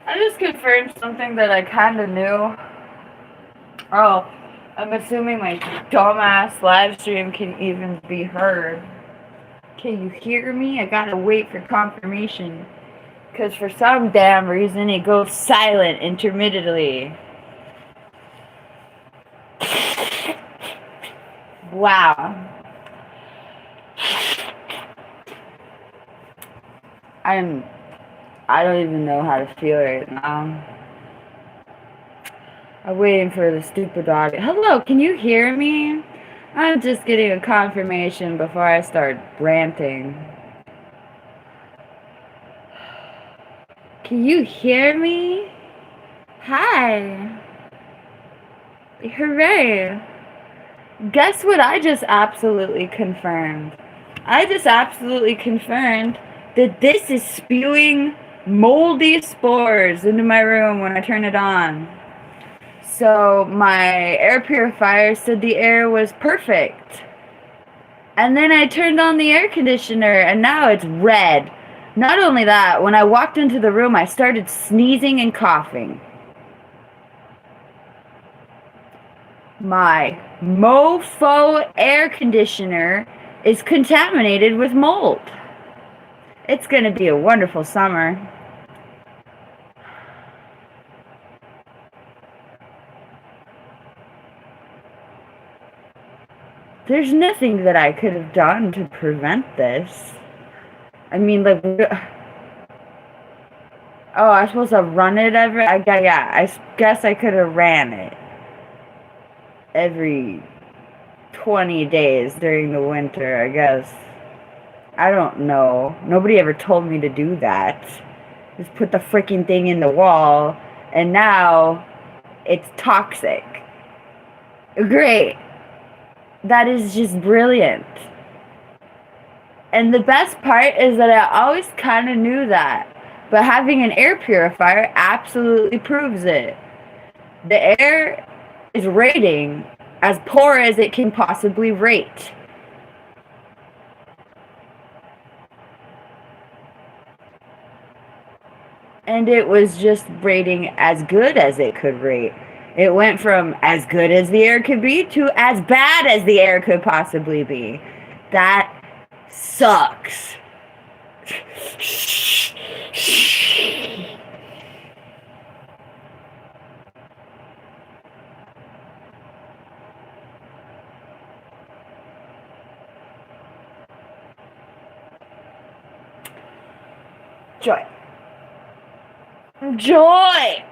I just confirmed something that I kind of knew. Oh, I'm assuming my dumbass live stream can even be heard. Can you hear me? I gotta wait for confirmation. Because for some damn reason it goes silent intermittently. Wow. I don't even know how to feel right now. I'm waiting for the stupid dog. Hello, can you hear me? I'm just getting a confirmation before I start ranting. Can you hear me? Hi. Hooray. Guess what I just absolutely confirmed? I just absolutely confirmed that this is spewing moldy spores into my room when I turn it on. So my air purifier said the air was perfect. And then I turned on the air conditioner and now it's red. Not only that, when I walked into the room, I started sneezing and coughing. My mofo air conditioner is contaminated with mold. It's going to be a wonderful summer. There's nothing that I could have done to prevent this. I mean, like, oh, I'm supposed to run it I guess I could have ran it every 20 days during the winter, I guess. I don't know. Nobody ever told me to do that. Just put the freaking thing in the wall, and now it's toxic. Great. That is just brilliant. And the best part is that I always kind of knew that. But having an air purifier absolutely proves it. The air is rating as poor as it can possibly rate. And it was just rating as good as it could rate. It went from as good as the air could be to as bad as the air could possibly be. That sucks. Joy. Joy!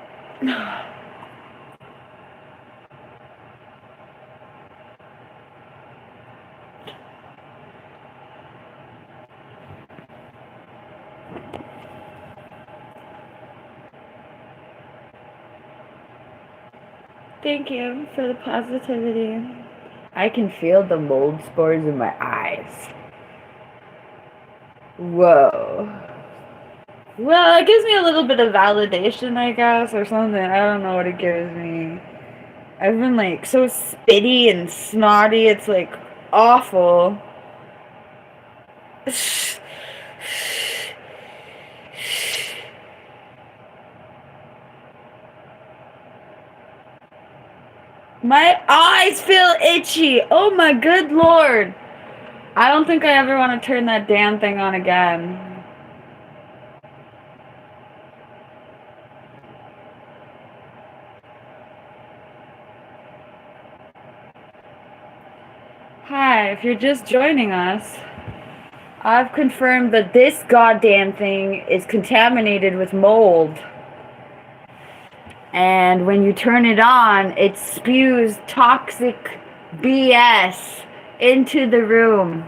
Thank you for the positivity. I can feel the mold spores in my eyes. Whoa. Well, it gives me a little bit of validation, I guess, or something. I don't know what it gives me. I've been like so spitty and snotty, it's like awful. My eyes feel itchy. Oh my good lord. I don't think I ever want to turn that damn thing on again. Hi, if you're just joining us, I've confirmed that this goddamn thing is contaminated with mold. And when you turn it on, it spews toxic BS into the room.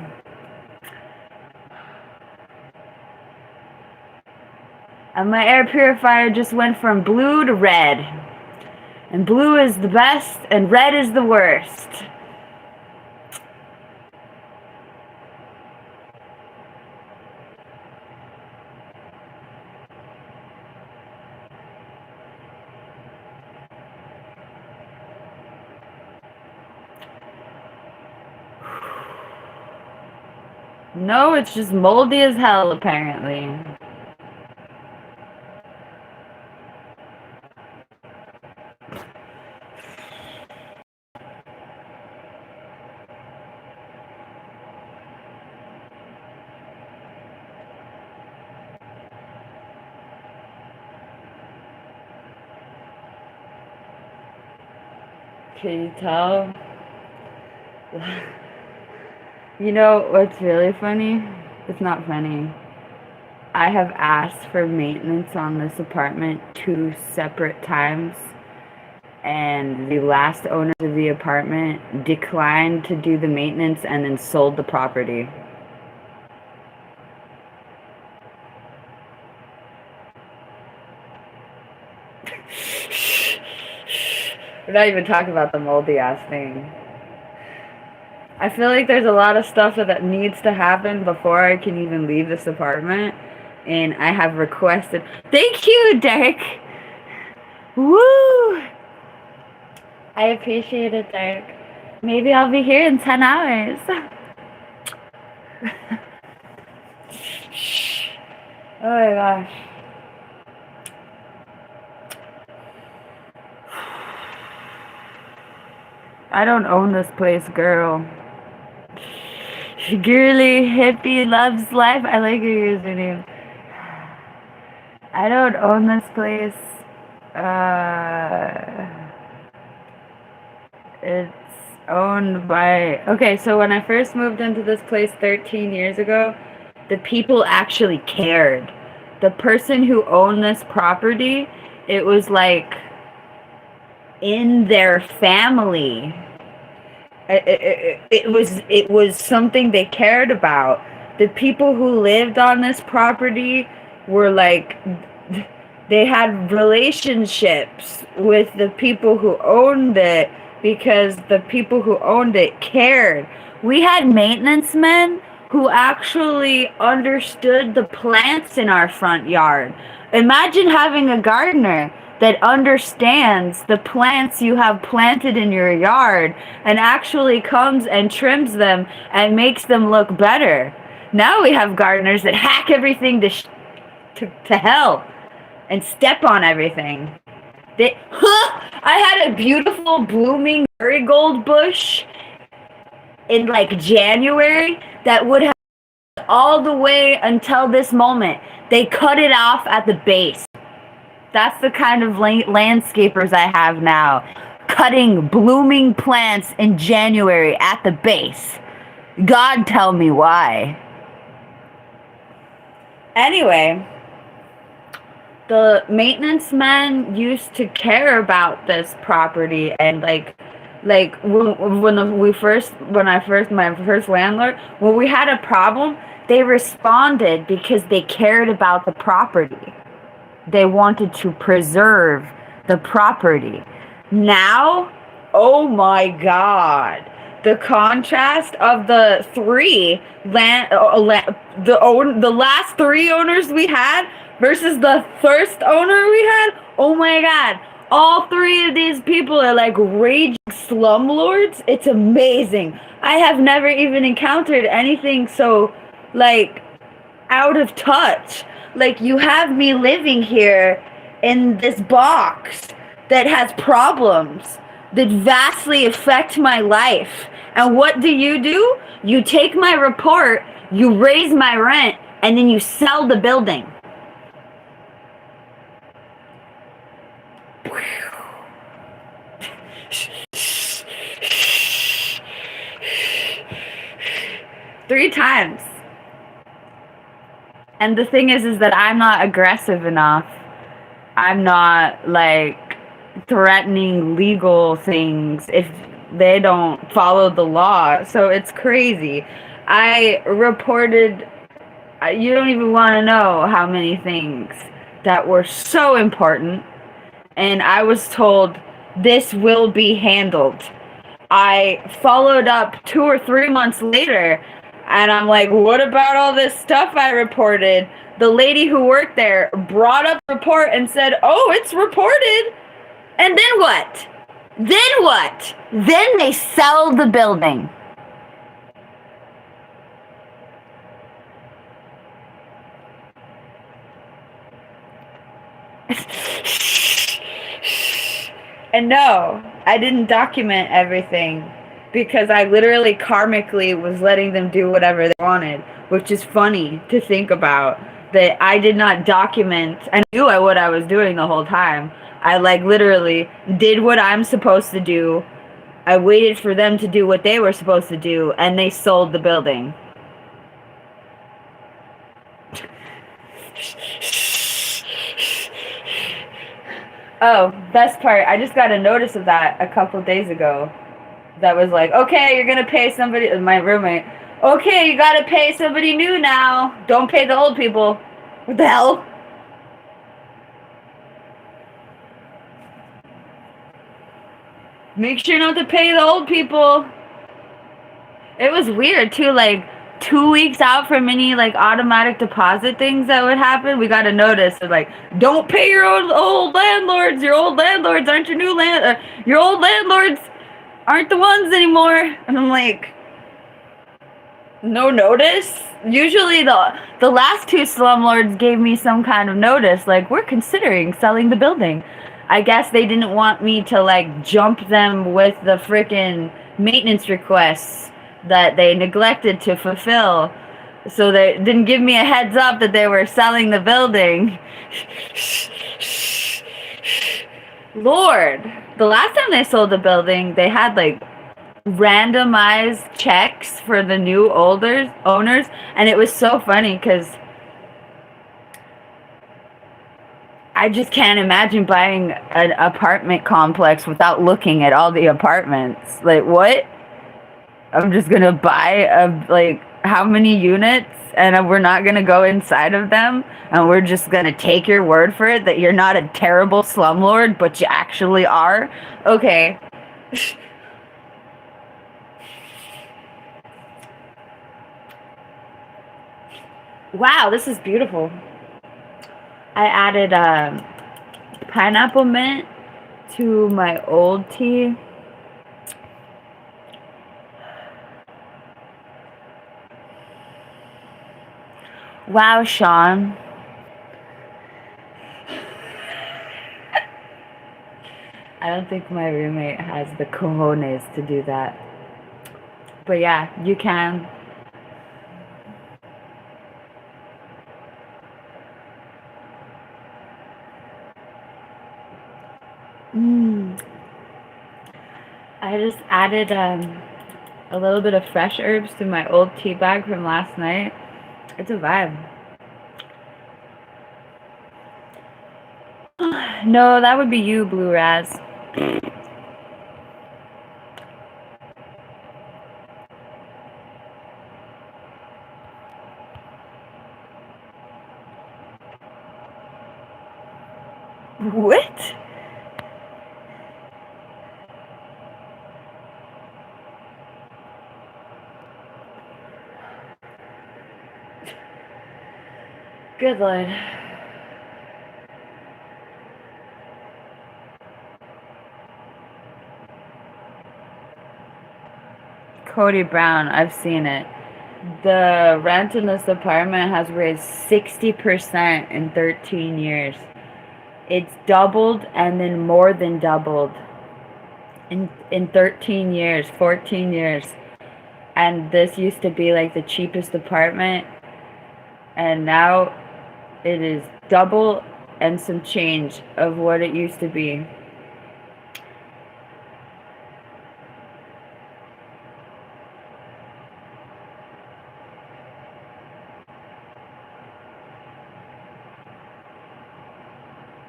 And my air purifier just went from blue to red. And blue is the best, and red is the worst. No, it's just moldy as hell, apparently. Can you tell? You know what's really funny? It's not funny. I have asked for maintenance on this apartment 2 separate times, and the last owners of the apartment declined to do the maintenance and then sold the property. We're not even talking about the moldy ass thing. I feel like there's a lot of stuff that needs to happen before I can even leave this apartment. And I have requested. Thank you, Derek. Woo! I appreciate it, Derek. Maybe I'll be here in 10 hours. Oh my gosh. I don't own this place, girl. Girly hippie loves life. I like your username. I don't own this place. It's owned by... Okay, so when I first moved into this place 13 years ago, the people actually cared. The person who owned this property, it was like in their family. It was something they cared about. The people who lived on this property were like, they had relationships with the people who owned it because the people who owned it cared. We had maintenance men who actually understood the plants in our front yard. Imagine having a gardener that understands the plants you have planted in your yard and actually comes and trims them and makes them look better. Now we have gardeners that hack everything to hell and step on everything. I had a beautiful blooming marigold bush in like January that would have all the way until this moment. They cut it off at the base. That's the kind of landscapers I have now. Cutting blooming plants in January at the base. God tell me why. Anyway, the maintenance men used to care about this property, and like my first landlord, when we had a problem, they responded because they cared about the property. They wanted to preserve the property. Now, oh my God, the contrast of the last 3 owners we had versus the first owner we had. Oh my God, all 3 of these people are like raging slumlords. It's amazing. I have never even encountered anything so like out of touch. Like, you have me living here in this box that has problems that vastly affect my life. And what do? You take my report, you raise my rent, and then you sell the building. Three times. And the thing is that I'm not aggressive enough. I'm not, like, threatening legal things if they don't follow the law. So it's crazy. I reported, you don't even want to know how many things that were so important. And I was told, this will be handled. I followed up 2 or 3 months later. And I'm like, what about all this stuff I reported? The lady who worked there brought up the report and said, oh, it's reported. And then what? Then what? Then they sell the building. And no, I didn't document everything. Because I literally karmically was letting them do whatever they wanted, which is funny to think about, that I did not document. I knew what I was doing the whole time. I like literally did what I'm supposed to do, I waited for them to do what they were supposed to do, and they sold the building. Oh, best part, I just got a notice of that a couple days ago. That was like, okay, you're gonna pay somebody, my roommate, okay, you gotta pay somebody new now. Don't pay the old people. What the hell? Make sure not to pay the old people. It was weird too, like 2 weeks out from any like automatic deposit things that would happen, we got a notice of like, don't pay your old landlords. Your old landlords aren't your new your old landlords aren't the ones anymore. And I'm like, no notice? Usually the last two slumlords gave me some kind of notice, like, we're considering selling the building. I guess they didn't want me to like jump them with the frickin' maintenance requests that they neglected to fulfill. So they didn't give me a heads up that they were selling the building. Lord, the last time they sold the building, they had like randomized checks for the new owners, and it was so funny because I just can't imagine buying an apartment complex without looking at all the apartments. Like, what? I'm just gonna buy like how many units, and we're not gonna go inside of them, and we're just gonna take your word for it that you're not a terrible slumlord, but you actually are. Okay. Wow, this is beautiful. I added pineapple mint to my old tea. Wow, Sean. I don't think my roommate has the cojones to do that. But yeah, you can. I just added a little bit of fresh herbs to my old tea bag from last night. It's a vibe. No, that would be you, Blue Raz. What? Good Lord. Cody Brown, I've seen it. The rent in this apartment has raised 60% in 13 years. It's doubled and then more than doubled in 13 years, 14 years. And this used to be like the cheapest apartment, and now it is double and some change of what it used to be.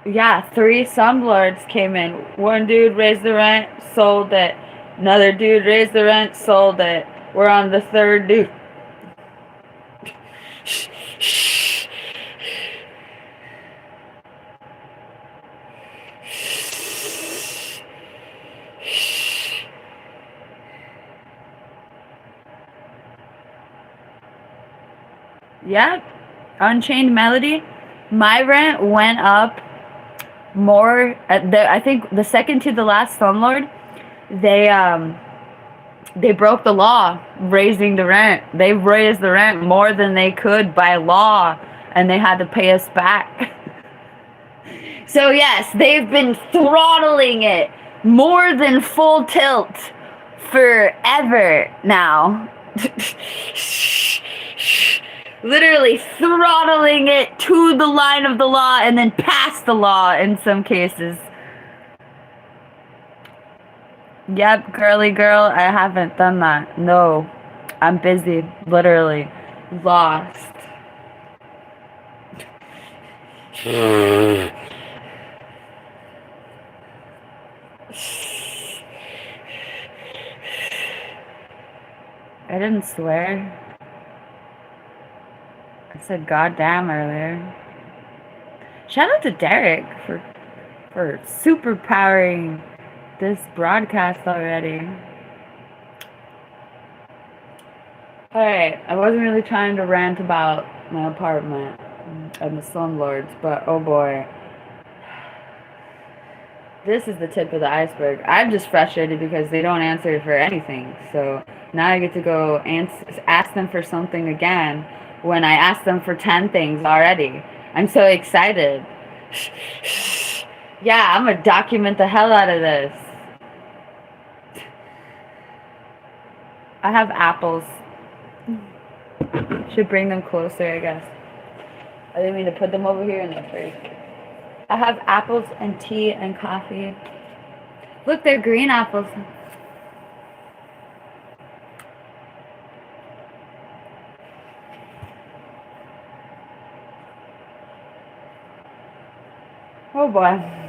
Yeah, 3 slumlords came in. One dude raised the rent, sold it. Another dude raised the rent, sold it. We're on the 3rd dude. Yeah, Unchained Melody. My rent went up more. I think the second to the last slumlord, they broke the law raising the rent. They raised the rent more than they could by law, and they had to pay us back. So yes, they've been throttling it more than full tilt forever now. Literally throttling it to the line of the law and then past the law in some cases. Yep, girly girl, I haven't done that. No, I'm busy, literally. Lost. I didn't swear. I said goddamn earlier. Shout out to Derek for superpowering this broadcast already. Alright, I wasn't really trying to rant about my apartment and the Landlords, but oh boy. This is the tip of the iceberg. I'm just frustrated because they don't answer for anything. So now I get to go ask them for something again when I asked them for 10 things already. I'm so excited. Yeah, I'm gonna document the hell out of this. I have apples. Should bring them closer, I guess. I didn't mean to put them over here in the first. I have apples and tea and coffee. Look, they're green apples. Oh boy.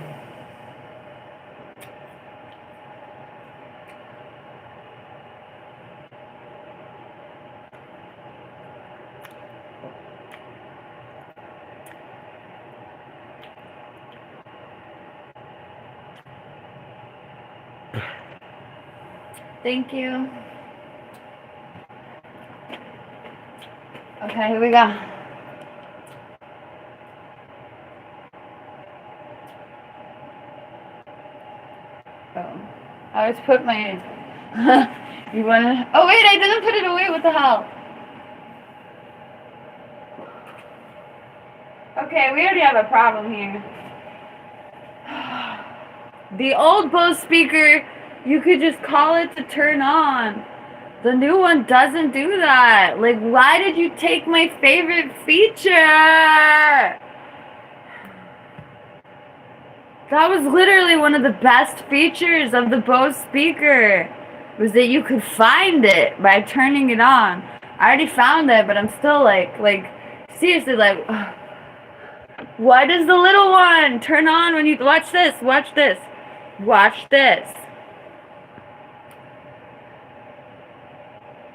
Thank you. Okay, here we go. Oh, I always put my. You wanna? Oh wait, I didn't put it away. What the hell? Okay, we already have a problem here. The old Bose speaker, you could just call it to turn on. The new one doesn't do that. Like, why did you take my favorite feature? That was literally one of the best features of the Bose speaker, was that you could find it by turning it on. I already found it, but I'm still like seriously, like, why does the little one turn on when you watch this? Watch this. Watch this.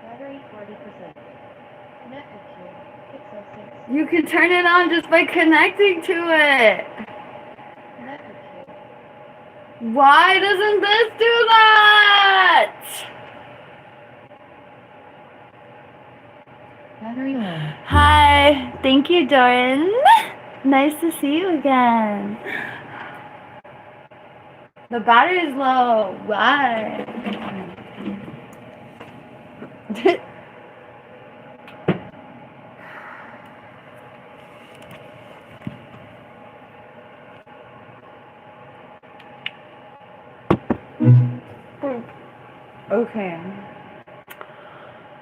Battery 40%. Connected to Pixel 6. You can turn it on just by connecting to it. Connected to. Why doesn't this do that? Battery low. Hi. Thank you, Doran. Nice to see you again. The battery's low. Why? Okay.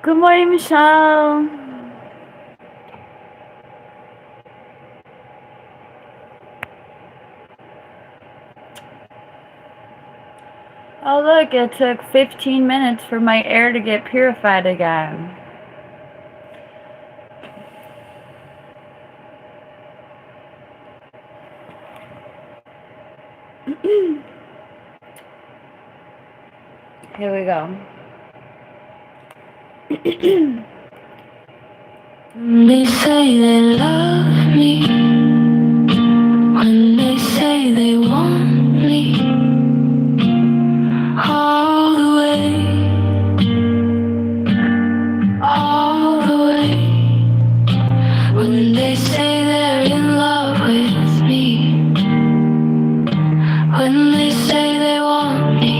Good morning, Michelle. Oh look, it took 15 minutes for my air to get purified again. Here we go. They say they love me, when they say they want me, all the way, all the way. When they say they're in love with me, when they say they want me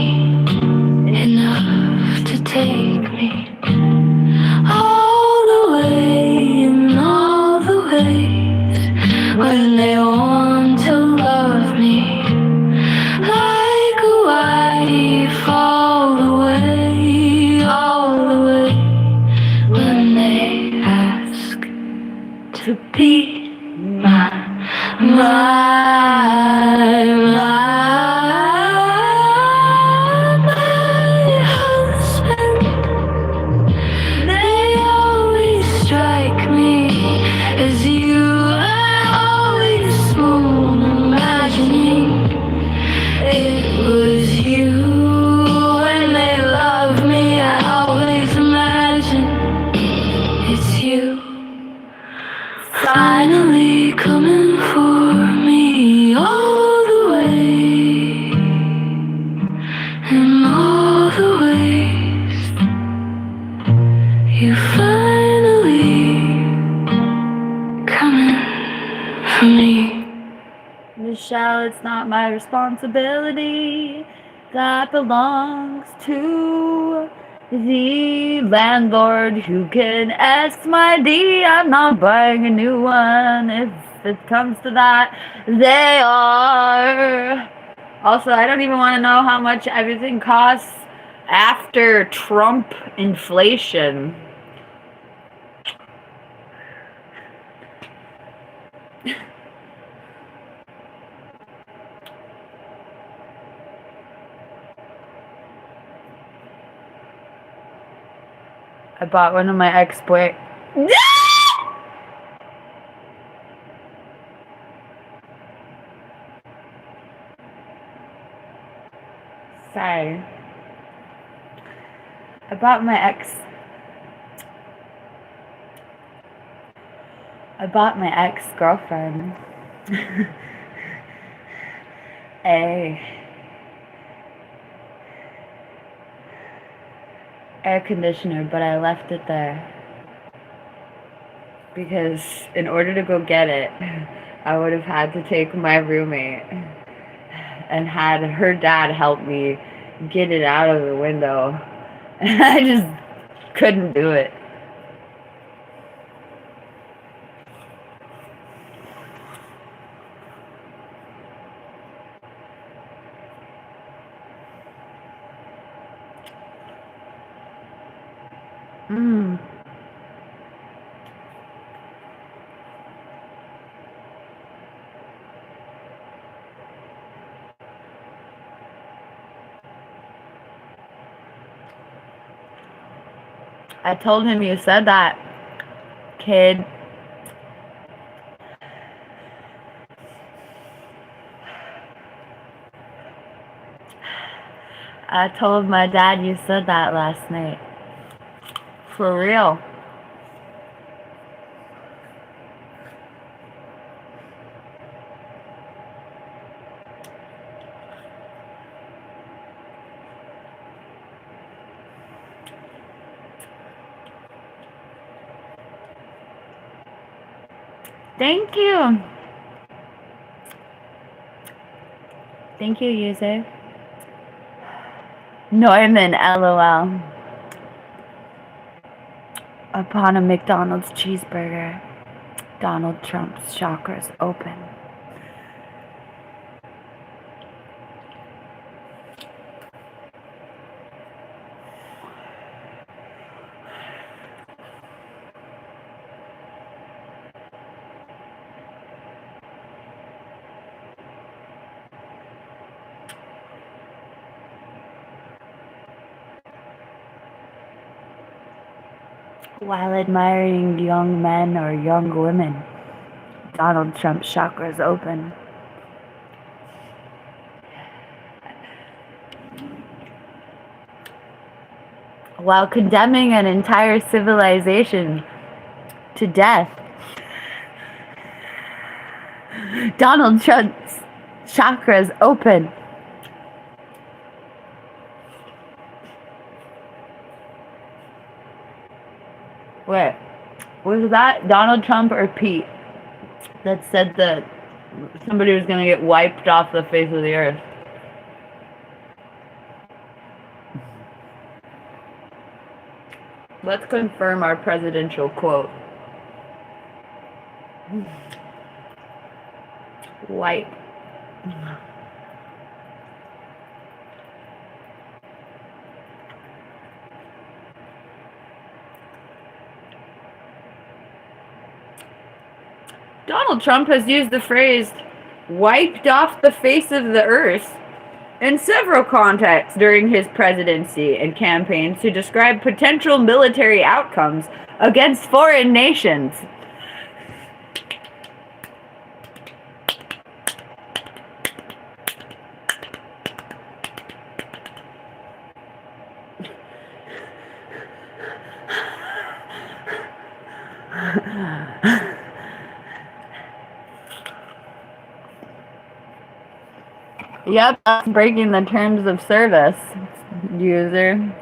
enough to take me. All the way and all the ways, when they want to love me like a wife, all the way, when they ask to be my finally coming for me all the way, in all the ways. You finally coming for me. Michelle, it's not my responsibility. That belongs to the landlord who can X my D. I'm not buying a new one if it comes to that. They are. Also, I don't even want to know how much everything costs after Trump inflation. I bought one of my ex-boy. Sorry. I bought my ex-girlfriend a air conditioner, but I left it there because in order to go get it, I would have had to take my roommate and had her dad help me get it out of the window. And I just couldn't do it. I told him you said that, kid. I told my dad you said that last night. For real. Thank you. Thank you, user. Norman, LOL. Upon a McDonald's cheeseburger, Donald Trump's chakras open. While admiring young men or young women, Donald Trump's chakras open. While condemning an entire civilization to death, Donald Trump's chakras open. Wait, was that Donald Trump or Pete that said that somebody was going to get wiped off the face of the earth? Let's confirm our presidential quote. Wipe. Donald Trump has used the phrase wiped off the face of the earth in several contexts during his presidency and campaigns to describe potential military outcomes against foreign nations. Yep, that's breaking the terms of service, user.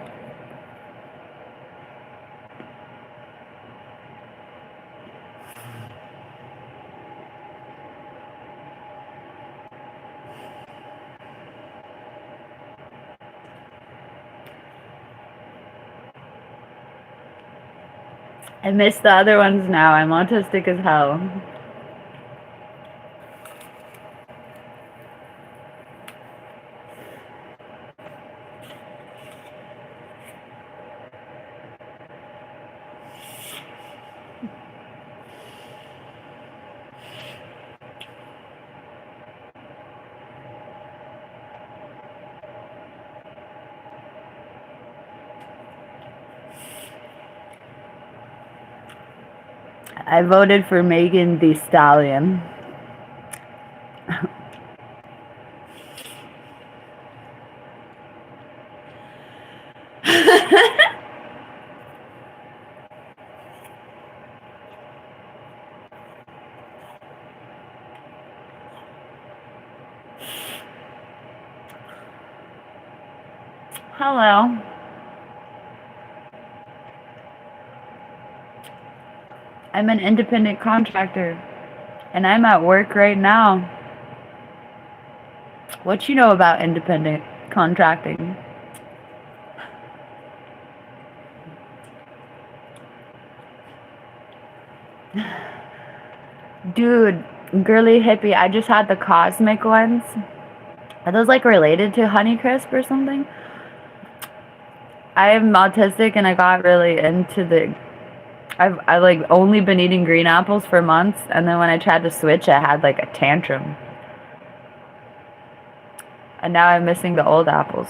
I miss the other ones now. I'm autistic as hell. I voted for Megan Thee Stallion. Hello. I'm an independent contractor, and I'm at work right now. What you know about independent contracting? Dude, girly hippie, I just had the cosmic ones. Are those like related to Honeycrisp or something? I am autistic and I got really into the... I've like only been eating green apples for months, and then when I tried to switch, I had like a tantrum. And now I'm missing the old apples.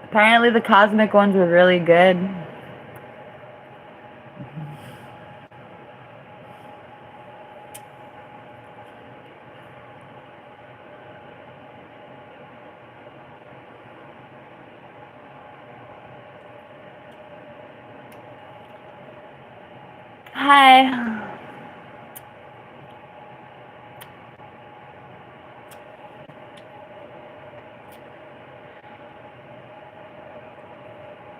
Apparently the cosmic ones were really good. Hi.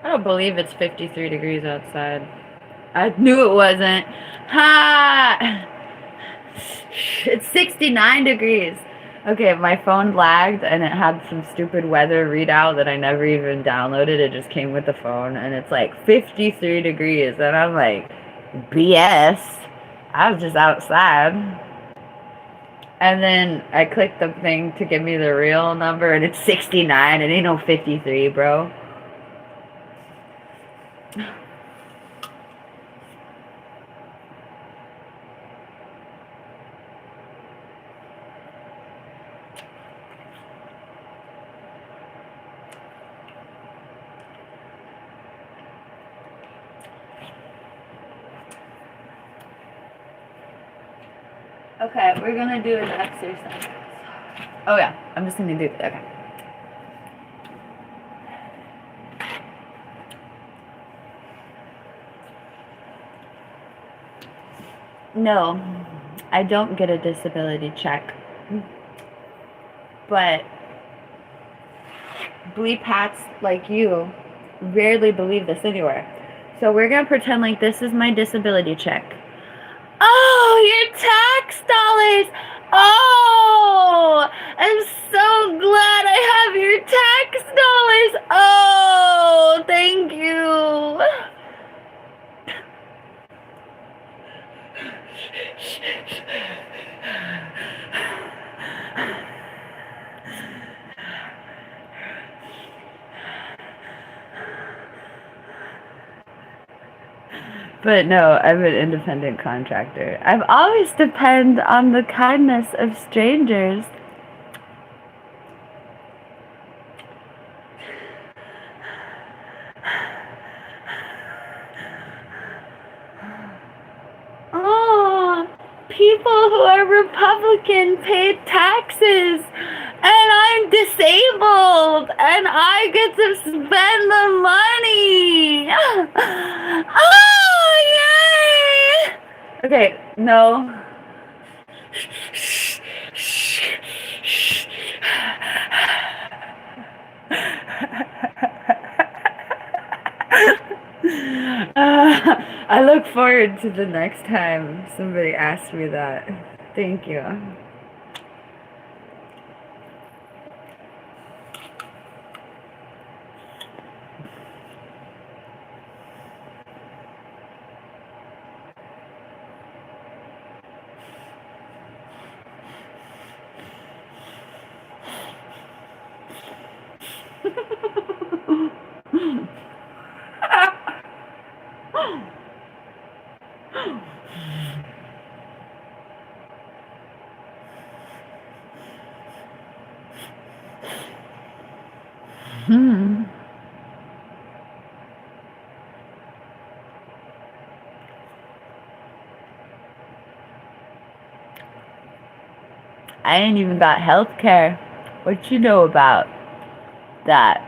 I don't believe it's 53 degrees outside. I knew it wasn't. Ha! It's 69 degrees. Okay, my phone lagged and it had some stupid weather readout that I never even downloaded. It just came with the phone and it's like 53 degrees. And I'm like, BS. I was just outside. And then I clicked the thing to give me the real number and it's 69. It ain't no 53, bro. Okay, we're gonna do an exercise. Oh yeah, I'm just gonna do it. Okay. No, I don't get a disability check. But bleep hats like you rarely believe this anywhere. So we're gonna pretend like this is my disability check. Oh, your tax dollars! Oh, I'm so glad I have your tax dollars! Oh, thank you! But no, I'm an independent contractor. I've always depend on the kindness of strangers. Oh, people who are Republican pay taxes, and I'm disabled and I get to spend the money. Oh, yay! Okay, no. I look forward to the next time somebody asks me that. Thank you. I ain't even got health care. What you know about that?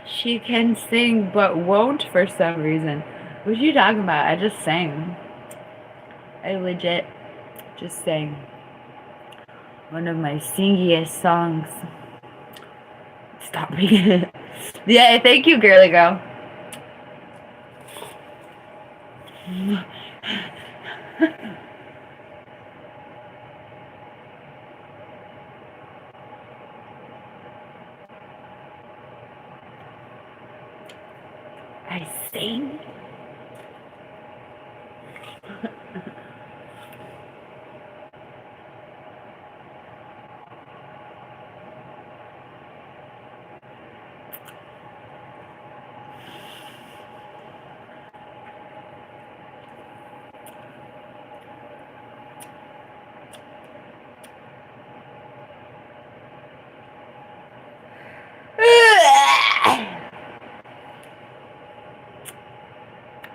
She can sing but won't for some reason. What you talking about? I just sang. I legit just sang one of my singiest songs. Stop me. Yeah, thank you, girly girl. I sing.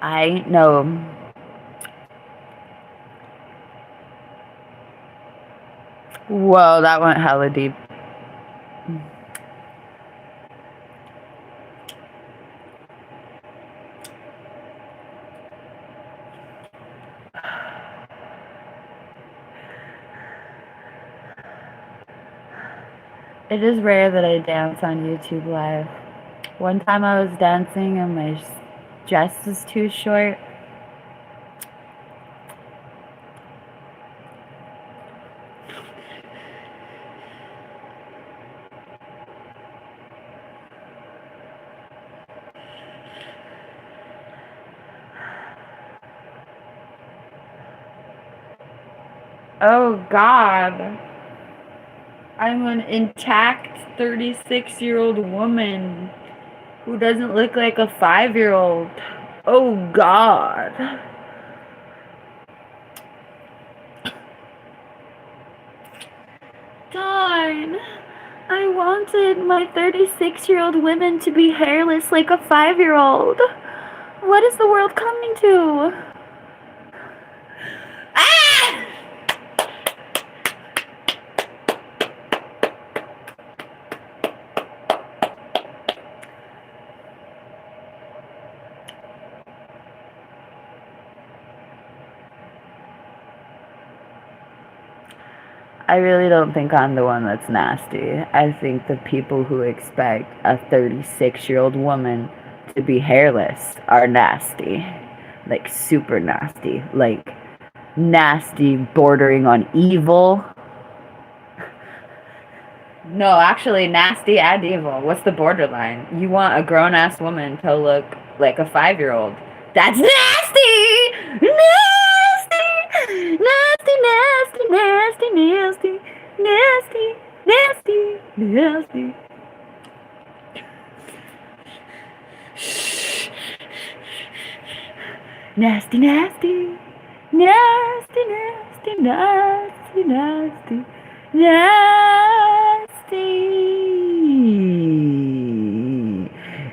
I know. Whoa, that went hella deep. It is rare that I dance on YouTube Live. One time I was dancing and my dress was too short. Oh God. I'm an intact 36-year-old woman who doesn't look like a 5-year-old. Oh God. Darn. I wanted my 36-year-old women to be hairless like a 5-year-old. What is the world coming to? Ah! I really don't think I'm the one that's nasty. I think the people who expect a 36-year-old woman to be hairless are nasty. Like, super nasty. Like, nasty bordering on evil. No, actually, nasty and evil. What's the borderline? You want a grown-ass woman to look like a 5-year-old. That's nasty! Nasty! Nasty, nasty, nasty, nasty, nasty, nasty, nasty. Nasty, nasty, nasty, nasty, nasty. nasty, nasty,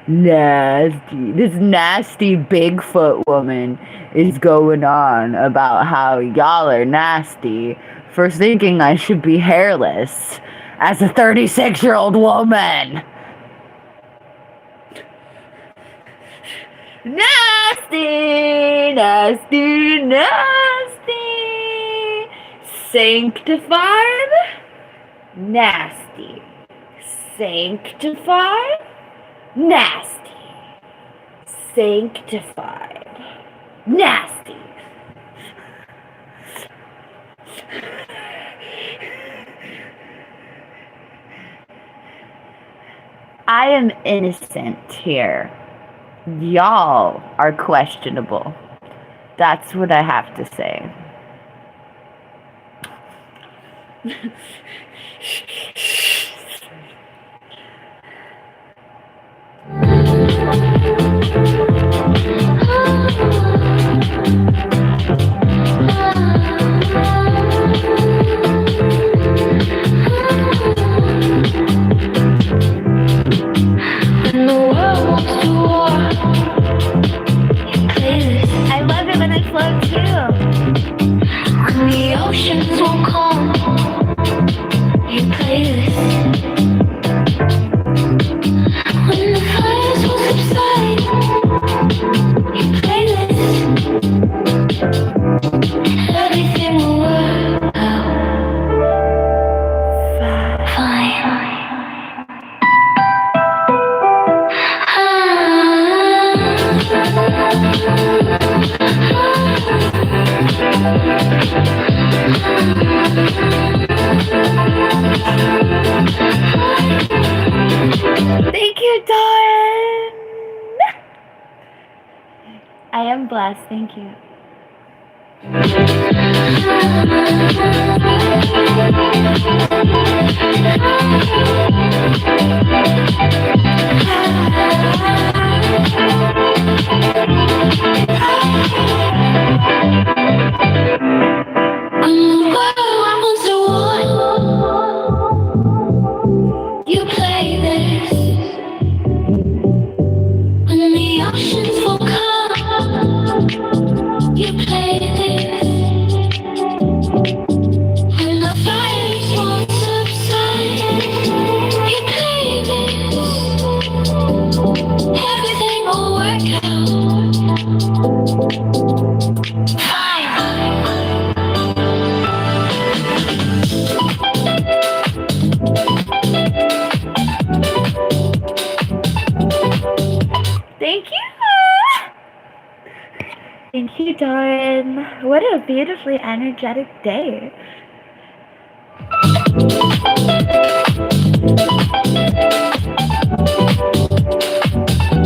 nasty. This nasty Bigfoot woman is going on about how y'all are nasty for thinking I should be hairless as a 36-year-old woman. Nasty, nasty, nasty. Sanctified, nasty. Sanctified, nasty. Sanctified, nasty. I am innocent here. Y'all are questionable. That's what I have to say. I love it when I float too. When the oceans won't come, you play this. When the fires will subside, you play this. Everything will work out fine. Thank you, Dawn. I am blessed. Thank you. When the world wants to war, you play this. When the oceans will come, you play this. When the fires won't subside, you play this. Everything will work out fine. Thank you. Thank you, Dawn. What a beautifully energetic day.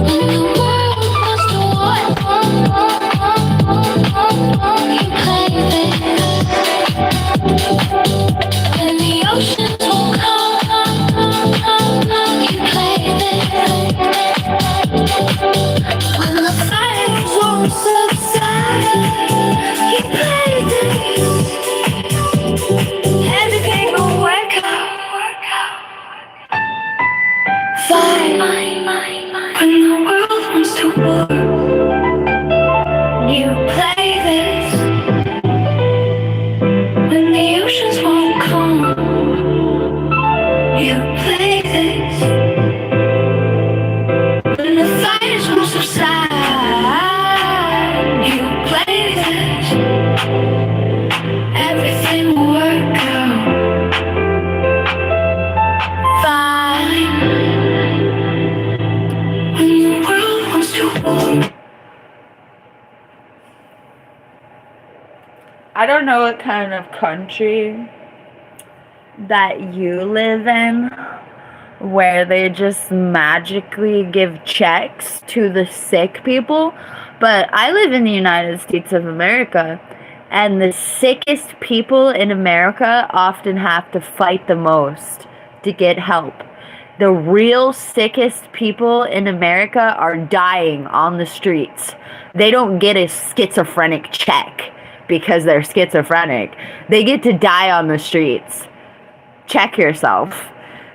When the world wants to war, you play this. When the oceans won't come, you play this. When the fires won't subside, you play this. Everything will work out fine. When the world wants to war, you play this. When the oceans won't come, you play this. When the fires won't subside, you play this. Everything will work out fine. When the world wants to war. I don't know what kind of country that you live in where they just magically give checks to the sick people, but I live in the United States of America, and the sickest people in America often have to fight the most to get help. The real sickest people in America are dying on the streets. They don't get a schizophrenic check. because they're schizophrenic. They get to die on the streets. Check yourself.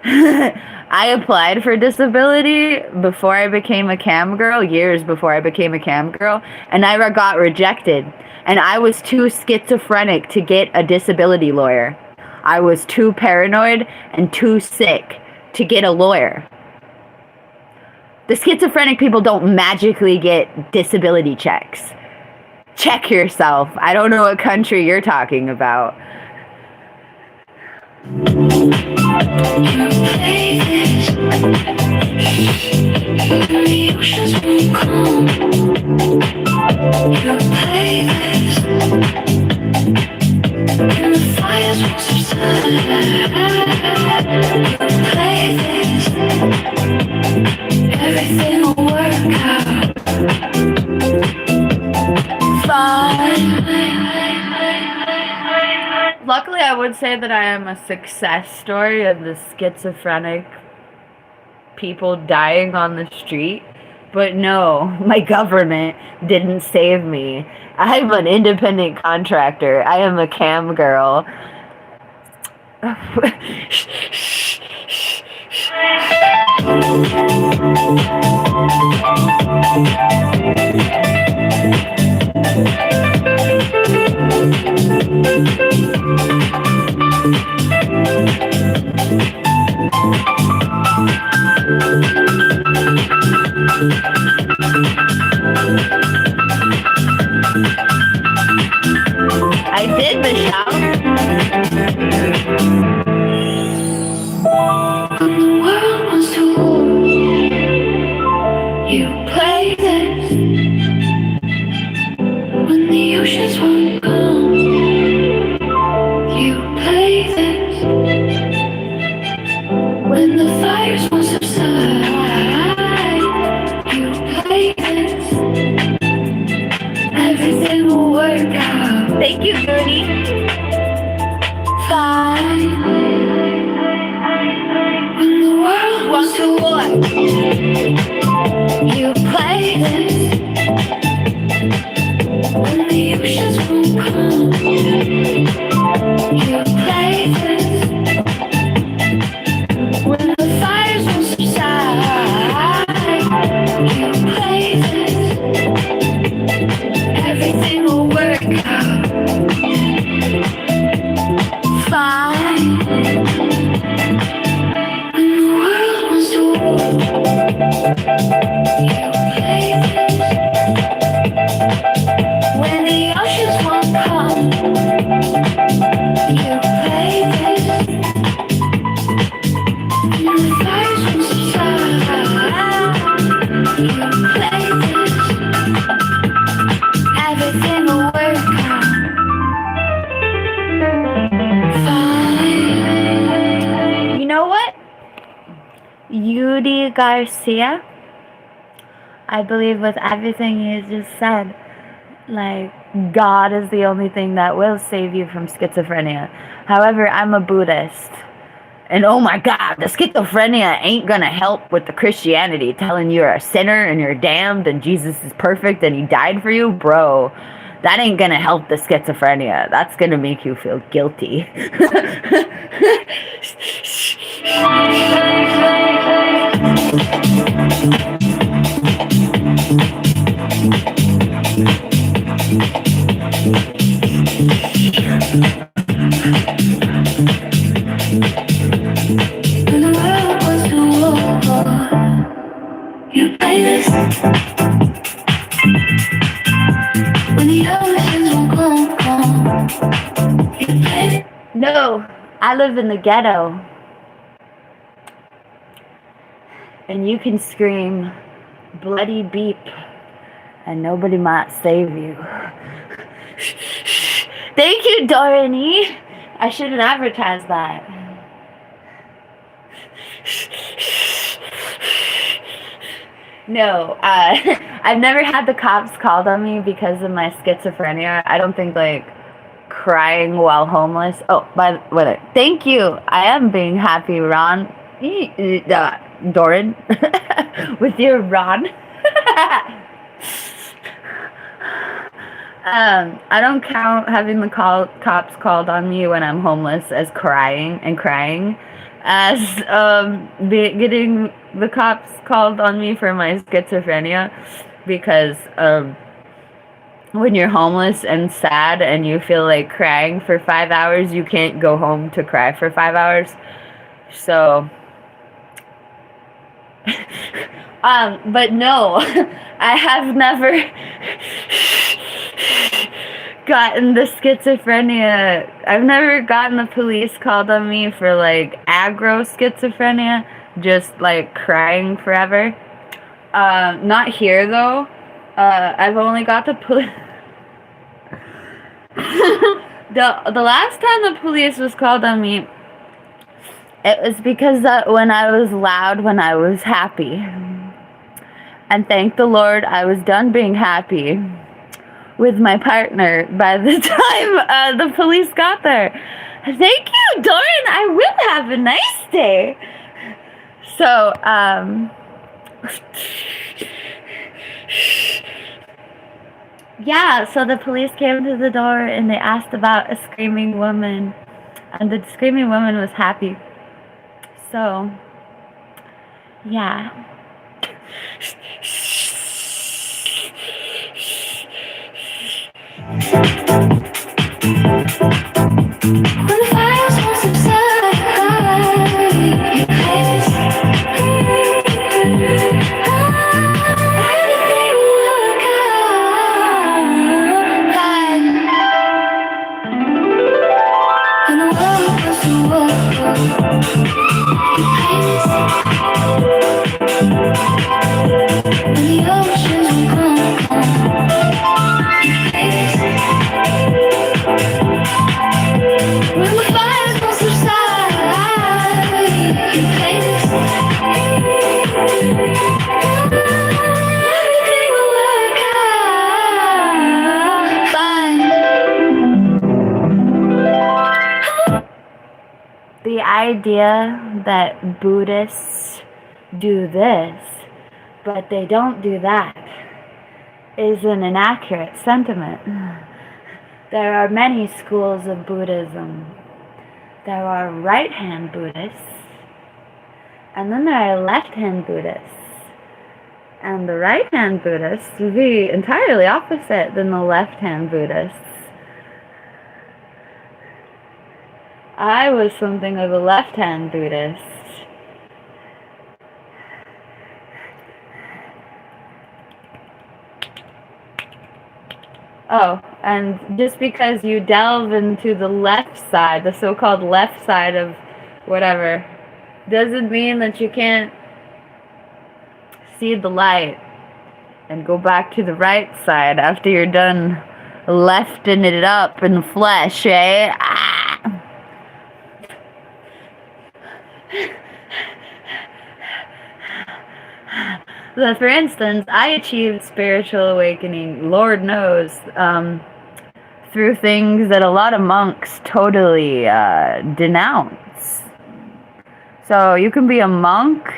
I applied for disability before I became a cam girl, years before I became a cam girl, and I got rejected. And I was too schizophrenic to get a disability lawyer. I was too paranoid and too sick to get a lawyer. The schizophrenic people don't magically get disability checks. Check yourself. I don't know what country you're talking about. Everything will work out fine. Luckily, I would say that I am a success story of the schizophrenic people dying on the street. But no, my government didn't save me. I'm an independent contractor. I am a cam girl. I did, Michelle. When the world wants to war, you play this. When the oceans won't come, you play this. When the fires won't subside, you play this. Everything will work out. Thank you, Goody. Fine. When the world wants to war, you play this. When the oceans won't come, you play this. When the fires won't subside, you play this. Everything will work out fine. When the world wants to war, you play this. When the oceans won't come, you play this. When the fires won't subside, you play this. Everything will work out fine. You know what? Yudi Garcia, I believe with everything you just said, like, God is the only thing that will save you from schizophrenia. However, I'm a Buddhist. And oh my God, the schizophrenia ain't gonna help with the Christianity telling you're a sinner and you're damned and Jesus is perfect and he died for you. Bro, that ain't gonna help the schizophrenia. That's gonna make you feel guilty. When the world wants to war, you play this. When the oceans won't come, you play this. No, I live in the ghetto. And you can scream bloody beep and nobody might save you. Thank you, Dorothy. I shouldn't advertise that. No, I've never had the cops called on me because of my schizophrenia. I don't think, like, crying while homeless. Oh, by the way, thank you. I am being happy, Ron. Doran. With your Ron. I don't count having the cops called on me when I'm homeless as crying, as getting the cops called on me for my schizophrenia, because when you're homeless and sad and you feel like crying for 5 hours, you can't go home to cry for 5 hours. So but no, I have never gotten the schizophrenia. I've never gotten the police called on me for like aggro schizophrenia, just like crying forever. Not here though. I've only got the police. The last time the police was called on me, it was because when I was loud, when I was happy. And thank the Lord, I was done being happy with my partner by the time the police got there. Thank you, Doran. I will have a nice day. So, yeah, so the police came to the door and they asked about a screaming woman. And the screaming woman was happy. So, yeah. When the fires will subside, you place everything will work out fine. When the world goes to war, you place. When the oceans will come, you place. When the fires will subside, you place. Everything will work out fine. The idea that Buddhists do this, but they don't do that, is an inaccurate sentiment. There are many schools of Buddhism. There are right-hand Buddhists, and then there are left-hand Buddhists. And the right-hand Buddhists would be entirely opposite than the left-hand Buddhists. I was something of a left-hand Buddhist. Oh, and just because you delve into the left side, the so-called left side of whatever, doesn't mean that you can't see the light and go back to the right side after you're done lefting it up in the flesh, eh? Ah! So for instance, I achieved spiritual awakening, Lord knows, through things that a lot of monks totally denounce. So you can be a monk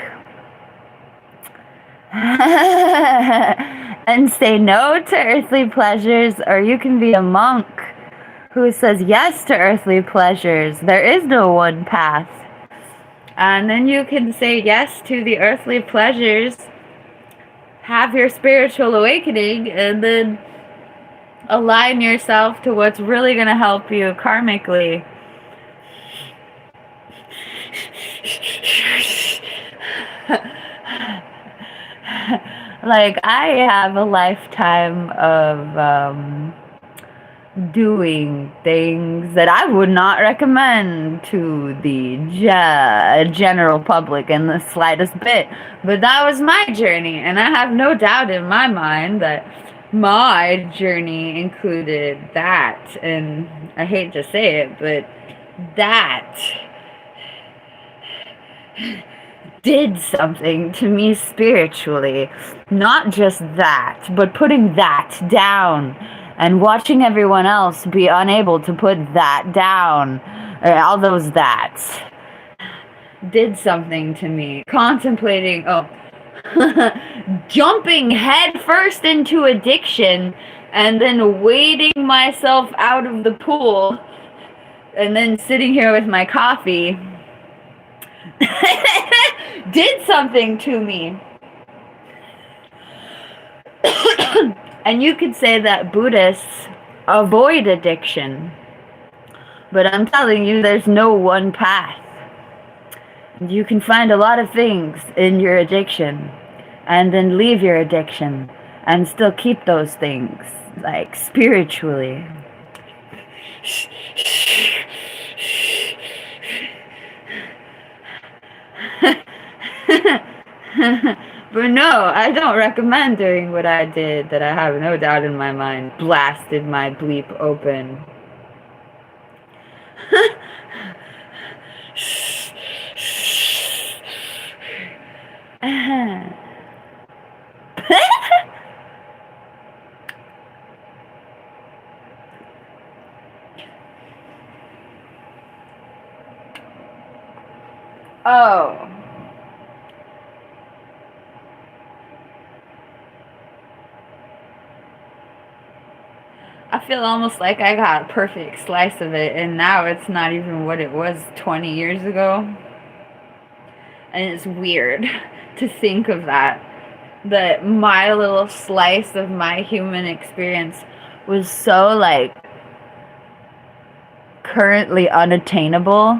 and say no to earthly pleasures, or you can be a monk who says yes to earthly pleasures. There is no one path. And then you can say yes to the earthly pleasures, have your spiritual awakening, and then align yourself to what's really going to help you karmically. Like, I have a lifetime of doing things that I would not recommend to the general public in the slightest bit. But that was my journey, and I have no doubt in my mind that my journey included that. And I hate to say it, but that did something to me spiritually. Not just that, but putting that down and watching everyone else be unable to put that down, all those that's, did something to me. Contemplating, jumping headfirst into addiction and then wading myself out of the pool and then sitting here with my coffee did something to me. And you could say that Buddhists avoid addiction, but I'm telling you, there's no one path. You can find a lot of things in your addiction and then leave your addiction and still keep those things, like spiritually. But no, I don't recommend doing what I did, that I have no doubt in my mind blasted my bleep open. Oh. I feel almost like I got a perfect slice of it, and now it's not even what it was 20 years ago. And it's weird to think of that. That my little slice of my human experience was so, like, currently unattainable.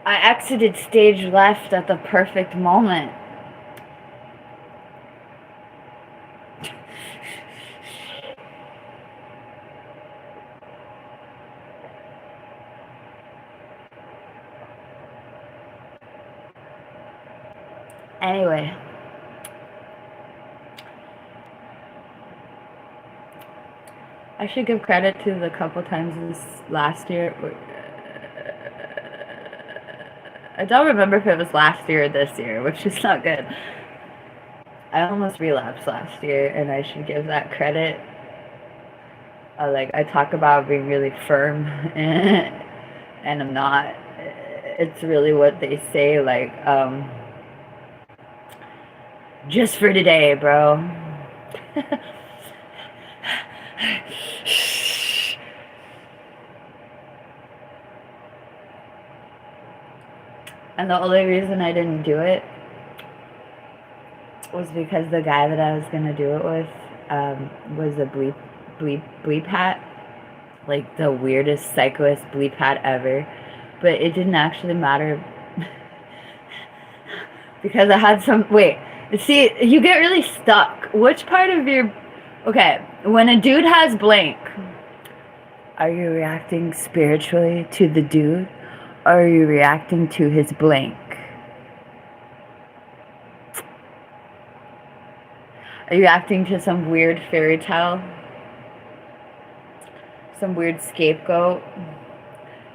I exited stage left at the perfect moment. Anyway. I should give credit to the couple times this last year. I don't remember if it was last year or this year, which is not good. I almost relapsed last year, and I should give that credit. Like, I talk about being really firm, and I'm not. It's really what they say, like, just for today, bro. And the only reason I didn't do it was because the guy that I was going to do it with was a bleep hat. Like the weirdest psychoist bleep hat ever. But it didn't actually matter because I had some... Wait, see, you get really stuck. Which part of your... Okay, when a dude has blank, are you reacting spiritually to the dude? Or are you reacting to his blank? Are you acting to some weird fairy tale? Some weird scapegoat?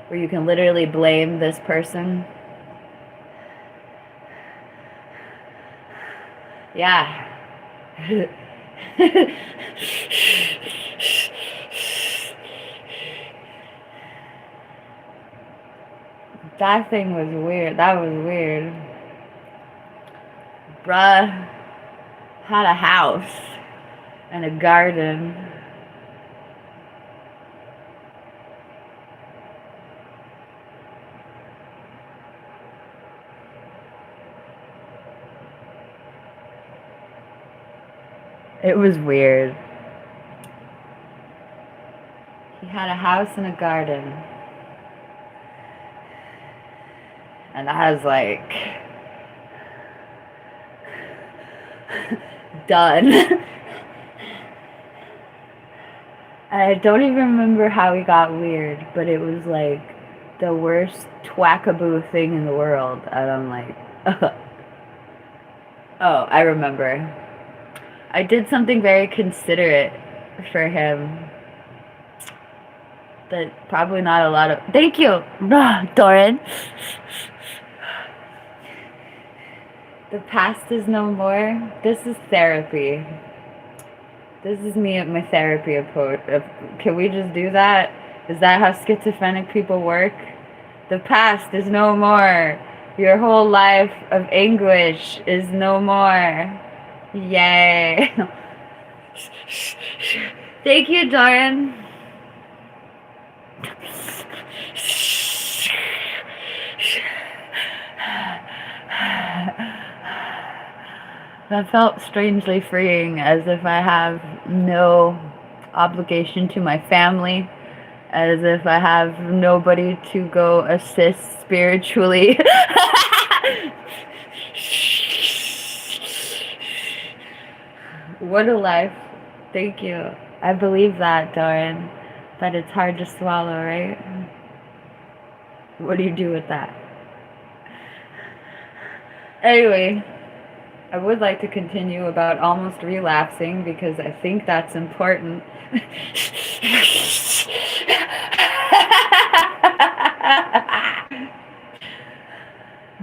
Where you can literally blame this person? Yeah. That thing was weird. That was weird. Bruh had a house and a garden. It was weird. He had a house and a garden. And I was like, done. I don't even remember how he got weird, but it was like the worst twackaboo thing in the world. And I'm like, oh, I remember. I did something very considerate for him. That probably not a lot of... Thank you, Doran. The past is no more. This is therapy. This is me at my therapy approach. Can we just do that? Is that how schizophrenic people work? The past is no more. Your whole life of anguish is no more. Yay. Thank you, Dorian. That felt strangely freeing, as if I have no obligation to my family, as if I have nobody to go assist spiritually. What a life. Thank you. I believe that, Dorian. But it's hard to swallow, right? What do you do with that? Anyway, I would like to continue about almost relapsing because I think that's important.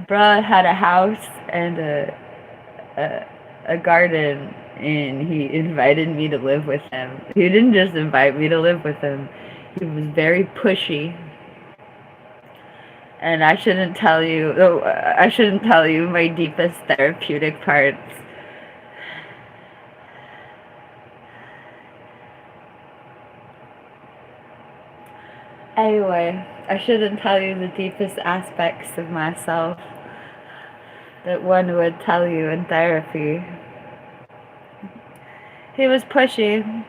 Bruh had a house and a garden, and he invited me to live with him. He didn't just invite me to live with him. He was very pushy. And I shouldn't tell you my deepest therapeutic parts. Anyway, I shouldn't tell you the deepest aspects of myself that one would tell you in therapy. He was pushy.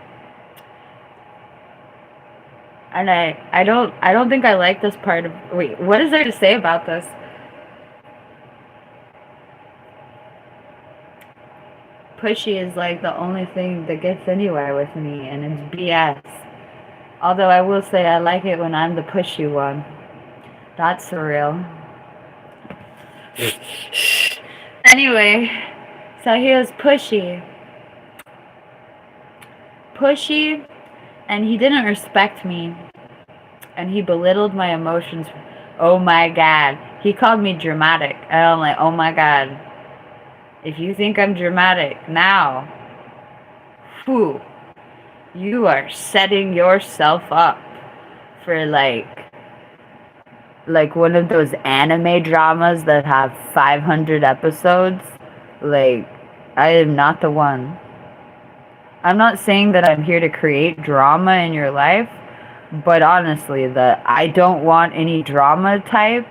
And I don't think I like this part of, wait, what is there to say about this? Pushy is like the only thing that gets anywhere with me, and it's BS. Although I will say I like it when I'm the pushy one. That's surreal. Anyway, so he was pushy. Pushy, and he didn't respect me. And he belittled my emotions. Oh my God. He called me dramatic. And I'm like, oh my God. If you think I'm dramatic now, whew, you are setting yourself up for like one of those anime dramas that have 500 episodes. Like, I am not the one. I'm not saying that I'm here to create drama in your life, but honestly, the I don't want any drama type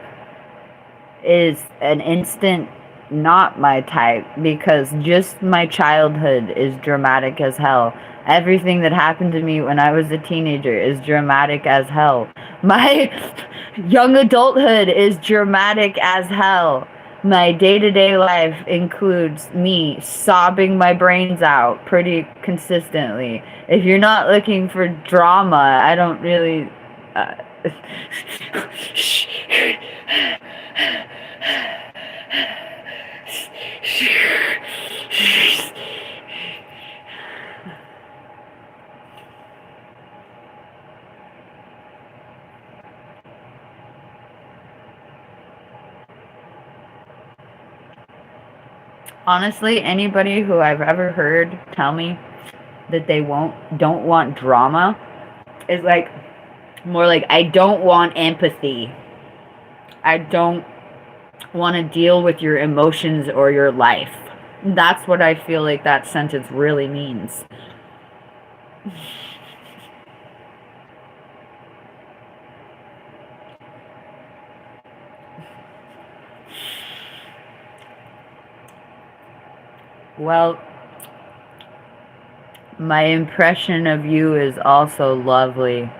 is an instant not my type, because just my childhood is dramatic as hell. Everything that happened to me when I was a teenager is dramatic as hell. My young adulthood is dramatic as hell. My day-to-day life includes me sobbing my brains out pretty consistently. If you're not looking for drama, I don't really... Honestly, anybody who I've ever heard tell me that they don't want drama is like more like, I don't want empathy. I don't want to deal with your emotions or your life. That's what I feel like that sentence really means. Well, my impression of you is also lovely.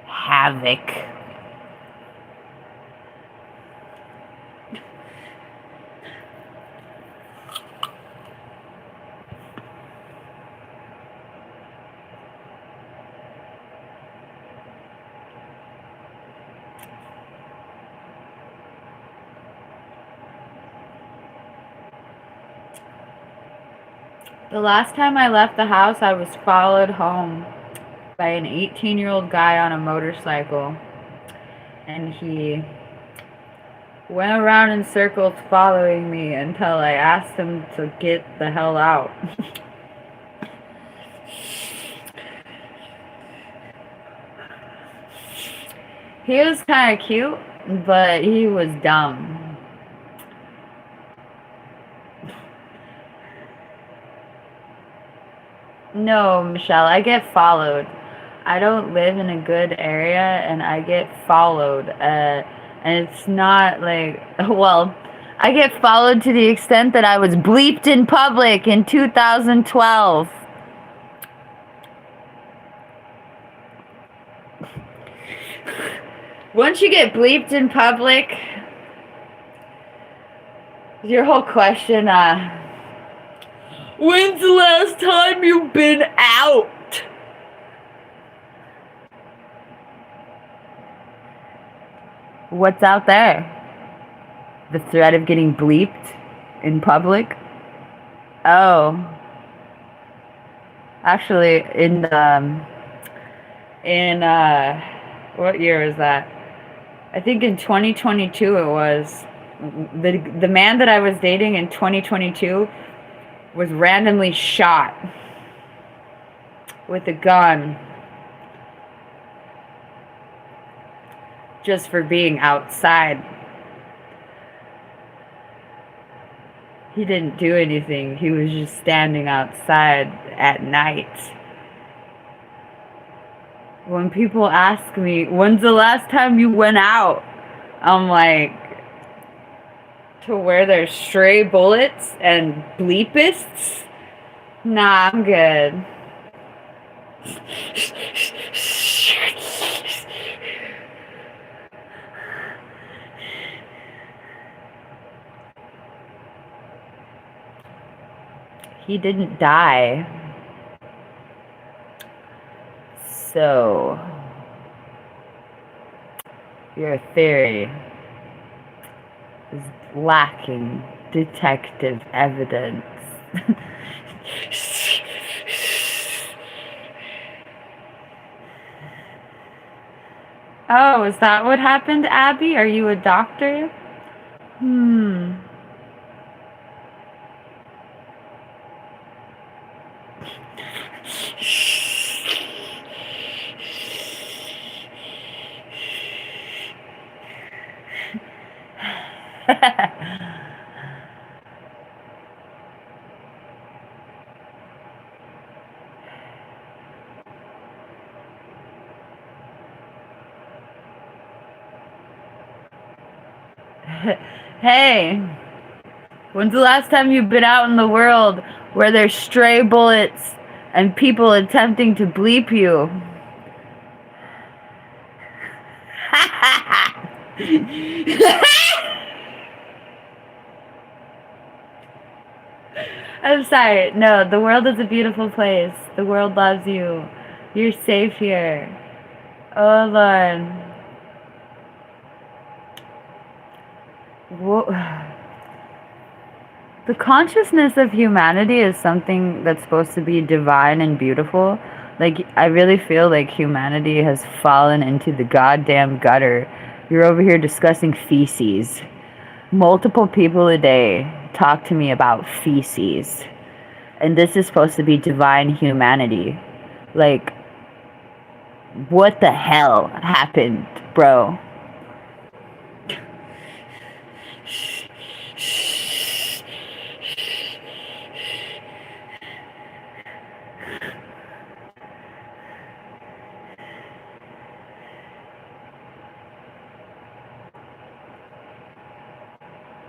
Havoc. The last time I left the house, I was followed home by an 18-year-old guy on a motorcycle. And he went around in circles following me until I asked him to get the hell out. He was kind of cute. but he was dumb. No, Michelle, I get followed. I don't live in a good area, and I get followed. And it's not like, well, I get followed to the extent that I was bleeped in public in 2012. Once you get bleeped in public, your whole question, when's the last time you've been out? What's out there? The threat of getting bleeped in public? Oh. Actually, what year was that? I think in 2022 it was. The man that I was dating in 2022 was randomly shot with a gun just for being outside. He didn't do anything. He was just standing outside at night. When people ask me, when's the last time you went out? I'm like, to where there's stray bullets and bleepists? Nah, I'm good. He didn't die. So, your theory is lacking detective evidence. Oh, is that what happened, Abby? Are you a doctor? Hey, when's the last time you've been out in the world where there's stray bullets and people attempting to bleep you? I'm sorry. No, the world is a beautiful place. The world loves you. You're safe here. Oh, Lord. The consciousness of humanity is something that's supposed to be divine and beautiful. Like, I really feel like humanity has fallen into the goddamn gutter. You're over here discussing feces. Multiple people a day talk to me about feces. And this is supposed to be divine humanity. Like, what the hell happened, bro?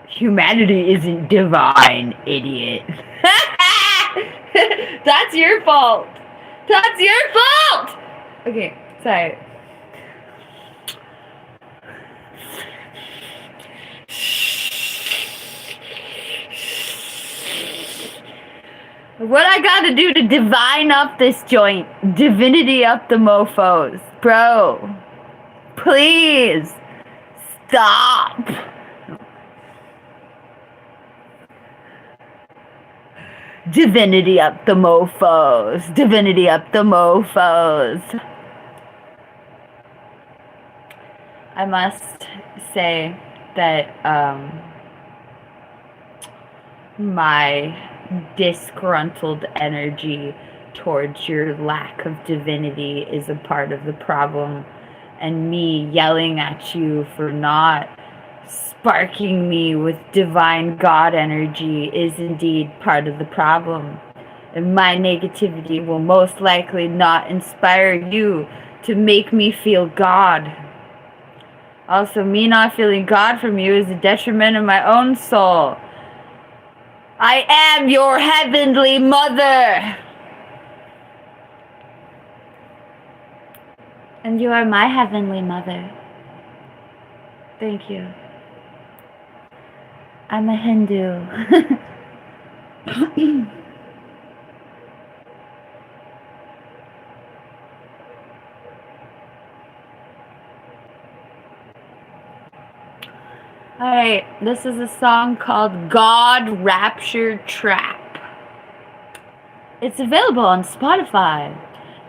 Humanity isn't divine, idiot. That's your fault. That's your fault! Okay, sorry. What I gotta do to divine up this joint? Divinity up the mofos. Bro, please stop. Divinity up the mofos. Divinity up the mofos. I must say that my disgruntled energy towards your lack of divinity is a part of the problem, and me yelling at you for not sparking me with divine God energy is indeed part of the problem. And my negativity will most likely not inspire you to make me feel God. Also, me not feeling God from you is a detriment of my own soul. I am your heavenly mother. And you are my heavenly mother. Thank you. I'm a Hindu. Alright, this is a song called God Rapture Trap. It's available on Spotify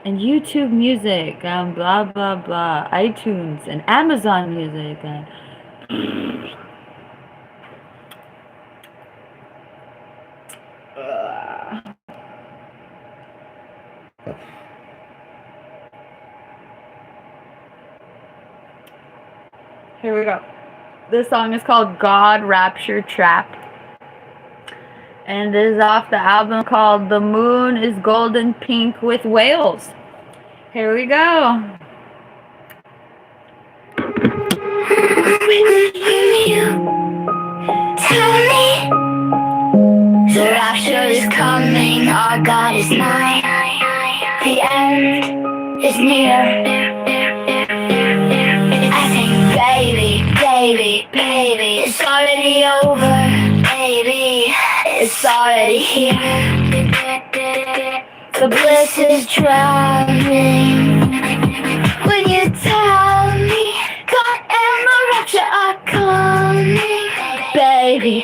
and YouTube Music and blah blah blah, iTunes and Amazon Music and here we go. This song is called God Rapture Trap. And it is off the album called The Moon is Golden Pink with Whales. Here we go. Tell me the rapture is coming, our God is nigh, the end is near. I think baby, it's already over, baby, it's already here. The bliss is drowning when you tell me God and the rapture are coming. Baby,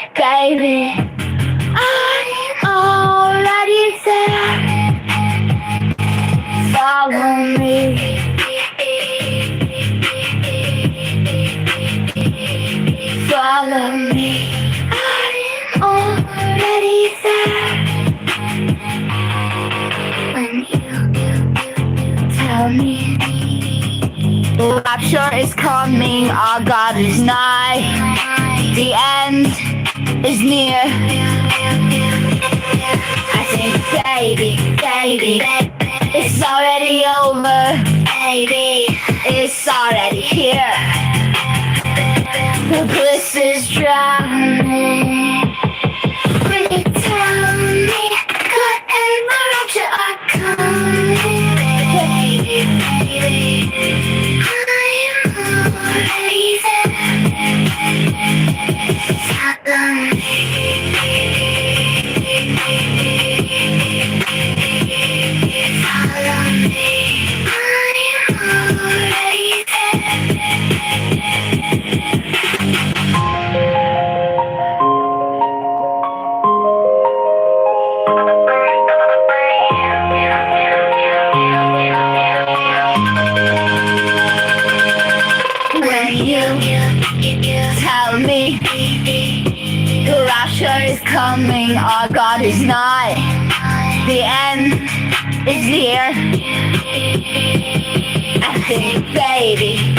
I'm already there. Follow me. Follow me. I'm already there. When you tell me the rapture is coming, our God is nigh, the end is near. I think baby, it's already over, baby, it's already here. The bliss is drowning when you tell me God and the rapture are coming. Baby, I'm already there. Follow me. Follow me. I'm already there. When you tell me the rapture is coming, our God is nigh, the end is near. I think baby,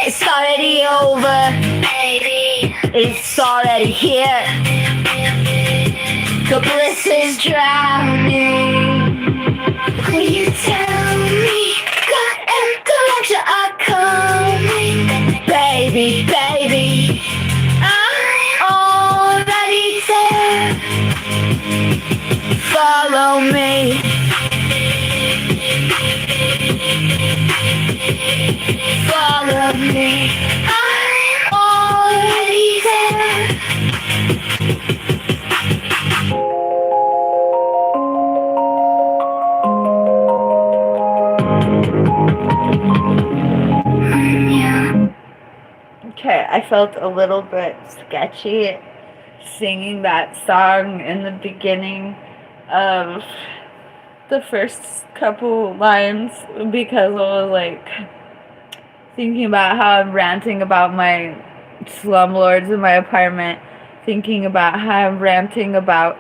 it's already over, baby, it's already here. The bliss is drowning when you tell me God and the rapture are coming. Baby, I'm already there. Follow me. Follow me. I'm already there. Okay, I felt a little bit sketchy singing that song in the beginning of the first couple lines because I was like thinking about how I'm ranting about my slumlords in my apartment, thinking about how I'm ranting about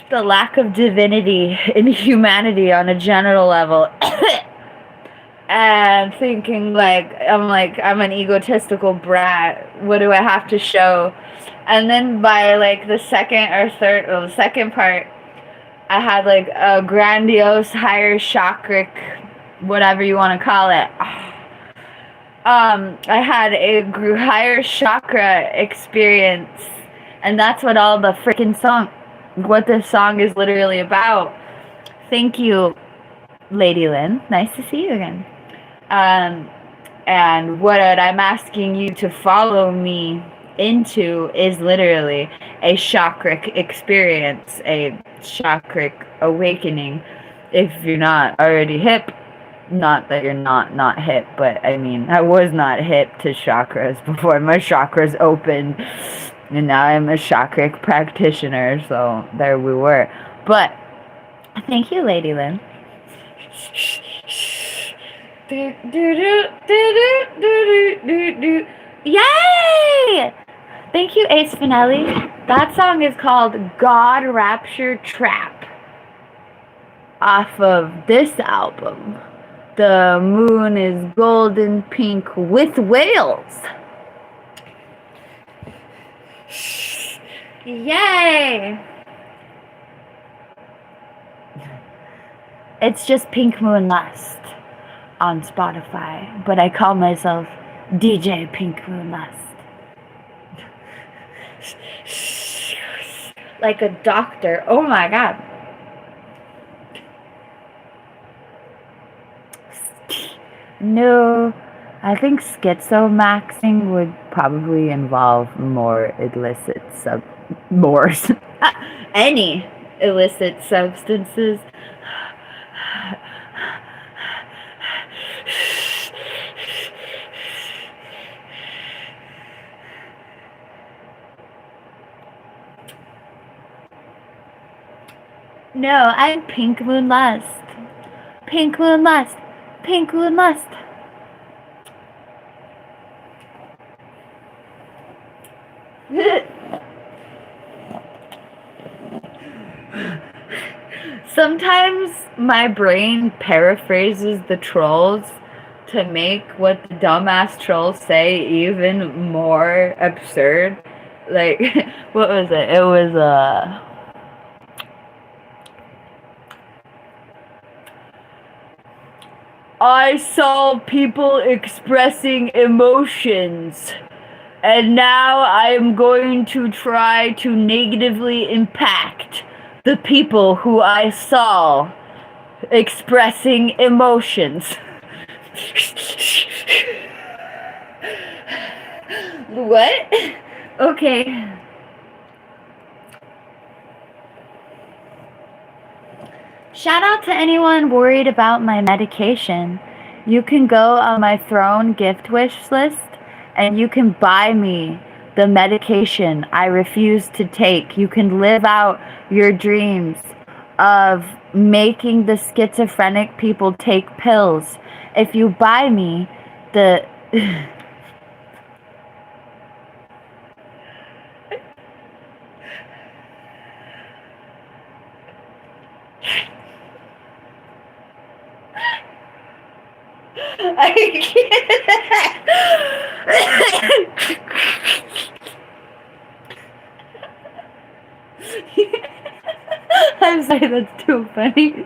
the lack of divinity in humanity on a general level. And thinking like I'm an egotistical brat. What do I have to show? And then by like the second part, I had like a grandiose higher chakric, whatever you want to call it. I had a higher chakra experience, and that's what all the freaking what this song is literally about. Thank you, Lady Lynn. Nice to see you again. And what I'm asking you to follow me into is literally a chakric experience, a chakric awakening. If you're not already hip, not that you're not hip, but I mean, I was not hip to chakras before my chakras opened, and now I'm a chakric practitioner, so there we were. But thank you, Lady Lynn. Yay! Thank you, Ace Finelli. That song is called God Rapture Trap, off of this album, The Moon is Golden Pink with Whales. Yay! It's just PinkMoonLust on Spotify, but I call myself DJ PinkMoonLust. Like a doctor. Oh my god. No, I think skitzo maxing would probably involve more illicit any illicit substances. No, I'm PinkMoonLust. PinkMoonLust. PinkMoonLust. Sometimes my brain paraphrases the trolls to make what the dumbass trolls say even more absurd. Like, what was it? It was, I saw people expressing emotions, and now I am going to try to negatively impact the people who I saw expressing emotions. What? Okay. Shout out to anyone worried about my medication. You can go on my Throne gift wish list and you can buy me the medication I refuse to take. You can live out your dreams of making the schizophrenic people take pills. If you buy me the... I can't. I'm sorry, that's too funny.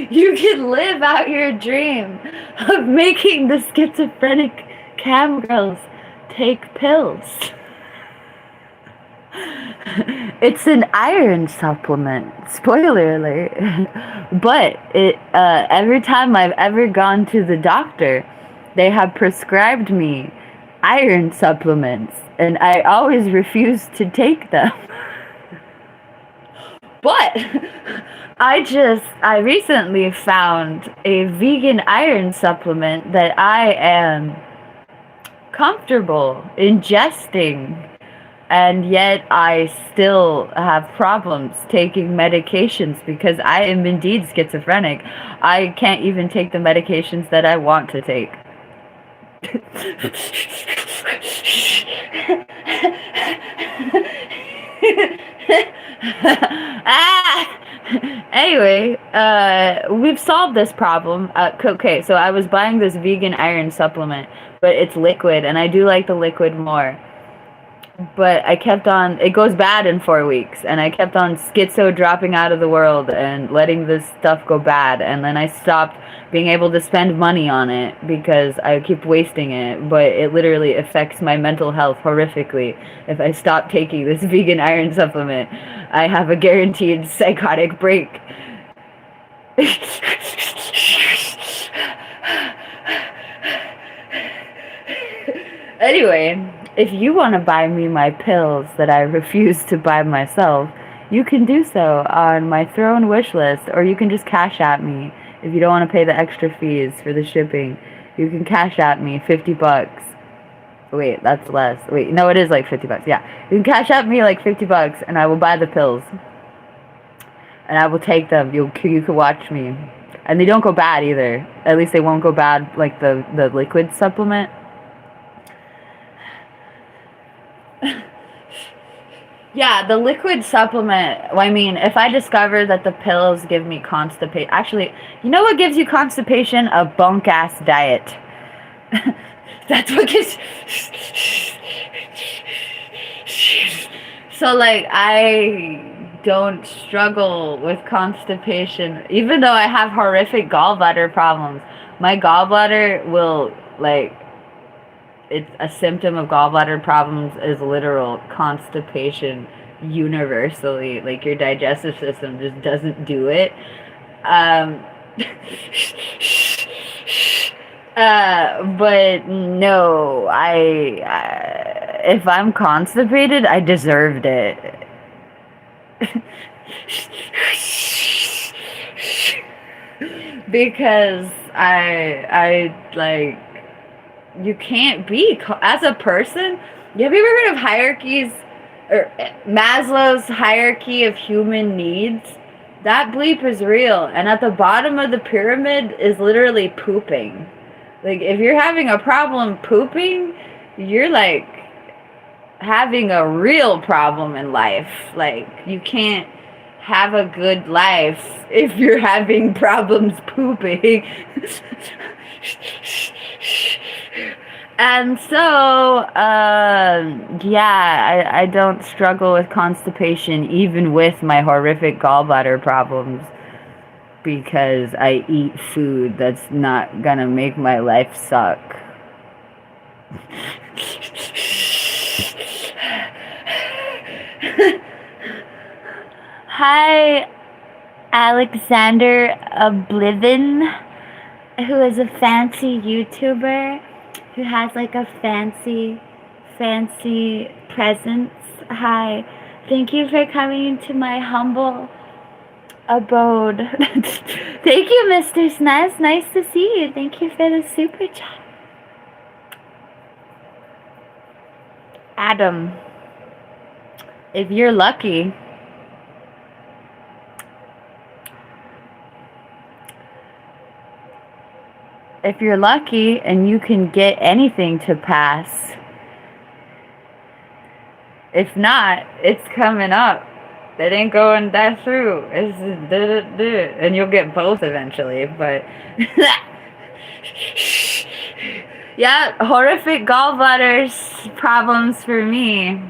You can live out your dream of making the schizophrenic cam girls take pills. It's an iron supplement. Spoiler alert. But it every time I've ever gone to the doctor, they have prescribed me iron supplements, and I always refuse to take them. But I recently found a vegan iron supplement that I am comfortable ingesting. And yet I still have problems taking medications because I am indeed schizophrenic. I can't even take the medications that I want to take. Ah! Anyway, we've solved this problem. Okay, so I was buying this vegan iron supplement, but it's liquid, and I do like the liquid more. But I kept on, it goes bad in 4 weeks, and I kept on skitzo dropping out of the world and letting this stuff go bad, and then I stopped being able to spend money on it because I keep wasting it, but it literally affects my mental health horrifically. If I stop taking this vegan iron supplement, I have a guaranteed psychotic break. Anyway, if you want to buy me my pills that I refuse to buy myself, you can do so on my Throne wish list, or you can just cash at me. If you don't want to pay the extra fees for the shipping, you can cash at me $50. Wait, that's less. Wait, no, it is like $50. Yeah, you can cash at me like $50, and I will buy the pills, and I will take them. You can watch me, and they don't go bad either. At least they won't go bad like the liquid supplement. Yeah, the liquid supplement, I mean, if I discover that the pills give me constipation, actually, you know what gives you constipation? A bunk-ass diet. That's what gives... So, like, I don't struggle with constipation, even though I have horrific gallbladder problems. My gallbladder will, like... It's a symptom of gallbladder problems is literal constipation universally. Like, your digestive system just doesn't do it. But no, if I'm constipated, I deserved it. Because I like... You can't be, as a person, have you ever heard of hierarchies, or Maslow's hierarchy of human needs? That bleep is real, and at the bottom of the pyramid is literally pooping. Like, if you're having a problem pooping, you're, like, having a real problem in life. Like, you can't have a good life if you're having problems pooping. And so, yeah, I don't struggle with constipation even with my horrific gallbladder problems, because I eat food that's not gonna make my life suck. Hi, Alexander Oblivion, who is a fancy YouTuber who has like a fancy presence. Hi, thank you for coming into my humble abode. Thank you, Mr. Snez. Nice to see you. Thank you for the super chat. Adam, if you're lucky, and you can get anything to pass. If not, it's coming up. It ain't going that through. It's and you'll get both eventually, but yeah, horrific gallbladder problems for me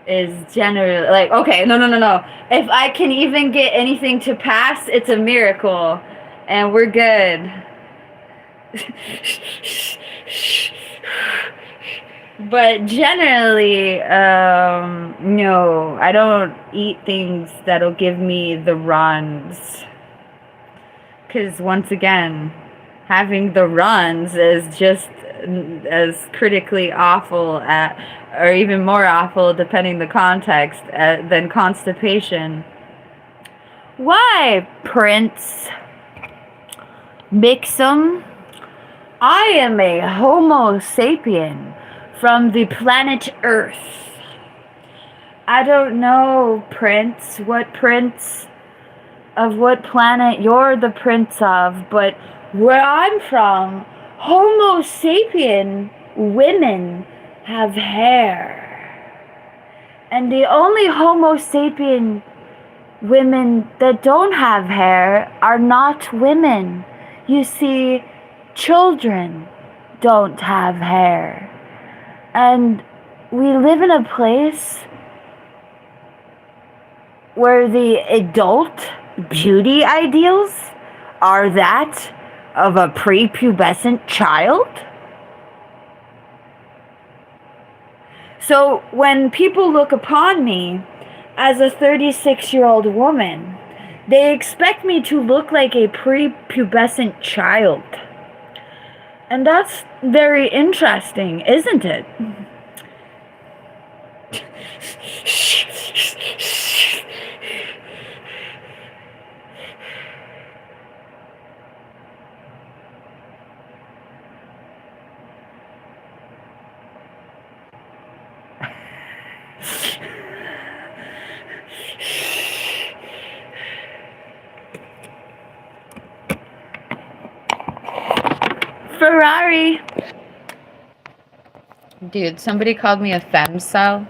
is generally like, okay, no. If I can even get anything to pass, it's a miracle, and we're good. But generally, no, I don't eat things that'll give me the runs. Because once again, having the runs is just as critically awful or even more awful, depending the context, than constipation. Why, Prince Mixum? I am a Homo sapien from the planet Earth. I don't know, Prince, what planet you're the prince of, but where I'm from, Homo sapien women have hair. And the only Homo sapien women that don't have hair are not women. You see, children don't have hair. And we live in a place where the adult beauty ideals are that of a prepubescent child. So when people look upon me as a 36-year-old woman, they expect me to look like a prepubescent child. And that's very interesting, isn't it? Ferrari. Dude, somebody called me a femcel,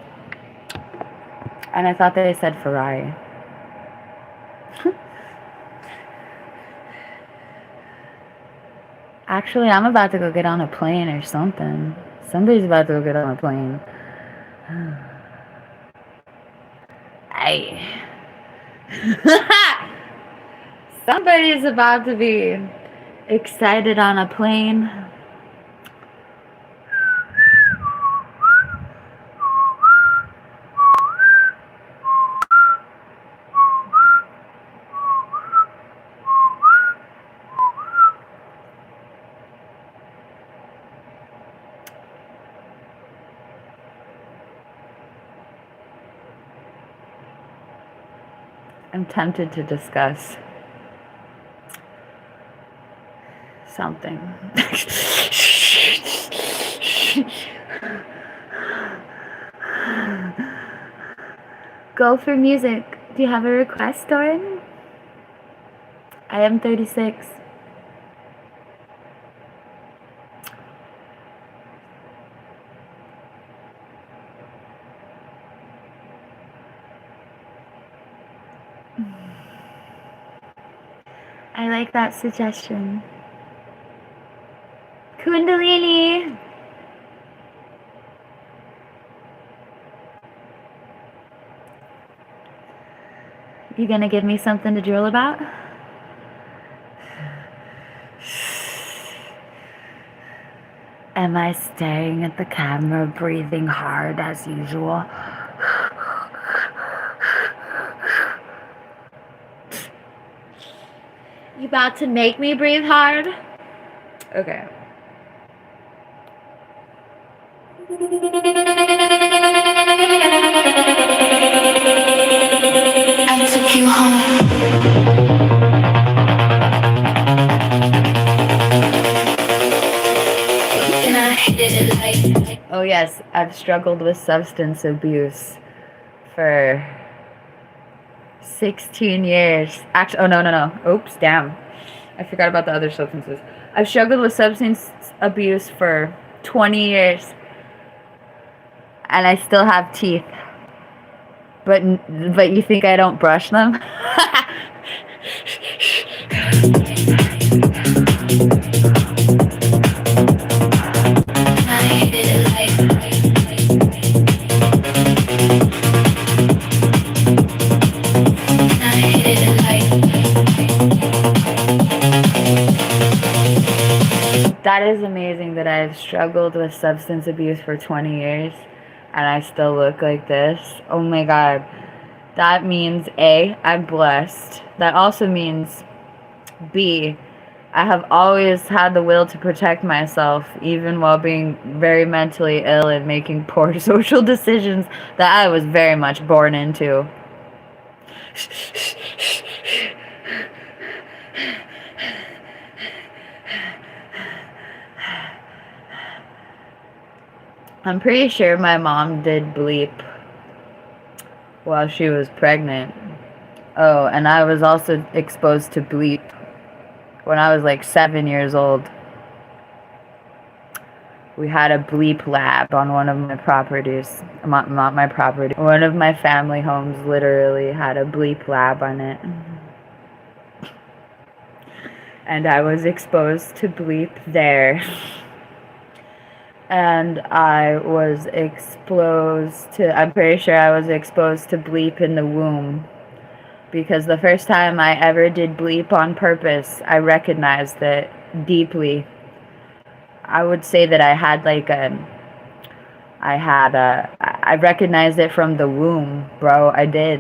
and I thought they said Ferrari. Actually, I'm about to go get on a plane or something. Somebody's about to go get on a plane. Hey. Somebody's about to be excited on a plane. I'm tempted to discuss something. Go for music. Do you have a request, Doran? I am 36. I like that suggestion. Kundalini! You gonna give me something to drool about? Am I staring at the camera, breathing hard as usual? You about to make me breathe hard? Okay. I took you home. And I hit it like. Oh yes, I've struggled with substance abuse for 16 years. Actually, oh no. Oops, damn. I forgot about the other substances. I've struggled with substance abuse for 20 years. And I still have teeth. But you think I don't brush them? That is amazing that I've struggled with substance abuse for 20 years and I still look like this. Oh my God. That means A, I'm blessed. That also means B, I have always had the will to protect myself, even while being very mentally ill and making poor social decisions that I was very much born into. I'm pretty sure my mom did bleep while she was pregnant. Oh, and I was also exposed to bleep when I was like 7 years old. We had a bleep lab on one of my properties. Not my property. One of my family homes literally had a bleep lab on it. And I was exposed to bleep there. And I was exposed to, I'm pretty sure I was exposed to bleep in the womb. Because the first time I ever did bleep on purpose, I recognized it deeply. I would say that I recognized it from the womb, bro. I did.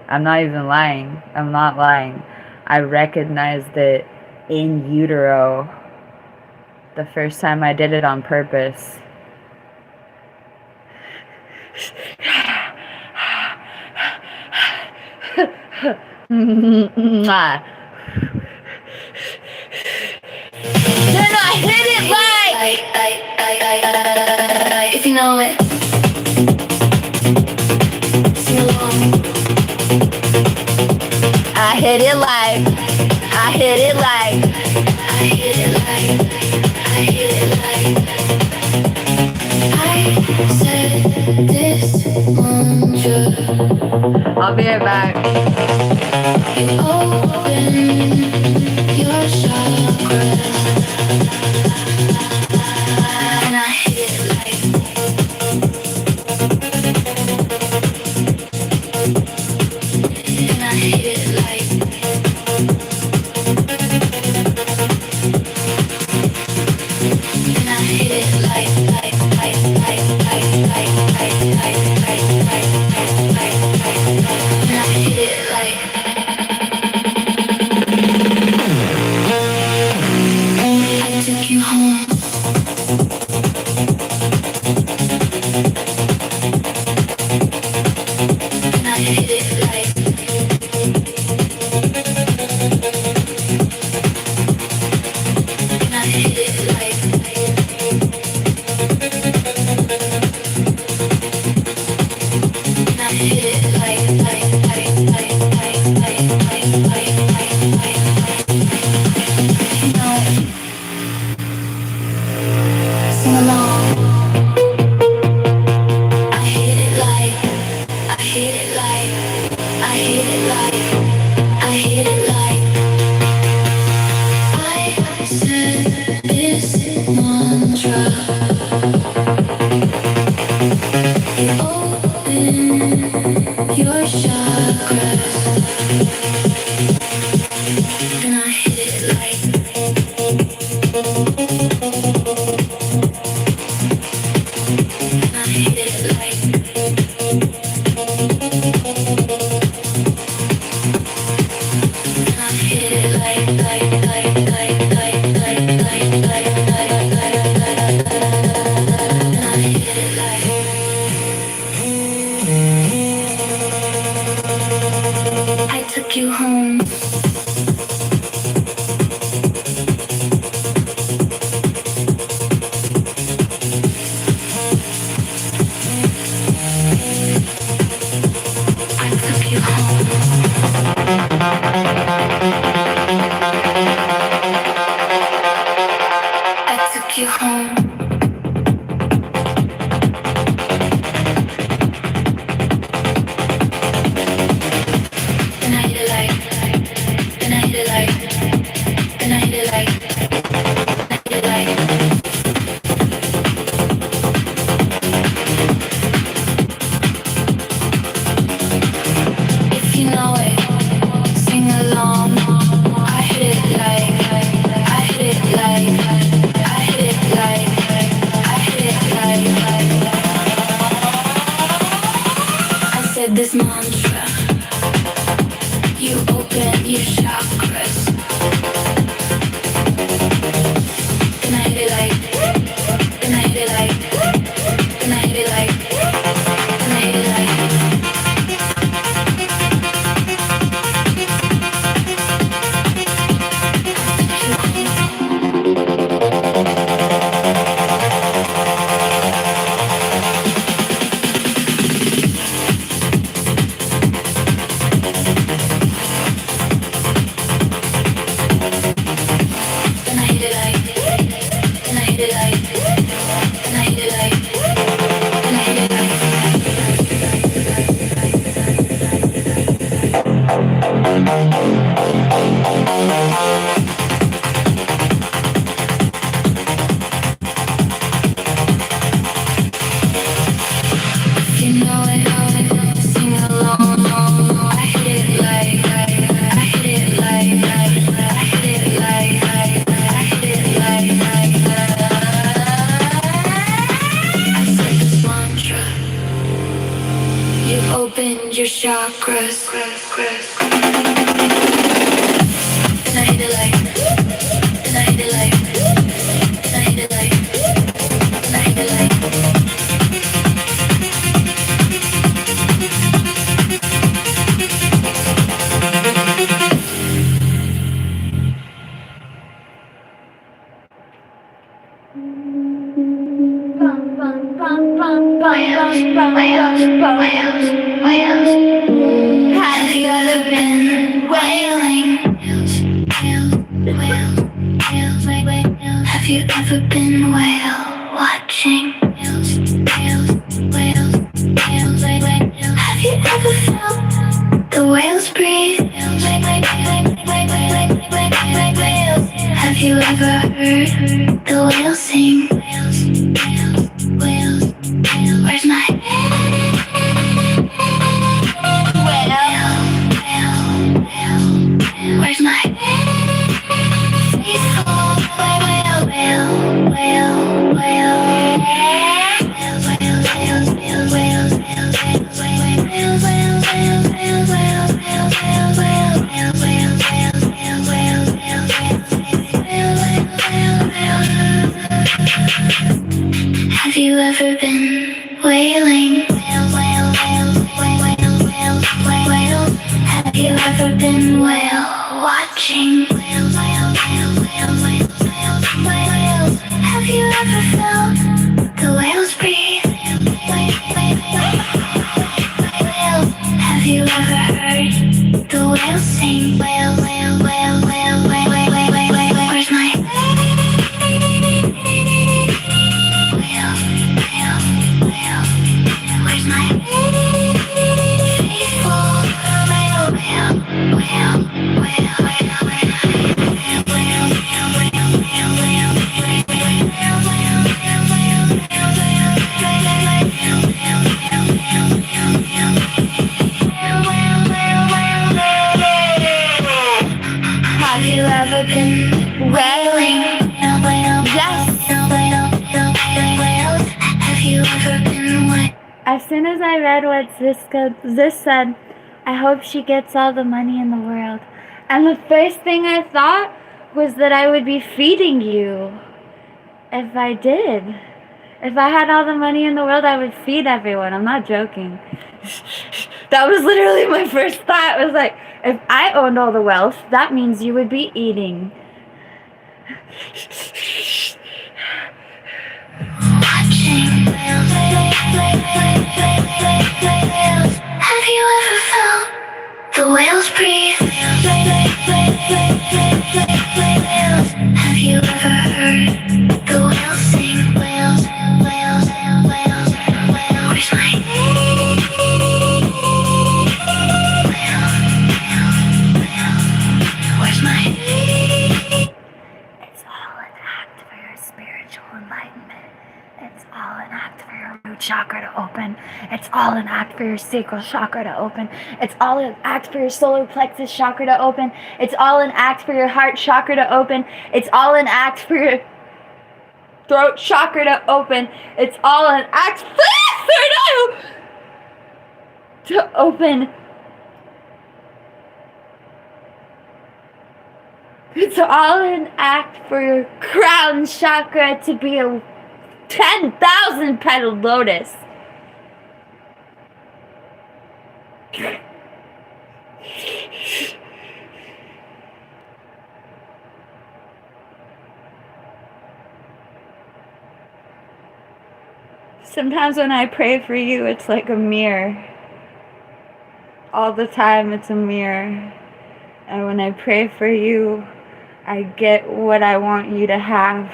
I'm not even lying. I'm not lying. I recognized it in utero the first time I did it on purpose. Then I hit it like, if you know it, sing along. I hit it like, I hit it like, I hit it like, I hit it like. I said this mantra. I'll be right back. You open your chakras. And I hit it like, and I hit it like, and I hit it like, and I hit it like. I took you home. And I hit it like, and I hit it like, and I hit it like, you know, sing along. I hit it like, I hit it like, I hit it like, I hit it like. I said this mantra. You open your chakras. And I hit it like, and I hit it like, and I hit it like, and I hit it like, I took you home. I took you home. I took you home. And I hit it like, and I hit it like, and I hit it like, and I hit it like. If you know it, sing along. I hit it like, I hit it like, I hit it like, I hit it like. I said this mantra. You open your chakras. And I hit it like, and I hit it like, and I hit it like, and I hit it like. I your chakras. And I hit it like, and I hit it like, and I hit it like, and I hit it like. Have you ever been wailing? Have you ever been whale watching? Have you ever felt the whales breathe? Have you ever heard the whales sing? Where's my where's my have you ever been wailing? Have you ever been whale watching? Have you ever felt the whales breathe? Have you ever heard the whales sing? Where's my where's my have you ever been wailing? Yes. Have you ever been wailing? As soon as I read what this said, I hope she gets all the money in the world. And the first thing I thought was that I would be feeding you. If I did. If I had all the money in the world, I would feed everyone. I'm not joking. That was literally my first thought. It was like, if I owned all the wealth, that means you would be eating. Have you ever felt the whales breathe? Have you ever heard the whales sing? Where's my where's my it's all an act for your spiritual enlightenment. It's all an act for your root chakra to open. It's all an act for your sacral chakra to open. It's all an act for your solar plexus chakra to open. It's all an act for your heart chakra to open. It's all an act for your throat chakra to open. It's all an act for to open. It's all an act for your crown chakra to be a 10,000 petal lotus. Sometimes when I pray for you, it's like a mirror. All the time, it's a mirror. And when I pray for you, I get what I want you to have.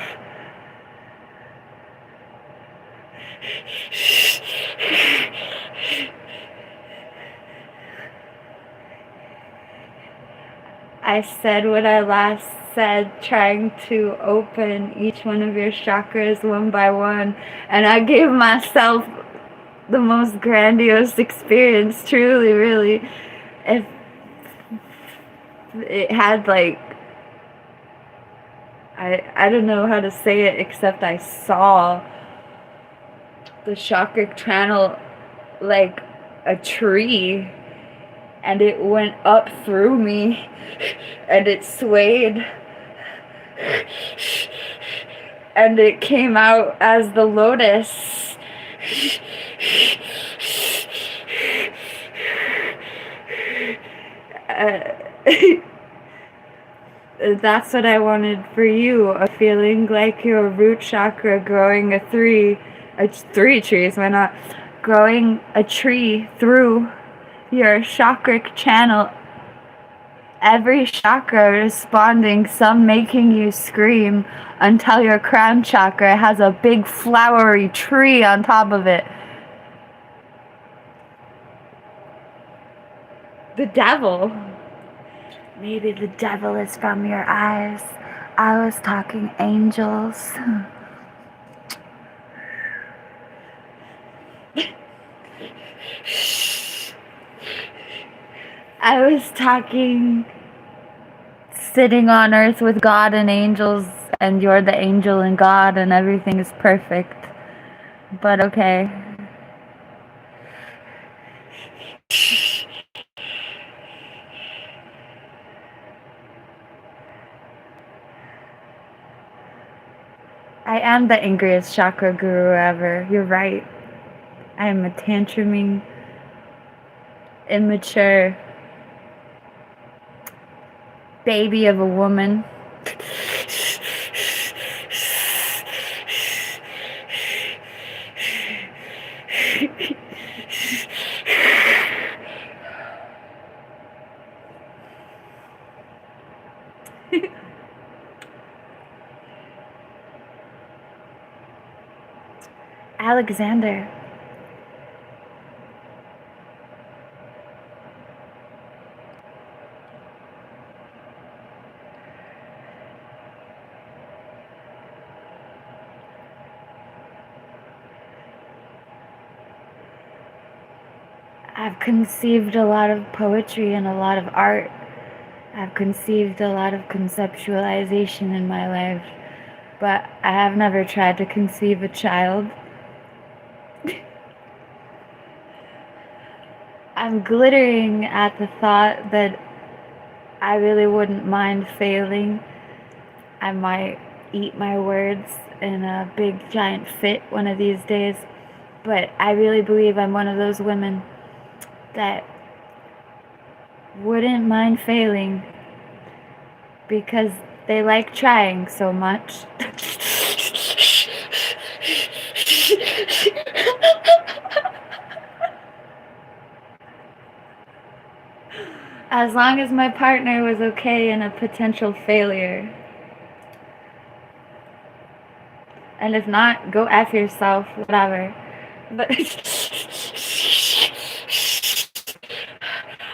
I said what I last said, trying to open each one of your chakras one by one, and I gave myself the most grandiose experience, truly, really. If it had like, I don't know how to say it except I saw the chakra channel like a tree, and it went up through me, and it swayed, and it came out as the lotus. That's what I wanted for you, a feeling like your root chakra growing three trees, why not? Growing a tree through your chakric channel, every chakra responding, some making you scream, until your crown chakra has a big flowery tree on top of it. The devil. Maybe the devil is from your eyes. I was talking angels. I was talking sitting on earth with God and angels, and you're the angel and God, and everything is perfect. But okay. I am the angriest chakra guru ever. You're right. I am a tantruming, immature baby of a woman. Alexander. I've conceived a lot of poetry and a lot of art. I've conceived a lot of conceptualization in my life, but I have never tried to conceive a child. I'm glittering at the thought that I really wouldn't mind failing. I might eat my words in a big giant fit one of these days, but I really believe I'm one of those women that wouldn't mind failing because they like trying so much. As long as my partner was okay in a potential failure. And if not, go F yourself, whatever. But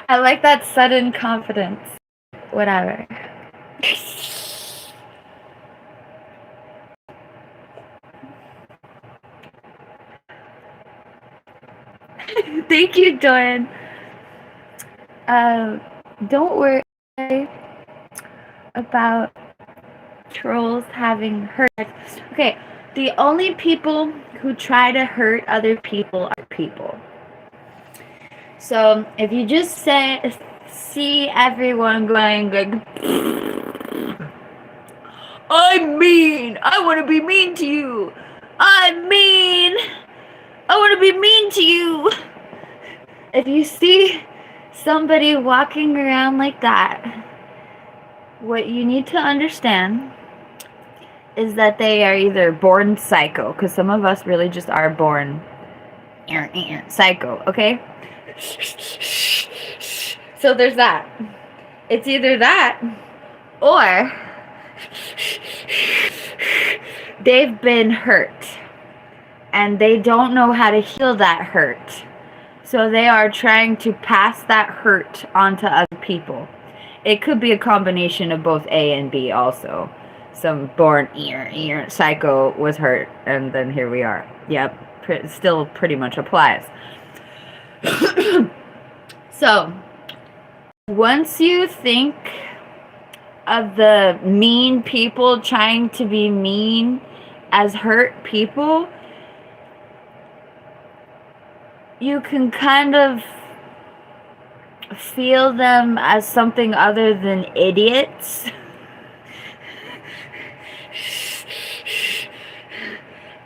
I like that sudden confidence. Whatever. Thank you, Doran. Don't worry about trolls having hurt. Okay, the only people who try to hurt other people are people. So if you just see everyone going like, I'm mean, I want to be mean to you. I'm mean, I want to be mean to you. If you see somebody walking around like that, what you need to understand is that they are either born psycho, because some of us really just are born psycho, okay? So there's that. It's either that, or they've been hurt, and they don't know how to heal that hurt. So they are trying to pass that hurt onto other people. It could be a combination of both A and B also. Some born psycho was hurt, and then here we are. Yep, still pretty much applies. So, once you think of the mean people trying to be mean as hurt people, you can kind of feel them as something other than idiots.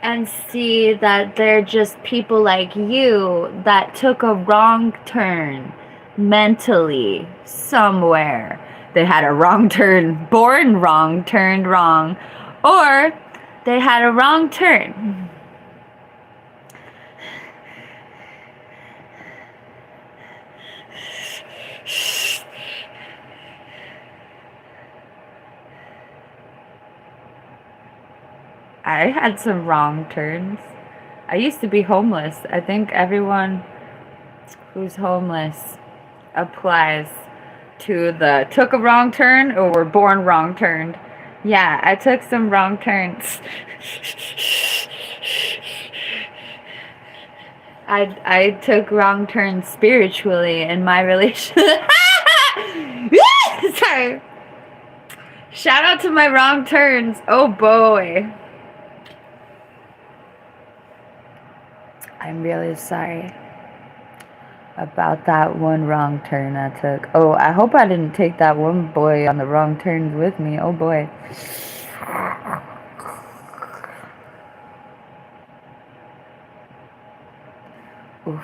And see that they're just people like you that took a wrong turn mentally somewhere. They had a wrong turn, born wrong, turned wrong, or they had a wrong turn. I had some wrong turns. I used to be homeless. I think everyone who's homeless applies to the took a wrong turn or were born wrong turned. Yeah, I took some wrong turns. I took wrong turns spiritually in my relationship. Sorry. Shout out to my wrong turns. Oh boy. I'm really sorry about that one wrong turn I took. Oh, I hope I didn't take that one boy on the wrong turns with me. Oh boy. Oof.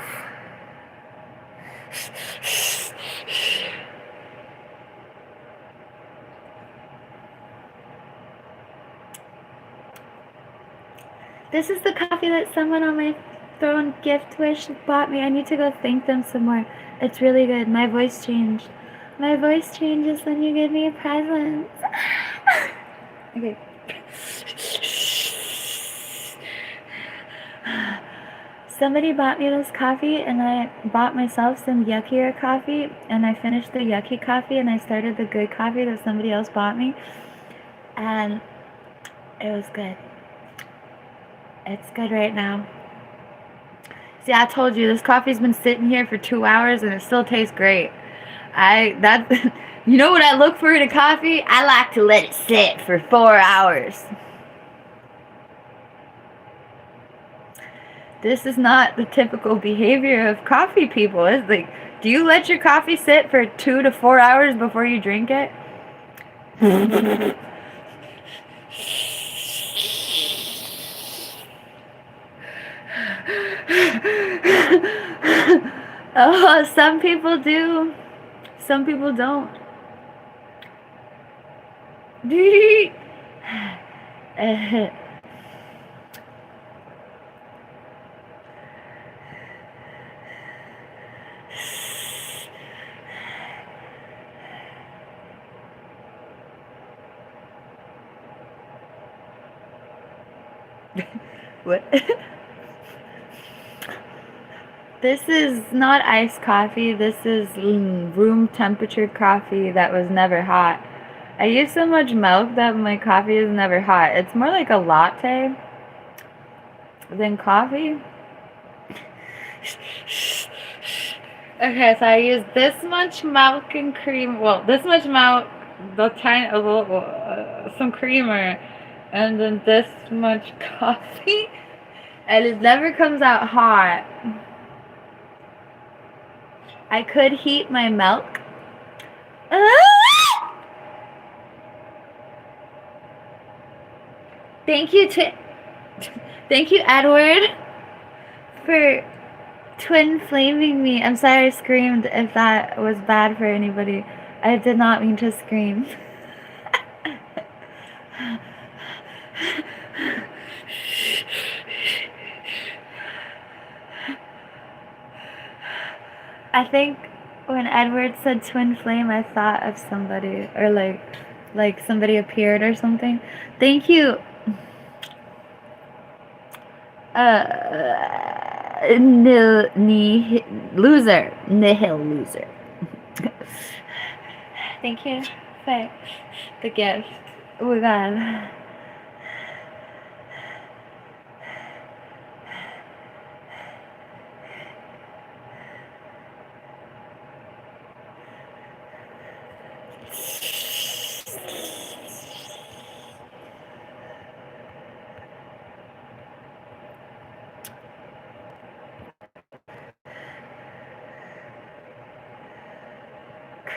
This is the coffee that someone on my throne gift wish bought me. I need to go thank them some more. It's really good. My voice changed. My voice changes when you give me a present. Okay. Somebody bought me this coffee, and I bought myself some yuckier coffee, and I finished the yucky coffee, and I started the good coffee that somebody else bought me, and it was good. It's good right now. See, I told you, this coffee's been sitting here for 2 hours, and it still tastes great. You know what I look for in a coffee? I like to let it sit for 4 hours. This is not the typical behavior of coffee people. It's like, do you let your coffee sit for 2 to 4 hours before you drink it? Oh, some people do. Some people don't. What? This is not iced coffee. This is room temperature coffee that was never hot. I use so much milk that my coffee is never hot. It's more like a latte than coffee. Okay, so I use this much milk and cream. Well, this much milk, some creamer, and then this much coffee, and it never comes out hot. I could heat my milk. Thank you, Edward, for twin flaming me. I'm sorry I screamed if that was bad for anybody. I did not mean to scream. I think when Edward said twin flame, I thought of somebody, or like somebody appeared or something. Thank you. Nihil loser. Thank you for the gift. Oh my god.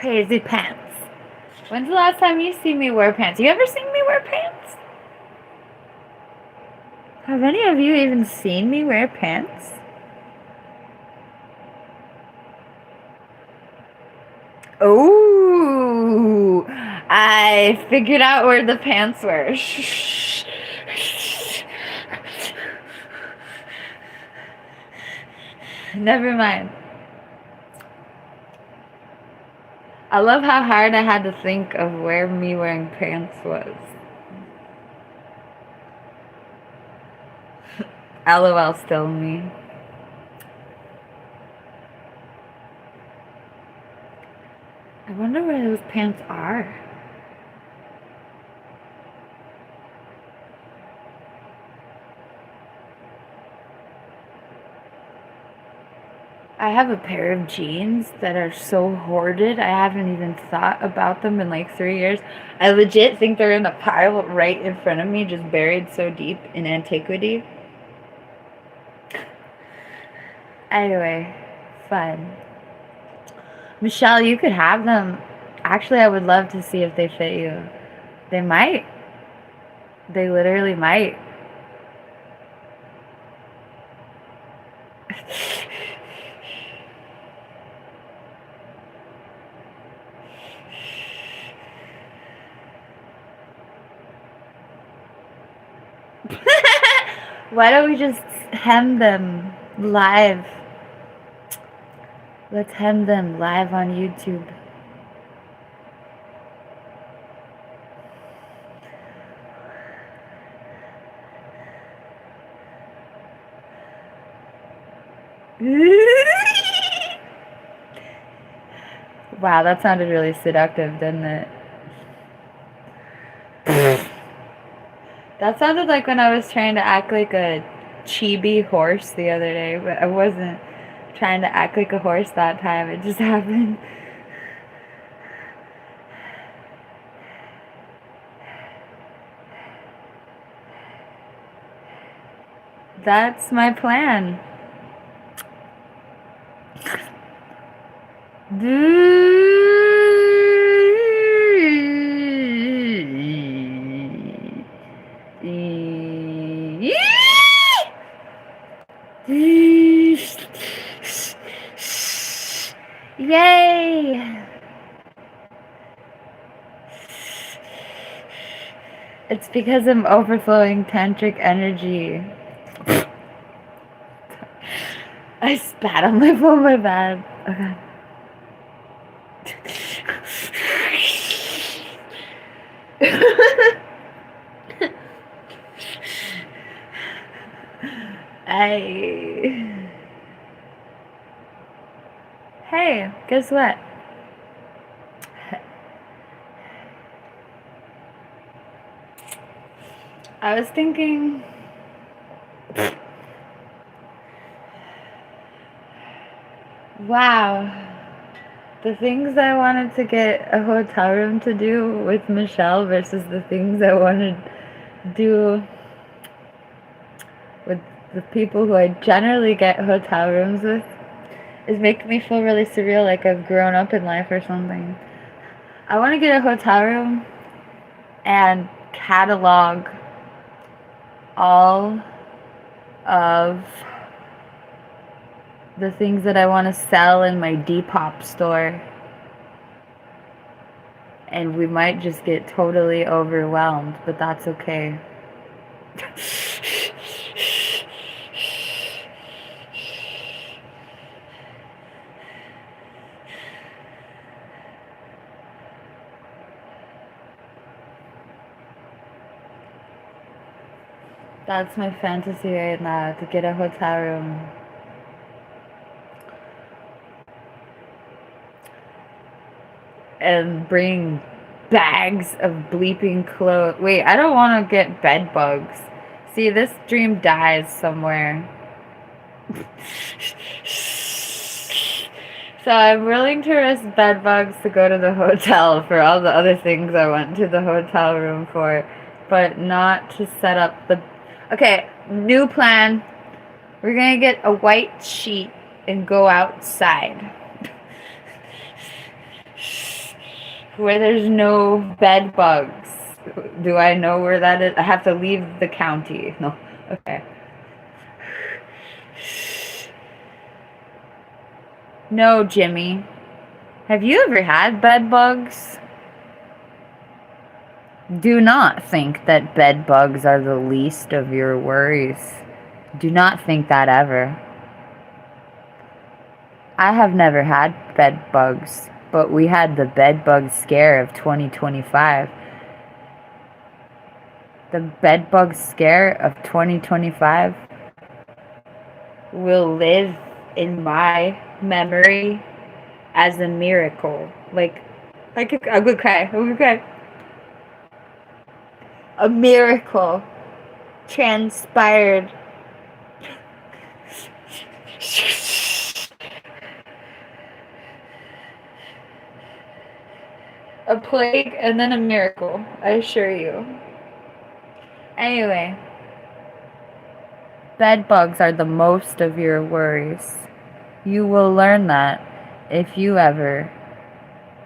Crazy pants. When's the last time you seen me wear pants? You ever seen me wear pants? Have any of you even seen me wear pants? Oh, I figured out where the pants were. Never mind. I love how hard I had to think of where me wearing pants was. LOL, still me. I wonder where those pants are. I have a pair of jeans that are so hoarded, I haven't even thought about them in like 3 years. I legit think they're in a pile right in front of me, just buried so deep in antiquity. Anyway, fun. Michelle, you could have them. Actually, I would love to see if they fit you. They might. They literally might. Why don't we just hem them live? Let's hem them live on YouTube. Wow, that sounded really seductive, didn't it? That sounded like when I was trying to act like a chibi horse the other day, but I wasn't trying to act like a horse that time. It just happened. That's my plan. Yay! It's because I'm overflowing tantric energy. I spat on my phone, my bad. Okay. Hey, guess what? I was thinking, wow, the things I wanted to get a hotel room to do with Michelle versus the things I wanted to do with the people who I generally get hotel rooms with is making me feel really surreal, like I've grown up in life or something. I want to get a hotel room and catalog all of the things that I want to sell in my Depop store. And we might just get totally overwhelmed, but that's okay. That's my fantasy right now, to get a hotel room. And bring bags of bleeping clothes. Wait, I don't want to get bed bugs. See, this dream dies somewhere. So I'm willing to risk bed bugs to go to the hotel for all the other things I went to the hotel room for, but not to set up the... Okay, new plan. We're gonna get a white sheet and go outside. Where there's no bed bugs. Do I know where that is? I have to leave the county. No. Okay. No, Jimmy. Have you ever had bed bugs? Do not think that bed bugs are the least of your worries. Do not think that ever. I have never had bed bugs, but we had the bed bug scare of 2025. The bed bug scare of 2025 will live in my memory as a miracle. I'm gonna cry. I'm gonna cry. A miracle transpired. A plague and then a miracle, I assure you. Anyway, bed bugs are the most of your worries. You will learn that if you ever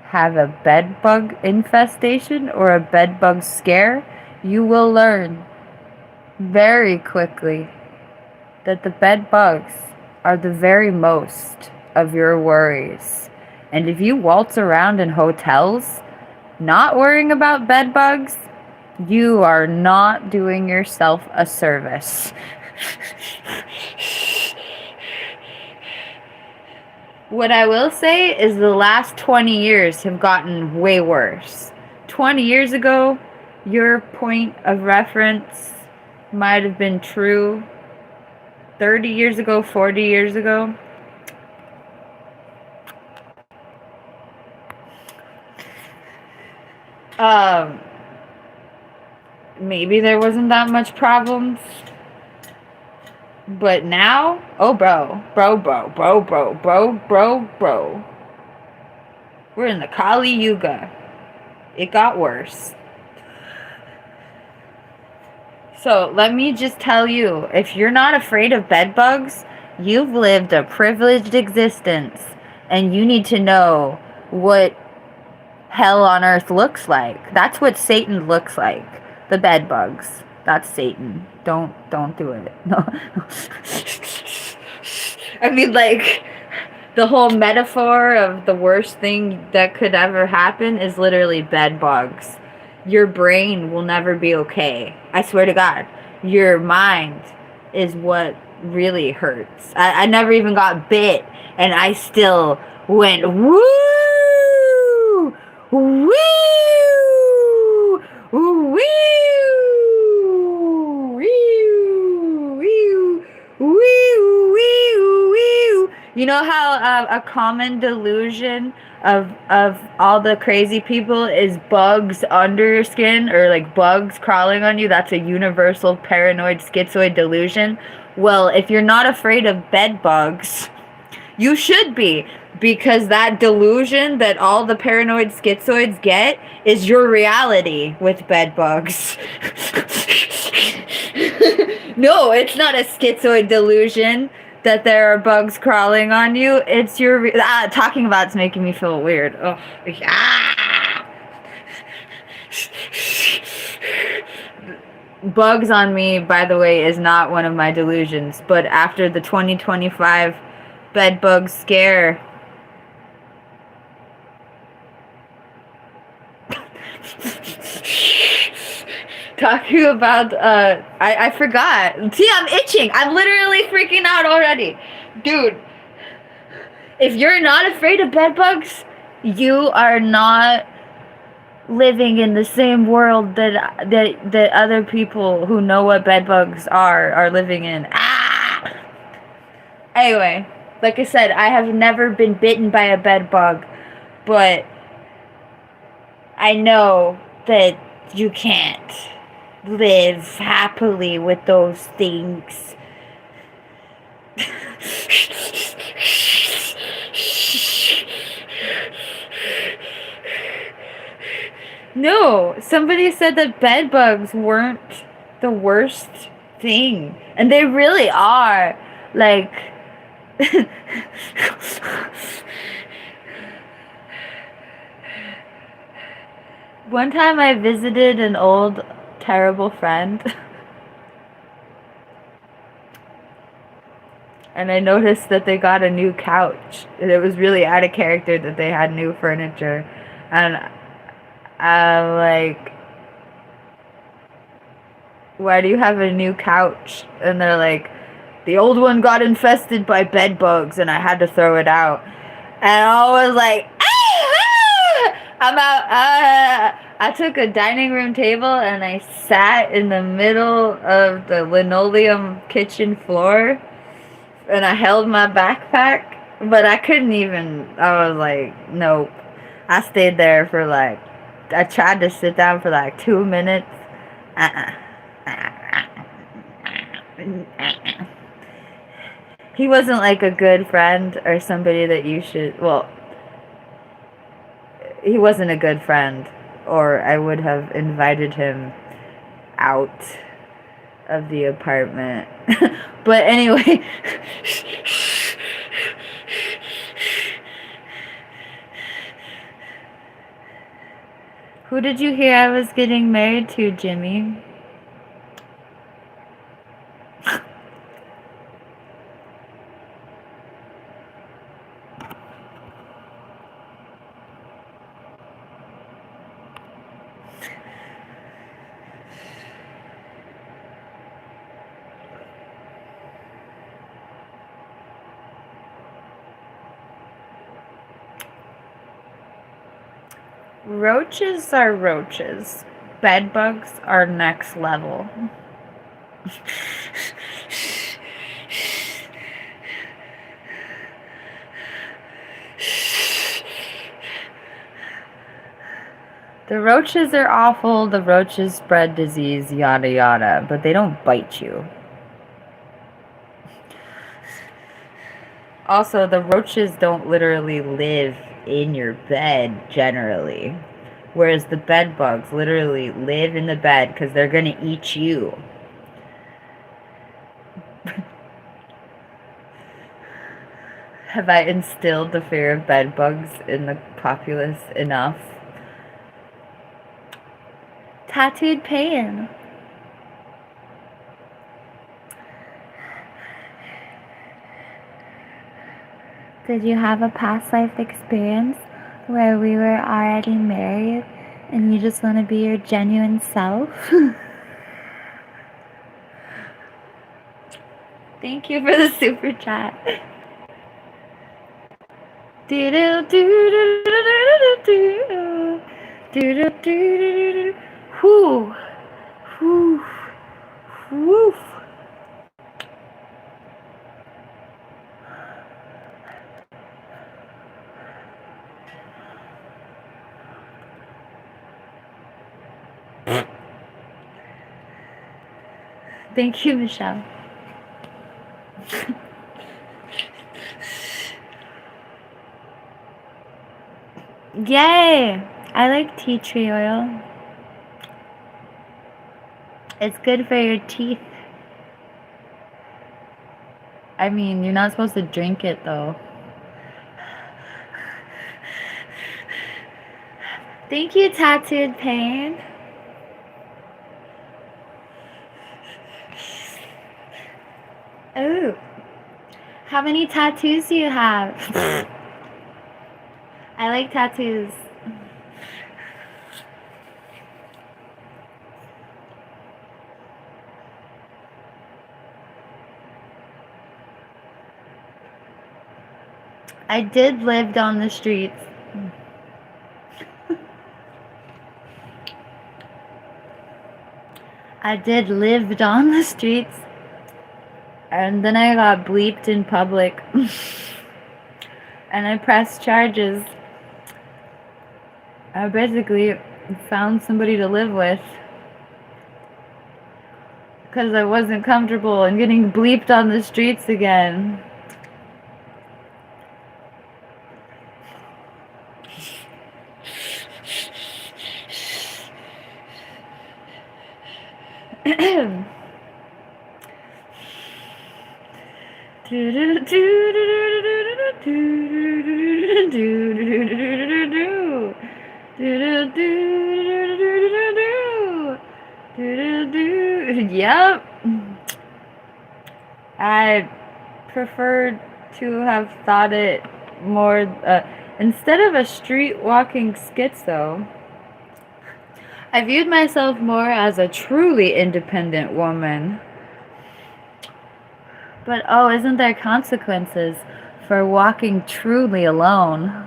have a bed bug infestation or a bed bug scare, you will learn very quickly that the bed bugs are the very most of your worries. And if you waltz around in hotels not worrying about bed bugs, you are not doing yourself a service. What I will say is the last 20 years have gotten way worse. 20 years ago, your point of reference might have been true. 30 years ago, 40 years ago. Maybe there wasn't that much problems. But now, oh bro. We're in the Kali Yuga. It got worse. So let me just tell you, if you're not afraid of bed bugs, you've lived a privileged existence. And you need to know what hell on earth looks like. That's what Satan looks like. The bed bugs. That's Satan. Don't do it. No. I mean, like, the whole metaphor of the worst thing that could ever happen is literally bed bugs. Your brain will never be okay. I swear to God. Your mind is what really hurts. I never even got bit, and I still went, woo! Woo! Woo! You know how a common delusion of all the crazy people is bugs under your skin, or like bugs crawling on you? That's a universal paranoid schizoid delusion. Well, if you're not afraid of bed bugs, you should be, because that delusion that all the paranoid schizoids get is your reality with bed bugs. No, it's not a schizoid delusion that there are bugs crawling on you. It's your talking about it's making me feel weird. Oh, bugs on me, by the way, is not one of my delusions. But after the 2025 bed bug scare, talking about I forgot. See, I'm itching. I'm literally freaking out already. Dude, if you're not afraid of bed bugs, you are not living in the same world that other people who know what bed bugs are living in. Anyway, like I said, I have never been bitten by a bed bug, but I know that you can't live happily with those things. No, somebody said that bed bugs weren't the worst thing, and they really are. Like, One time I visited an old, terrible friend. And I noticed that they got a new couch. And it was really out of character that they had new furniture. And I'm like, why do you have a new couch? And they're like, the old one got infested by bed bugs and I had to throw it out. And I was like, I'm out. I took a dining room table and I sat in the middle of the linoleum kitchen floor and I held my backpack, but I couldn't even. I was like, nope. I stayed there for like, I tried to sit down for like 2 minutes. He wasn't like a good friend or somebody that you should, well, he wasn't a good friend, or I would have invited him out of the apartment. But anyway. Who did you hear I was getting married to, Jimmy? Roaches are roaches. Bed bugs are next level. The roaches are awful, the roaches spread disease, yada yada, but they don't bite you. Also, the roaches don't literally live in your bed, generally. Whereas the bed bugs literally live in the bed because they're going to eat you. Have I instilled the fear of bed bugs in the populace enough? Tattooed pain. Did you have a past life experience where we were already married and you just want to be your genuine self? Thank you for the super chat. Whoo. Whoo. Whoo. Thank you, Michelle. Yay! I like tea tree oil. It's good for your teeth. I mean, you're not supposed to drink it though. Thank you, Tattooed Pain. Oh, how many tattoos do you have? I like tattoos. I did live on the streets. I did lived on the streets. And then I got bleeped in public. And I pressed charges. I basically found somebody to live with. Because I wasn't comfortable in getting bleeped on the streets again. Yep. I prefer to have thought it more, instead of a street walking schizo, I viewed myself more as a truly independent woman. But oh, isn't there consequences for walking truly alone?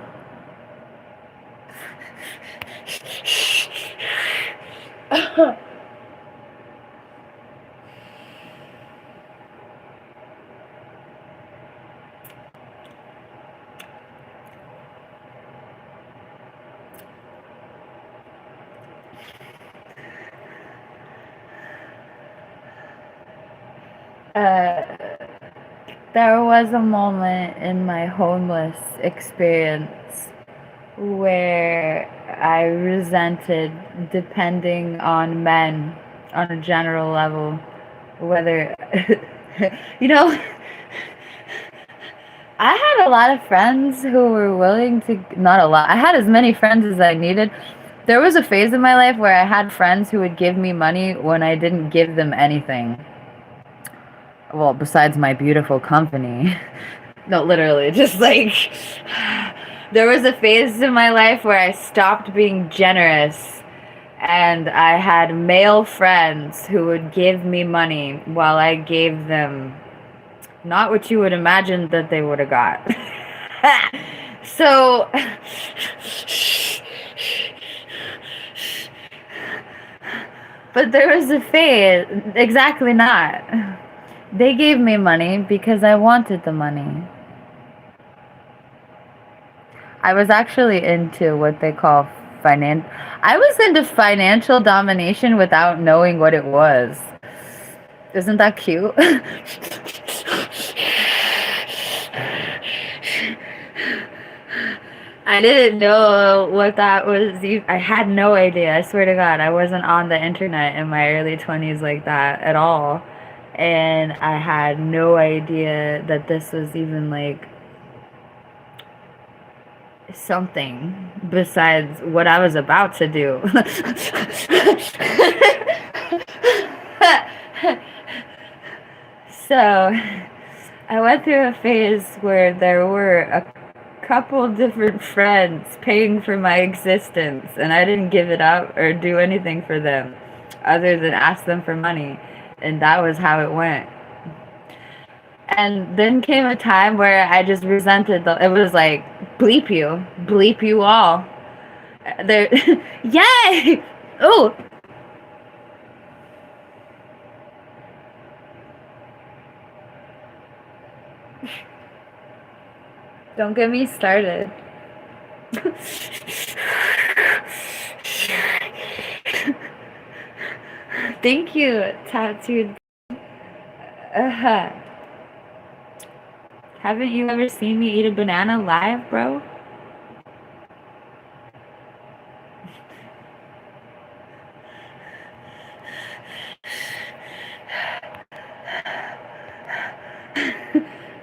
There was a moment in my homeless experience where I resented depending on men on a general level, whether, you know, I had a lot of friends who were willing to, not a lot, I had as many friends as I needed. There was a phase in my life where I had friends who would give me money when I didn't give them anything. Well, besides my beautiful company. No, literally, just like, there was a phase in my life where I stopped being generous, and I had male friends who would give me money while I gave them not what you would imagine that they would have got. So, but there was a phase, exactly not. They gave me money because I wanted the money. I was actually into what they call I was into financial domination without knowing what it was. Isn't that cute? I didn't know what that was. I had no idea. I swear to God, I wasn't on the internet in my early 20s like that at all. And I had no idea that this was even like something besides what I was about to do. So I went through a phase where there were a couple different friends paying for my existence, and I didn't give it up or do anything for them other than ask them for money, and that was how it went. And then came a time where I just resented it was like, bleep you all. There, yay! Oh, don't get me started. Thank you, tattooed. Haven't you ever seen me eat a banana live, bro?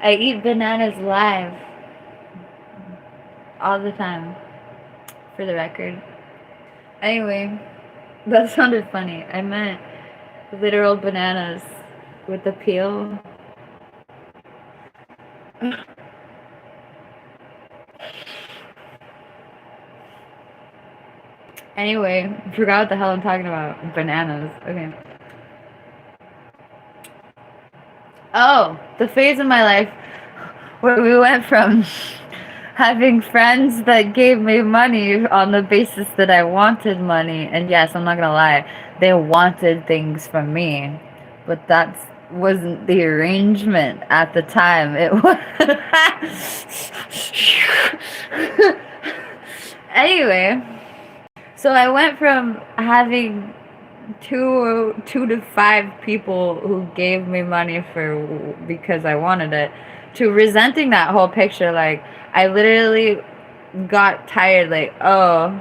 I eat bananas live all the time, for the record. Anyway, that sounded funny. I meant literal bananas with the peel. Anyway, forgot what the hell I'm talking about. Bananas. Okay. Oh, the phase in my life where we went from having friends that gave me money on the basis that I wanted money. And yes, I'm not gonna lie, they wanted things from me. But that wasn't the arrangement at the time. It was... Anyway, so I went from having two to five people who gave me money because I wanted it, to resenting that whole picture. Like, I literally got tired, like, oh.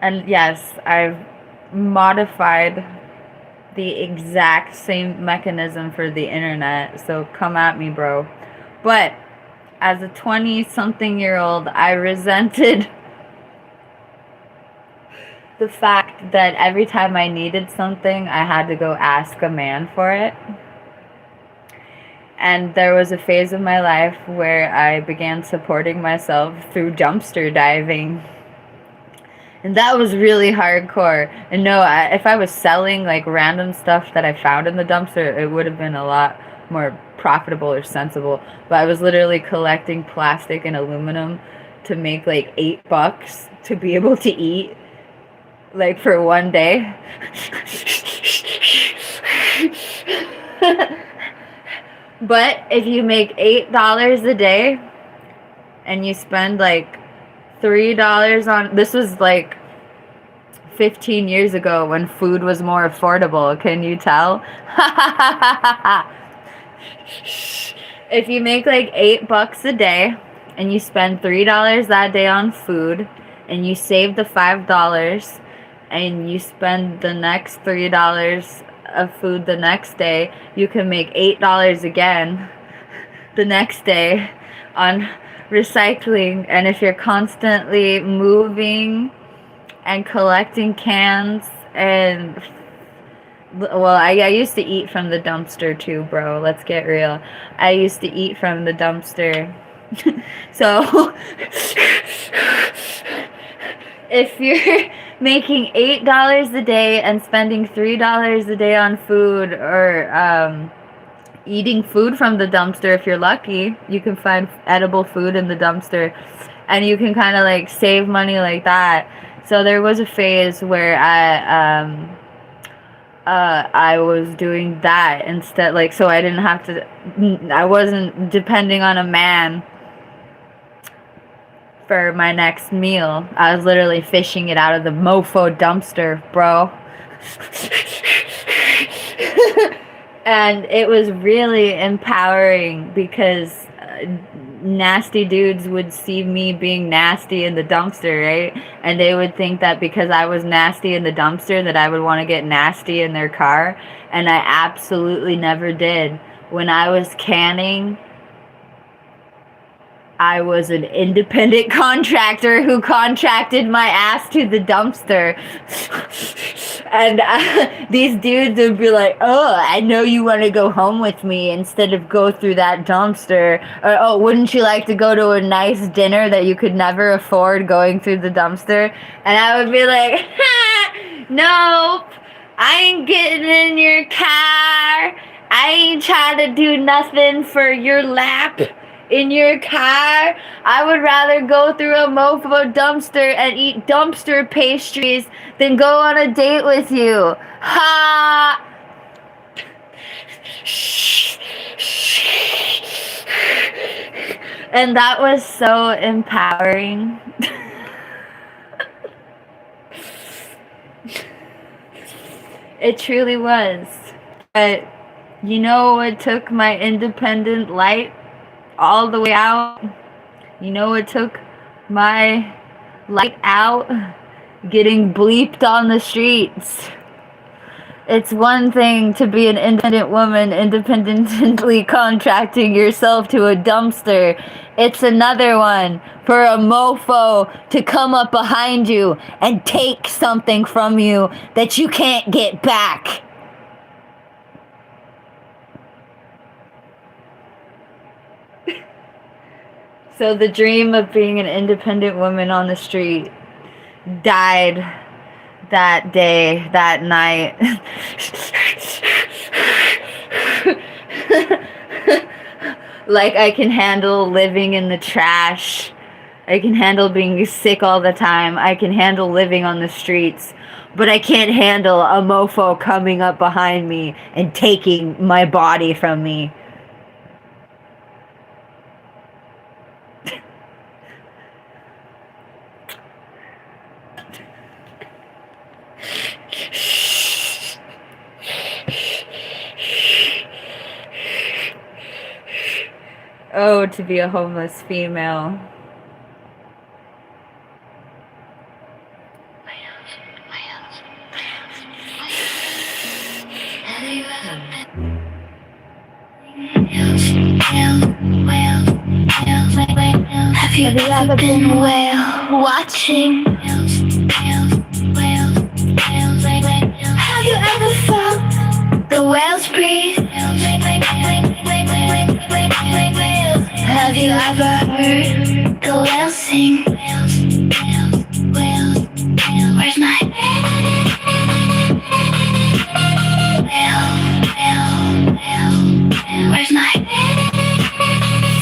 And yes, I've modified the exact same mechanism for the internet, so come at me, bro. But as a 20-something-year-old, I resented the fact that every time I needed something, I had to go ask a man for it. And there was a phase of my life where I began supporting myself through dumpster diving. And that was really hardcore. And no, if I was selling like random stuff that I found in the dumpster, it would have been a lot more profitable or sensible. But I was literally collecting plastic and aluminum to make like $8 to be able to eat, like for one day. But if you make $8 a day and you spend like $3 on, this was like 15 years ago when food was more affordable, can you tell? If you make like $8 a day and you spend $3 that day on food and you save the $5 and you spend the next $3 of food the next day, you can make $8 again the next day on recycling. And if you're constantly moving and collecting cans and, well, I used to eat from the dumpster too, bro. Let's get real. I used to eat from the dumpster. So if you're making $8 a day and spending $3 a day on food, or eating food from the dumpster, if you're lucky, you can find edible food in the dumpster, and you can kind of like save money like that. So there was a phase where I was doing that instead, like, so I didn't have to, I wasn't depending on a man for my next meal. I was literally fishing it out of the mofo dumpster, bro. And it was really empowering because nasty dudes would see me being nasty in the dumpster, right? And they would think that because I was nasty in the dumpster that I would want to get nasty in their car. And I absolutely never did. When I was canning, I was an independent contractor who contracted my ass to the dumpster. And these dudes would be like, oh, I know you want to go home with me instead of go through that dumpster. Or, oh, wouldn't you like to go to a nice dinner that you could never afford going through the dumpster? And I would be like, nope, I ain't getting in your car. I ain't trying to do nothing for your lap in your car. I would rather go through a mofo dumpster and eat dumpster pastries than go on a date with you. Ha! And that was so empowering. It truly was. But you know what took my independent light all the way out? You know what took my light out? Getting bleeped on the streets. It's one thing to be an independent woman independently contracting yourself to a dumpster. It's another one for a mofo to come up behind you and take something from you that you can't get back. So the dream of being an independent woman on the street died that day, that night. Like, I can handle living in the trash. I can handle being sick all the time. I can handle living on the streets. But I can't handle a mofo coming up behind me and taking my body from me. Oh, to be a homeless female. Have you ever been a whale watching? whales breathe. Have you ever heard the whales sing? Where's my where's my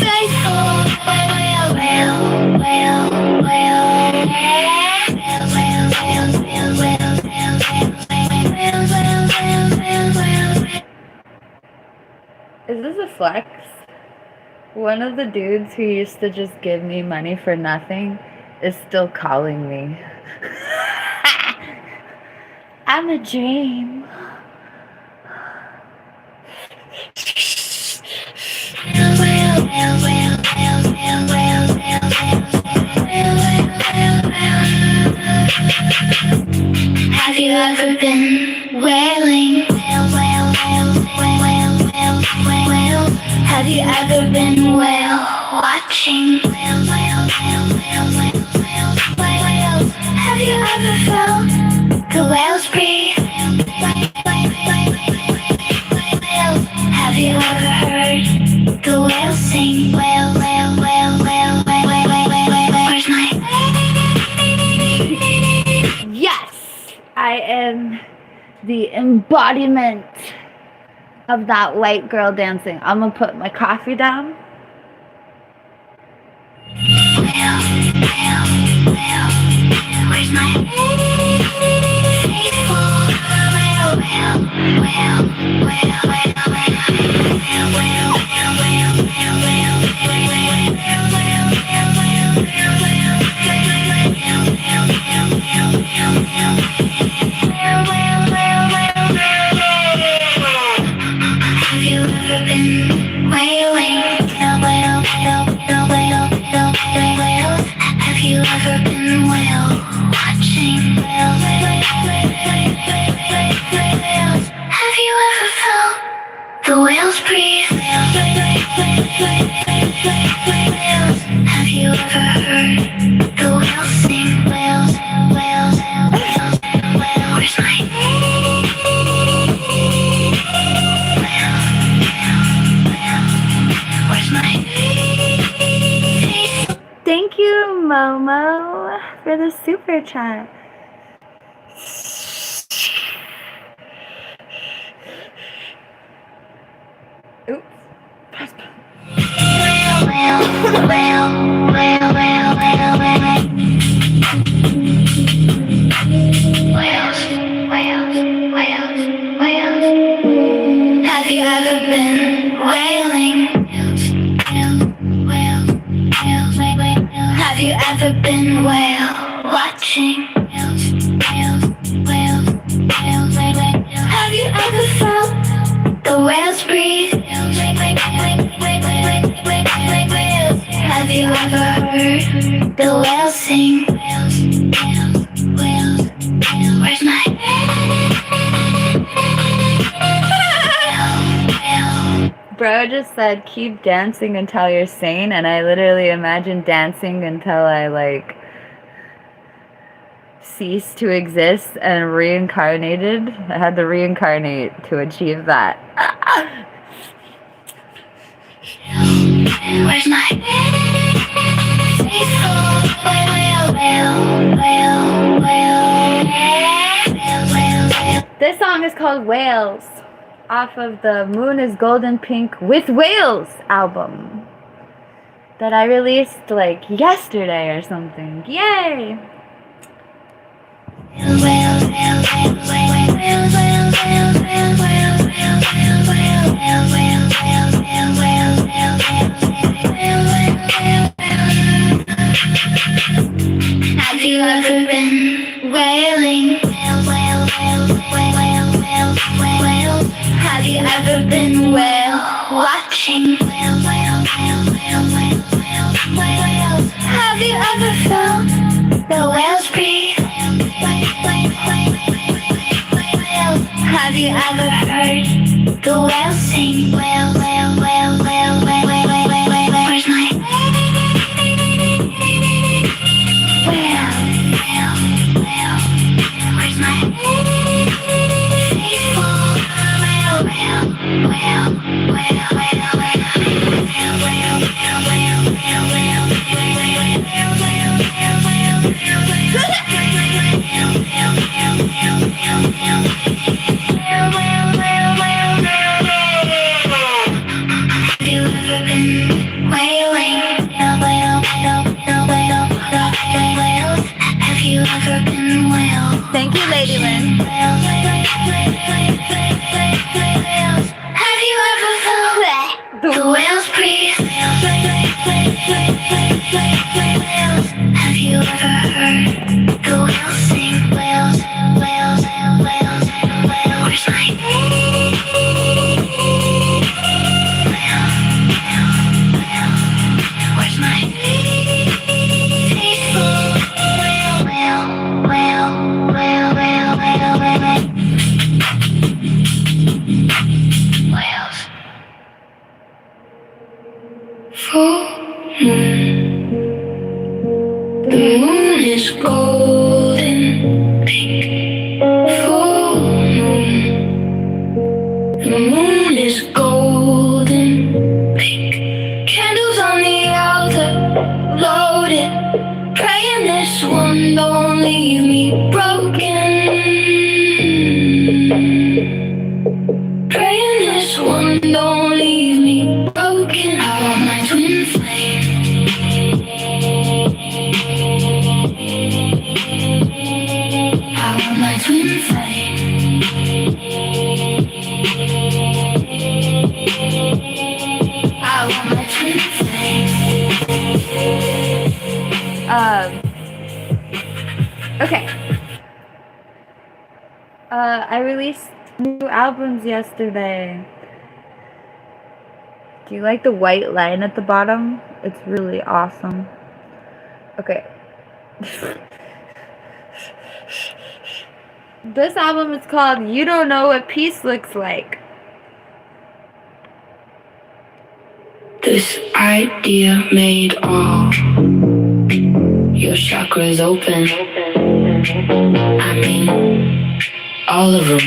faithful whale, whale, whale, whale? Is this a flex? One of the dudes who used to just give me money for nothing is still calling me. I'm a dream. Have you ever been wailing? Have you ever been whale watching? Have you ever felt the whales breathe? Have you ever heard the whales sing? Whale, whale, whale, whale, whale, whale, whale, whale. Where's my? Yes, I am the embodiment of that white girl dancing. I'm gonna put my coffee down. Where's my have you ever been wailing? Have you ever been whale watching? Have you ever felt the whales breathe? Have you ever heard the whales sing? Whales, whales, whales, whales. Where's my? Where's my? Thank you, Momo, for the super chat. Oops. Have you ever been wailing? Have you ever been whale watching? Have you ever felt the whales breathe? Have you ever heard the whales sing? Where's my? Bro just said keep dancing until you're sane, and I literally imagined dancing until I like ceased to exist and reincarnated. I had to reincarnate to achieve that. Where's my? This song is called Whales, off of the Moon is Golden Pink with Whales album that I released like yesterday or something. Yay! Have you ever been wailing? Have you ever been whale watching? Have you ever felt the whales breathe? Have you ever heard the whales sing? Whale, whale, whale, whale, whale, whale, whale, whale, whale. Where's my? Whale, whale, whale. Where's my? Faithful whale, whale. Thank you, Lady Lynn. Have you ever felt the whales breathe? Have you ever heard the whales sing? Whales, whales, whales, whales. Where's my where's my faithful whale, whale, whale, whale, whale, whale, whale, whales. Full moon. The moon is golden pink. Full moon. The moon is golden pink. Candles on the altar, loaded. Praying this one don't leave me broken. Praying this one don't leave me broken. I want my twin flame. I want my twin flame. I want my twin flame. Okay. I released new albums yesterday. Do you like the white line at the bottom? It's really awesome. Okay. This album is called You Don't Know What Peace Looks Like. This idea made all your chakras open. I mean, all of them.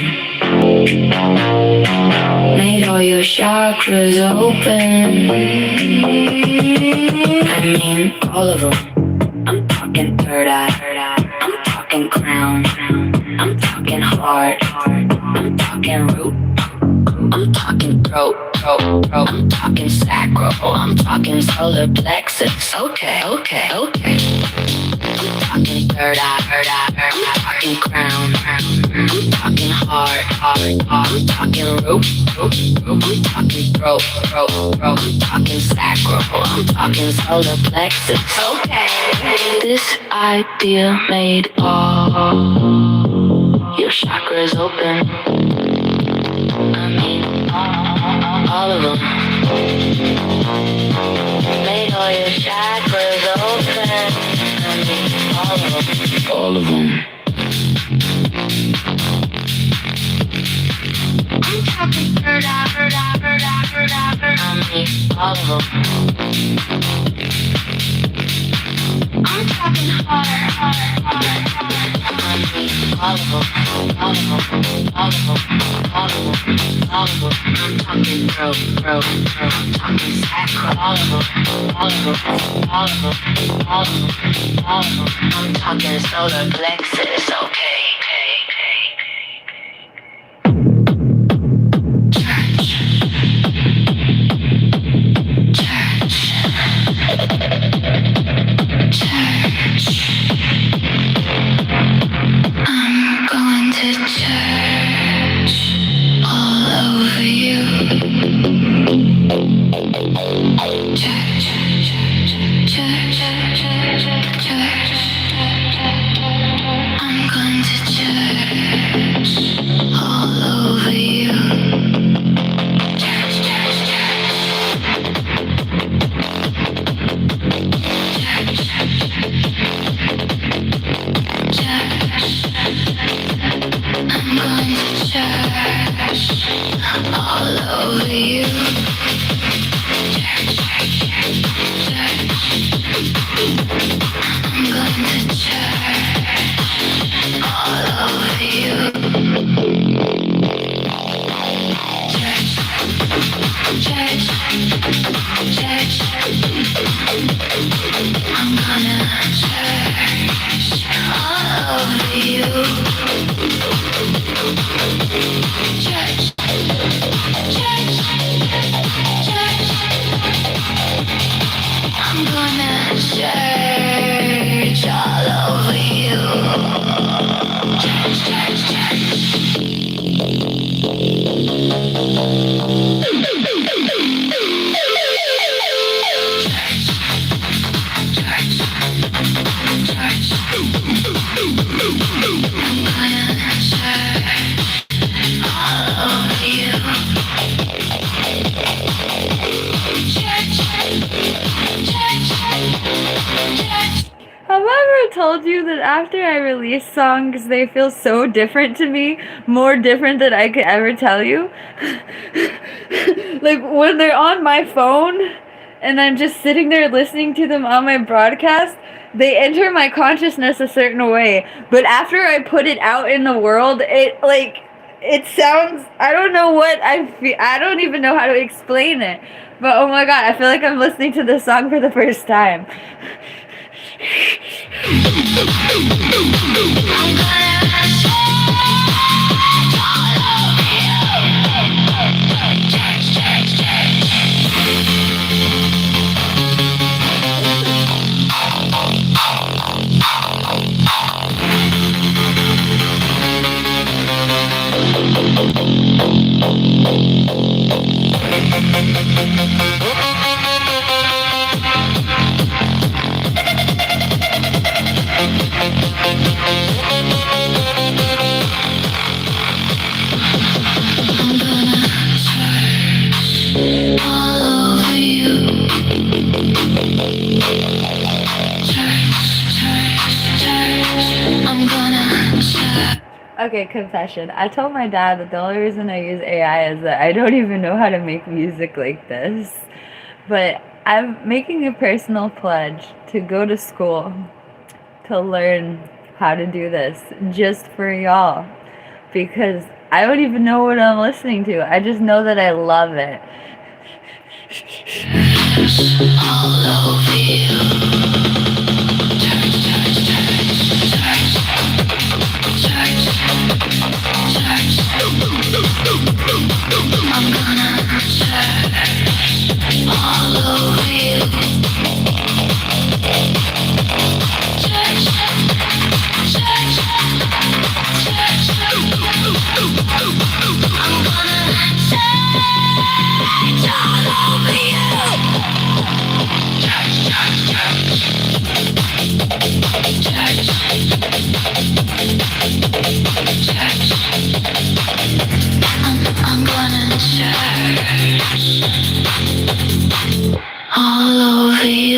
Made all your chakras open. I mean, all of them. I'm talking third eye. I'm talking crown. I'm talking heart. I'm talking root. I'm talking throat. I'm talking sacral. I'm talking solar plexus. Okay. I'm talking third eye. I'm talking crown. I'm talking heart. I'm talking root. I'm talking throat. I'm talking sacral. I'm talking solar plexus. Okay. This idea made all your chakras open. I mean, all of them. Made all your chakras open. I mean, all of them. I'm talking third eye. I mean, all of them. I'm talking heart. I mean, all of them. I'm talking throat. I'm talking sacral. All of them. I'm talking solar plexus. Okay. I'm going to church all over you. Church. I'm going to church all over you. I'm going to church all over you. I'm gonna search all over you. Church, church, church. I'm gonna search all over you. Church, church, church. Have I ever told you that after I release songs, they feel so different to me, more different than I could ever tell you? Like when they're on my phone and I'm just sitting there listening to them on my broadcast, they enter my consciousness a certain way. But after I put it out in the world, it sounds, I don't know what I feel, I don't even know how to explain it. But oh my god, I feel like I'm listening to this song for the first time. Okay, confession. I told my dad that the only reason I use AI is that I don't even know how to make music like this. But I'm making a personal pledge to go to school to learn how to do this just for y'all. Because I don't even know what I'm listening to. I just know that I love it. All over you. I'm gonna search all over you. Search, search, search. I'm gonna search all over you. Search, I'm gonna search all over you.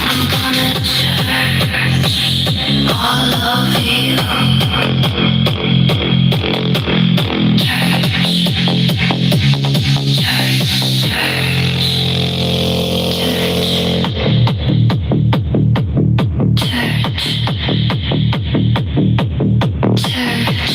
I'm gonna search all over you. Church.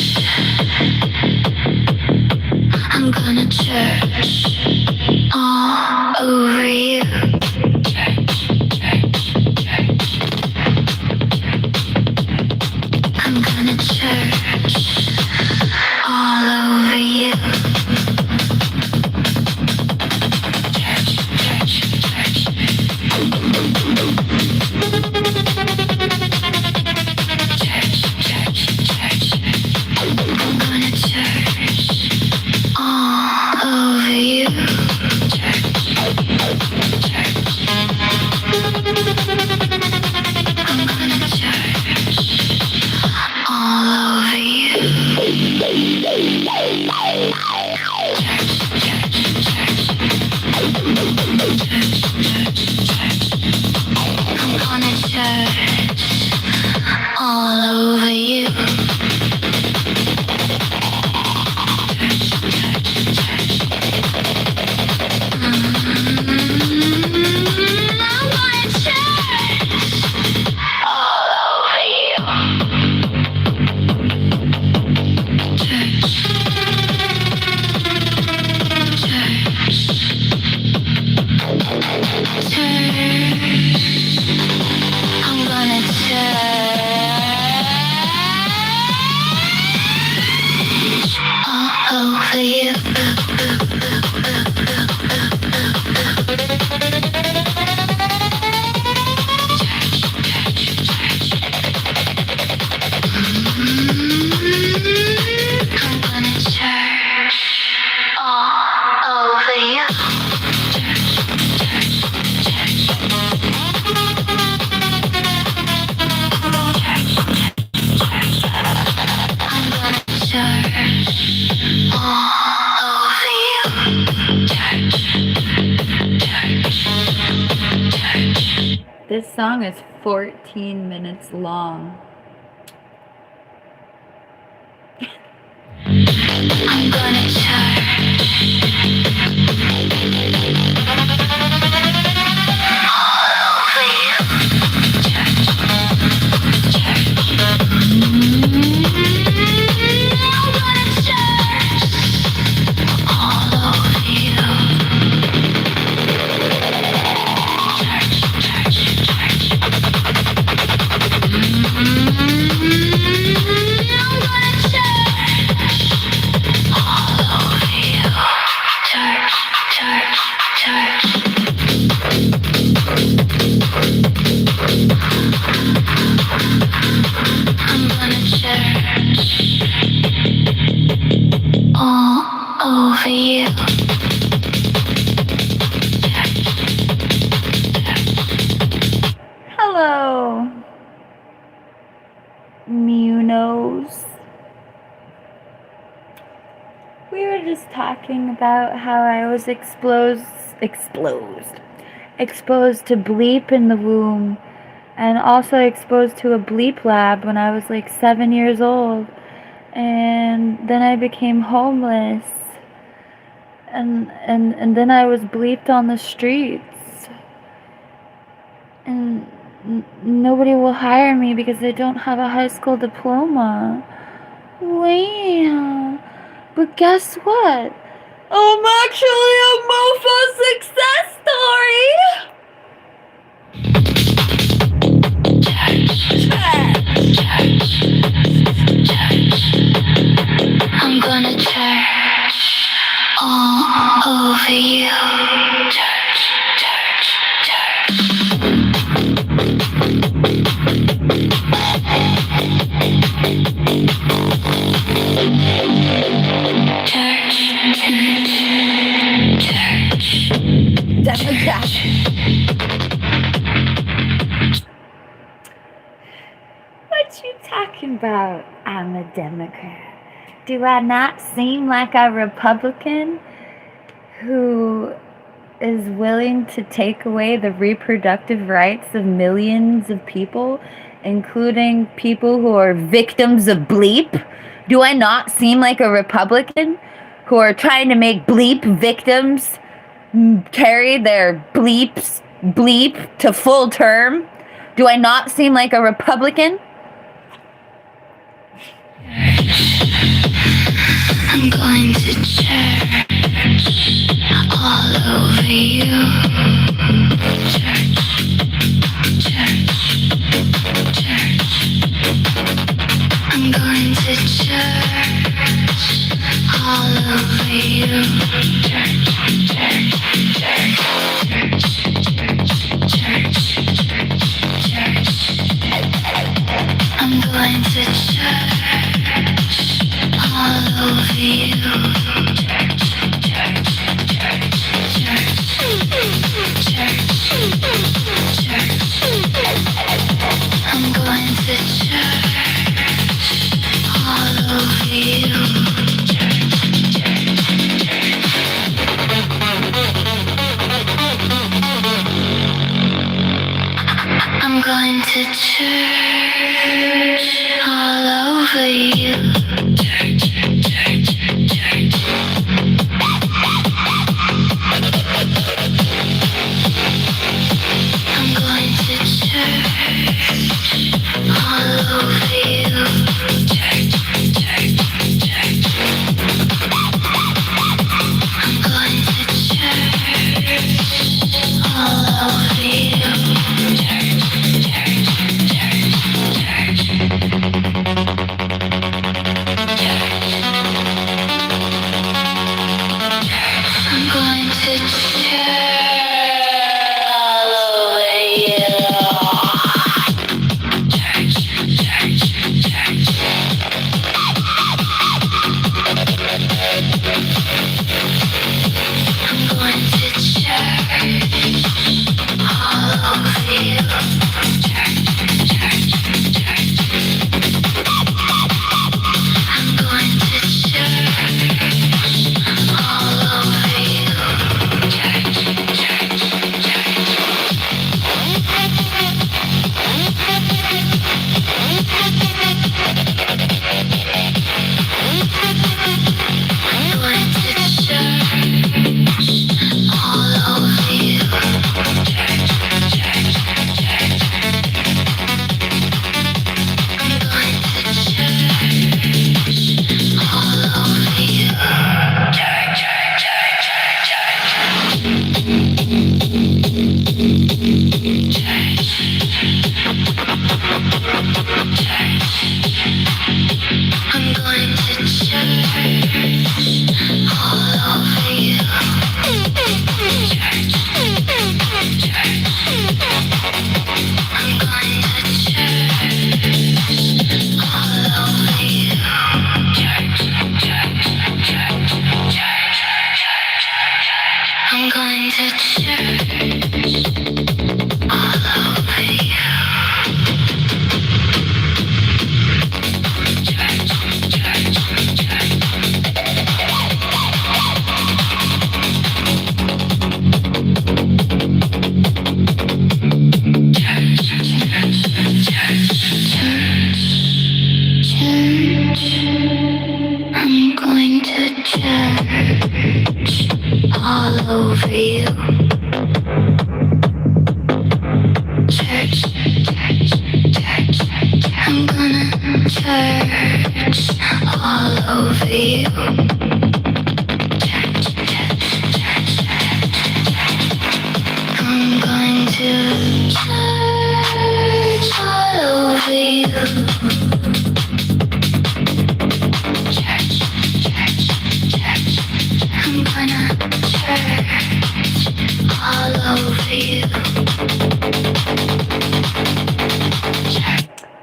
song is 14 minutes long. I'm gonna charge. Hello, Munos. We were just talking about how I was exposed to bleep in the womb, and also exposed to a bleep lab when I was like 7 years old, and then I became homeless, and then I was bleeped on the streets, and nobody will hire me because I don't have a high school diploma. Wow. But guess what? I'm actually a mofo success story! I'm gonna church all over you. Church, church, church. Church, church, church. What you talking about? I'm a Democrat. Do I not seem like a Republican who is willing to take away the reproductive rights of millions of people, including people who are victims of bleep? Do I not seem like a Republican who are trying to make bleep victims carry their bleep to full term? Do I not seem like a Republican? I'm going to church all over you. Church, church, church. I'm going to church all over you. Church, church, church, church, church, church. I'm going to church all over you. Church, church, church, church, church, church. I'm going to church all over you. Church, church, church. I'm going to church all over you. Church, church, church. I'm going to church all over you. Church, church, church. I'm going to church all over you. Church, church, church, church. search all over you. I'm going to search all over you. I'm gonna search all over you.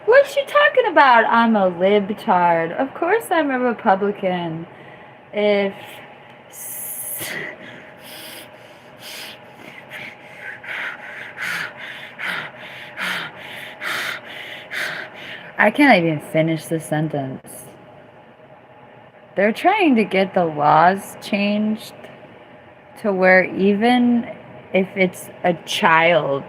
What's she talking about? I'm a libtard. Of course I'm a Republican. If... I can't even finish the sentence. They're trying to get the laws changed to where even if it's a child,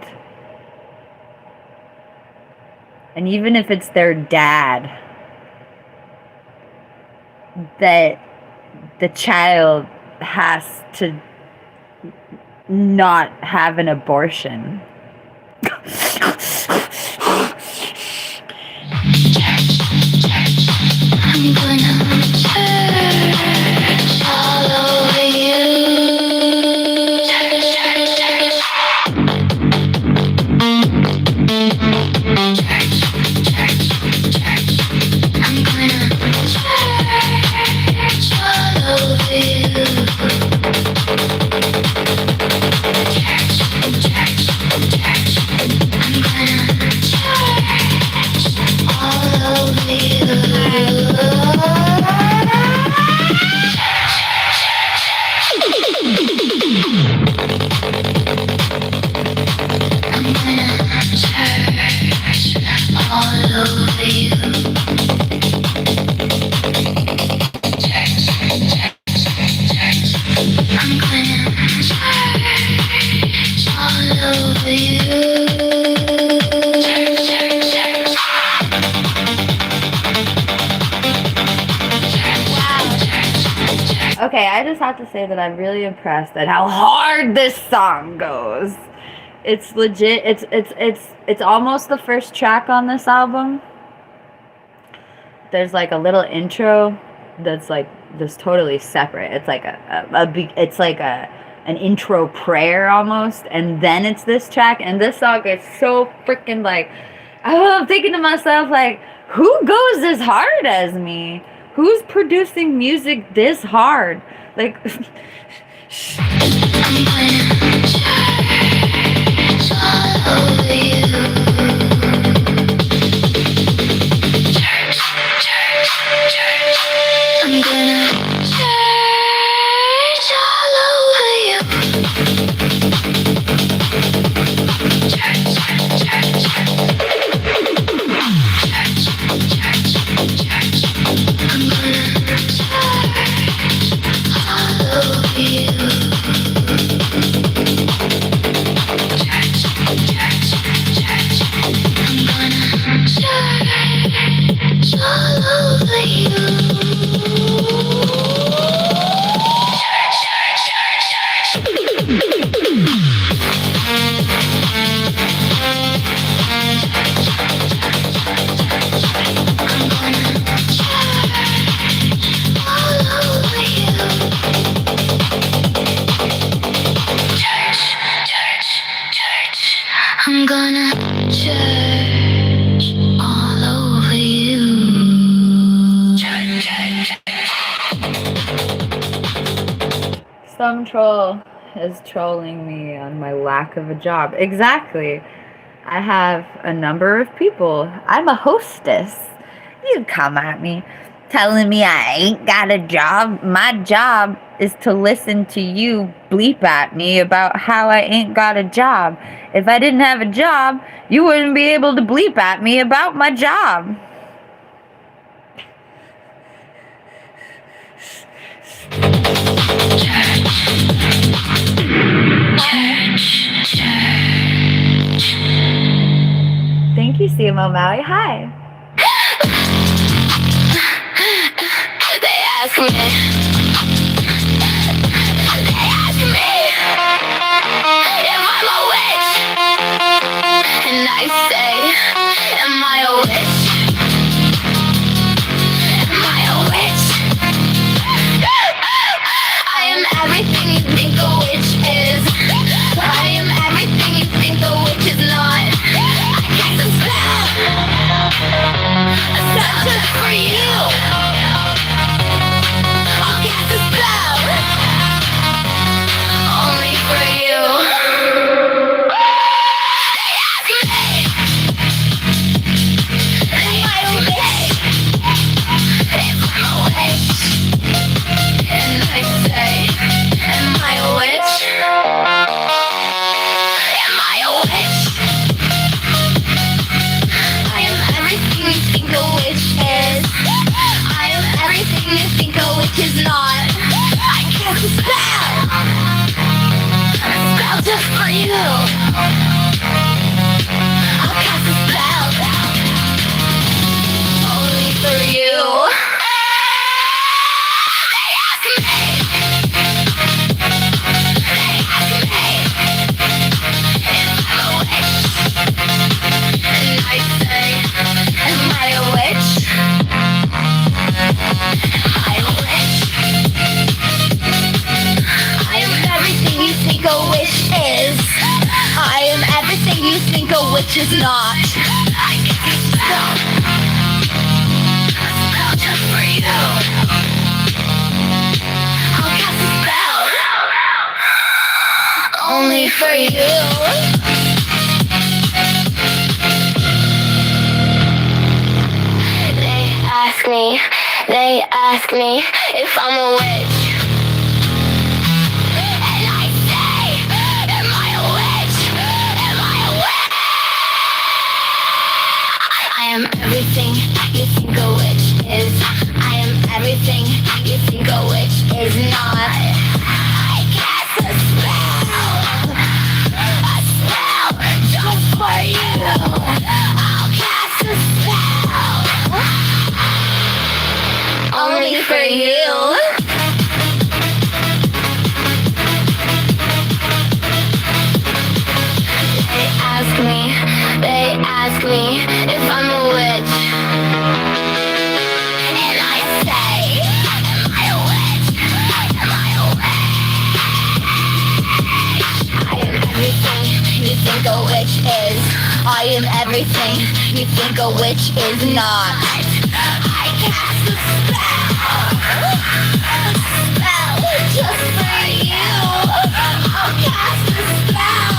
and even if it's their dad, that the child has to not have an abortion. I'm gonna search all over you. I'm gonna search all over you. I'm gonna search all over you. Okay, I just have to say that I'm really impressed at how hard this song goes. It's legit. It's almost the first track on this album. There's like a little intro that's like just totally separate. It's like an intro prayer almost, and then it's this track, and this song is so freaking like, I'm thinking to myself like, who goes as hard as me? Who's producing music this hard? Like, I'm gonna search all over you. I'm gonna search all over you. I'm gonna search all over you. some troll is trolling me on my lack of a job. Exactly. I have a number of people. I'm a hostess. You come at me telling me I ain't got a job. My job is to listen to you bleep at me about how I ain't got a job. If I didn't have a job, you wouldn't be able to bleep at me about my job. Thank you, CMO Maui. Hi. They ask me, if I'm a witch, and I say, am I a witch? which is not. I cast a spell just for you. I'll cast a spell only for you. They ask me if I'm a witch. And I say, am I a witch? Am I a witch? I am everything you think a witch is. I am everything you think a witch is not. I cast a spell just for you. I'll cast a spell only for you. They ask me if I'm a witch. And I say, am I a witch? Am I a witch? I am everything you think a witch is. I am everything you think a witch is not. I cast a spell just for you. I'll cast a spell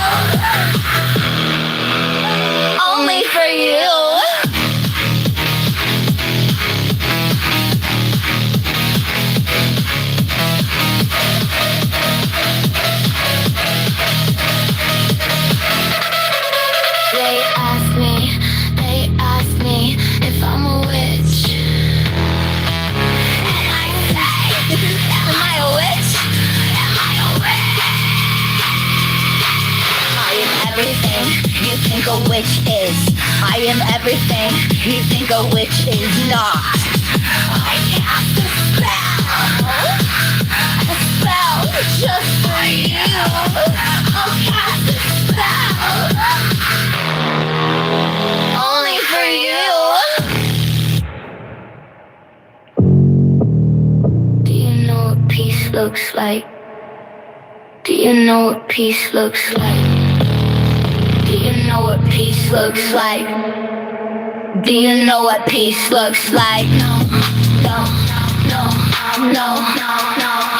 only for you. They ask me if I'm a witch. And I say, am I a witch? Am I a witch? I am everything you think a witch is. I am everything you think a witch is not. I cast a spell just for you. I'll cast a spell only for you. Do you know what peace looks like? Do you know what peace looks like? Do you know what peace looks like? Do you know what peace looks like? No.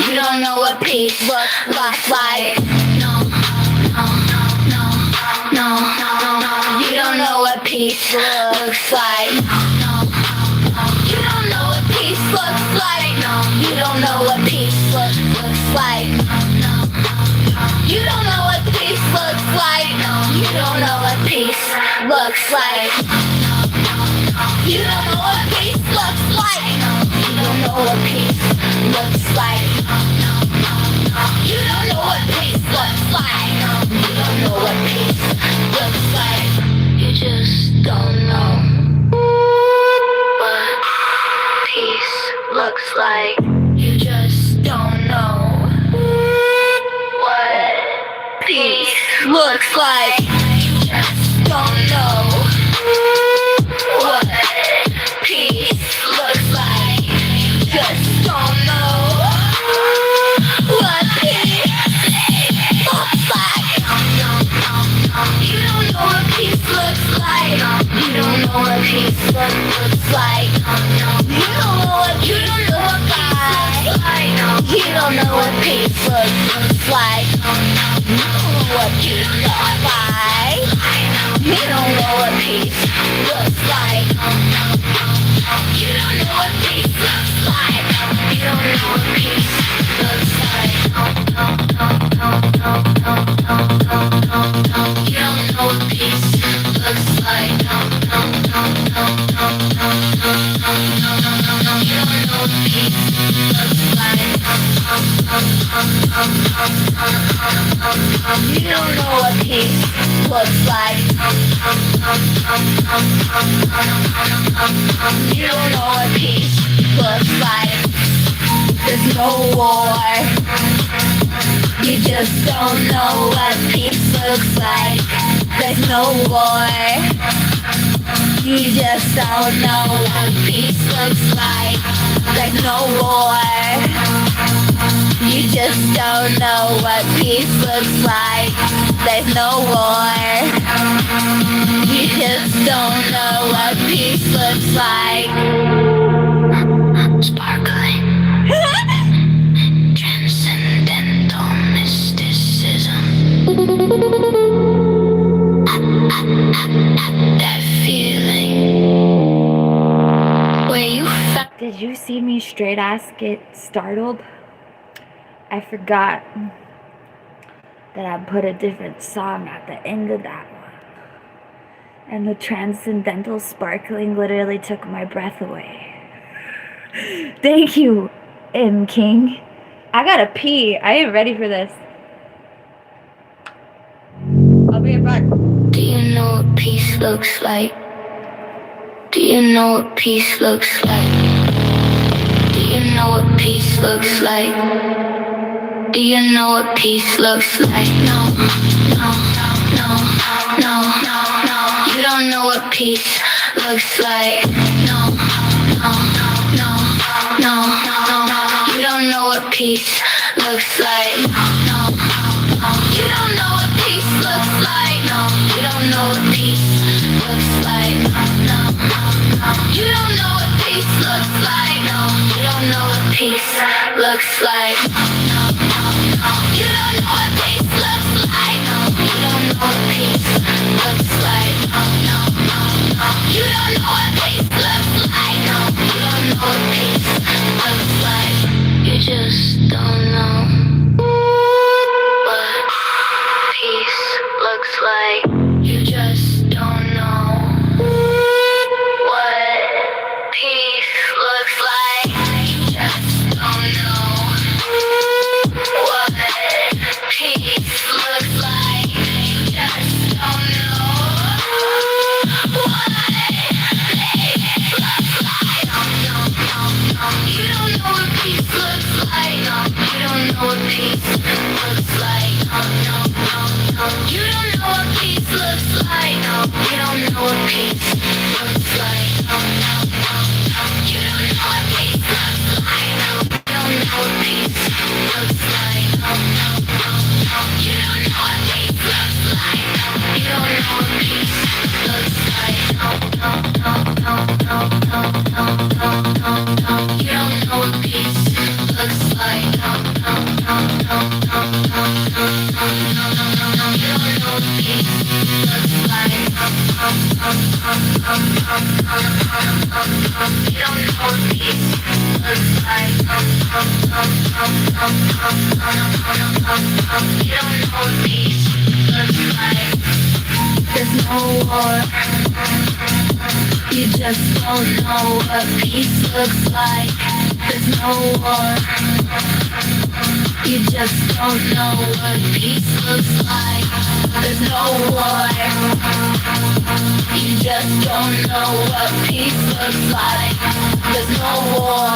You don't know what peace looks like. No. You don't know what peace looks like. You don't know what peace looks like. You don't know what peace looks like. You don't know what peace looks like. You don't know what peace looks like. You don't know what peace looks like. You don't know what peace looks like. You don't know what peace looks like. You don't know what peace looks like. You just don't know what peace looks like. You just don't know what peace looks like. You just don't know what peace looks like. You just don't know what peace looks like. You don't know what peace looks like. You don't know what peace looks like. You don't know what peace looks like. You don't know what peace looks like. You don't know what peace looks like. You don't know what peace looks like. You don't know what peace looks like. You don't know what peace looks like. You don't know what peace looks like. You don't know what peace looks like. You don't know what peace looks like. You don't know what peace looks like. There's no war. You just don't know what peace looks like. There's no war. You just don't know what peace looks like. There's no war. You just don't know what peace looks like. There's no war. You just don't know what peace looks like. Sparkling. Transcendental mysticism. That feeling where you found. Did you see me straight ass get startled? I forgot that I put a different song at the end of that one. And the transcendental sparkling literally took my breath away. Thank you, M. King. I gotta pee. I ain't ready for this. I'll be right back. Do you know what peace looks like? Do you know what peace looks like? Do you know what peace looks like? Do you know what peace looks like? No, no, no, no, no, no. You don't know what peace looks like. No, no, no, no, no, no. You don't know what peace looks like. No, no, you don't know what peace looks like. No, you don't know what peace looks like. No, no, no. You don't know what peace looks like. No, you don't know what peace looks like. No, no, no. You don't know what peace looks like. No, you don't know what peace looks like. No, no, no, no. You don't know what peace looks like. No, you don't know what peace looks like. You just don't know what peace looks like. You just don't know what peace looks like. You just don't know what peace looks like. You just don't know what peace looks like. No, no, no, no. You don't know what peace looks like. No, you don't know what peace looks like. No, no, no, no. You don't know what peace looks like. No, you don't know what peace looks like. No, no, no, no. You don't know what peace looks like. No, you don't know what peace looks like. No, no, no, no. You don't know what peace looks like. No, you don't know what peace looks like. No, no, no, no, no, no, no, no, no, no. You don't know what peace looks like. No, no, no, no, no, no, no, no, no, no, no. You don't know what peace looks like. No, no, no, no, no, no, no, no, no. You don't know what peace looks like. No, no, no, no, no, no, no, no, no, no. You don't know what peace looks like. There's no war. You just don't know what peace looks like. There's no war. You just don't know what peace looks like. There's no war. You just don't know what peace looks like. There's no war.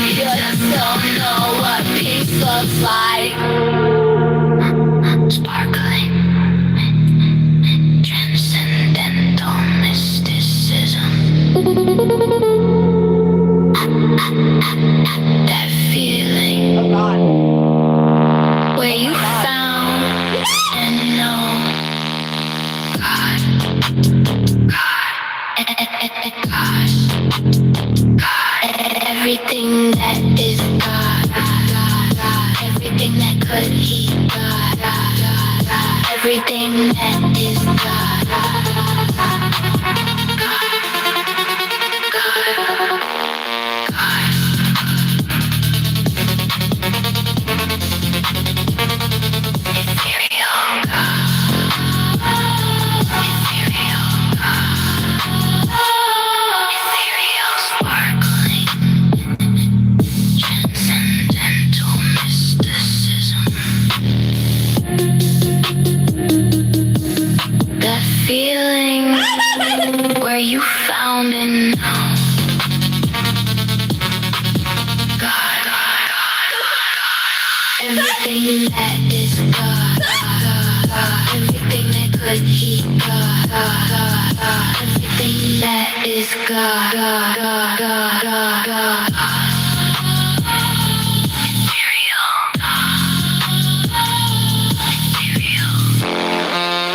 You just don't know what peace looks like. Sparkling. Transcendental mysticism. That feeling where you found and know God, God, God, God, everything that is God, everything that could be God, everything that is God, feeling where you found and know God, everything that is God, everything that could be God, everything that is God, ethereal, ethereal.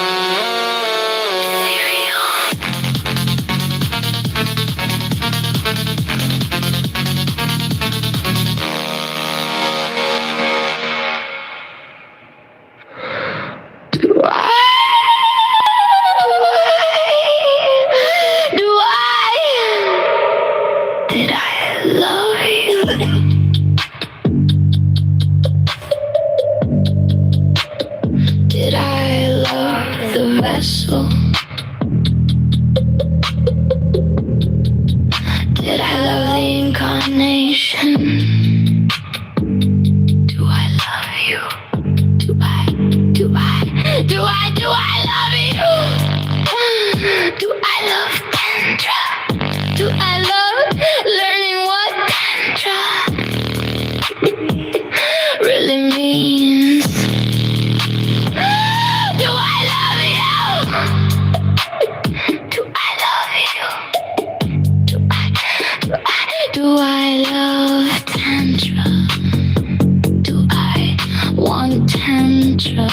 Did I love you? Did I love the vessel? Did I love the incarnation? Do I love you? Do I love you? Do I love tantra? Do I love learning what tantra really means? Do I love you? Do I love you? Do I love tantra? Do I want tantra?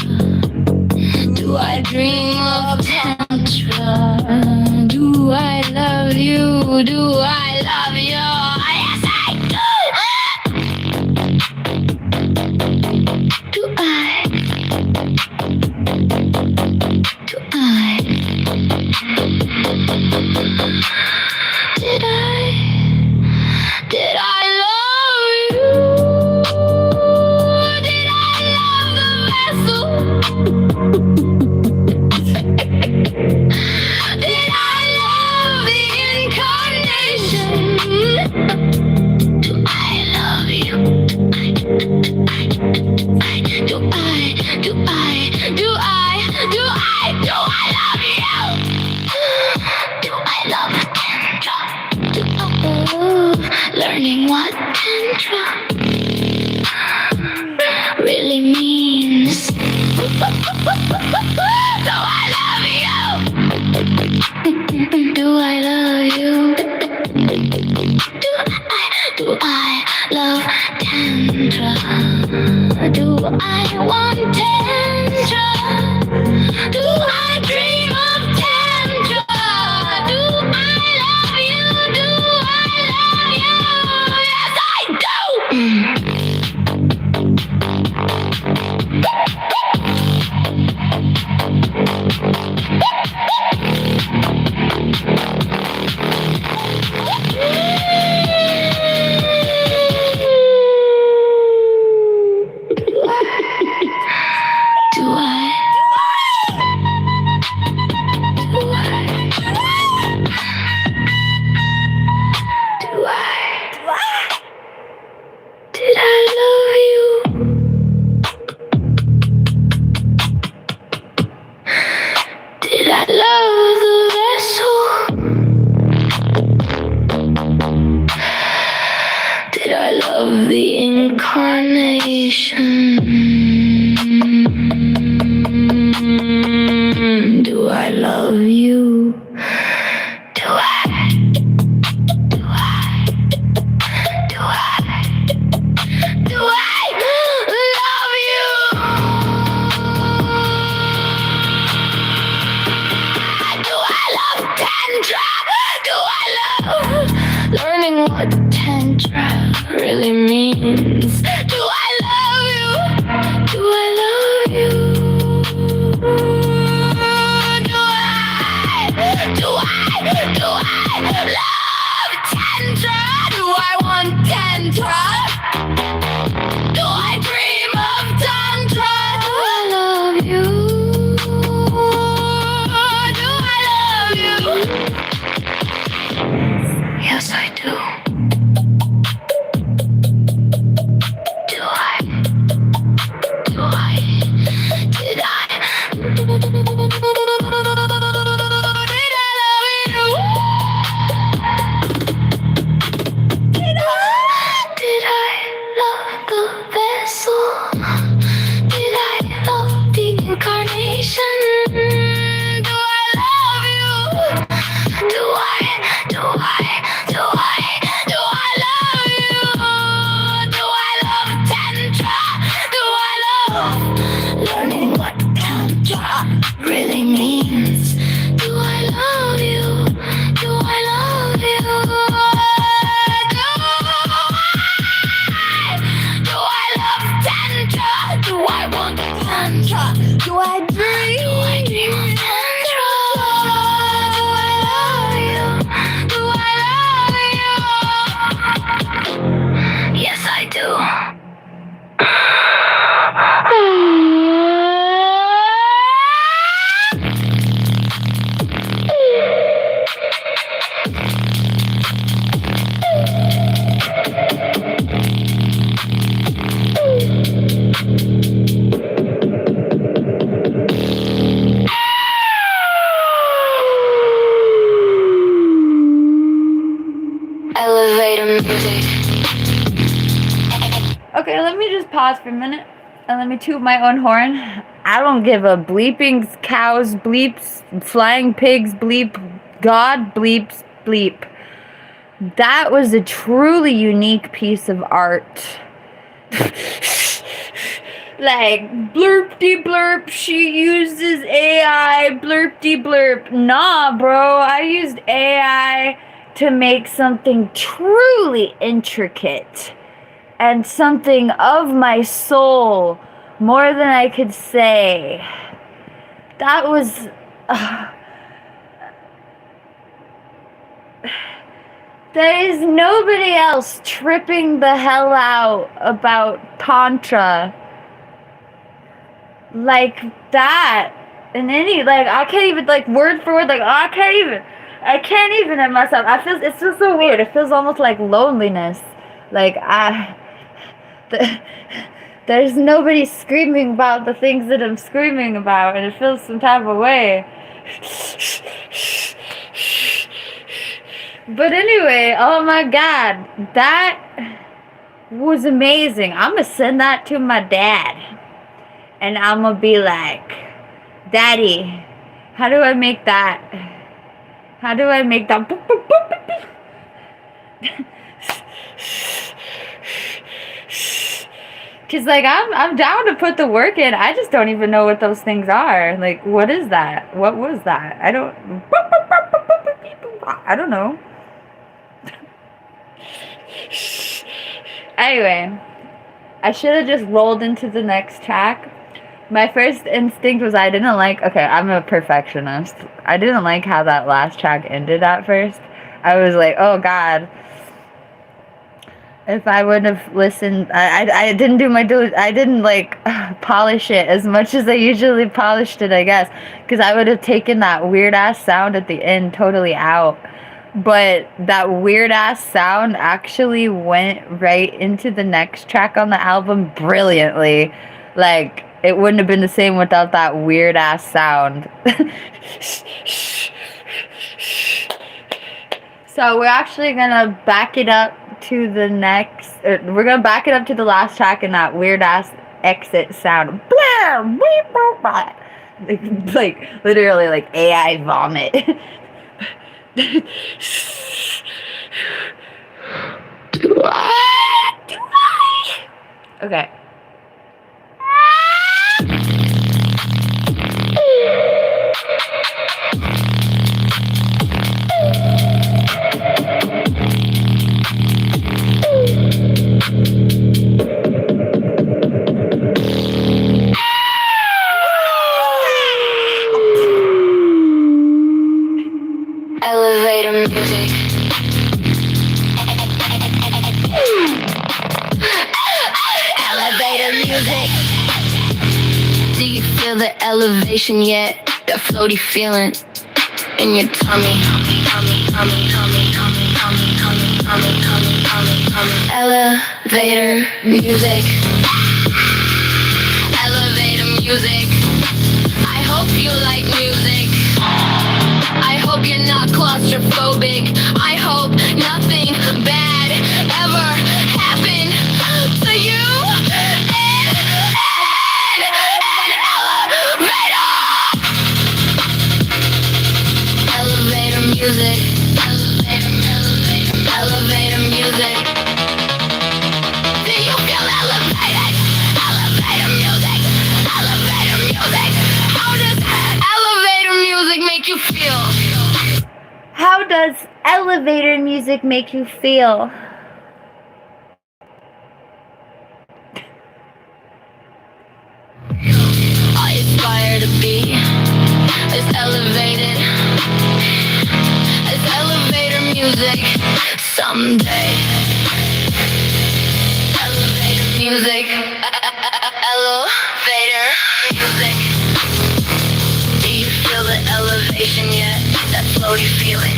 Do I dream of tantra? Do I love you? Do I love you? Yes, I do. Do I? Did I love you? Did I love the vessel? Did I love the incarnation? Do I love you? Do I love you? Do I love tantra? Learning what tantra really means. Do I love you? Do I love you? Do I love tantra? Do I want tantra? Do I dream of tantra? Do I love you? Do I love you? Yes, I do! Did I love you? Did I love the vessel? Did I love the incarnation? Do I love you? Do I? Do I? Do I? Do I love you? Do I love tantra? Do I love learning what tantra really means? Do I love you? Do I love you? Do I love tantra? Do I want tantra? Do I dream of tantra? Do I love you? Do I love you? Yes, I do. Elevator music. Okay, let me just pause for a minute and let me toot my own horn. I don't give a bleeping cows bleeps, flying pigs bleep, God bleeps bleep. That was a truly unique piece of art. Like, blurp-de blurp, she uses AI, blurp-de blurp. Nah, bro, I used AI to make something truly intricate and something of my soul, more than I could say. That was... there is nobody else tripping the hell out about Tantra like that. In any, like, I can't even, like, word for word, like, I can't even in myself. It's just so weird. It feels almost like loneliness. Like, there's nobody screaming about the things that I'm screaming about, and it feels some type of way. But anyway, oh my God, that was amazing. I'm gonna send that to my dad, and I'm gonna be like, Daddy, how do I make that? How do I make that? Cause like I'm down to put the work in. I just don't even know what those things are. Like, what is that? What was that? I don't know. Anyway, I should have just rolled into the next track. My first instinct was okay, I'm a perfectionist. I didn't like how that last track ended at first. I was like, oh God. If I would have listened, I didn't do my I didn't like polish it as much as I usually polished it, I guess. Because I would have taken that weird ass sound at the end totally out. But that weird ass sound actually went right into the next track on the album brilliantly. Like, it wouldn't have been the same without that weird ass sound. So we're actually gonna back it up to the next, we're gonna back it up to the last track in that weird ass exit sound. Like literally like AI vomit. Okay. Elevator music. Elevator music. Do you feel the elevation yet? That floaty feeling in your tummy. Elevator music. Elevator music. I hope you like music. I hope you're not claustrophobic. I hope nothing bad ever happened to you. Elevator music. Elevator music. Do you feel elevated? Elevator music. Elevator music. How does elevator music make you feel? How does elevator music make you feel? I aspire to be as elevated as elevator music someday. Elevator music. Elevator music. Do you feel the elevation yet? That floaty feeling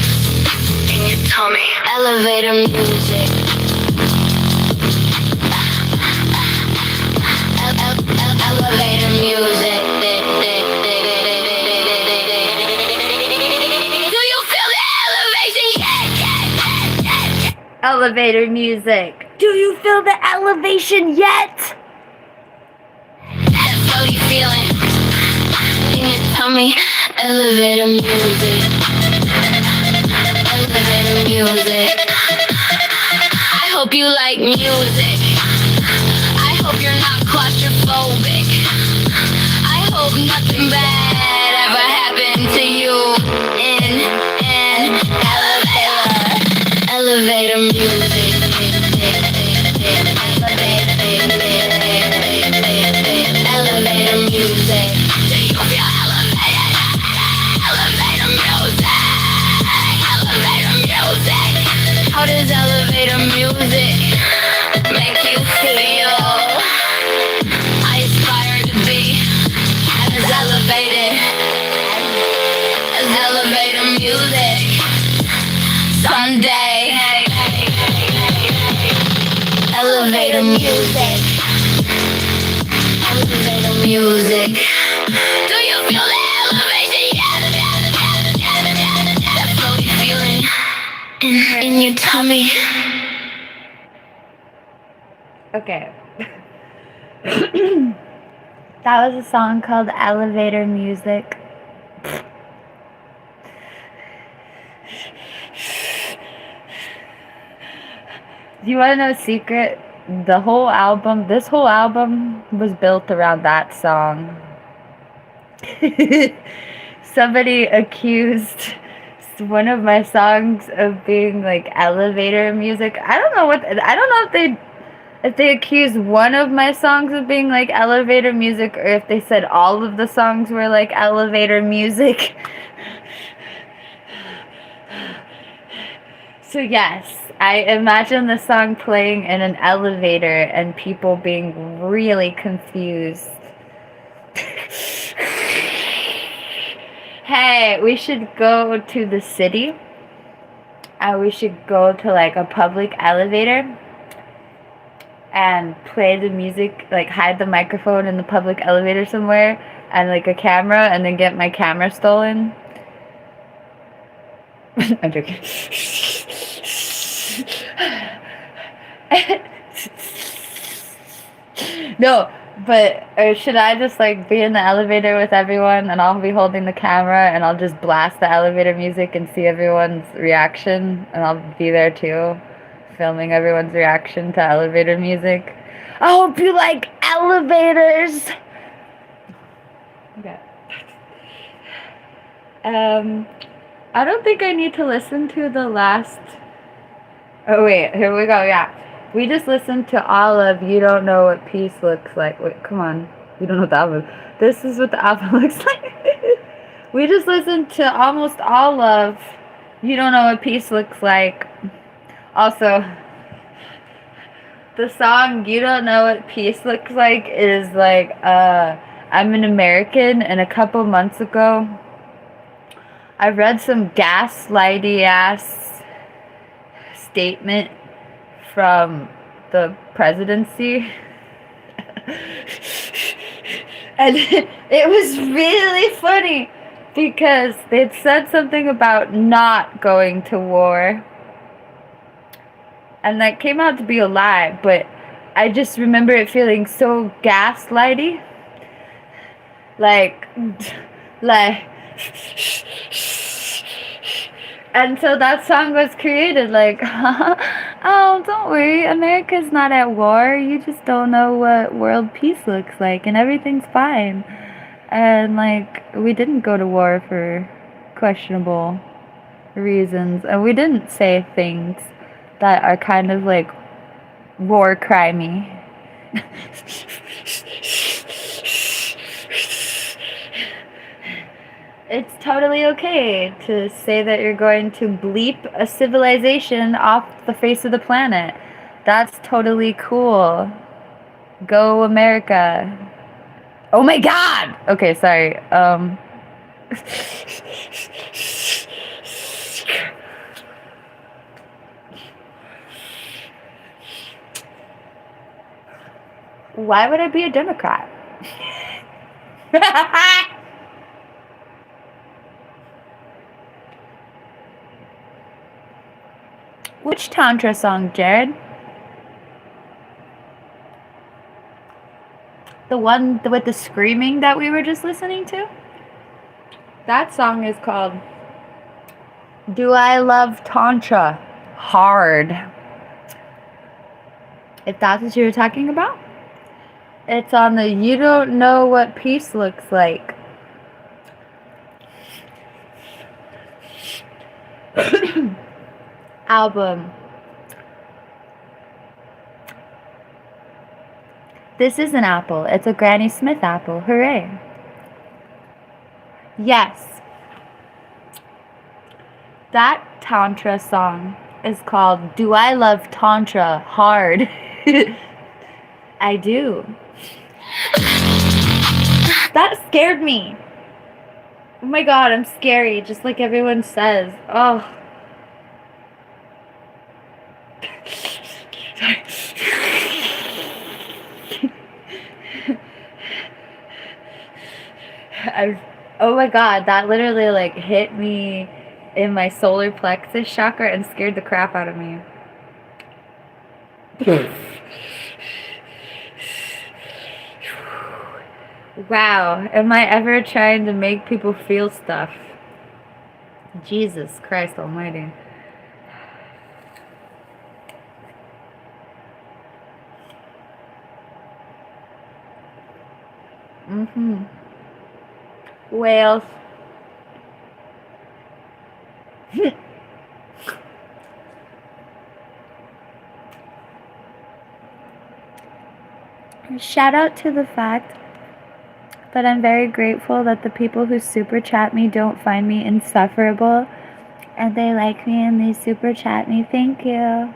in your tummy. Elevator music. Elevator music. Do you feel the elevation yet? Elevator music. Do you feel the elevation yet? That's how you feeling. Can you tell me? Elevator music. Elevator music. I hope you like music. I hope you're not claustrophobic. I hope nothing bad ever happened to you in an elevator. Elevator music. Elevator music. Do you feel elevated? Elevator music. Elevator music. How does elevator music make you feel? I aspire to be as elevated as elevator music. Someday. Elevator music. Elevator music. Do you feel the elevation? That floaty feeling in your tummy. Okay. That was a song called Elevator Music. Do you want to know a secret? This whole album was built around that song. Somebody accused one of my songs of being like elevator music. I don't know if they accused one of my songs of being like elevator music, or if they said all of the songs were like elevator music. So yes, I imagine the song playing in an elevator and people being really confused. Hey, we should go to the city. We should go to like a public elevator and play the music, like hide the microphone in the public elevator somewhere and like a camera, and then get my camera stolen. I'm joking. No, but or should I just like be in the elevator with everyone and I'll be holding the camera and I'll just blast the elevator music and see everyone's reaction, and I'll be there too, filming everyone's reaction to elevator music. I hope you like elevators. Okay. I don't think I need to listen to the last. Oh wait, here we go. Yeah, we just listened to all of "You Don't Know What Peace Looks Like." Wait, come on, you don't know what the album. This is what the album looks like. We just listened to almost all of "You Don't Know What Peace Looks Like." Also, the song "You Don't Know What Peace Looks Like" is like I'm an American, and a couple months ago I read some gaslighty ass statement from the presidency. And it was really funny because they'd said something about not going to war. And that came out to be a lie, but I just remember it feeling so gaslighty. Like and so that song was created like, oh, don't worry, America's not at war. You just don't know what world peace looks like, and everything's fine. And like, we didn't go to war for questionable reasons, and we didn't say things that are kind of like war crimey. It's totally okay to say that you're going to bleep a civilization off the face of the planet. That's totally cool. Go America. Oh my god! Okay, sorry. Why would I be a Democrat? Which Tantra song, Jared? The one with the screaming that we were just listening to? That song is called Do I Love Tantra Hard. If that's what you were talking about. It's on the You Don't Know What Peace Looks Like album. This is an apple. It's a Granny Smith apple. Hooray. Yes. That Tantra song is called Do I Love Tantra Hard. I do. That scared me. Oh my god, I'm scary, just like everyone says. Oh. Oh my god, that literally like hit me in my solar plexus chakra and scared the crap out of me. Wow, am I ever trying to make people feel stuff? Jesus Christ almighty. Whales. Shout out to the fact that I'm very grateful that the people who super chat me don't find me insufferable and they like me and they super chat me. Thank you.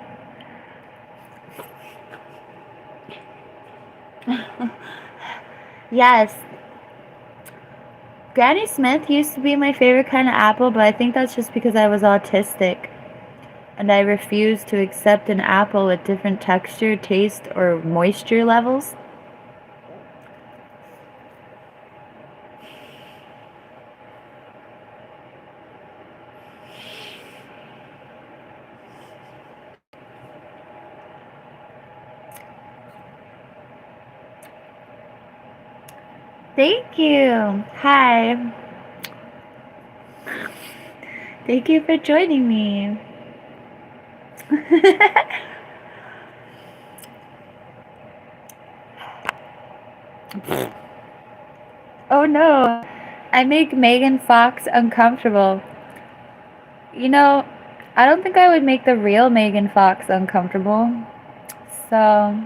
Yes. Granny Smith used to be my favorite kind of apple, but I think that's just because I was autistic. And I refused to accept an apple with different texture, taste, or moisture levels. Thank you. Hi. Thank you for joining me. Oh no, I make Megan Fox uncomfortable. You know, I don't think I would make the real Megan Fox uncomfortable. So...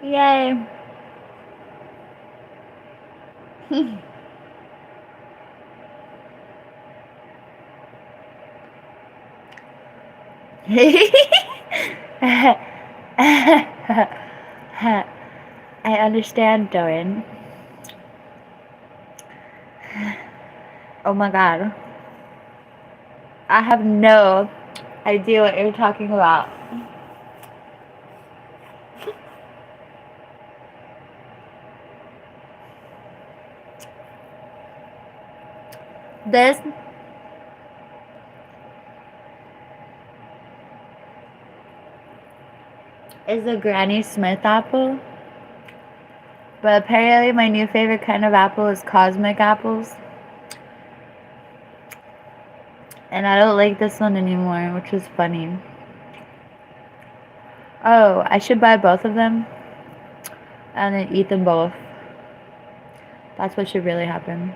Yay. I understand, Doran. Oh my god. I have no idea what you're talking about. This is a Granny Smith apple. But apparently my new favorite kind of apple is cosmic apples. And I don't like this one anymore, which is funny. Oh, I should buy both of them and then eat them both. That's what should really happen.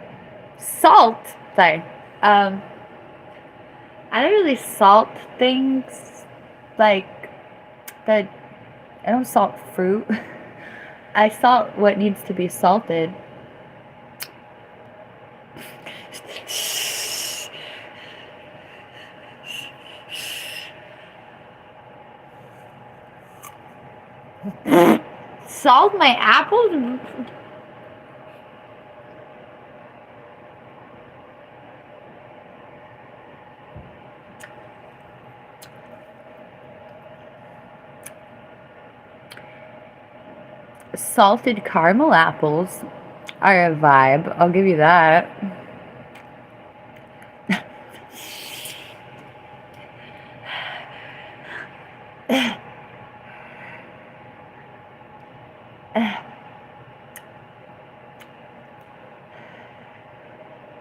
Salt! Sorry. I don't really salt things like that. I don't salt fruit. I salt what needs to be salted. Salt my apples? salted caramel apples are a vibe. I'll give you that.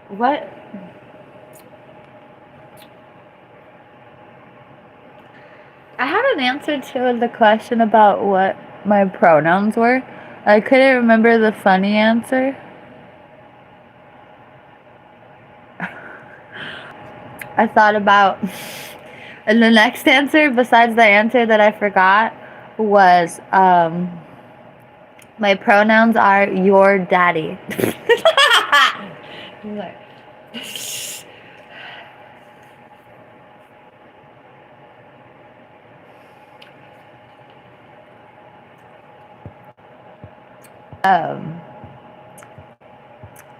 What? I had an answer to the question about what my pronouns were. I couldn't remember the funny answer. I thought about, and the next answer, besides the answer that I forgot, was my pronouns are your daddy.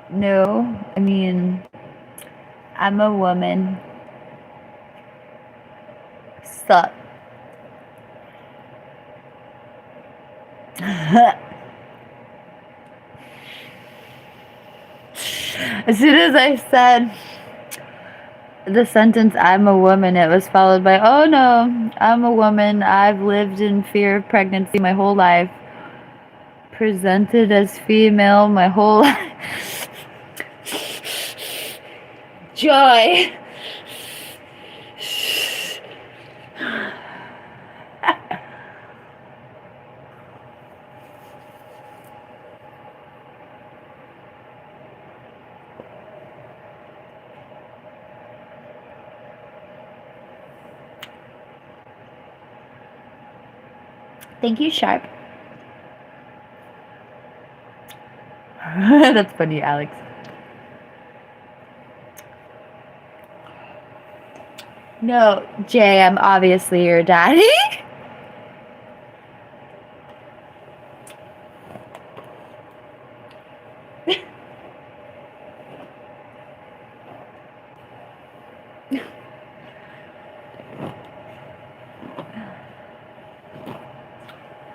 No, I mean, I'm a woman. So. As soon as I said the sentence, I'm a woman, it was followed by, oh no, I'm a woman. I've lived in fear of pregnancy my whole life. Presented as female my whole life. Joy. Thank you, Sharp. That's funny, Alex. No, Jay, I'm obviously your daddy.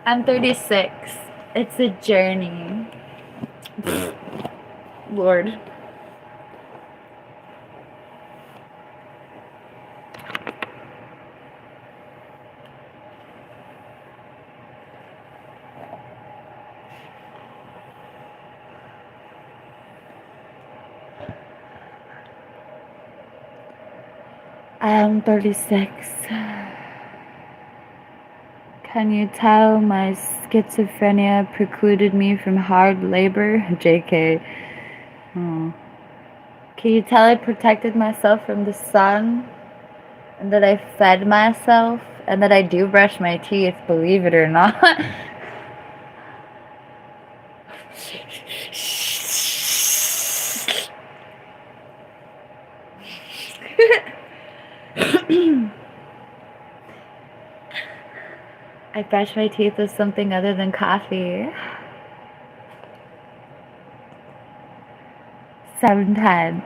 I'm 36. It's a journey. Lord. I am 36. Can you tell my schizophrenia precluded me from hard labor? JK. Oh. Can you tell I protected myself from the sun? And that I fed myself? And that I do brush my teeth, believe it or not. I brush my teeth with something other than coffee. Sometimes.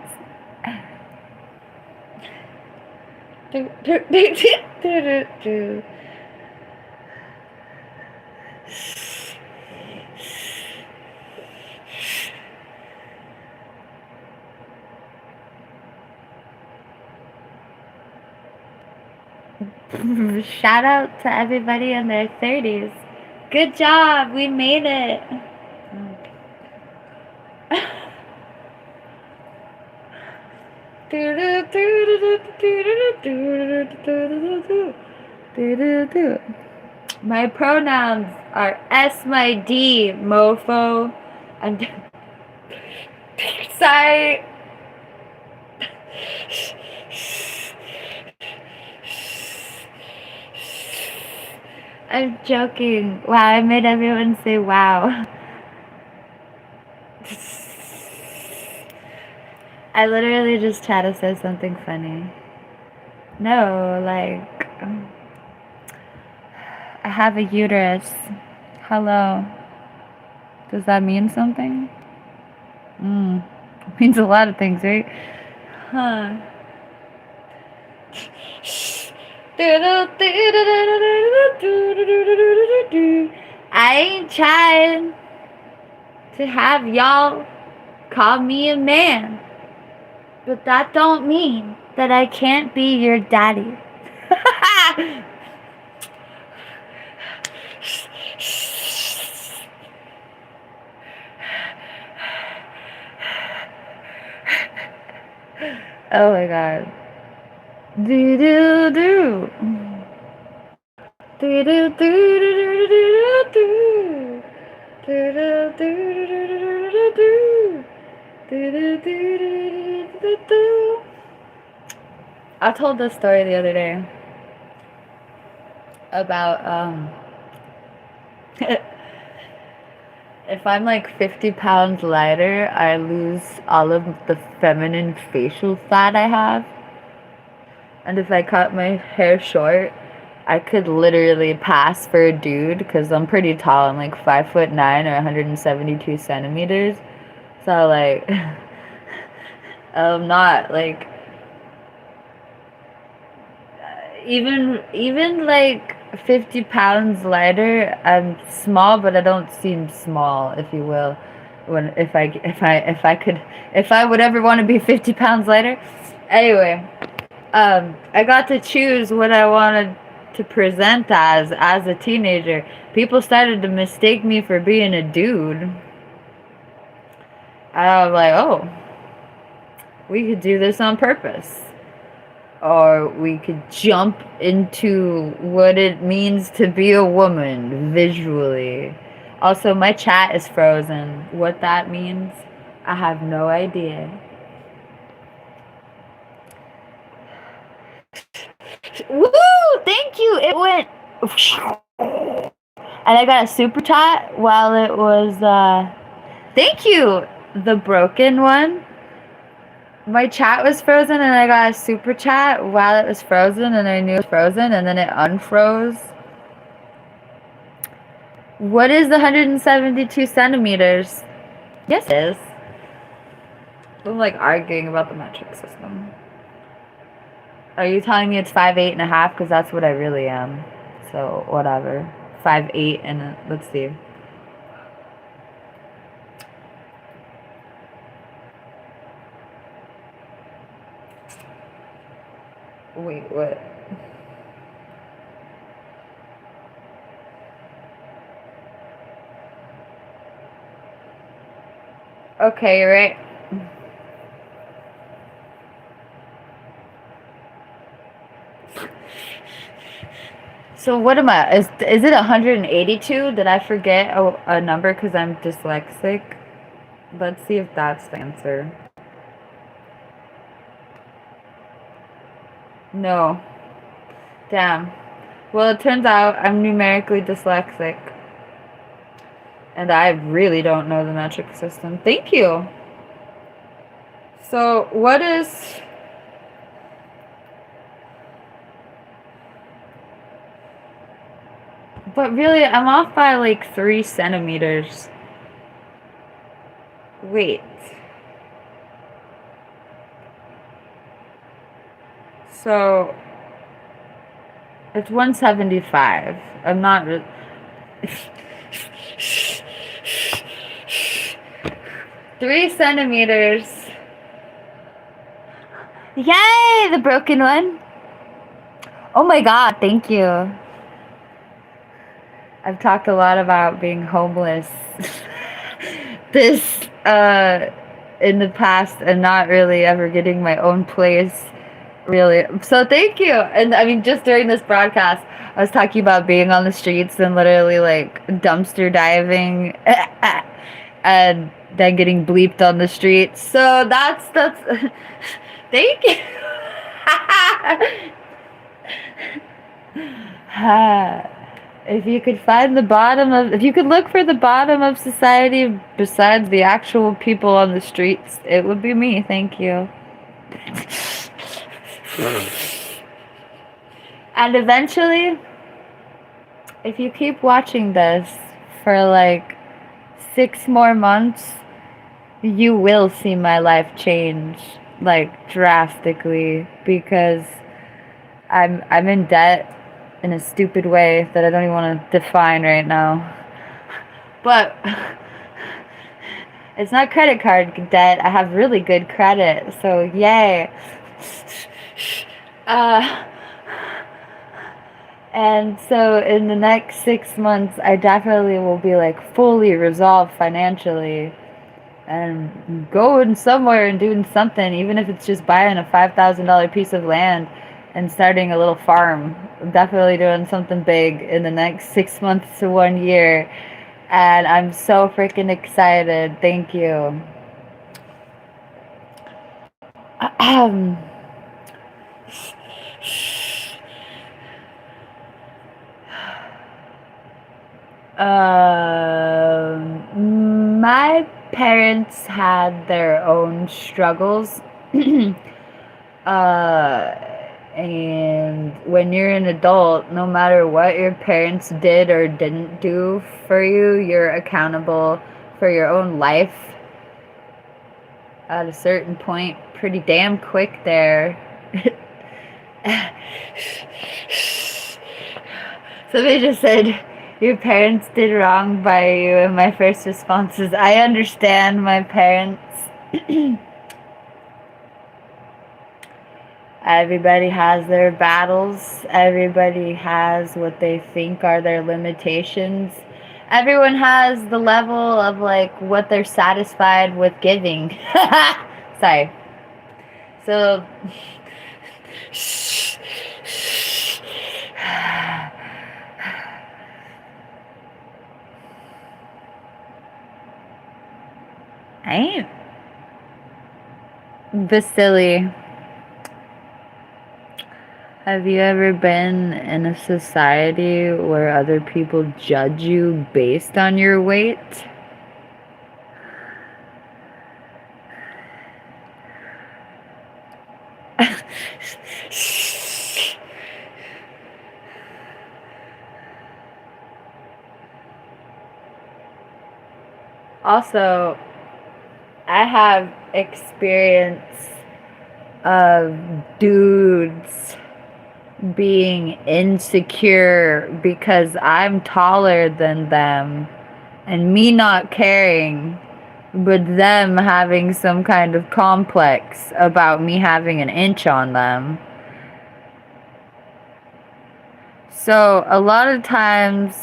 Shout out to everybody in their 30s. Good job, we made it. My pronouns are S my D, mofo. And sorry. I'm joking. Wow, I made everyone say wow. I literally just try to say something funny. No, like, I have a uterus. Hello. Does that mean something? It means a lot of things, right? Huh. I ain't trying to have y'all call me a man. But that don't mean that I can't be your daddy. Oh my god. Do do do. Do do do do do do do do do. I told this story the other day about if I'm like 50 pounds lighter, I lose all of the feminine facial fat I have. And if I cut my hair short, I could literally pass for a dude because I'm pretty tall. I'm like 5'9" or 172 centimeters. So like, I'm not like even like 50 pounds lighter. I'm small, but I don't seem small, if you will. If I would ever want to be 50 pounds lighter. Anyway, I got to choose what I wanted to present as a teenager. People started to mistake me for being a dude. And I was like, oh, we could do this on purpose. Or we could jump into what it means to be a woman visually. Also, my chat is frozen. What that means, I have no idea. Woo! Thank you! It went... And I got a super chat while it was... Thank you! The broken one. My chat was frozen and I got a super chat while it was frozen and I knew it was frozen and then it unfroze. What is the 172 centimeters? Yes, it is. I'm like arguing about the metric system. Are you telling me it's 5'8.5"? Because that's what I really am. So, whatever. 5'8" and let's see. Wait, what? Okay, you're right. So what am I? Is it 182? Did I forget a number because I'm dyslexic? Let's see if that's the answer. No. Damn. Well, it turns out I'm numerically dyslexic. And I really don't know the metric system. Thank you. So, what is... But really, I'm off by like 3 centimeters. Wait. So, it's 175. I'm not... 3 centimeters. Yay! The broken one. Oh my god, thank you. I've talked a lot about being homeless in the past and not really ever getting my own place, really. So thank you. And I mean, just during this broadcast, I was talking about being on the streets and literally like dumpster diving and then getting bleeped on the streets. So that's thank you. If you could find if you could look for the bottom of society besides the actual people on the streets, it would be me. Thank you. And eventually, if you keep watching this for like 6 more months, you will see my life change like drastically because I'm in debt in a stupid way that I don't even want to define right now. But it's not credit card debt. I have really good credit, so yay. And so in the next 6 months, I definitely will be like fully resolved financially and going somewhere and doing something, even if it's just buying a $5,000 piece of land and starting a little farm. I'm definitely doing something big in the next 6 months to 1 year. And I'm so freaking excited. Thank you. My parents had their own struggles. And when you're an adult, no matter what your parents did or didn't do for you, you're accountable for your own life at a certain point. Pretty damn quick there. Somebody just said, your parents did wrong by you, and my first response is, I understand my parents. Everybody has their battles. Everybody has what they think are their limitations. Everyone has the level of like what they're satisfied with giving. Sorry. So I ain't Vasily. Have you ever been in a society where other people judge you based on your weight? Also, I have experience of dudes being insecure because I'm taller than them and me not caring, but them having some kind of complex about me having an inch on them. So a lot of times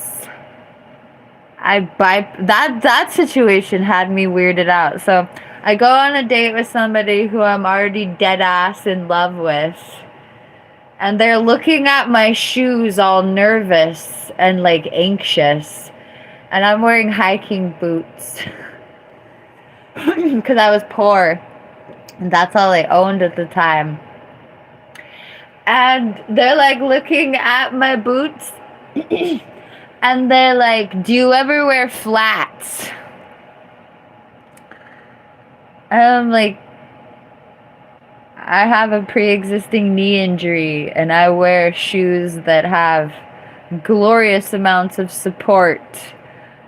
that situation had me weirded out. So I go on a date with somebody who I'm already dead ass in love with, and they're looking at my shoes all nervous and like anxious. And I'm wearing hiking boots because I was poor. And that's all I owned at the time. And they're like looking at my boots and they're like, do you ever wear flats? And I'm like, I have a pre-existing knee injury and I wear shoes that have glorious amounts of support,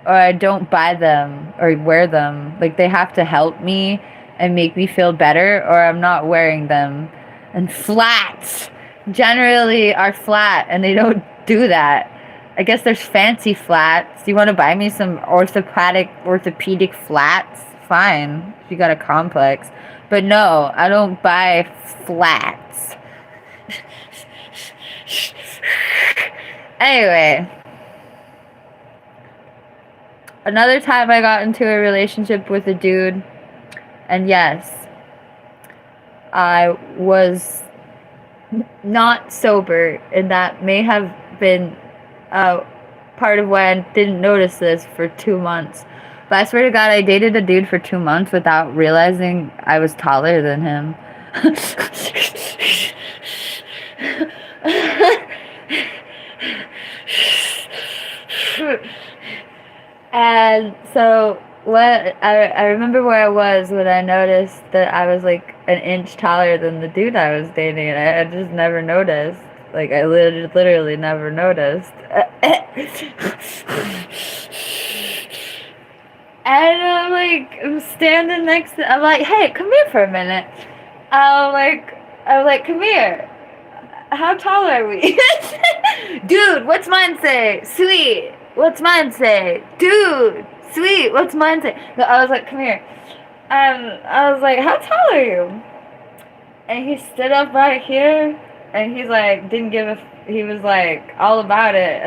or I don't buy them or wear them. Like, they have to help me and make me feel better, or I'm not wearing them. And flats generally are flat and they don't do that. I guess there's fancy flats. Do you want to buy me some orthopedic flats? Fine, if you got a complex. But no, I don't buy flats. Anyway, another time I got into a relationship with a dude, and yes, I was not sober, and that may have been part of why I didn't notice this for 2 months. But I swear to God, I dated a dude for 2 months without realizing I was taller than him. And so what I remember where I was when I noticed that I was like an inch taller than the dude I was dating, and I just never noticed. Like, I literally never noticed. And I'm standing next to, I'm like, hey, come here for a minute. I'm like, come here. How tall are we? Dude, what's mine say? Sweet. What's mine say? Dude, Sweet, what's mine say? No, I was like, come here. I was like, how tall are you? And he stood up right here, and he's like, he was like, all about it.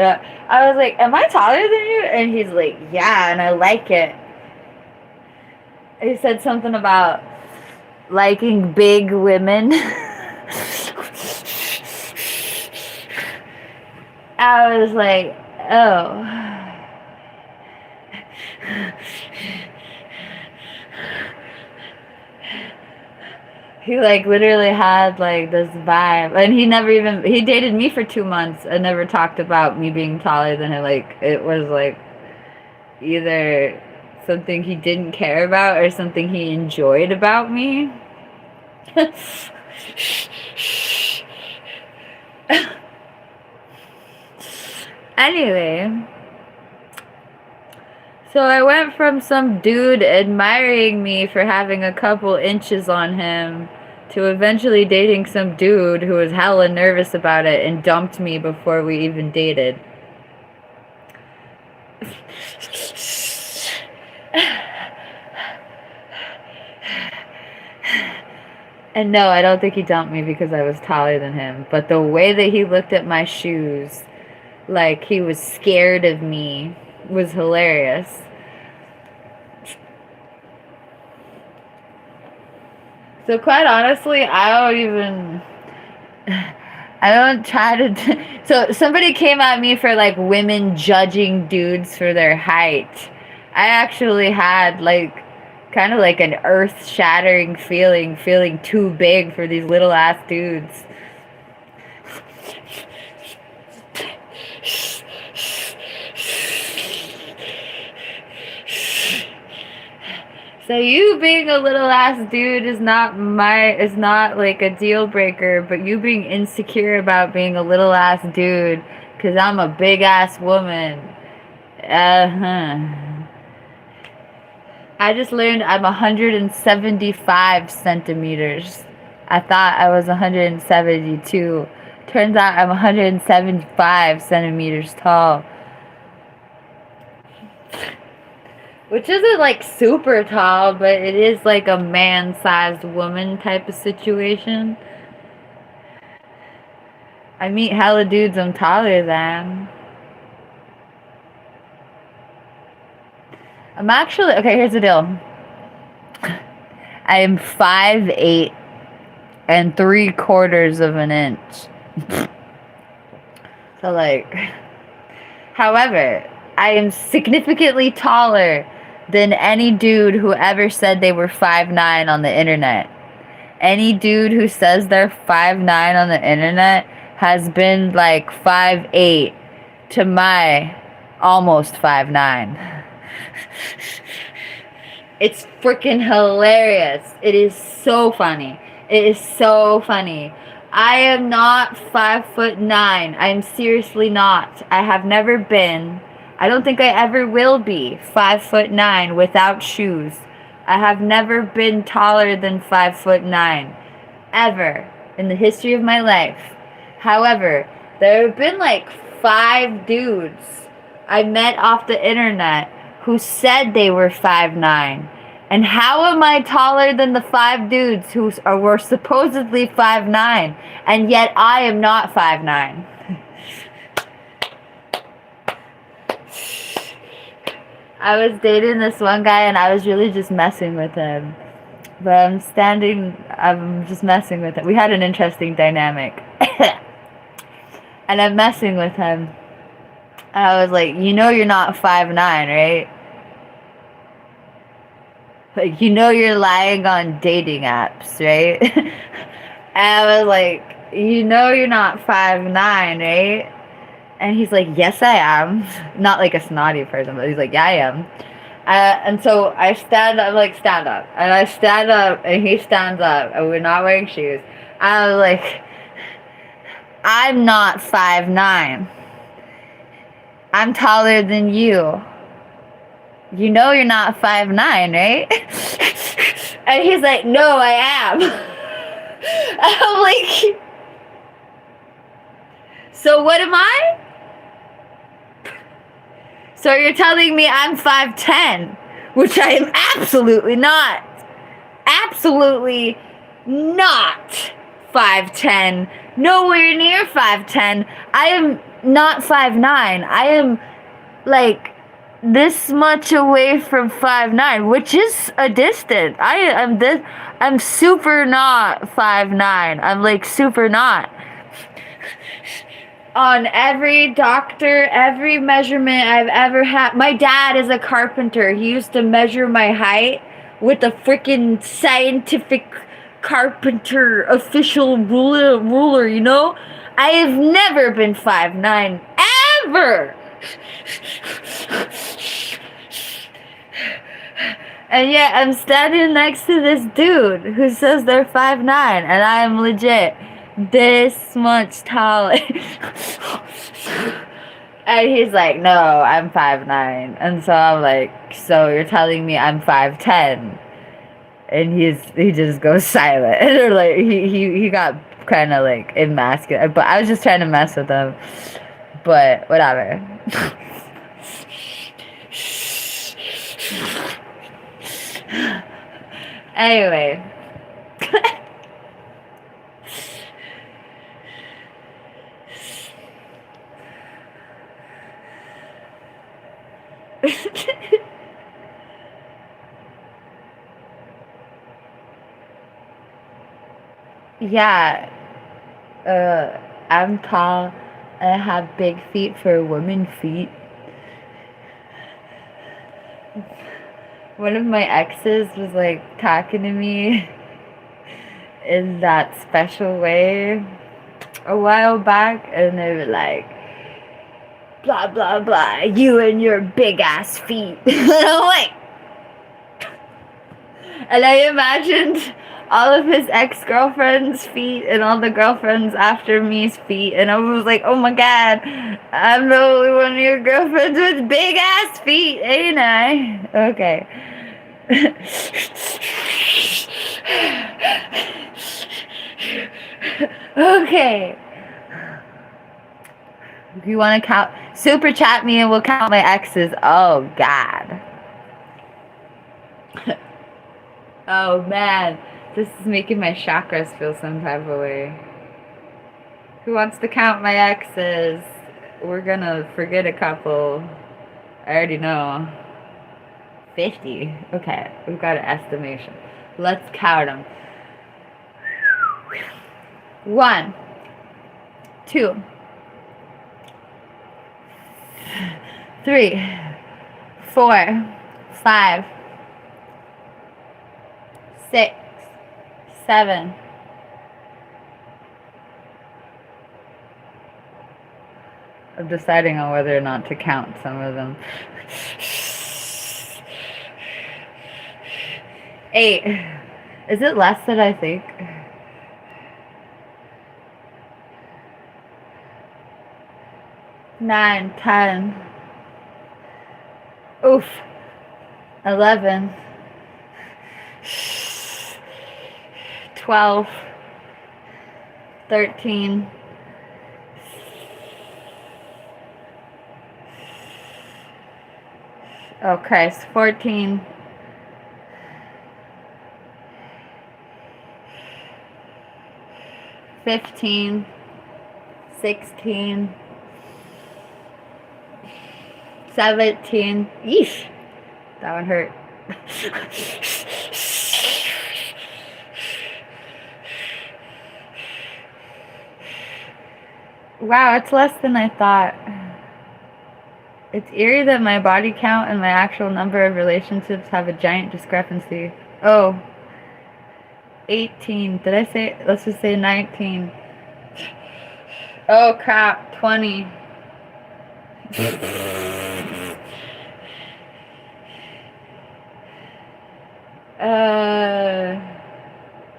I was like, am I taller than you? And he's like, yeah, and I like it. He said something about liking big women. I was like, oh. He like literally had like this vibe, and he dated me for 2 months and never talked about me being taller than him. Like it was like either something he didn't care about or something he enjoyed about me. Anyway, so I went from some dude admiring me for having a couple inches on him to eventually dating some dude who was hella nervous about it and dumped me before we even dated. And no, I don't think he dumped me because I was taller than him. But the way that he looked at my shoes, like he was scared of me, was hilarious. So quite honestly, I don't try to... So somebody came at me for like women judging dudes for their height. I actually had like kind of like an earth-shattering feeling too big for these little-ass dudes. So you being a little-ass dude is not like a deal breaker, but you being insecure about being a little-ass dude because I'm a big-ass woman. I just learned I'm 175 centimeters. I thought I was 172. Turns out I'm 175 centimeters tall. Which isn't like super tall, but it is like a man-sized woman type of situation. I meet hella dudes I'm taller than. I'm actually... Okay, here's the deal. I am 5'8" and 3/4 of an inch. So like... However, I am significantly taller than any dude who ever said they were 5'9" on the internet. Any dude who says they're 5'9" on the internet has been like 5'8" to my almost 5'9". It's freaking hilarious. It is so funny. It is so funny. I am not 5'9". I am seriously not. I have never been. I don't think I ever will be 5'9" without shoes. I have never been taller than 5'9", ever, in the history of my life. However, there have been like 5 dudes I met off the internet who said they were 5'9". And how am I taller than the 5 dudes who were supposedly 5'9", and yet I am not 5'9"? I was dating this one guy and I was really just messing with him. But I'm just messing with him. We had an interesting dynamic. And I'm messing with him. And I was like, you know you're not 5'9", right? Like, you know you're lying on dating apps, right? And I was like, you know you're not 5'9", right? And he's like, yes, I am. Not like a snotty person, but he's like, yeah, I am. And so I stand up, like, stand up. And I stand up, and he stands up, and we're not wearing shoes. I was like, I'm not 5'9". I'm taller than you. You know you're not 5'9", right? And he's like, no, I am. I'm like, so what am I? So you're telling me I'm 5'10", which I am absolutely not. Absolutely not 5'10". Nowhere near 5'10". I am not 5'9". I am like this much away from 5'9", which is a distance. I'm super not 5'9". I'm like super not. On every doctor, every measurement I've ever had. My dad is a carpenter. He used to measure my height with a freaking scientific carpenter official ruler, you know? I have never been 5'9", ever! And yet I'm standing next to this dude who says they're 5'9", and I am legit this much taller. And he's like, no, I'm 5'9". And so I'm like, so you're telling me I'm 5'10"? And he just goes silent. And like he got kind of like emasculated, but I was just trying to mess with him. But whatever. Anyway. Yeah, I'm tall and I have big feet for women feet. One of my exes was like talking to me in that special way a while back, and they were like, blah blah blah, you and your big ass feet. And I'm like, and I imagined all of his ex-girlfriends' feet and all the girlfriends after me's feet, and I was like, oh my god, I'm the only one of your girlfriends with big ass feet, ain't I? Okay. Okay. If you want to count, super chat me and we'll count my exes. Oh god. Oh man. This is making my chakras feel some type of way. Who wants to count my exes? We're gonna forget a couple. I already know. 50. Okay, we've got an estimation. Let's count them. 1, 2, 3, 4, 5, 6, 7. I'm deciding on whether or not to count some of them. 8. Is it less than I think? 9, 10. Oof. 11. 12. 13. 14. 15. 16. 17. Yeesh. That one hurt. Wow, it's less than I thought. It's eerie that my body count and my actual number of relationships have a giant discrepancy. Oh. 18. Did I say? Let's just say 19. Oh crap. 20.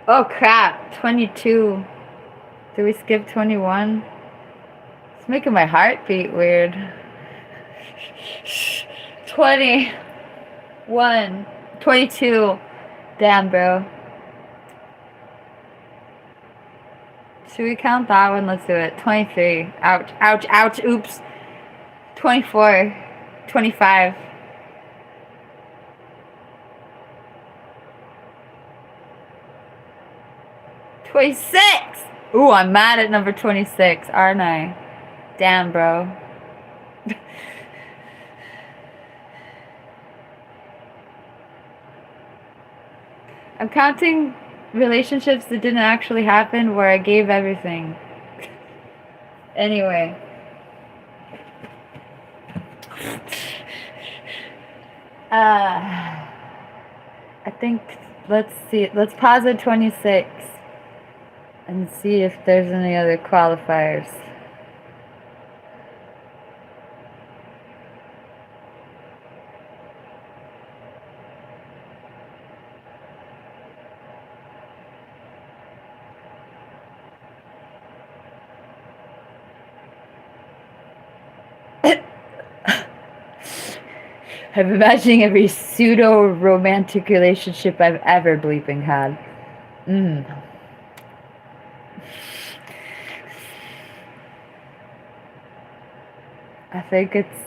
Oh crap. 22. Did we skip 21? It's making my heart beat weird. 21. 22. Damn, bro. Should we count that one? Let's do it. 23. Ouch, ouch, ouch, oops. 24. 25. 26! Ooh, I'm mad at number 26, aren't I? Damn, bro. I'm counting relationships that didn't actually happen where I gave everything. Anyway. I think, let's see, let's pause at 26 and see if there's any other qualifiers. I'm imagining every pseudo-romantic relationship I've ever bleeping had. I think it's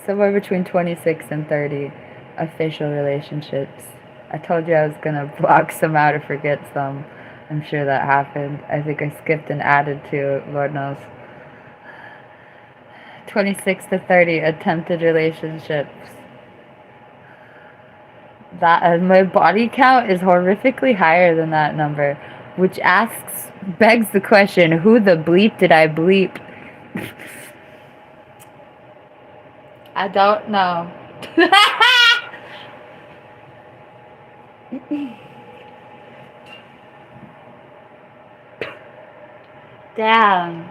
somewhere between 26 and 30 official relationships. I told you I was gonna block some out or forget some. I'm sure that happened. I think I skipped and added to it, Lord knows. 26 to 30 attempted relationships. That my body count is horrifically higher than that number, which begs the question, who the bleep did I bleep? I don't know. Damn.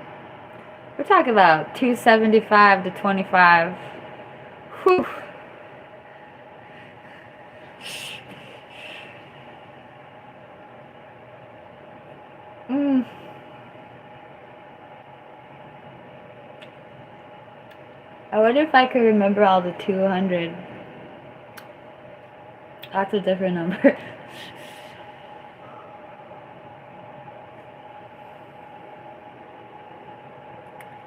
We're talking about 275 to 25. Whew. I wonder if I could remember all the 200. That's a different number.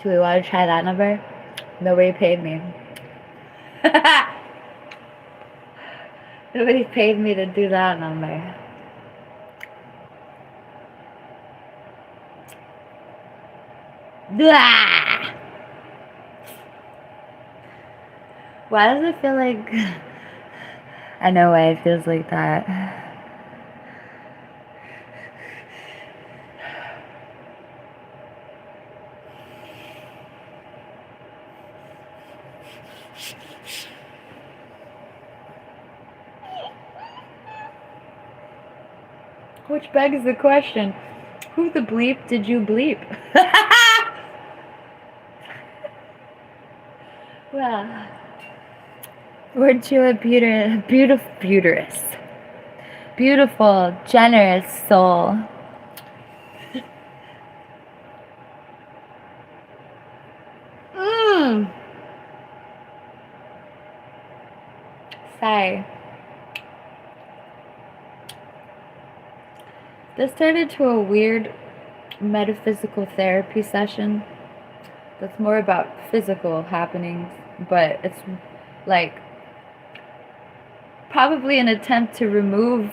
Do we want to try that number? Nobody paid me. Nobody paid me to do that number. Blah! Why does it feel like... I know why it feels like that. Which begs the question, who the bleep did you bleep? Well, weren't you a beautiful, generous soul? Sigh. This turned into a weird metaphysical therapy session that's more about physical happenings, but it's like probably an attempt to remove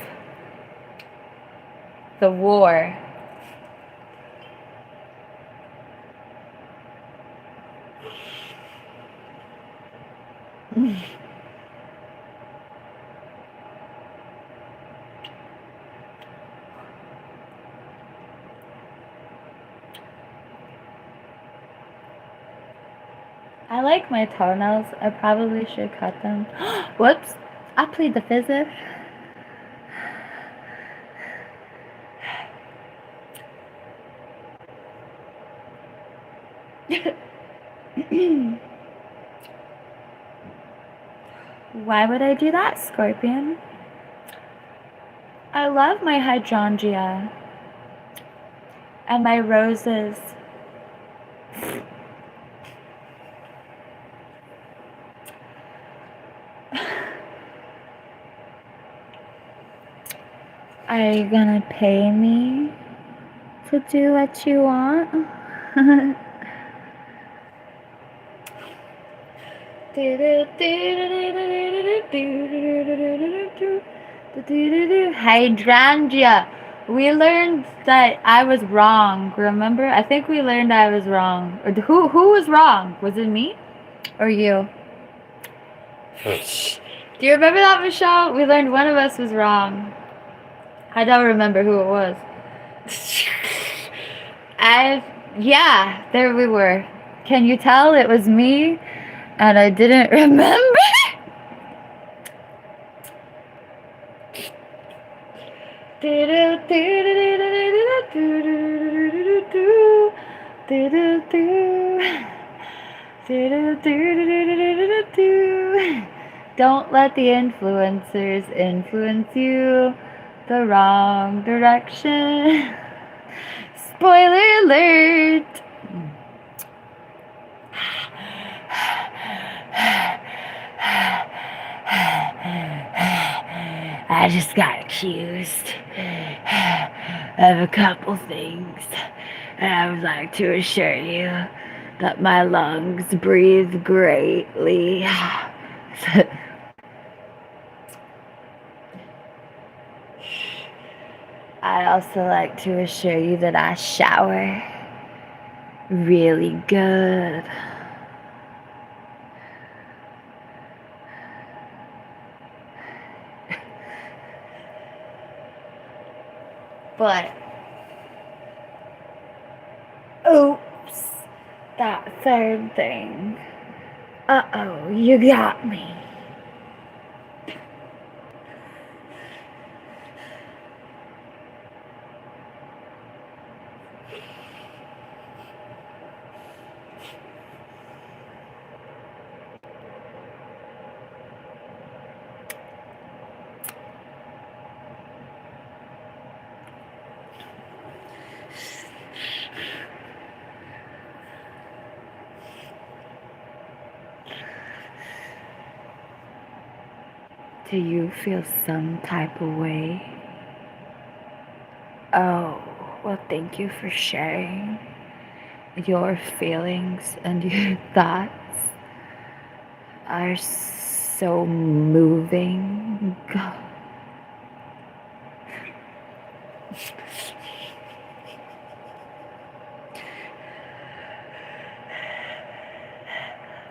the war. I like my toenails. I probably should cut them. Whoops. I plead the fifth. Why would I do that, Scorpion? I love my hydrangea and my roses. Are you gonna pay me to do what you want? Hydrangea. We learned that I was wrong. Remember? I think we learned I was wrong. Or who was wrong? Was it me or you? Do you remember that, Michelle? We learned one of us was wrong. I don't remember who it was. Yeah, there we were. Can you tell it was me? And I didn't remember. Don't let the influencers influence you the wrong direction. Spoiler alert. I just got accused of a couple things, and I would like to assure you that my lungs breathe greatly. I'd also like to assure you that I shower really good. But, oops, that third thing. Uh-oh, you got me. Do you feel some type of way? Oh, well, thank you for sharing your feelings and your thoughts are so moving.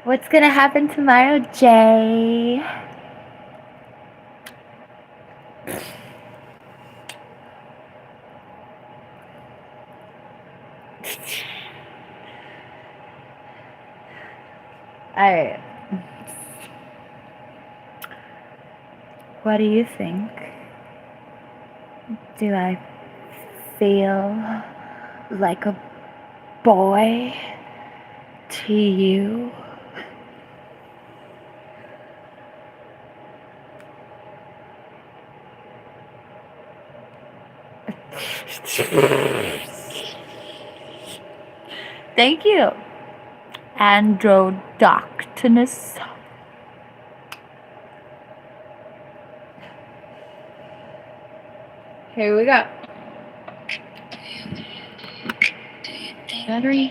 What's gonna happen tomorrow, Jay? Alright. What do you think? Do I feel like a boy to you? Thank you, Androdoctinus. Here we go.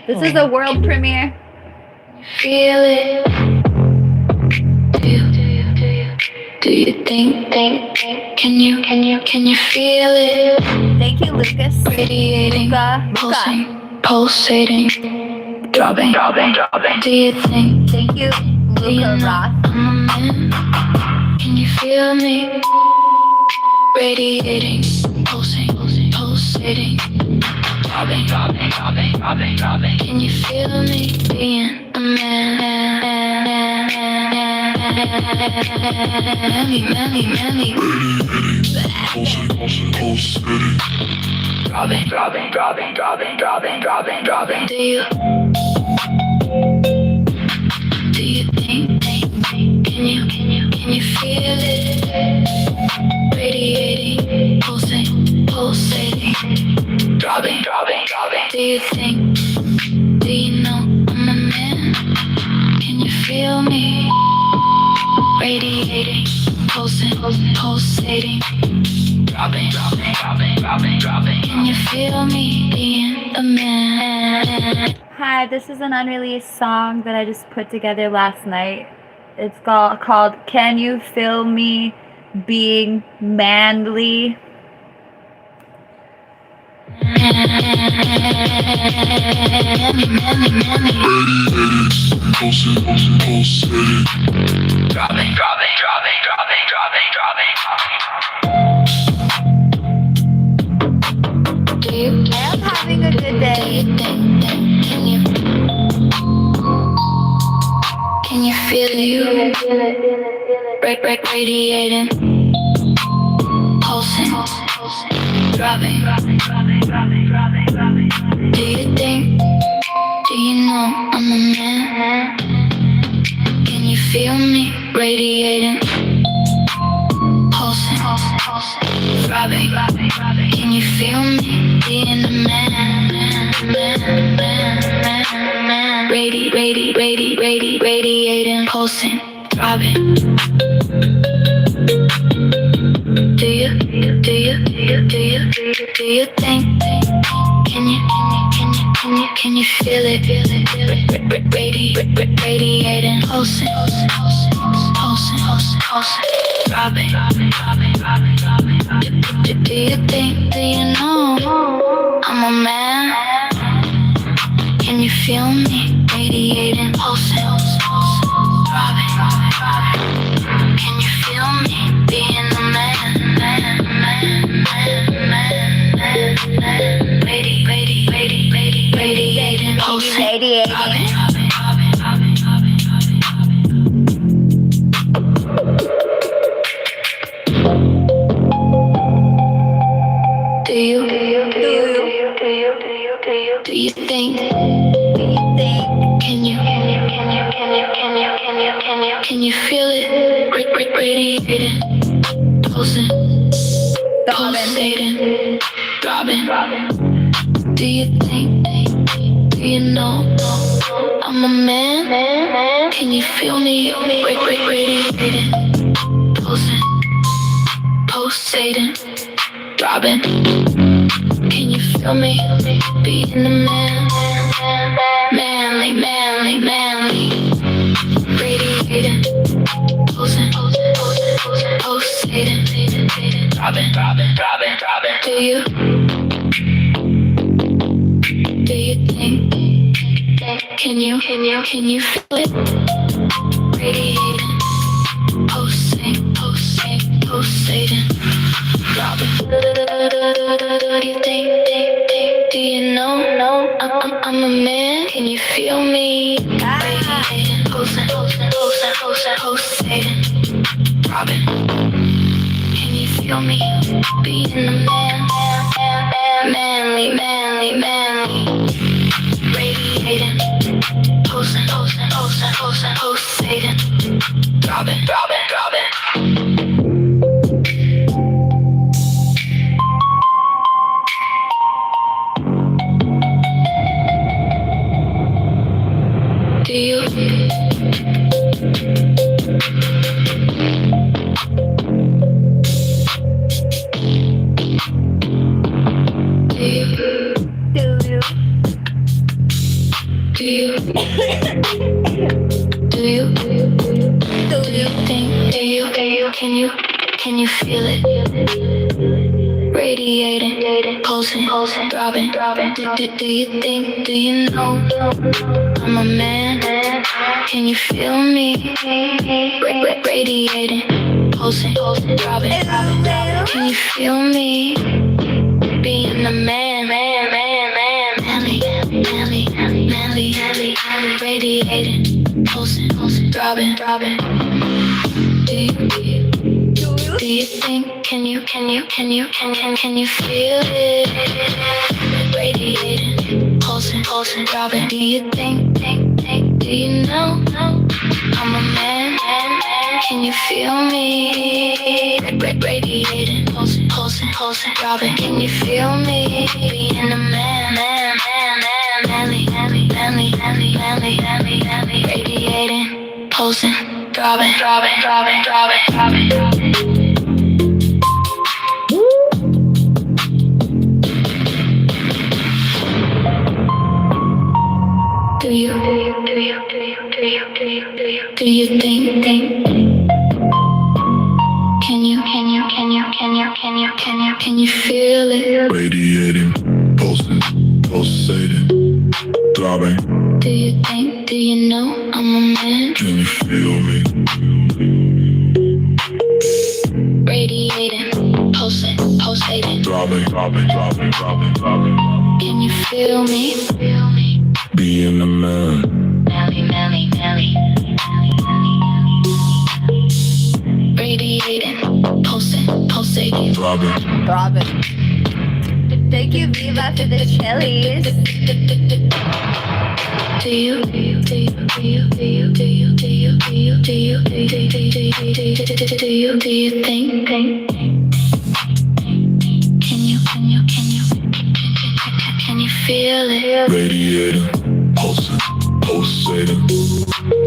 This is a world premiere. Feel it. Do you think? Can you feel it? Thank you, Lucas. Radiating, pulsating, dropping. Do you think? Thank you, Luca Roth. I'm a man. Can you feel me? Radiating, pulsating, dropping. Can you feel me being a man? Manly. Dropping. Do you think? Can you feel it? Radiating, pulsating, dropping. Do you think? Do you know I'm a man? Can you feel me? Radiating, pulsating, dropping. Can you feel me being a man? Hi, this is an unreleased song that I just put together last night. It's called Can You Feel Me Being Manly? I'm having a good day. Can you feel it? Radiating, pulsing, throbbing. Do you think? Do you know I'm a man? Can you feel me radiating, pulsing, throbbing? Can you feel me being a man? Radiating, pulsing, throbbing. Do you think? Can you feel it? Radiating, pulsing, throbbing. Do you think? Do you know I'm a man? Can you feel me radiating, pulsing, throbbing? Can you feel me being a man? Radiating, pulsing, throbbing. Do you think? Can you feel it? Radiating, pulsing, pulsating, throbbing. Do you think? Do you know I'm a man? Can you feel me? Radiating, pulsing, pulsating, throbbing. Can you feel me being a man? Manly, radiating, pulsing, pulsating, throbbing. Do you think? Can you feel it? Radiating, pulsing, pulsating, throbbing. Do you think? Do you know I'm a man? Can you feel me? Radiating, pulsing, pulsating, throbbing. Can you feel me being a man? Manly, radiating, pulsing, pulsating, throbbing. Do you? Can you feel it? Radiating, pulsing, throbbing. Do you think? Do you know I'm a man? Can you feel me? Radiating, pulsing, throbbing. Can you feel me being a man? Manly, radiating, pulsing, throbbing. Do you think? Can you feel it? Radiating, pulsing, throbbing. Do you think? Do you know I'm a man? Can you feel me? Radiating, pulsing, throbbing. Can you feel me being a man? Manly, radiating, pulsing, throbbing. Do Do you think? Can you feel it? Radiating, pulsating, throbbing. Do you think? Do you know I'm a man? Can you feel me? Radiating, pulsating, Throbbing. Can you feel me? Being a man. Melly. Radiating, pulsating, Throbbing. Thank you, Viva, for the chilies. Do you think? Can you feel it? Radiating, pulsating,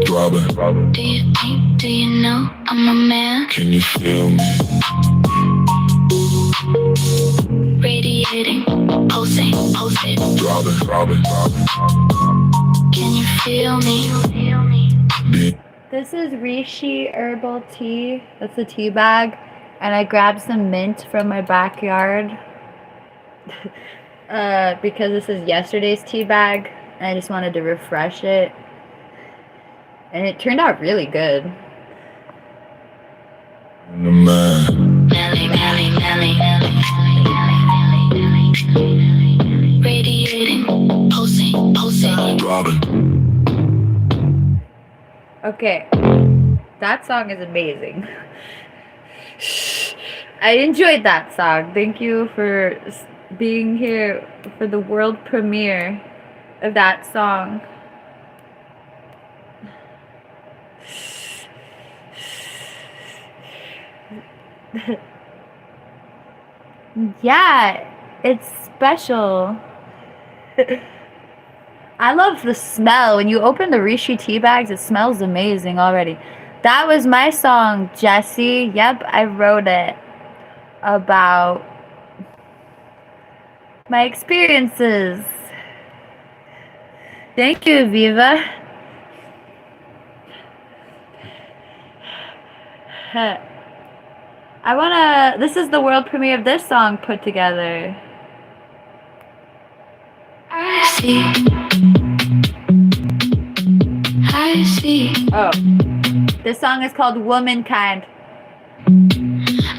throbbing. Do you think? Do you know I'm a man? Can you feel me? Radiating, pulsating, Throbbing. Can you feel me? This is Rishi herbal tea. That's a tea bag. And I grabbed some mint from my backyard. Because this is yesterday's tea bag. And I just wanted to refresh it. And it turned out really good. The man. Melly. Radiating, pulsating. Throbbing. Okay. That song is amazing. I enjoyed that song. Thank you for being here for the world premiere of that song. Yeah, it's special. I love the smell. When you open the Rishi tea bags, it smells amazing already. That was my song, Jesse. Yep, I wrote it about my experiences. Thank you, Viva. This is the world premiere of this song put together. I see. Oh. This song is called Womankind.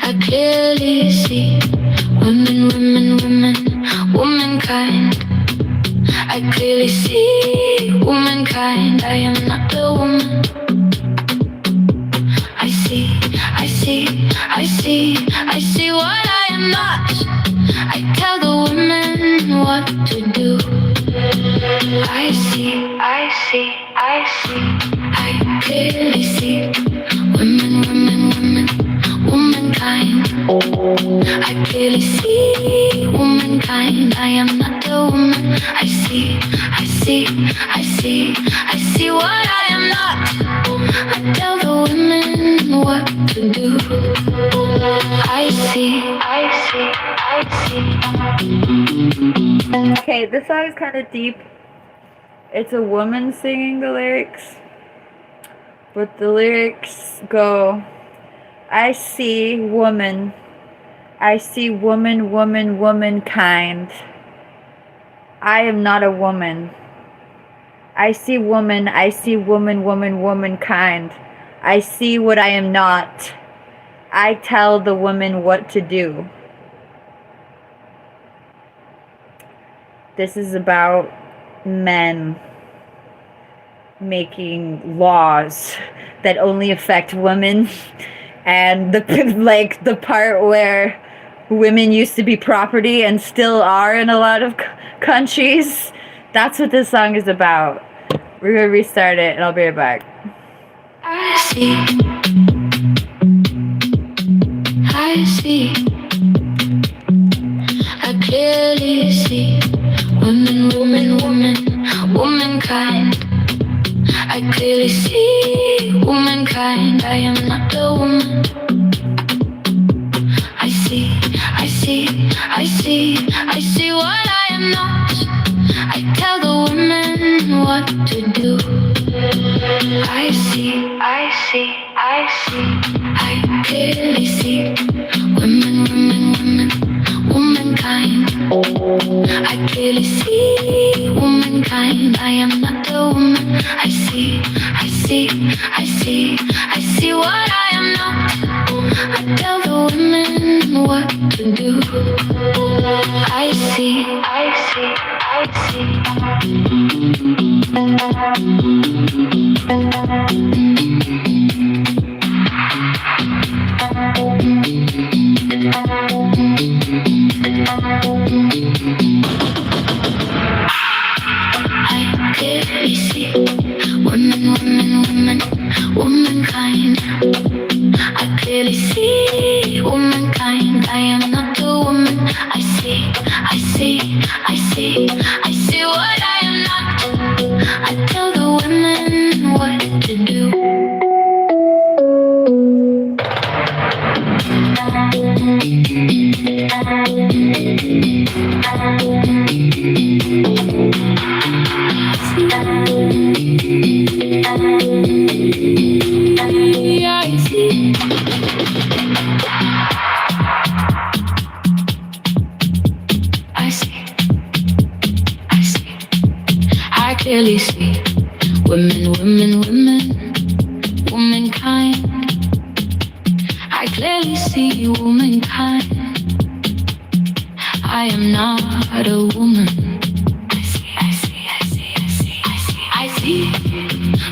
I clearly see womankind. I clearly see womankind. I am not the woman. I see what I am not. I tell the women what to do. I clearly see womankind. I clearly see womankind. I am not the woman. I see what I am not. I tell the women what to do. I see. Okay, this song is kind of deep. It's a woman singing the lyrics. But the lyrics go, I see woman. I see womankind. I am not a woman. I see womankind. I see what I am not. I tell the woman what to do. This is about men making laws that only affect women, and the part where women used to be property and still are in a lot of countries. That's what this song is about. We're gonna restart it and I'll be right back. I see. I clearly see womankind. I clearly see womankind. I am not the woman. I see what I am not. I tell the women what to do. I see, I see, I see, I clearly see women, women, women, womankind. I clearly see womankind. I am not the woman. I see, I see, I see, I see what I am not. I tell the women what to do. I see, I see, I see. I clearly see women, women, women, womankind. I clearly see womankind. I am not the woman. I see, I see, I see, I see what I am not. I tell the women what to do. I see. I see. I see. I clearly see women, women, women, womankind. I clearly see womankind. I am not a woman. I see, I see, I see, I see, I see, I see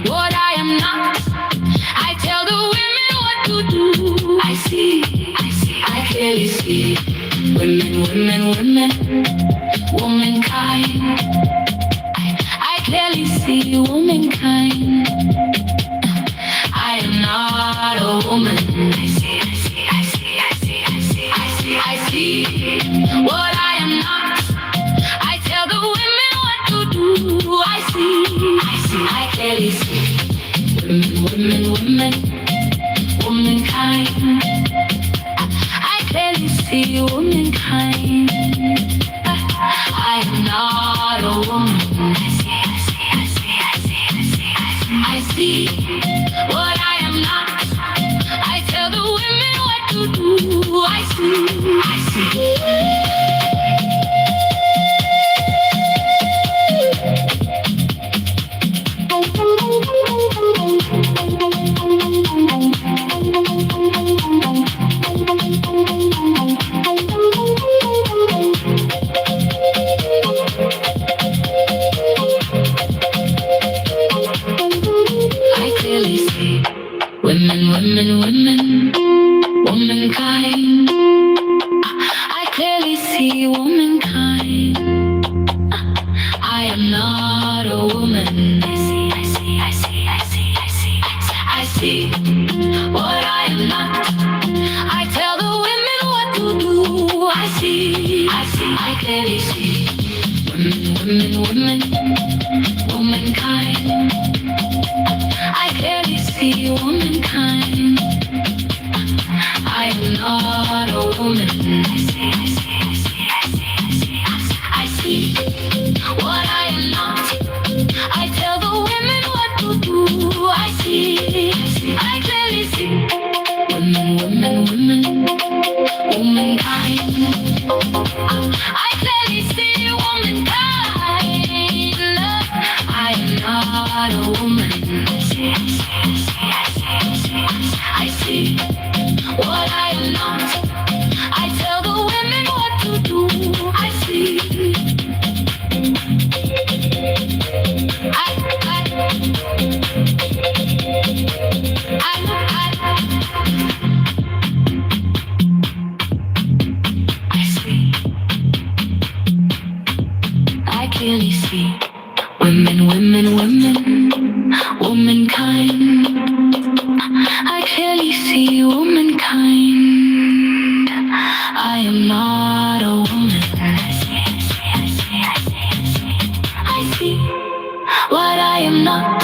what I am not. I tell the women what to do. I see, I see, I clearly see women, women, women, womankind. I clearly see womankind. I am not a woman. I see, I see, I see, I see, I see, I see, I see what I am not. I tell the women what to do. I see, I see, I clearly see women, women, women, womankind. I clearly see womankind. I am not a woman. I see, I see, I see, I see, I see, I see, I see what I am not. I tell the women what to do. I see, I see. I clearly see women, women, women, womankind. I clearly see womankind. I am not a woman. I see, I see, I see, I see, I see, I see what I am not. I tell the women what to do. I see, I see, I clearly see women, women, women, womankind. I clearly see womankind. I am not a woman. I see, I see, I see, I see, I see, I see what I am not. I tell the women what to do. I see, I see, I clearly see women, women, women, womankind. I clearly see womankind. I am not a woman. I see, I see, I see, I see, I see, I see what I am not. I tell the women what to do. I see. I see. I clearly see women, women, women, womankind. I clearly see womankind. I am not a woman. I see, I see, I see, I see, I see, I see what I am not.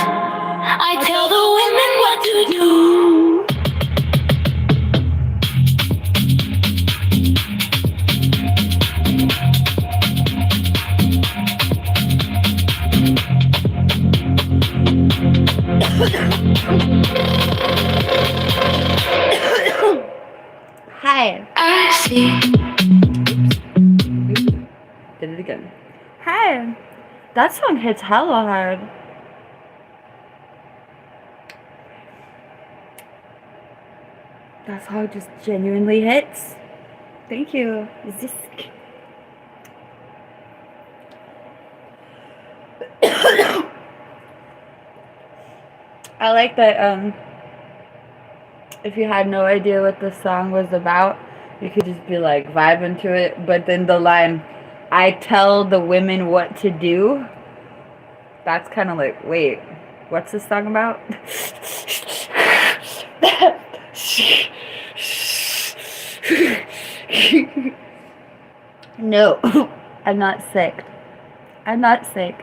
I tell the women what to do. Hey, that song hits hella hard. That song just genuinely hits. Thank you, Zisk. I like that, if you had no idea what the song was about, you could just be like vibing to it, but then the line, I tell the women what to do, that's kind of like, wait, what's this song about? No, I'm not sick. I'm not sick.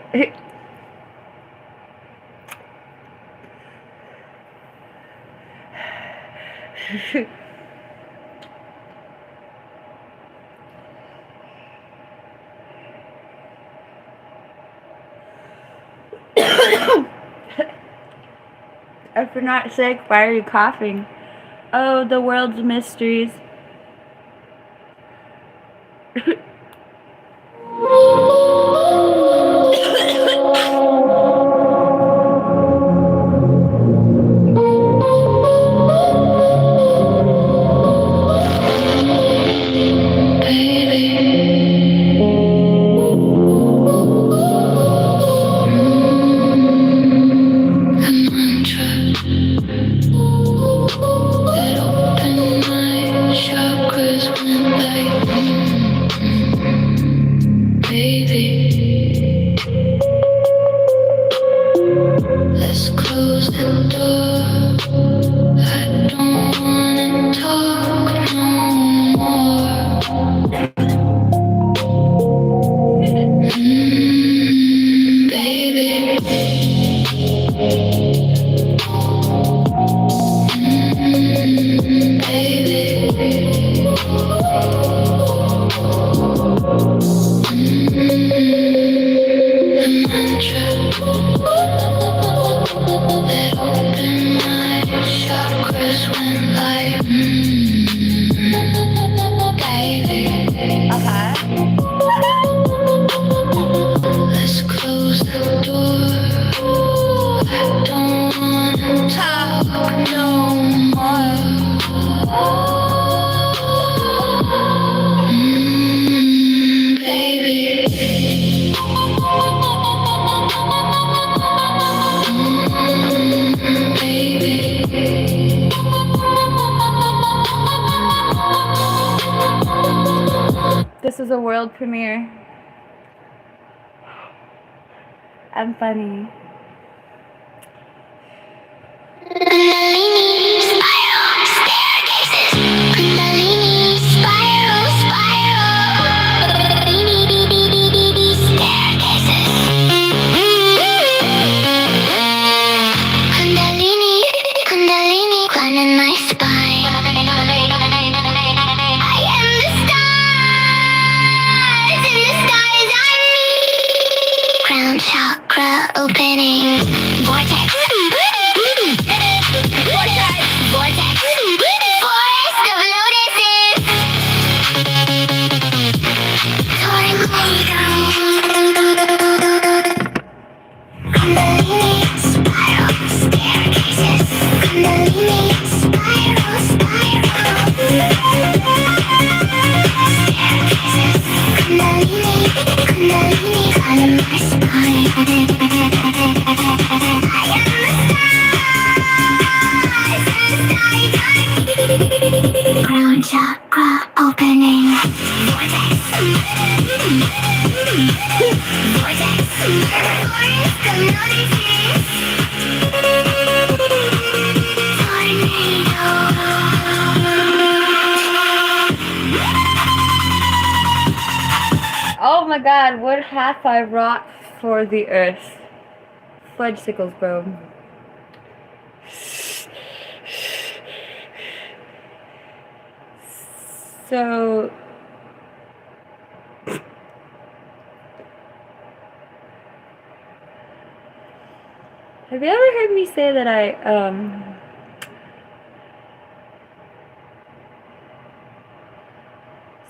If you're not sick, why are you coughing? Oh, the world's mysteries. This is a world premiere. I'm funny. Chakra opening. Vortex. Vortex. Vortex. Forest of lotuses. Soaring Kundalini spiral staircases. Kundalini spiral staircases. Kundalini climb my spine. Crown chakra opening. Vortex. Vortex. Forest of lotuses. Tornado. Oh my god, what hath I wrought for the earth? Fudgesicles, bro. So have you ever heard me say that I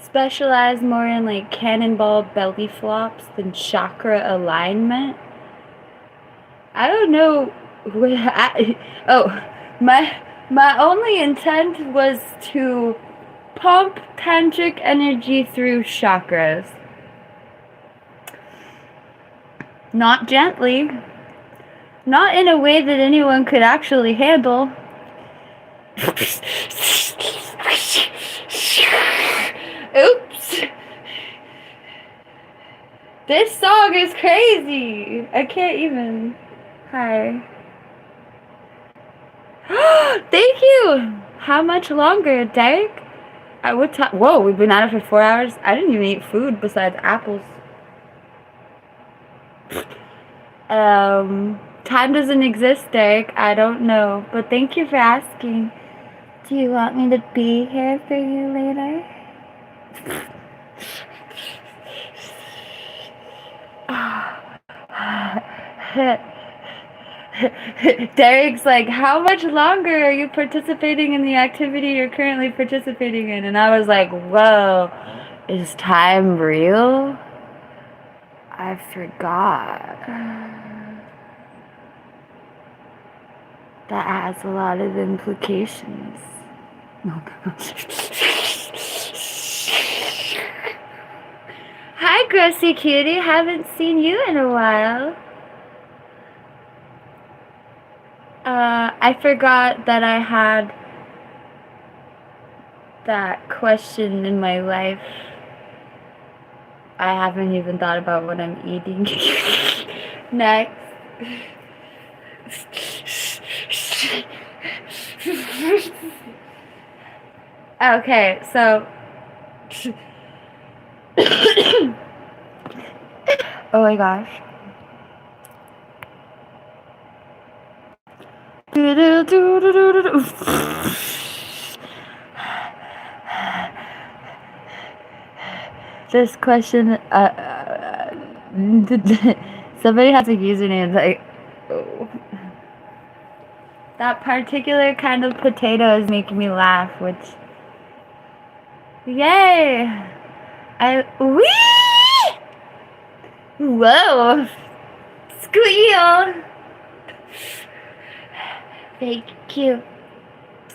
specialize more in like cannonball belly flops than chakra alignment. I don't know. My only intent was to pump tantric energy through chakras. Not gently. Not in a way that anyone could actually handle. Oops. This song is crazy. I can't even. Hi. Thank you. How much longer, Derek? At what time? Whoa, we've been at it for 4 hours. I didn't even eat food besides apples. Time doesn't exist, Derek. I don't know. But thank you for asking. Do you want me to be here for you later? Derek's like, how much longer are you participating in the activity you're currently participating in? And I was like, whoa, is time real? I forgot. That has a lot of implications. Hi, Grossy Cutie. Haven't seen you in a while. I forgot that I had that question in my life. I haven't even thought about what I'm eating. Next. Okay, so oh my gosh. This question, somebody has a username like, oh. That particular kind of potato is making me laugh, which, yay! Whoa! Squeal! Thank you,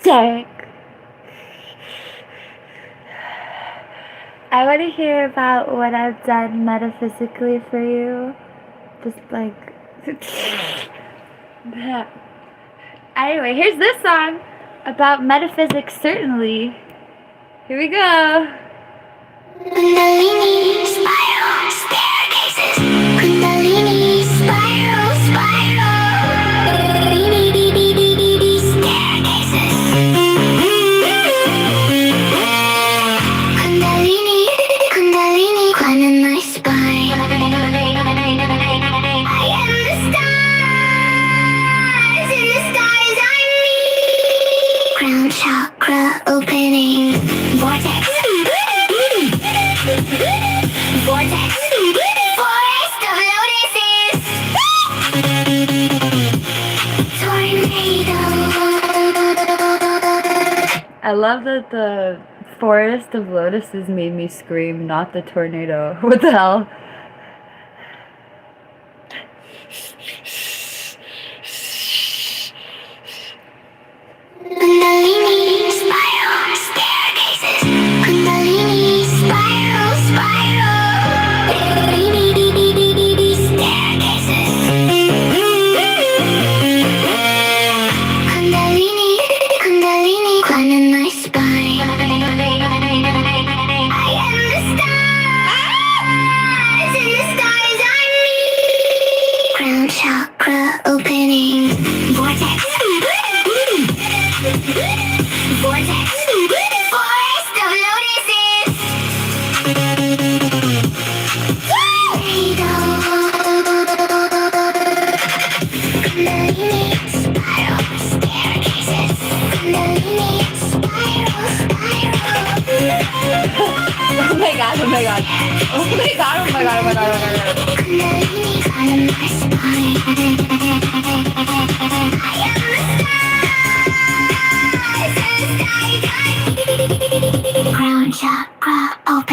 Derek. I want to hear about what I've done metaphysically for you. Just like... Anyway, here's this song about metaphysics, certainly. Here we go. Kundalini spiral staircases. Kundalini spiral staircases. Kundalini climbing my spine. I am the stars, in the skies I'm me. Crown chakra opening. Vortex. Vortex. Forest of lotuses. Tornado. I love that the forest of lotuses made me scream, not the tornado. What the hell? Kundalini spiral staircases. Kundalini spiral staircases. Kundalini climbing my spine. I am the stars, in the skies I'm me. Crown chakra opening. Vortex. Vortex. Forest of lotuses. Tornado. Kundalini spiral staircases. Kundalini spiral. Oh my god, oh my god. Oh my god, oh my god, oh my god, oh my god. Kundalini climbing my spine. I am the stars, in the skies I'm me. Crown chakra open.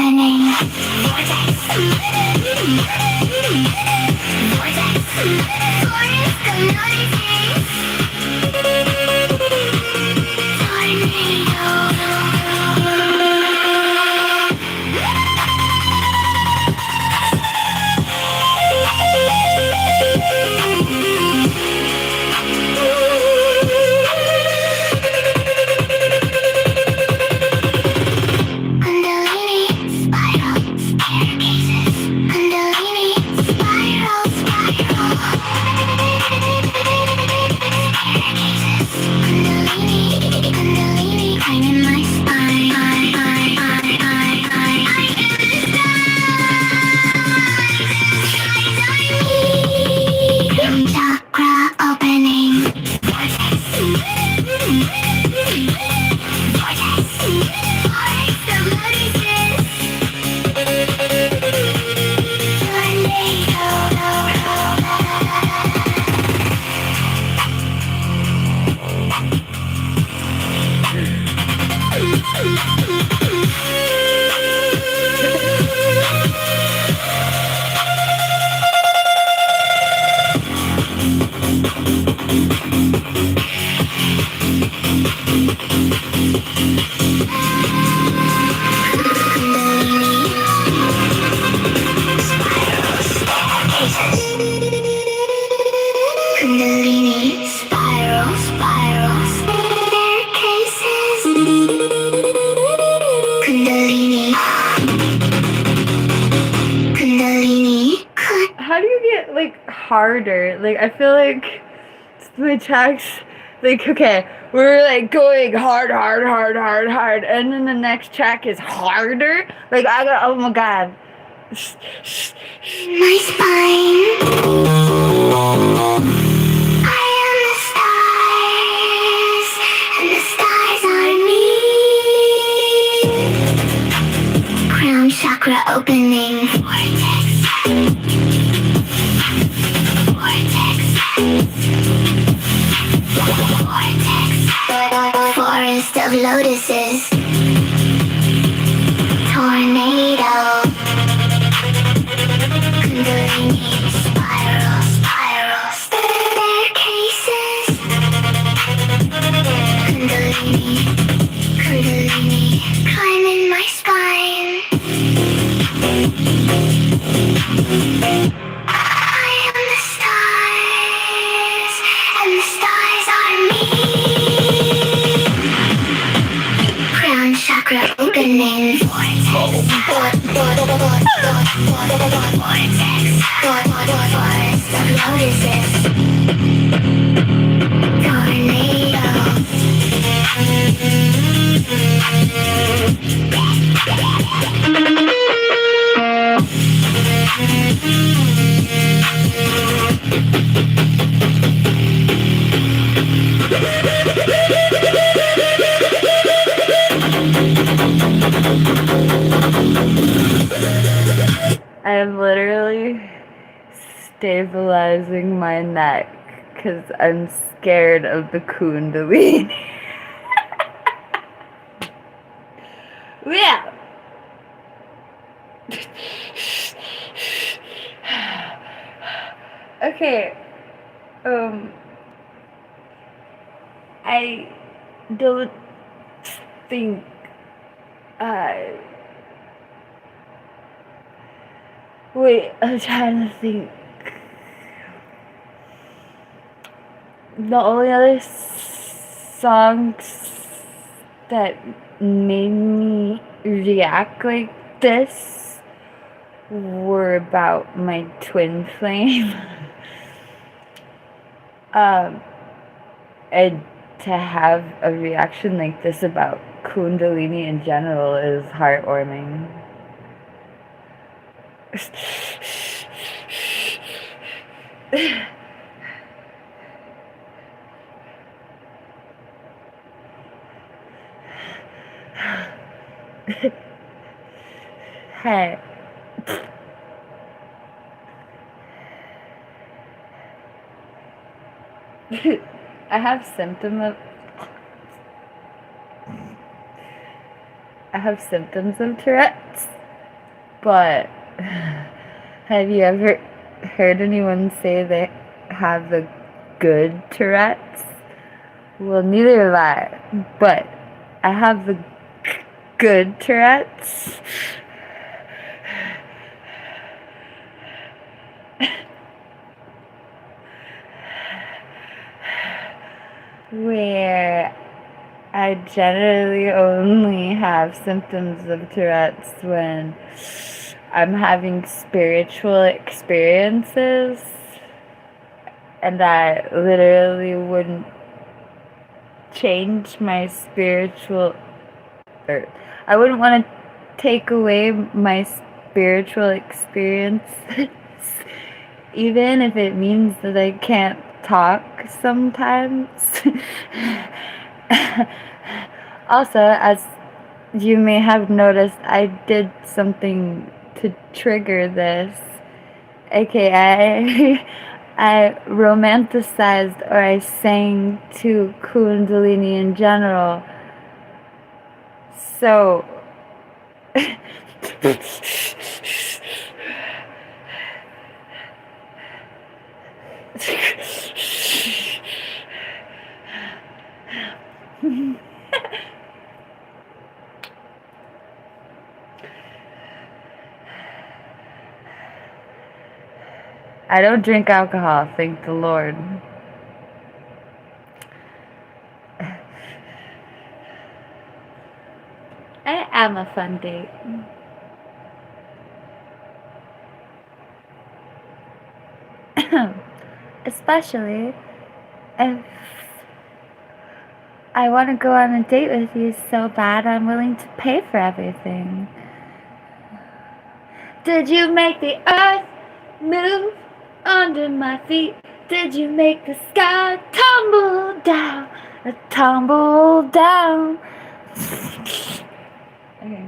How do you get like harder? Like I feel like my tracks, like okay, we're like going hard, and then the next track is harder. Like I got, oh my god. My spine. I am the stars, and the stars are me. Crown chakra opening. Vortex. Forest of lotuses. Tornado. Kundalini, spiral, staircases. Kundalini, climbing my spine. I am the stars, and the stars are me. Crown chakra opening. Forest of lotuses. Tornado. I am literally stabilizing my neck because I'm scared of the kundalini. Yeah. Okay. I don't think wait, I'm trying to think. The only other songs that made me react like this were about my twin flame. And to have a reaction like this about Kundalini in general is heartwarming. Hey. I have symptoms of Tourette's. But have you ever heard anyone say they have the good Tourette's? Well, neither have I, but I have the good Tourette's. Where I generally only have symptoms of Tourette's when I'm having spiritual experiences, and I literally wouldn't change my spiritual, or I wouldn't want to take away my spiritual experience, even if it means that I can't talk sometimes. Also, as you may have noticed, I did something to trigger this, aka I romanticized, or I sang to Kundalini in general. So I don't drink alcohol, thank the Lord. I am a fun date. Especially if I want to go on a date with you so bad I'm willing to pay for everything. Did you make the earth move under my feet? Did you make the sky tumble down? Tumble down. Okay.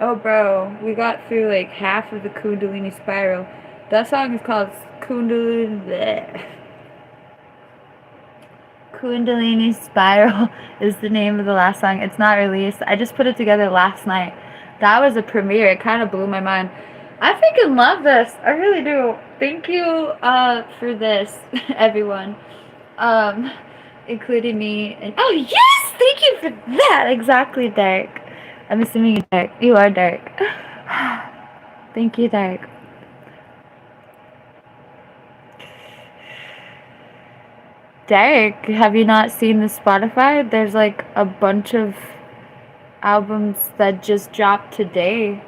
Oh, bro, we got through like half of the Kundalini Spiral. That song is called Kundalini. Kundalini Spiral is the name of the last song. It's not released. I just put it together last night. That was a premiere. It kind of blew my mind. I freaking love this. I really do. Thank you for this, everyone. Including me. And oh, yes! Thank you for that. Exactly, Derek. I'm assuming you're Derek. You are Derek. Thank you, Derek. Derek, have you not seen the Spotify? There's like a bunch of albums that just dropped today.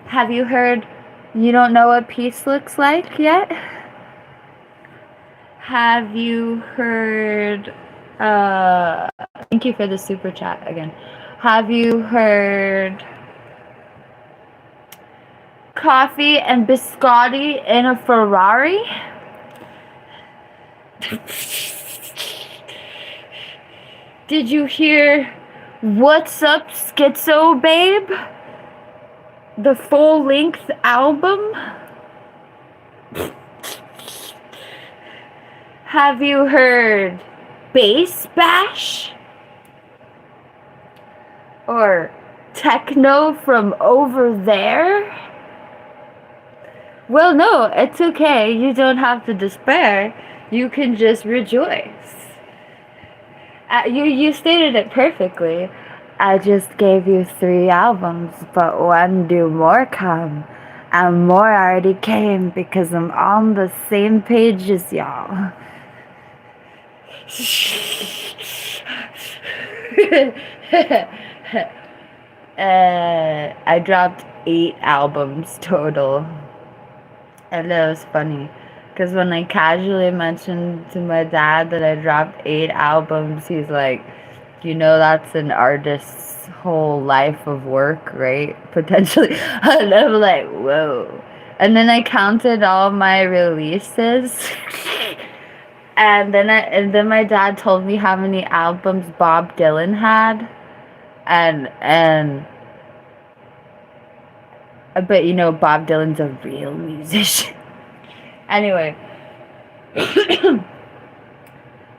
Have you heard You Don't Know What Peace Looks Like yet? Have you heard thank you for the super chat again. Have you heard Coffee and Biscotti in a Ferrari? Did you hear What's Up Skitzo Babe? The full-length album? Have you heard Bass Bash? Or Techno from Over There? Well, no, it's okay. You don't have to despair. You can just rejoice. You stated it perfectly. I just gave you 3 albums, but when do more come? And more already came because I'm on the same page as y'all. I dropped 8 albums total. And that was funny. Because when I casually mentioned to my dad that I dropped 8 albums, he's like, you know, that's an artist's whole life of work, right? Potentially. And I'm like, whoa. And then I counted all my releases. And then my dad told me how many albums Bob Dylan had. and but you know Bob Dylan's a real musician. Anyway,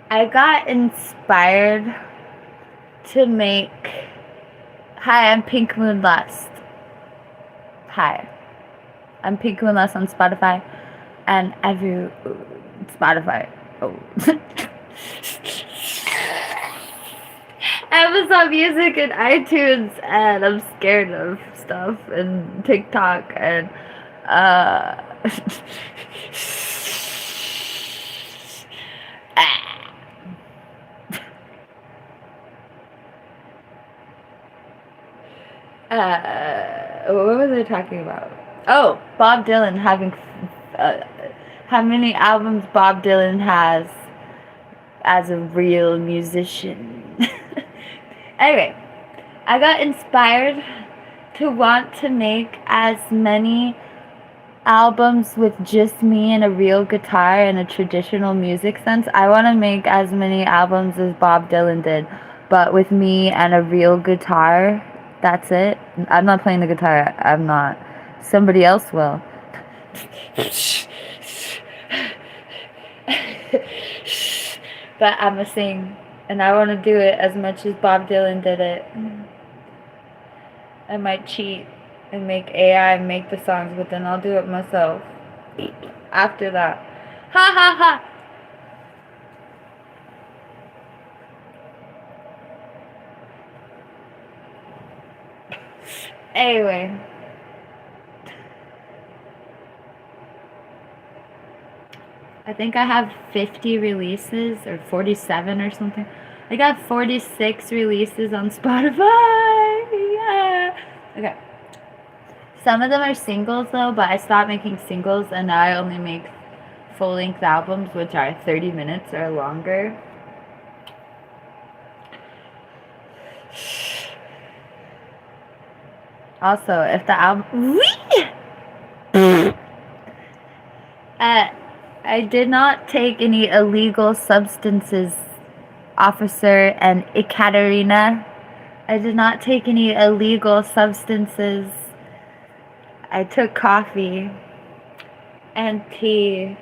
I got inspired to make. Hi, I'm PinkMoonLust. Hi, I'm PinkMoonLust on Spotify and every Spotify. Oh. Amazon Music and iTunes, and I'm scared of stuff and TikTok and what was I talking about? Oh, Bob Dylan having how many albums Bob Dylan has as a real musician. Anyway, I got inspired to want to make as many albums with just me and a real guitar and a traditional music sense. I want to make as many albums as Bob Dylan did, but with me and a real guitar. That's it. I'm not playing the guitar. I'm not. Somebody else will. But I'm a sing, and I want to do it as much as Bob Dylan did it. I might cheat and make AI make the songs, but then I'll do it myself after that. Ha ha ha! Anyway. I think I have 50 releases or 47 or something. I got 46 releases on Spotify. Yeah. Okay. Some of them are singles though, but I stopped making singles and now I only make full-length albums, which are 30 minutes or longer. Also, if the album... I did not take any illegal substances, Officer and Ekaterina. I did not take any illegal substances. I took coffee and tea,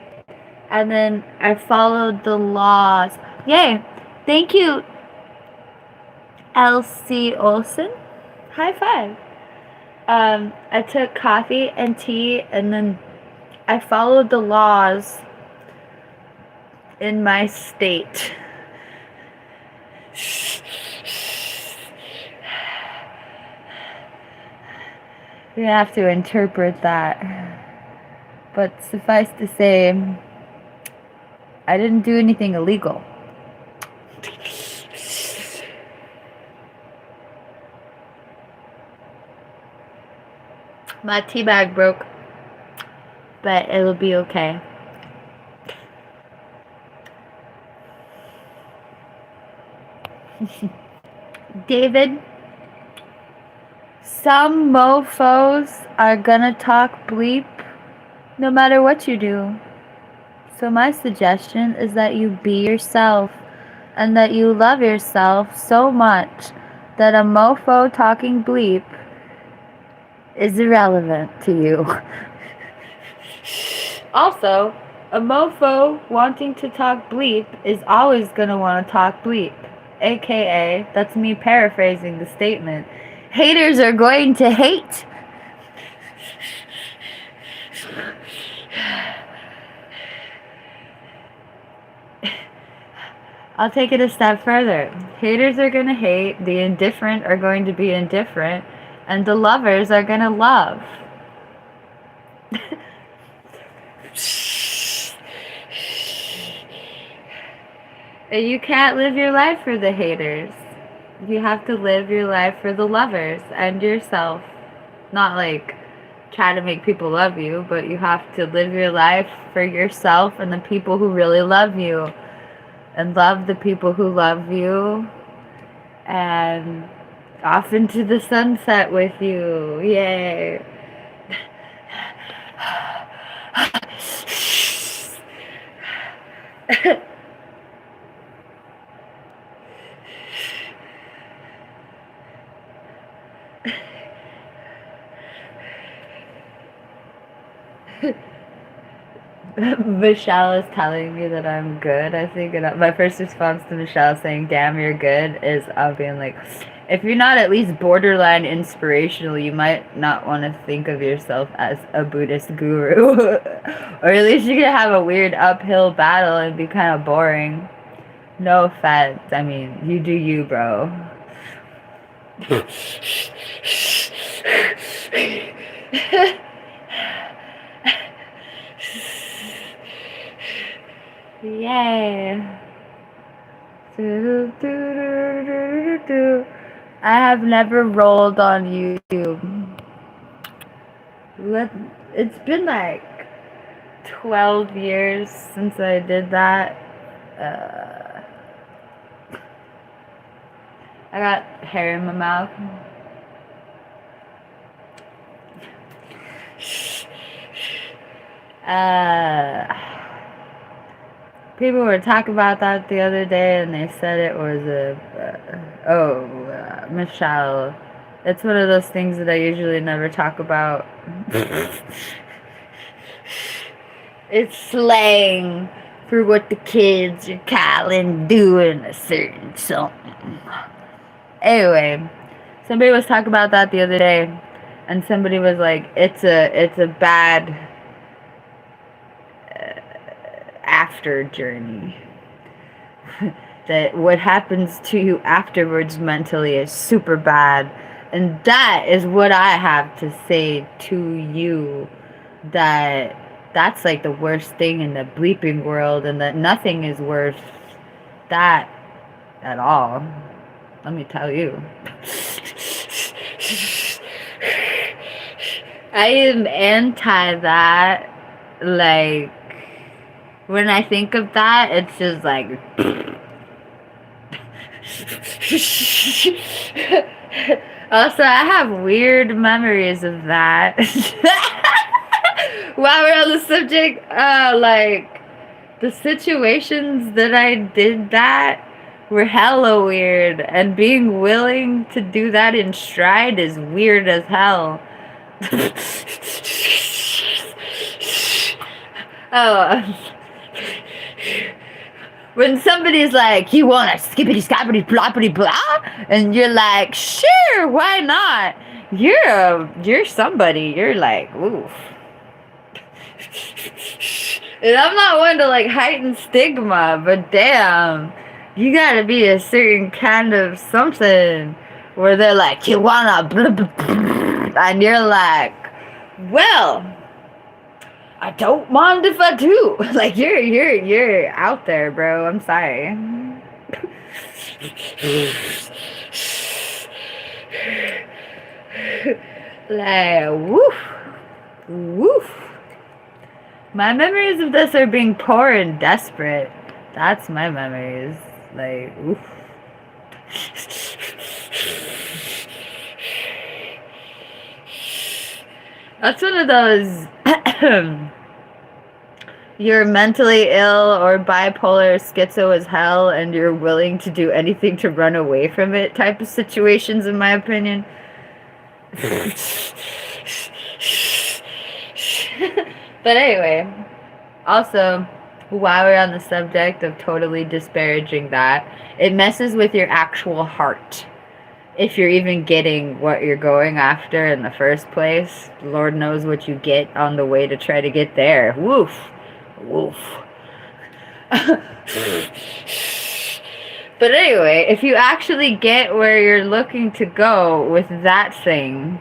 and then I followed the laws. Yay! Thank you, Elsie Olsen. High five. I took coffee and tea, and then I followed the laws in my state. You have to interpret that. But suffice to say, I didn't do anything illegal. My tea bag broke, but it'll be okay. David, some mofos are gonna talk bleep no matter what you do. So my suggestion is that you be yourself and that you love yourself so much that a mofo talking bleep is irrelevant to you. Also, a mofo wanting to talk bleep is always gonna want to talk bleep. AKA, that's me paraphrasing the statement. Haters are going to hate. I'll take it a step further. Haters are going to hate, the indifferent are going to be indifferent, and the lovers are going to love. You can't live your life for the haters. You have to live your life for the lovers and yourself. Not like try to make people love you, but you have to live your life for yourself and the people who really love you. And love the people who love you. And off into the sunset with you. Yay. Michelle is telling me that I'm good, I think. And my first response to Michelle saying, damn, you're good, is being like, if you're not at least borderline inspirational, you might not want to think of yourself as a Buddhist guru. Or at least you can have a weird uphill battle and be kind of boring. No offense. I mean, you do you, bro. Yay. I have never rolled on YouTube. It's been like 12 years since I did that. I got hair in my mouth. People were talking about that the other day, and they said it was Michelle. It's one of those things that I usually never talk about. It's slang for what the kids are calling doing a certain something. Anyway, somebody was talking about that the other day, and somebody was like, it's a bad after journey. That what happens to you afterwards mentally is super bad. And that is what I have to say to you, that's like the worst thing in the bleeping world, and that nothing is worth that at all. Let me tell you. I am anti that. Like, when I think of that, it's just like... Also, I have weird memories of that. While we're on the subject, like, the situations that I did that were hella weird. And being willing to do that in stride is weird as hell. When somebody's like, you want a skippity scappity bloppity blah, and you're like, sure, why not? You're somebody. You're like, oof. And I'm not one to like heighten stigma, but damn, you gotta be a certain kind of something where they're like, you wanna blah, blah, blah, and you're like, well, I don't mind if I do. Like, you're out there, bro. I'm sorry. Like, woof. Woof. My memories of this are being poor and desperate. That's my memories. Like, woof. That's one of those you're mentally ill or bipolar, schizo as hell, and you're willing to do anything to run away from it type of situations, in my opinion. But anyway, also, while we're on the subject of totally disparaging that, it messes with your actual heart. If you're even getting what you're going after in the first place, Lord knows what you get on the way to try to get there. Woof. Woof. But anyway, if you actually get where you're looking to go with that thing,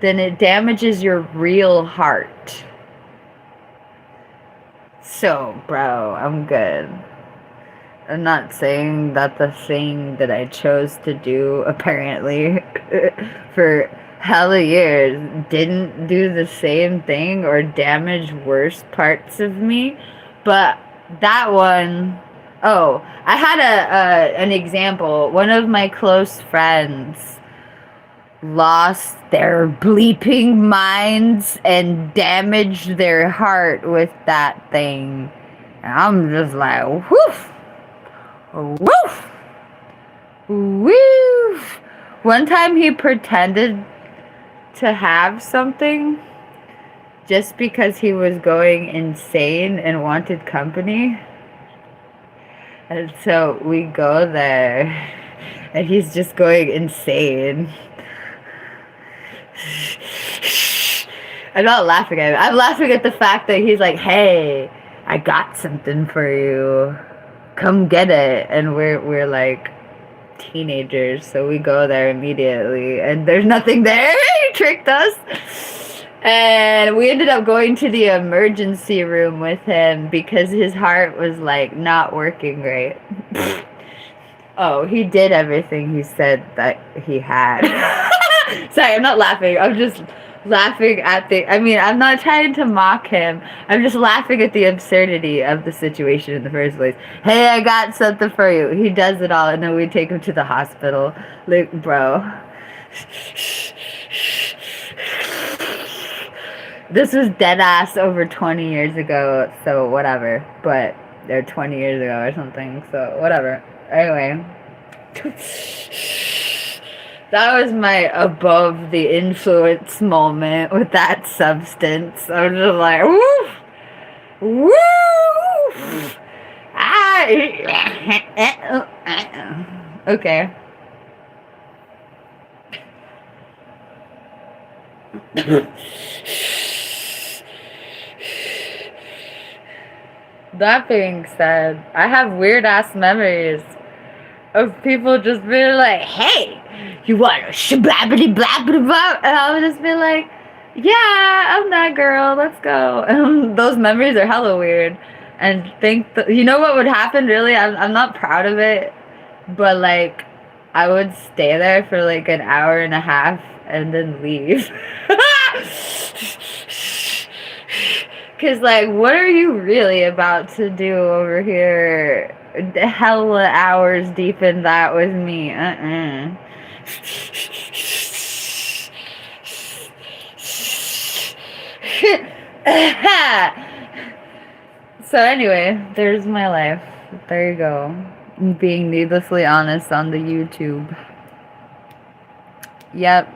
then it damages your real heart. So, bro, I'm good. I'm not saying that the thing that I chose to do, apparently, for hella years, didn't do the same thing or damage worse parts of me. But that one... Oh, I had an example. One of my close friends lost their bleeping minds and damaged their heart with that thing. And I'm just like, woof! Woof! Woof! One time he pretended to have something just because he was going insane and wanted company. And so we go there and he's just going insane. I'm not laughing at him. I'm laughing at the fact that he's like, hey, I got something for you. Come get it. And we're like teenagers, so we go there immediately and there's nothing there. He tricked us. And we ended up going to the emergency room with him because his heart was like not working right. Oh, he did everything he said that he had. Sorry, I'm not laughing. I'm just laughing at I'm not trying to mock him. I'm just laughing at the absurdity of the situation in the first place. Hey, I got something for you. He does it all, and then we take him to the hospital. Like, bro. This was dead ass over 20 years ago, so whatever. But they're 20 years ago or something, so whatever. Anyway. That was my above the influence moment with that substance. I was just like, woo! Woo! Okay. That being said, I have weird ass memories of people just being like, hey, you want a shablabbity blabbity blah? And I would just be like, yeah, I'm that girl, let's go. And those memories are hella weird. And you know what would happen really? I'm not proud of it, but like, I would stay there for like an hour and a half and then leave. Cause like, what are you really about to do over here? Hella hours deep in that with me. So anyway, there's my life. There you go. Being needlessly honest on the YouTube. Yep,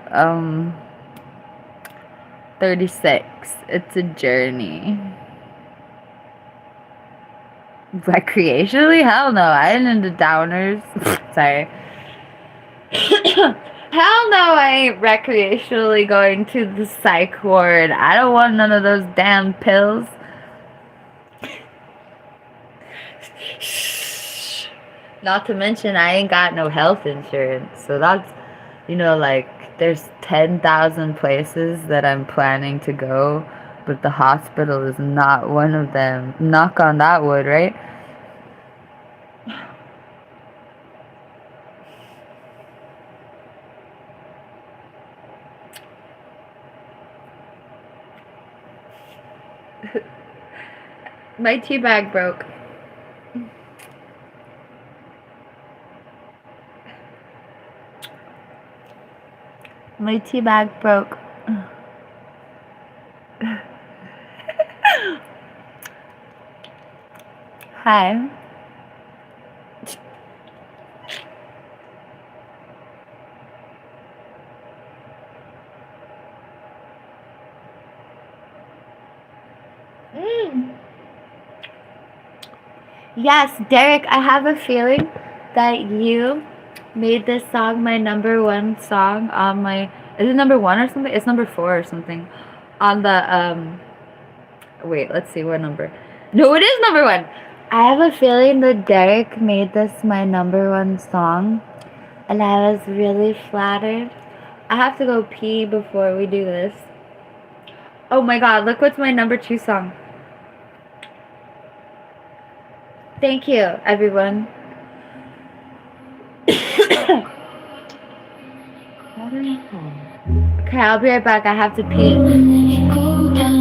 36. It's a journey. Recreationally? Hell no. I ain't into downers. Sorry. Hell no, I ain't recreationally going to the psych ward. I don't want none of those damn pills. Not to mention, I ain't got no health insurance. So that's, like, there's 10,000 places that I'm planning to go, but the hospital is not one of them. Knock on that wood, right? My tea bag broke. My tea bag broke. Hi. Yes, Derek, I have a feeling that you made this song my number one song on my, is it number one or something? It's number 4 or something on the wait, let's see what number. No, it is number 1. I have a feeling that Derek made this my number 1 song, and I was really flattered. I have to go pee before we do this. Oh my god, look what's my number 2 song. Thank you, everyone. Okay, I'll be right back. I have to pee. Go down.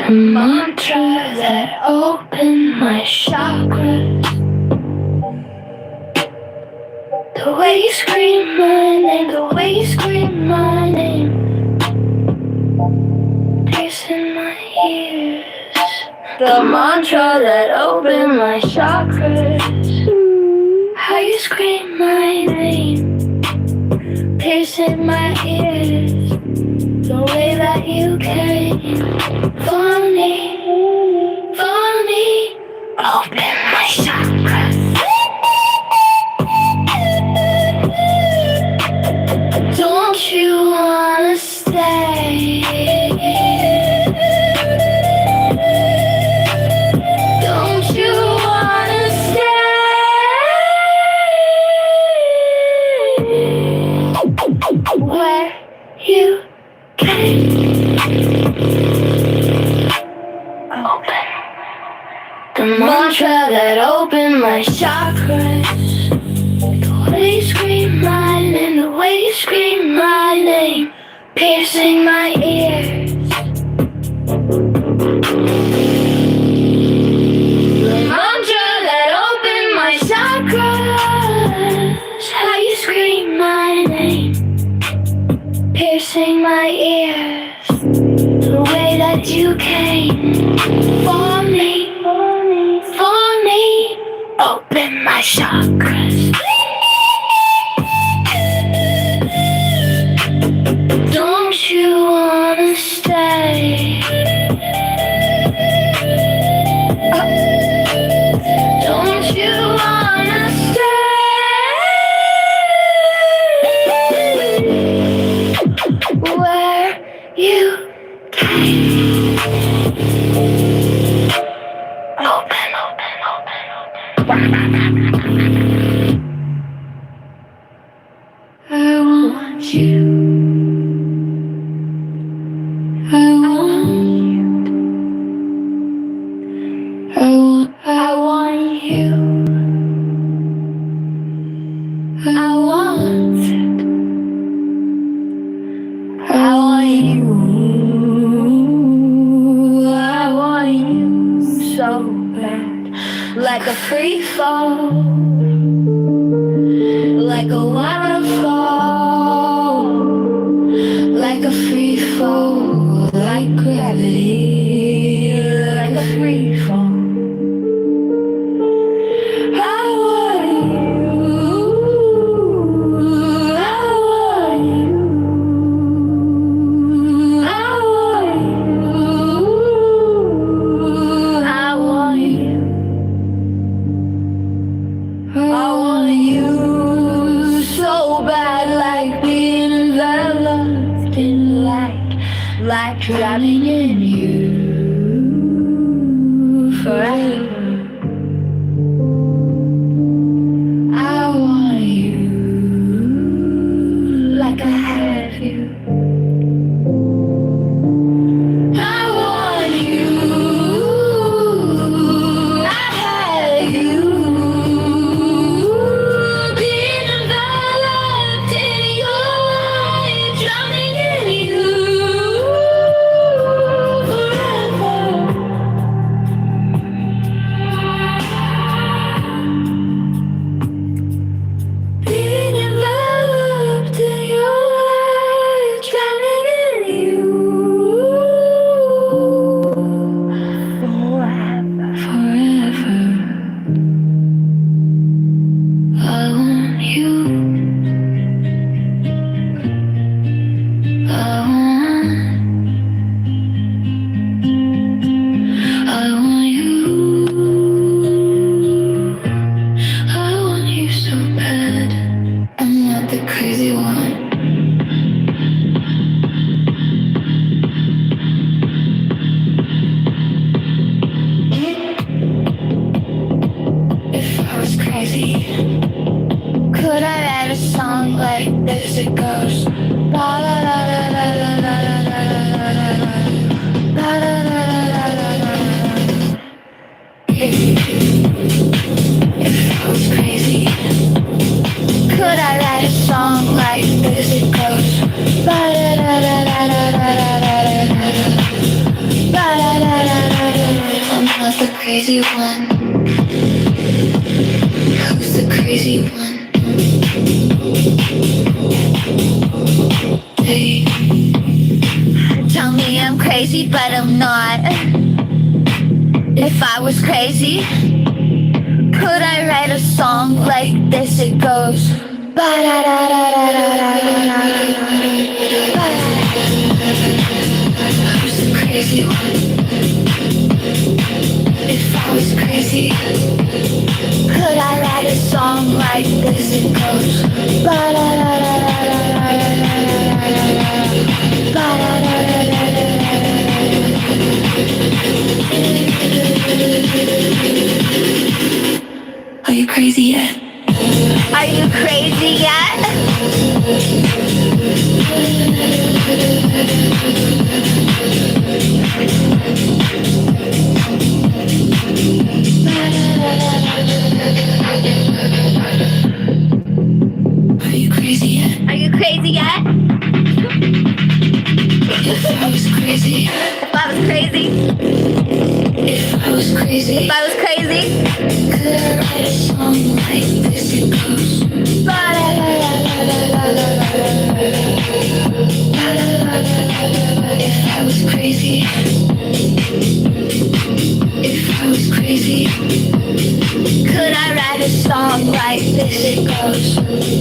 The mantra that opened my chakras. The way you scream my name, the way you scream my name, piercing my ears. The mantra that opened my chakras. How you scream my name, piercing my ears. The way that you came for me, open my chakras. Don't you wanna stay? Don't you wanna stay? Where you came? Open the mantra that opened my chakras. The way you scream my name, the way you scream my name, piercing my ears. The mantra that opened my chakras. How you scream my name, piercing my ears. The way that you came for me, open my chakras. Don't you wanna stay? Don't you wanna stay? Where you came? Open. I want you. I want you. I want you so bad. Like a free fall, like a waterfall, like a free fall, like gravity, like a free fall. I want you. like drowning in you forever. I want you like I have you. I want you, I have you. Being enveloped in your light, drowning in you forever. Being enveloped in your light, drowning in you forever. I want you. I want you. I want you so bad. I'm not the crazy one. If I was crazy, could I write a song like this? It goes la la la la la la la la la la la la la. If I was crazy, could I write a song like this? It goes la la la la la la la la la la la la. I'm not the crazy one. Who's the crazy one? Hey, tell me I'm crazy, but I'm not. If I was crazy, could I write a song like this? It goes ba da da da da da da da. Who's the crazy one? If I was crazy, could I write a song like this? It goes ba da da da da da da da da da. Are you crazy yet? Are you crazy yet? Are you crazy yet? Are you crazy yet? If I was crazy. If I was crazy. If I was crazy. If I was crazy. Could I write a song like this? It goes ba la la la la la la la. If I was crazy. If I was crazy. Could I write a song like this? It goes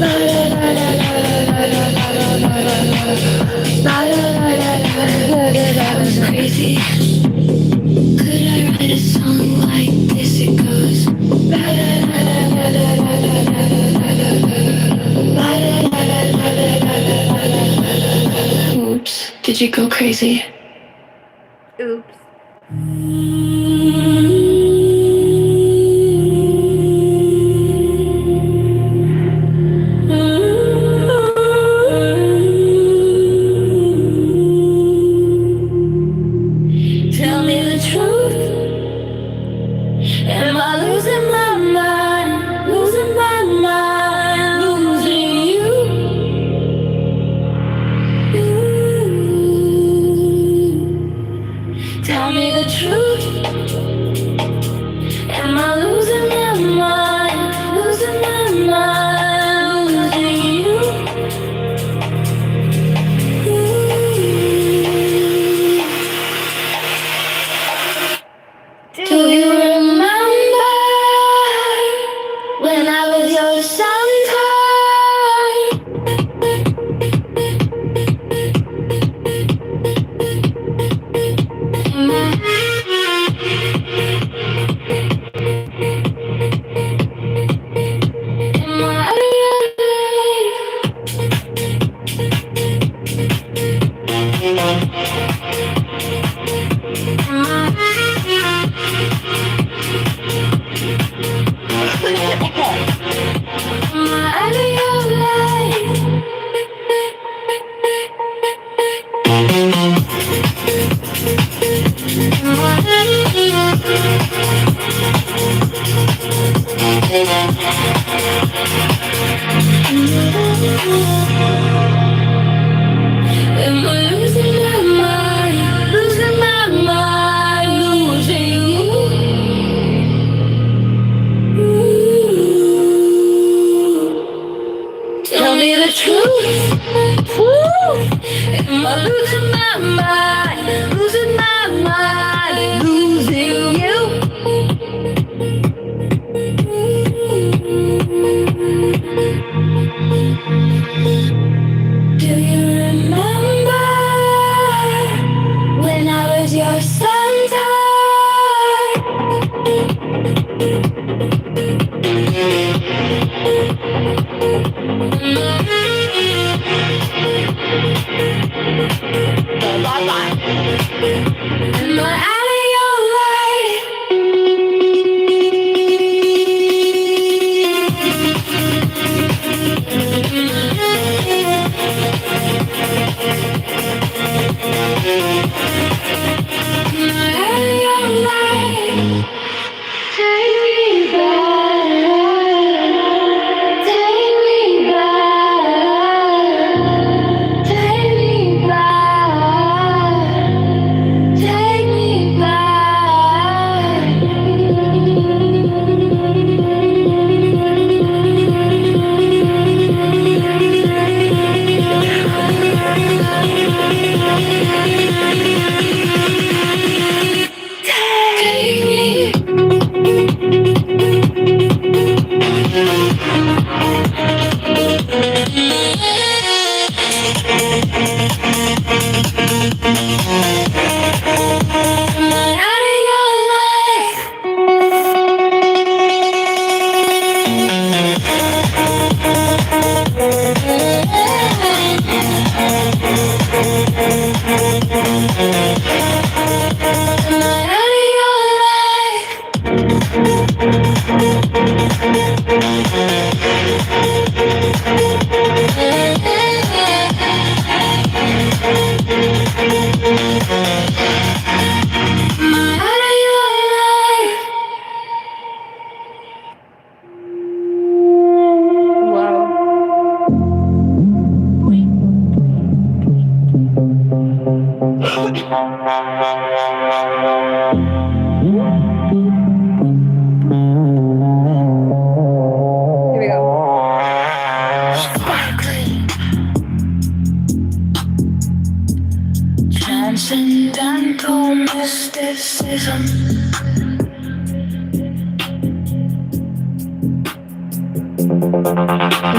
ba la la la la la la la la la. If I was crazy. Could I write a song like this? It goes ba la la la la la la. Oops, did you go crazy? Oops. Tell me the truth. Am I losing my mind? Losing my mind, losing you. Tell me the truth. the truth. Am I losing my mind? Losing my mind, losing you. Do you remember when I was your center? Am I out of your life? Am I out of your life? Take me back. Take me back. Take me back. Take me Am I out of your life? Am I out of your life? Am I out of your life? Wow. Here we go. Transcendental mysticism.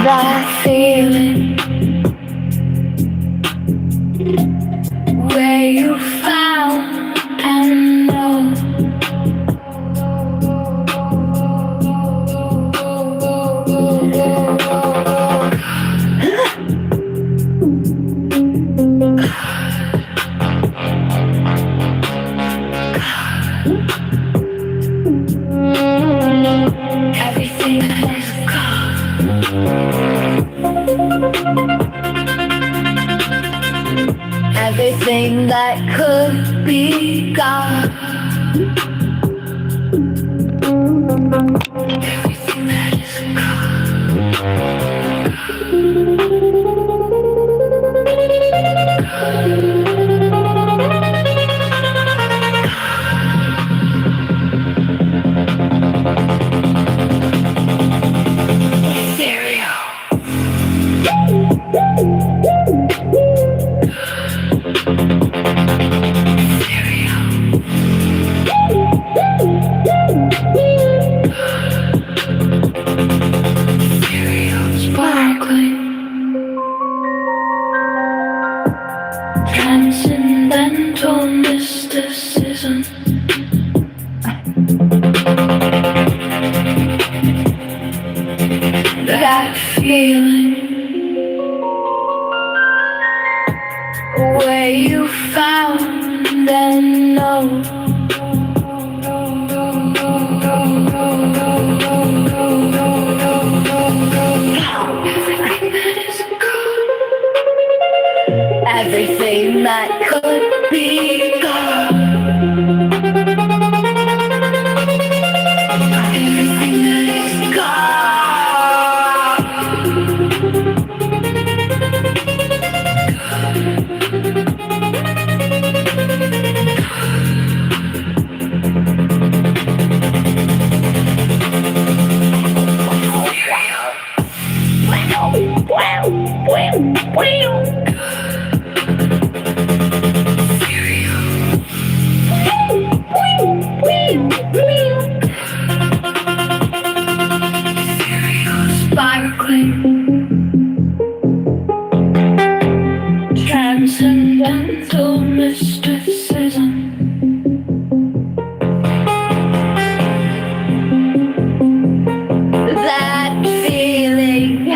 That feeling where you found and know. Everything is gone. Everything that could be gone. Everything that is sparkling, transcendental mysticism. That feeling where you found and know. Everything that could be gone. Everything that is gone. Wow. Transcendental mysticism. That feeling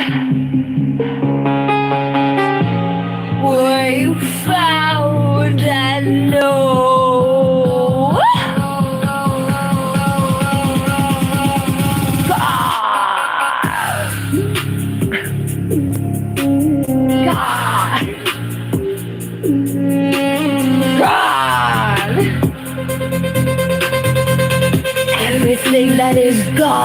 where you found and know God. Everything that is God.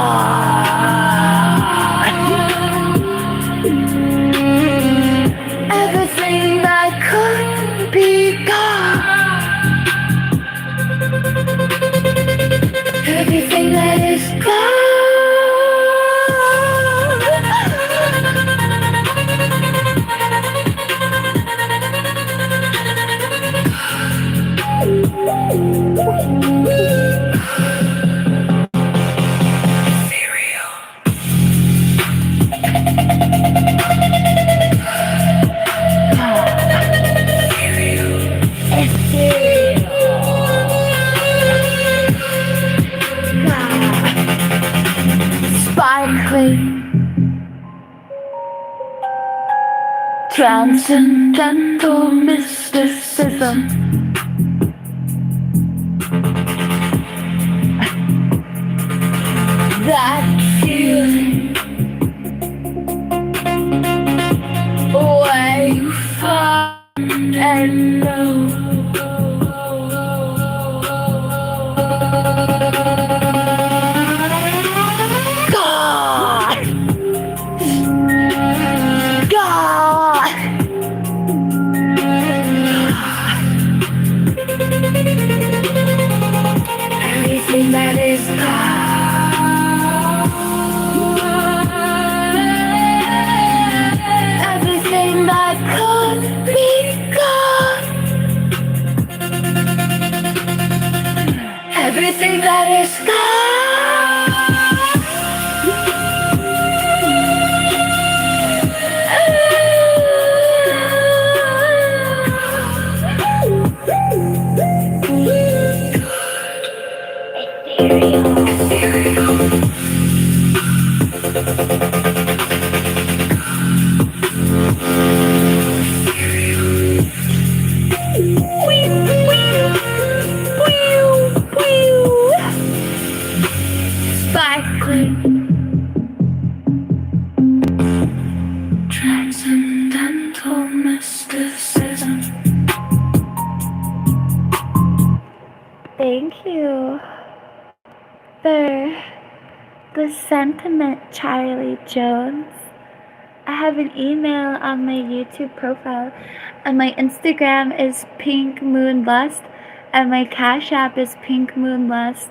Everything that could be God. Everything that is God. Sparkling, transcendental mysticism. That feeling where you find and know God. God. Everything that is God. Everything that could be God. Everything that is God. Sparkling, transcendental mysticism. Thank you for the sentiment, Charlie Jones. I have an email on my YouTube profile, and my Instagram is PinkMoonLust, and my Cash App is PinkMoonLust,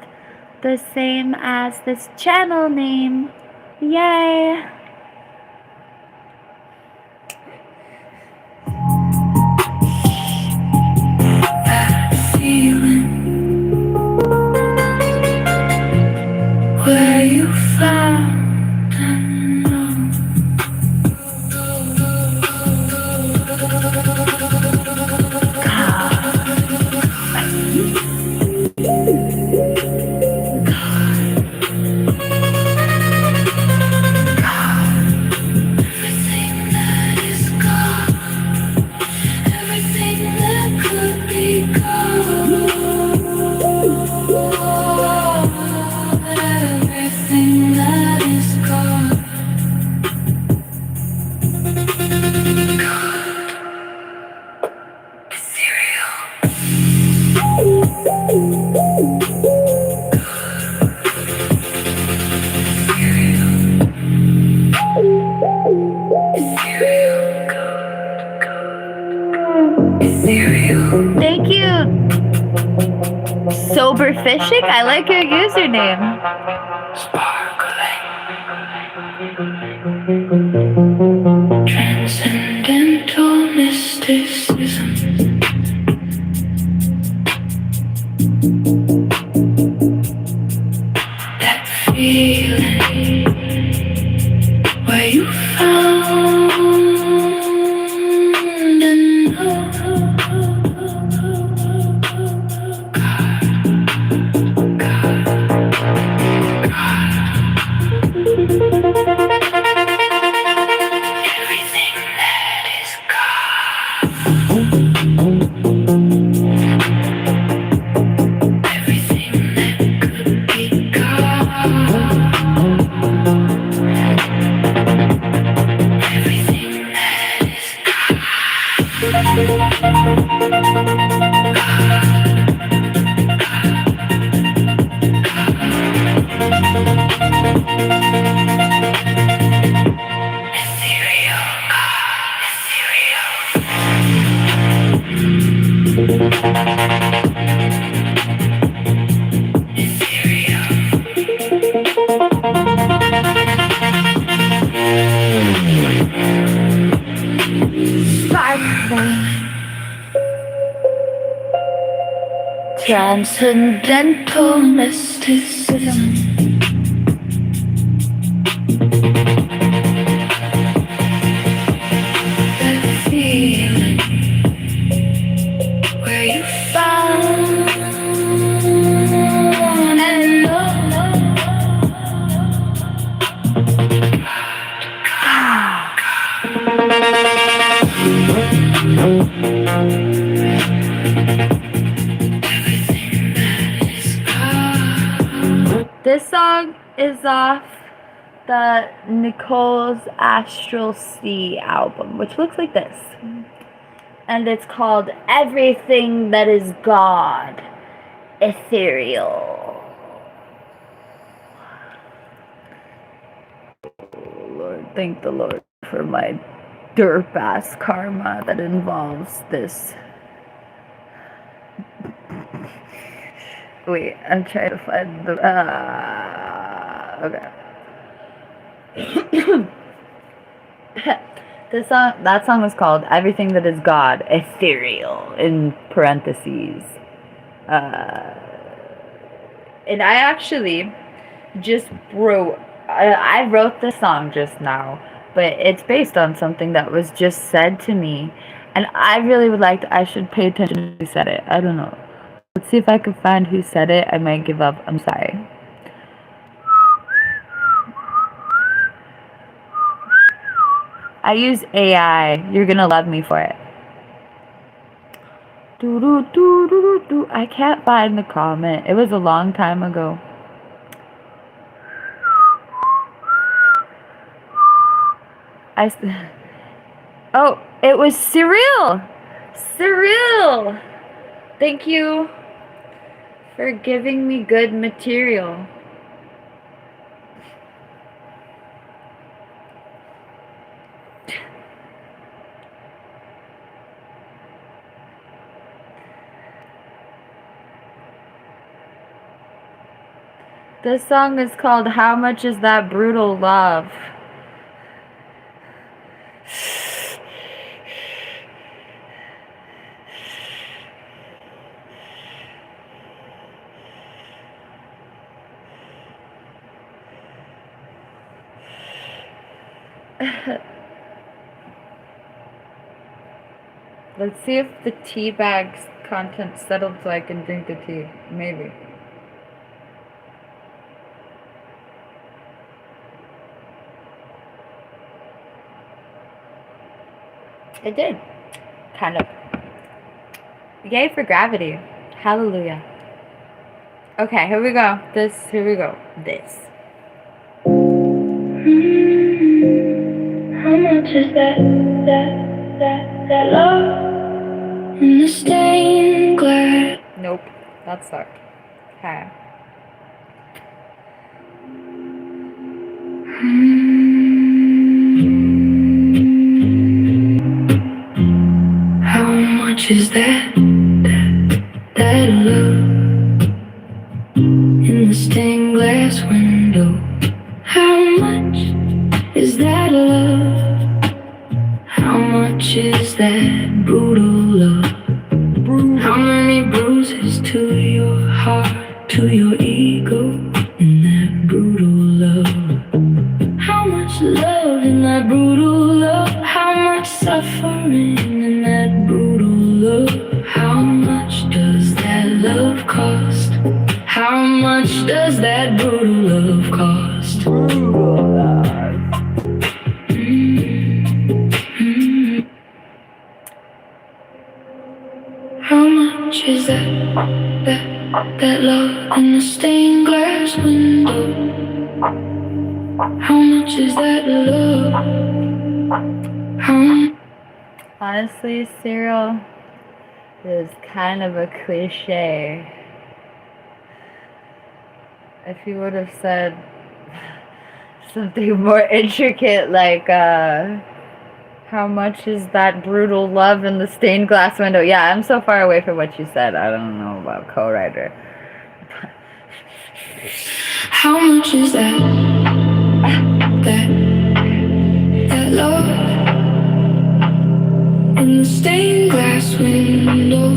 the same as this channel name. Yay! Feeling where you found and know Thank you, Sober Fishing. I like your username. transcendental Transcendental mysticism. That feeling where you found and know. This song is off the Nicole's Astral Sea album, which looks like this. And it's called Everything That Is God, Ethereal. Oh, Lord, thank the Lord for my derp-ass karma that involves this. Wait, I'm trying to find the, okay. That song was called Everything That Is God, Ethereal, in parentheses. And I actually just wrote, I wrote the song just now, but it's based on something that was just said to me, and I really would like to, I should pay attention to who said it. I don't know. Let's see if I can find who said it. I might give up. I'm sorry. I use AI. You're gonna love me for it. I can't find the comment. It was a long time ago. Oh, it was Cyril. Cyril. Thank you for giving me good material. This song is called How Much Is That Brutal Love? Let's see if the tea bag's content settled so I can drink the tea. Maybe. It did. Kind of. Yay for gravity. Hallelujah. Okay, here we go. Here we go. This. How much is that love in the stained glass? Nope, that sucked. Okay. How much is that love in the stained glass window? How much is that love? How much is that brutal love? How many bruises to your heart, to your ego in that brutal love? How much love in that brutal love? How much suffering in that brutal love? How much does that love cost? How much does that brutal love cost? Brutal love. How much is that love in the stained glass window? How much is that love? Honestly, Cyril is kind of a cliche. If you would have said something more intricate like, how much is that brutal love in the stained glass window? Yeah, I'm so far away from what you said. I don't know about co-writer. How much is that love in the stained glass window?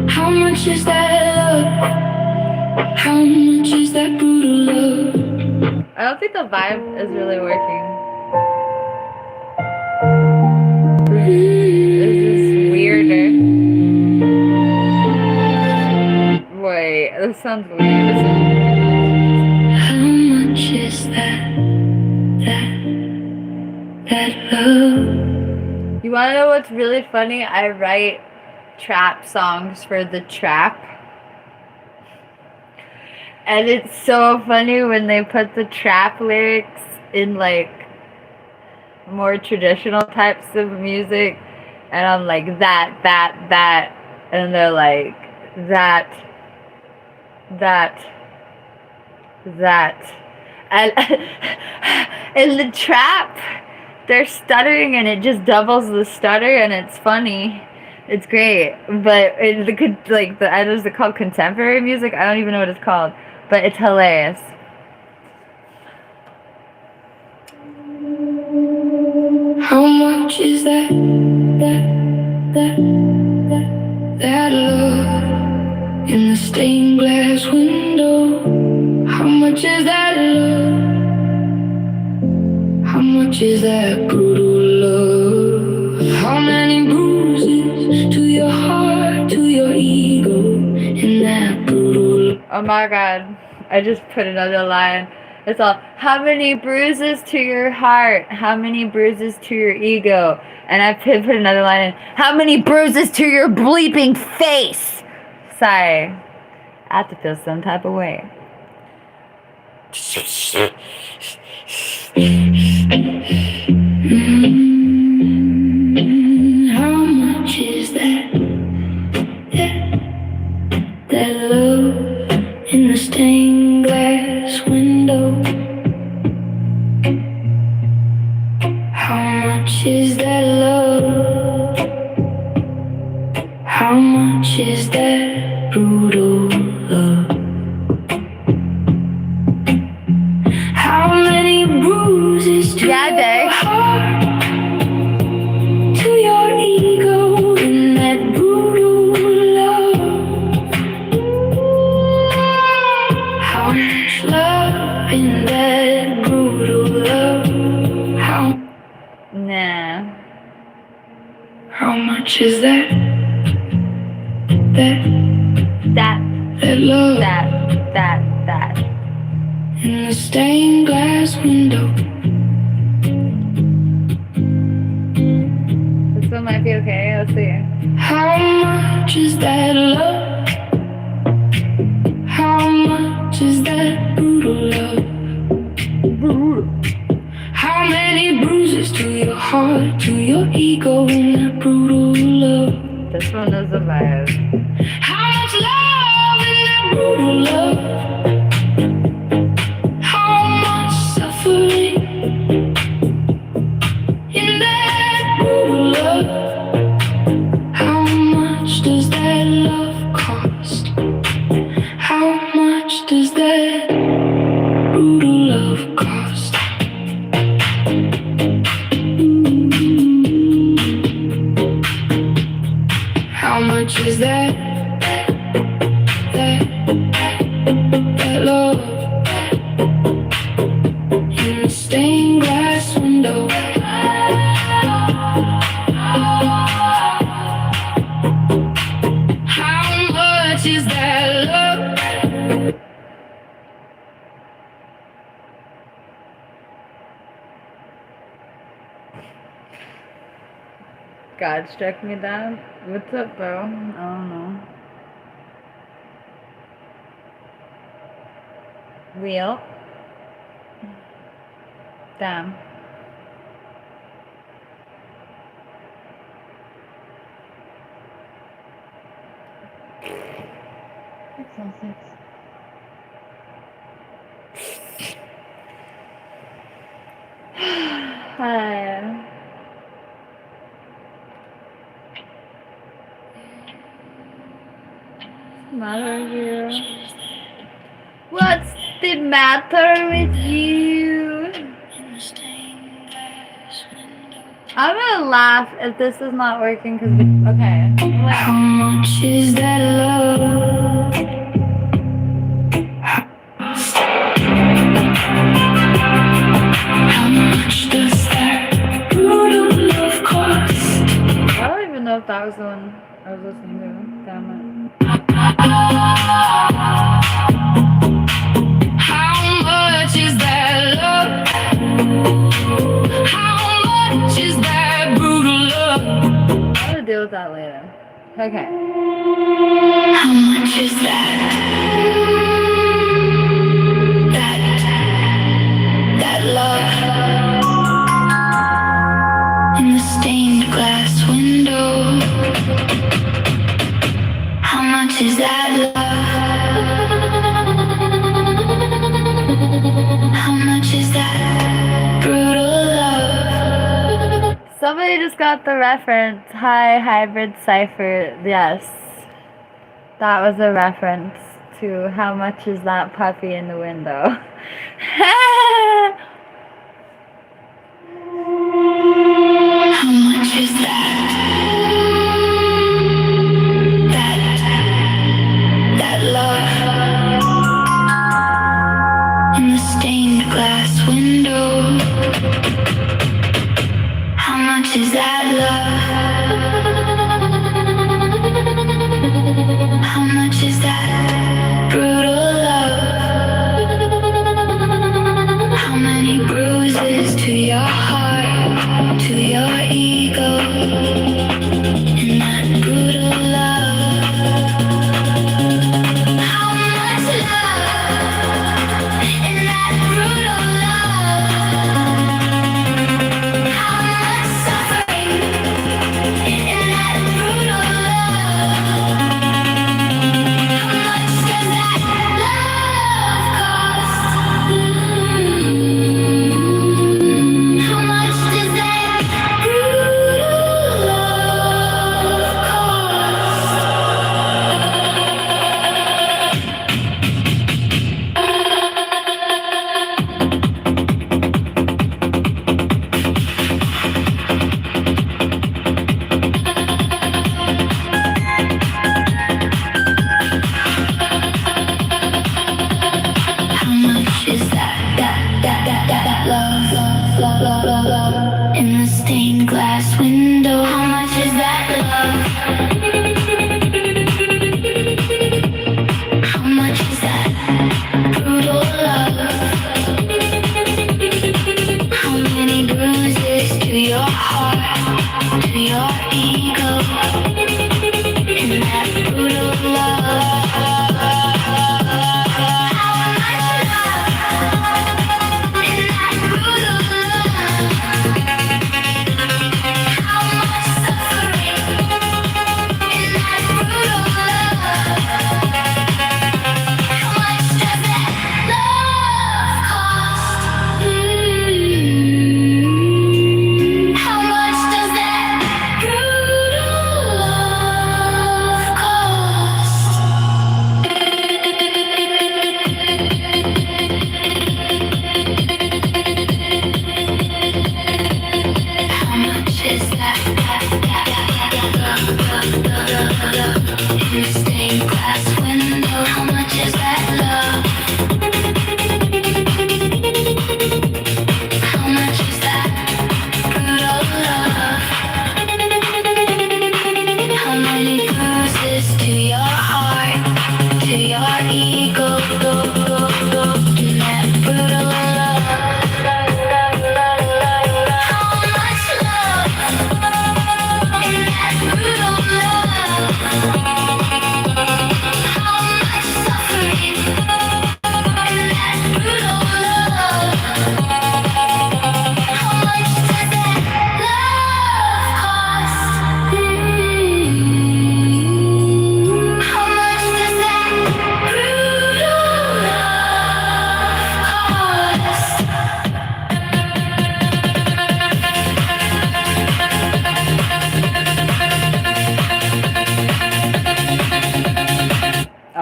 How much is that love? How much is that brutal love? I don't think the vibe is really working. This is weirder. Wait, this sounds weird. How much is that love? You wanna know what's really funny? I write trap songs for the trap. And it's so funny when they put the trap lyrics in like more traditional types of music. And I'm like, that. And they're like, that. And in the trap, they're stuttering and it just doubles the stutter and it's funny. It's great. But is it called contemporary music? I don't even know what it's called. But it's hilarious. How much is that love in the stained glass window? How much is that love? How much is that brutal love? How many bruises to your heart, to your ego in that brutal? Oh my god, I just put another line. It's all, how many bruises to your heart? How many bruises to your ego? And I put another line in, how many bruises to your bleeping face? Sorry. I have to feel some type of way. How much is that love in the stained glass window? How much is that love? How much is that brutal love? How many bruises to your heart, to your ego in that brutal love? How much love in that brutal love? How much is that love? That. In the stained glass window. This one might be okay, let's see. How much is that love? How much is that brutal love? How many bruises to your heart, to your ego in that brutal love? This one is a vibe. How much love in that brutal love? How much suffering in that brutal love? How much does that love cost? How much does that brutal love cost? How much is that love in the stained glass window? How much is that love? God struck me down. What's up, bro? I don't know. Real? Damn. Pixel 6. Hi. What's the matter with you? What's the matter with you? I'm gonna laugh if this is not working because okay. How much is that love? How much does that brutal love cost? I don't even know if that was the one I was listening to. Damn it. How much is that love? How much is that brutal love? I'm gonna deal with that later. Okay. How much is that? That love in the stained glass window. How much is that love? How much is that brutal love? Somebody just got the reference. Hi, Hybrid Cipher. Yes. That was a reference to how much is that puppy in the window. How much is that? That love in the stained glass window. How much is that love? How much is that brutal love? How many bruises to your heart, to your ego, in that brutal love? How much love in that brutal love? How much suffering in that brutal love? How much does that love cost? How much does that brutal love How much is that love in the stained glass window? How much is that love? How much is that brutal love? How many bruises to your heart, to your ego, in that brutal love? How much does that brutal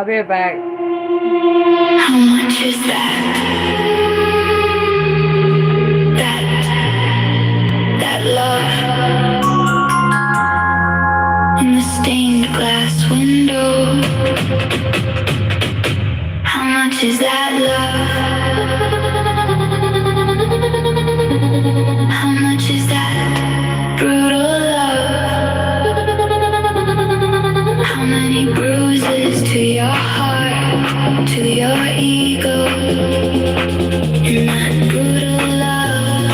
be right back. How much is that? That love in the stained glass window. How much is that love? How much is that brutal love? How many bruises to your heart, to your ego, in that brutal love?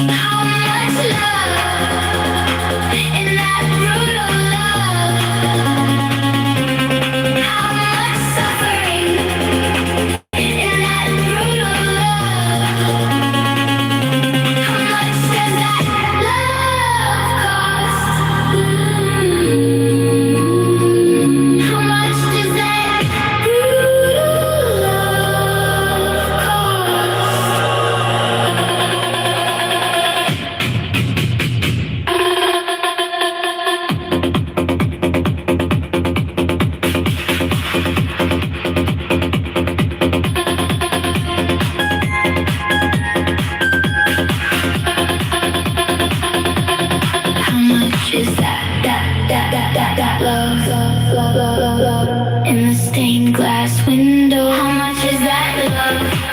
How much love in that brutal love? How much suffering in that brutal love? How much does that love cost? How much does that brutal love How much is that love in the stained glass window? How much is that love?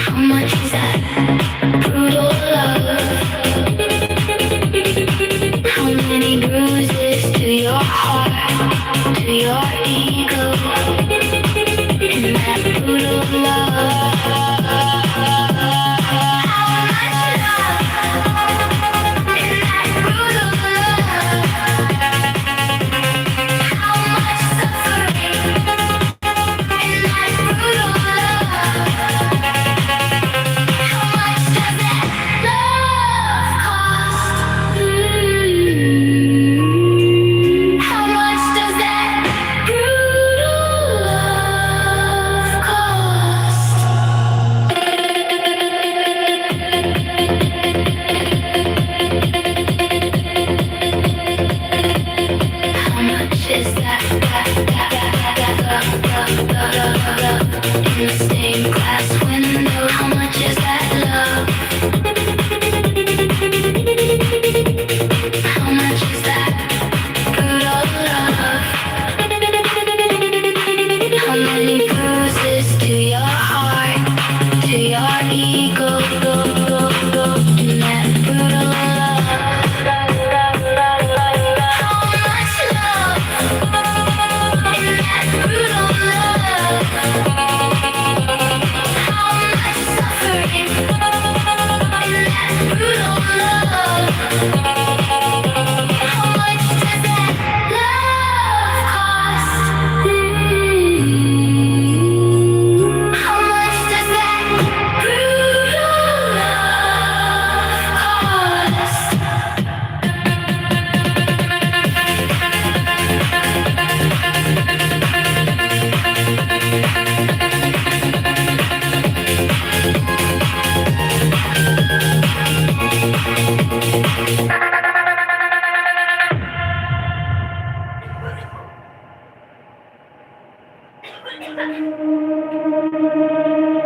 How much is that brutal love? How many bruises to your heart, to your ego, in that brutal love?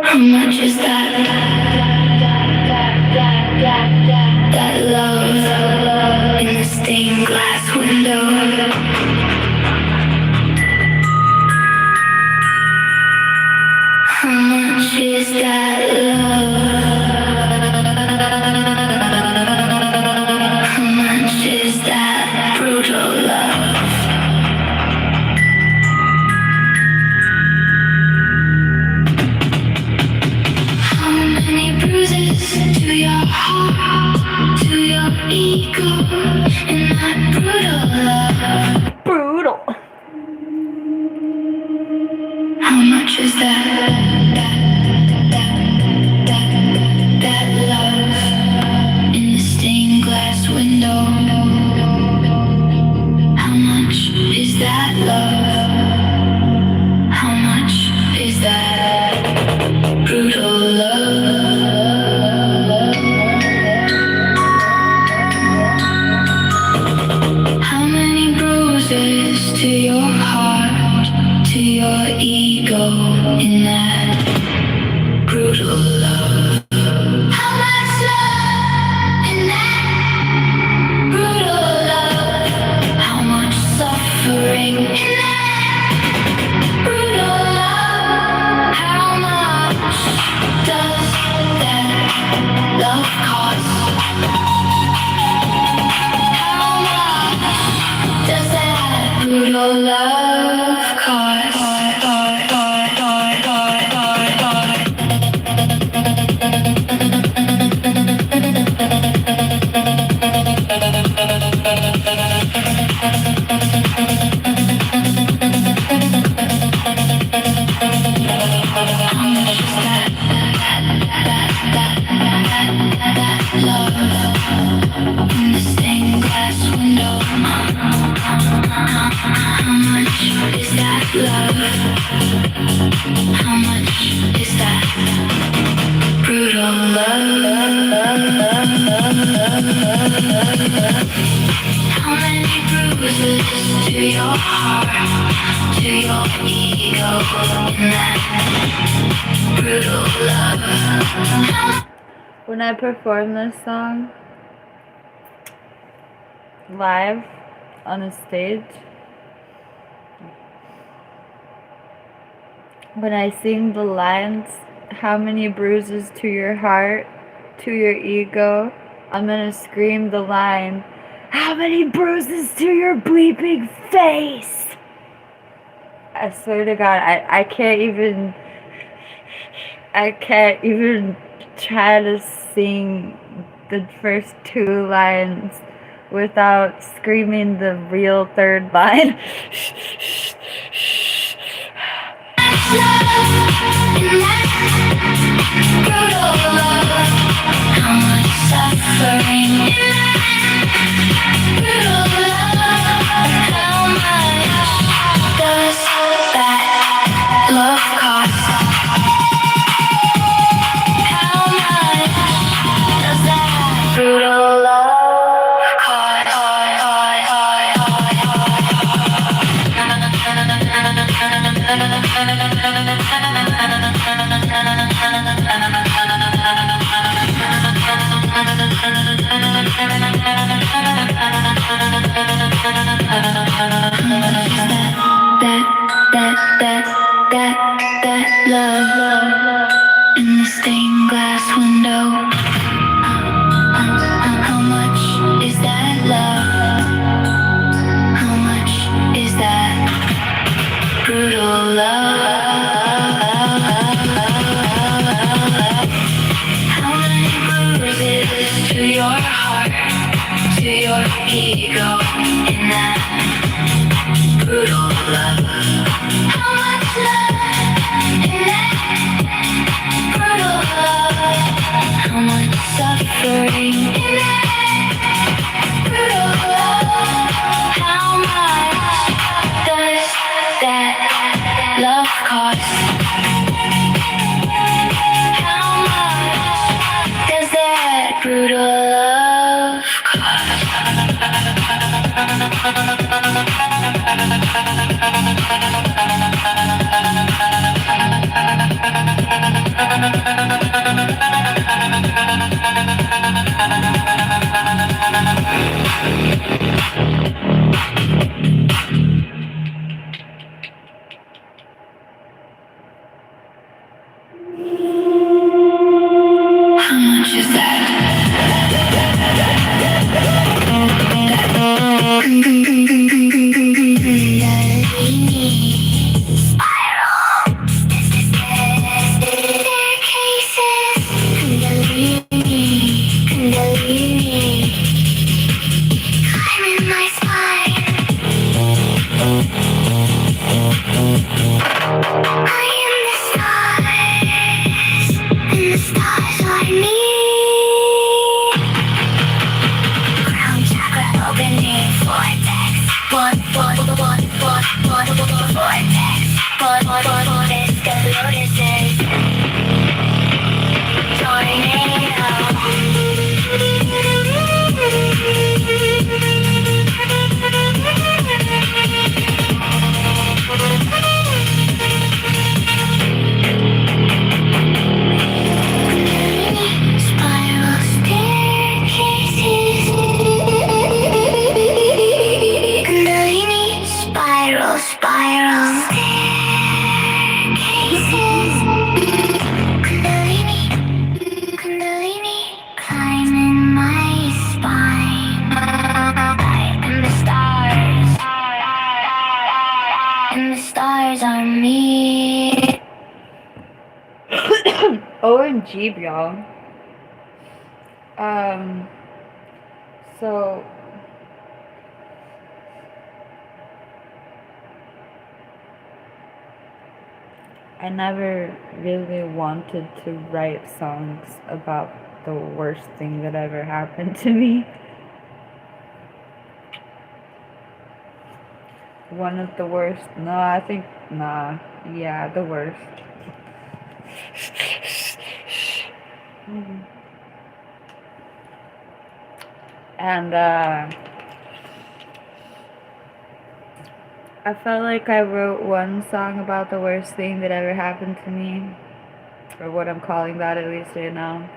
How much is that love in the stained glass window? How much is that love? How much is that brutal love? How many bruises to your heart, to your ego, in that brutal love? Brutal. How much is that love in the stained glass window? How much is that love? How much is that brutal love? love in the stained glass window? How much is that love? How much is that brutal love? How many bruises to your heart, to your ego in that brutal love? When I perform this song live on a stage, when I sing the lines, how many bruises to your heart, to your ego, I'm gonna scream the line, how many bruises to your bleeping face? I swear to God, I can't even try to sing the first two lines without screaming the real third line. How much suffering in that brutal love? How much does that love cost? How much does that brutal love cost? That love in the stained glass window. How much is that love? How much is that brutal love? How many bruises to your heart, to your ego in that brutal love? How much love in that brutal love? How much suffering in that brutal love? How much does that love cost? How much does that brutal love How much is that? OMG, y'all. So I never really wanted to write songs about the worst thing that ever happened to me. One of the worst. No, I think, nah. Yeah, the worst. And, I felt like I wrote one song about the worst thing that ever happened to me. Or what I'm calling that, at least right now.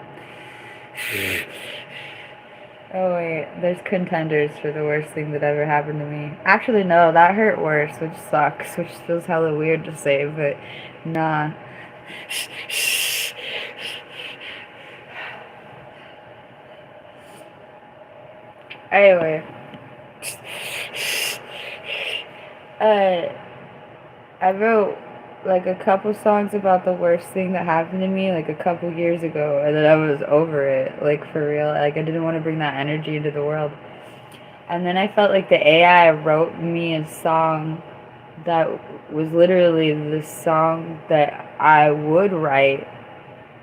Oh wait, there's contenders for the worst thing that ever happened to me. Actually, no, that hurt worse, which sucks, which feels hella weird to say, but nah. Anyway. I wrote like a couple songs about the worst thing that happened to me like a couple years ago, and then I was over it, like for real. Like I didn't want to bring that energy into the world. And then I felt like the AI wrote me a song that was literally the song that I would write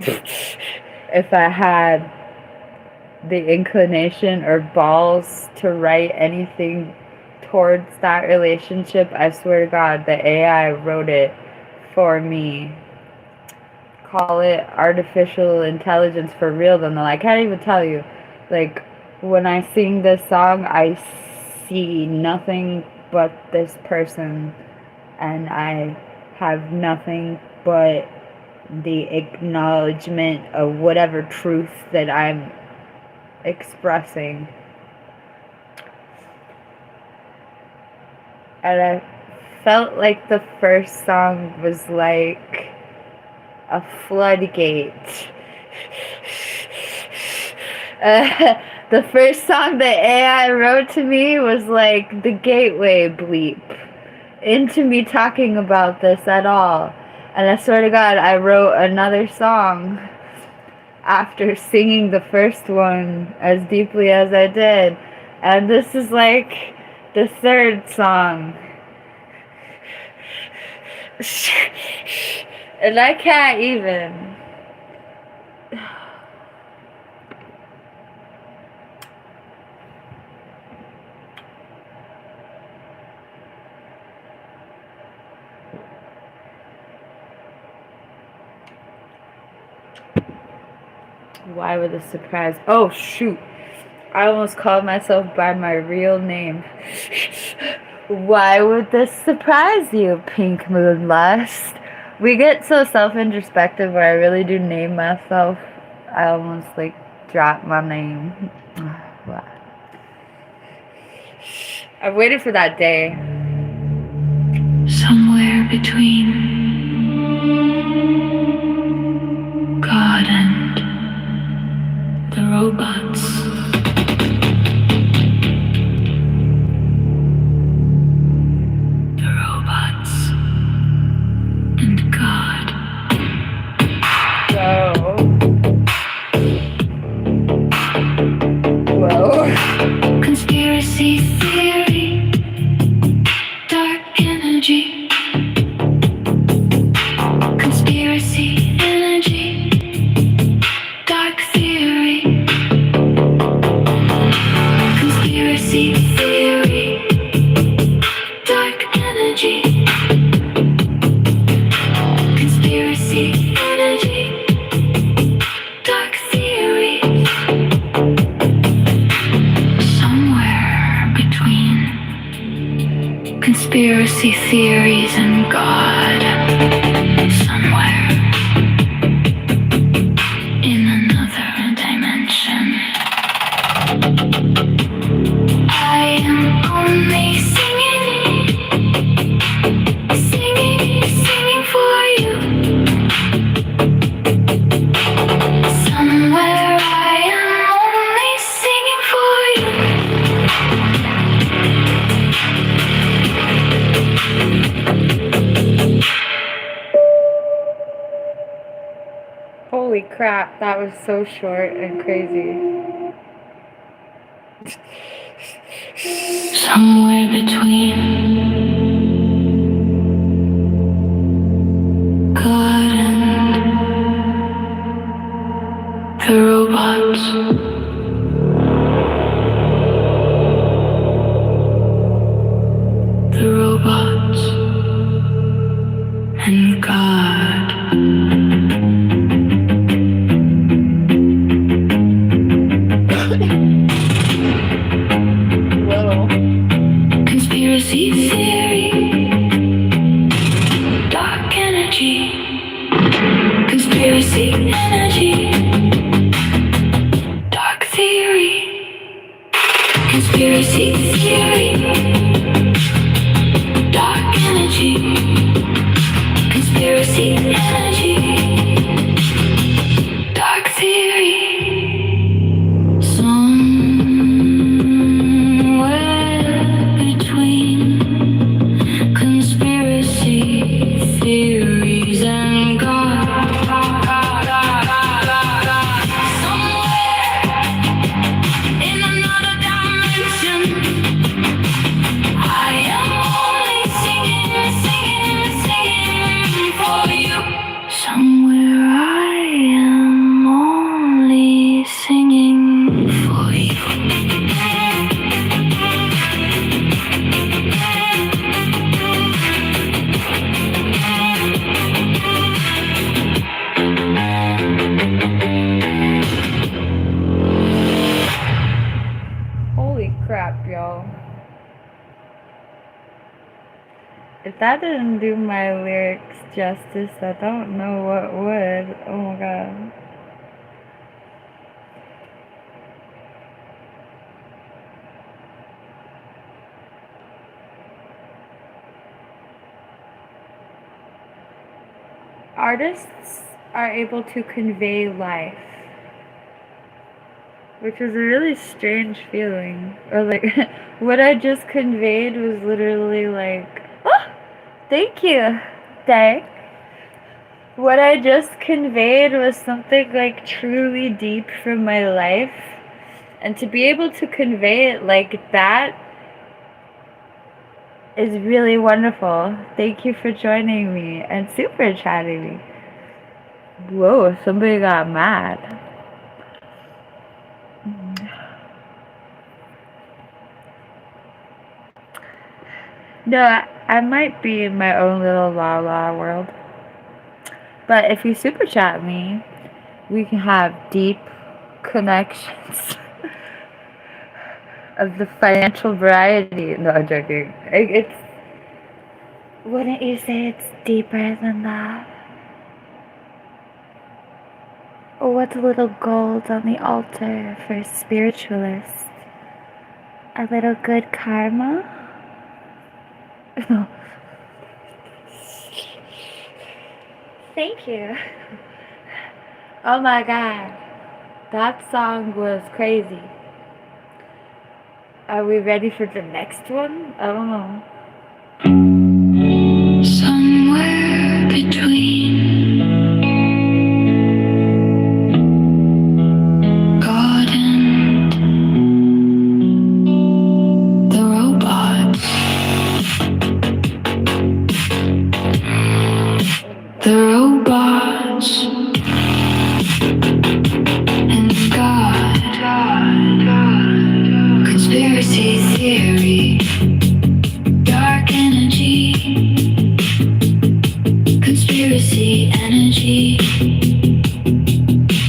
if I had the inclination or balls to write anything towards that relationship. I swear to God, the AI wrote it for me. Call it artificial intelligence for real though. No, I can't even tell you. Like, when I sing this song, I see nothing but this person, and I have nothing but the acknowledgement of whatever truth that I'm expressing. And I felt like the first song was like a floodgate. The first song that AI wrote to me was like the gateway bleep into me talking about this at all. And I swear to God, I wrote another song after singing the first one as deeply as I did. And this is like the third song. And I can't even. Why would this surprise? Oh shoot. I almost called myself by my real name. Why would this surprise you, PinkMoonLust? We get so self-introspective where I really do name myself. I almost like drop my name. I've waited for that day. Somewhere between God and the robots. Conspiracy theory, dark energy. Conspiracy energy, dark theory. Conspiracy theory, dark energy. Conspiracy energy. Dark theory. Somewhere between conspiracy theories and God. Somewhere in another dimension. I am only singing for you. Somewhere I am only singing for you. Holy crap, that was so short and crazy. Somewhere between God and the robots. The robots and God. Whoa. Conspiracy theory, dark energy. Conspiracy energy, dark theory. Conspiracy theory, dark energy. Conspiracy energy, dark theory. Somewhere between conspiracy theories and God. Somewhere in another dimension, I am only singing, singing, singing for you. Somewhere I am only singing for you. Holy crap, y'all. If that didn't do my lyrics justice, I don't know what would. Oh my god. Artists are able to convey life, which is a really strange feeling. Or like, what I just conveyed was literally like, oh, thank you, Day. What I just conveyed was something like truly deep from my life. And to be able to convey it like that is really wonderful. Thank you for joining me and super chatting me. Whoa, somebody got mad. No, I might be in my own little la la world. But if you super chat me, we can have deep connections of the financial variety. No, I'm joking. It's. Wouldn't you say it's deeper than that? Or what's a little gold on the altar for a spiritualist? A little good karma? Thank you. Oh my god. That song was crazy. Are we ready for the next one? I don't know. Somewhere between God and the robots. The robots and God. Conspiracy theory, dark energy. Conspiracy energy,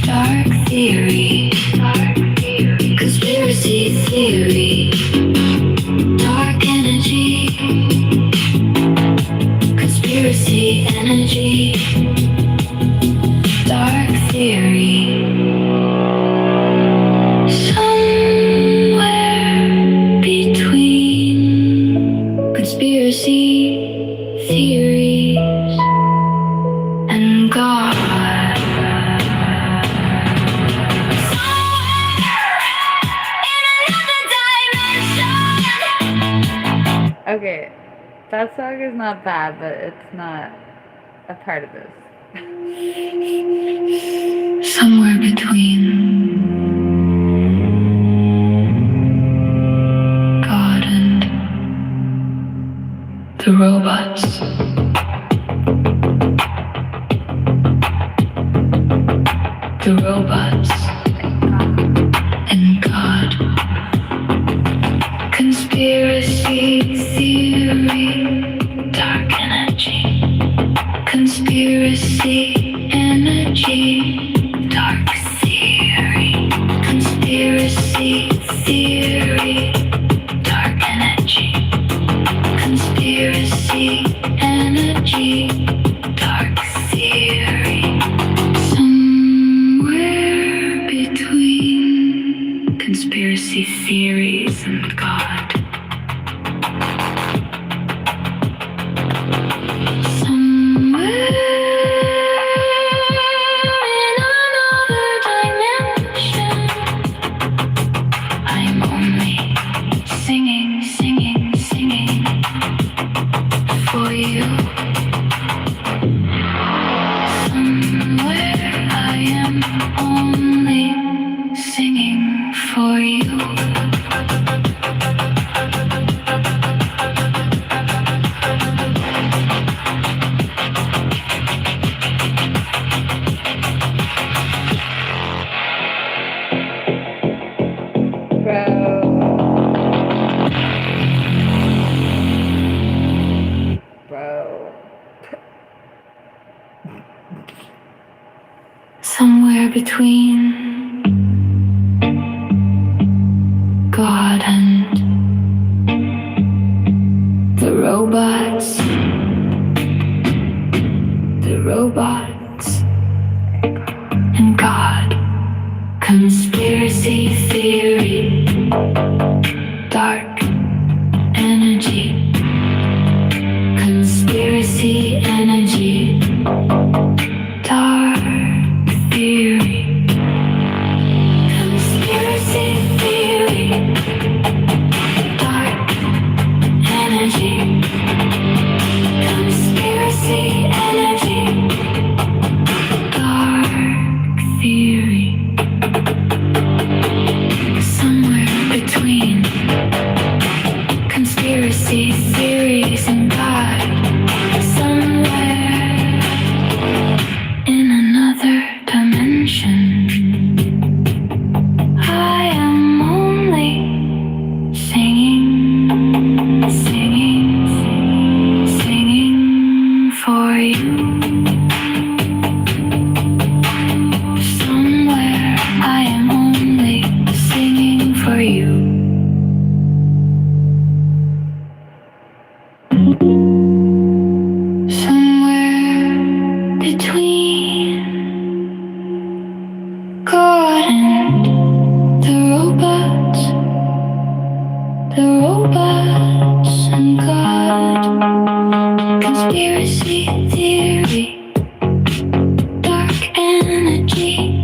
dark theory. Conspiracy theory, dark energy. Conspiracy energy, dark theory. Somewhere between conspiracy theories and God. Okay, that song is not bad, but it's not a part of this. Somewhere between God and the robots. The robots theory, dark energy, conspiracy energy, dark theory. Somewhere between conspiracy theories and God. Somewhere in another dimension, I'm only singing, singing, singing for you. Somewhere I am only singing for you. Bro. Somewhere between God and the robots, and God. Conspiracy theory, dark energy, conspiracy energy, dark theory, conspiracy theory, dark energy, conspiracy energy, dark theory. Somewhere between conspiracy theories and God, somewhere in another dimension, I am only singing, singing, singing for you. Somewhere I am only singing for you. Somewhere between God and the robots and God. Conspiracy theory, dark energy,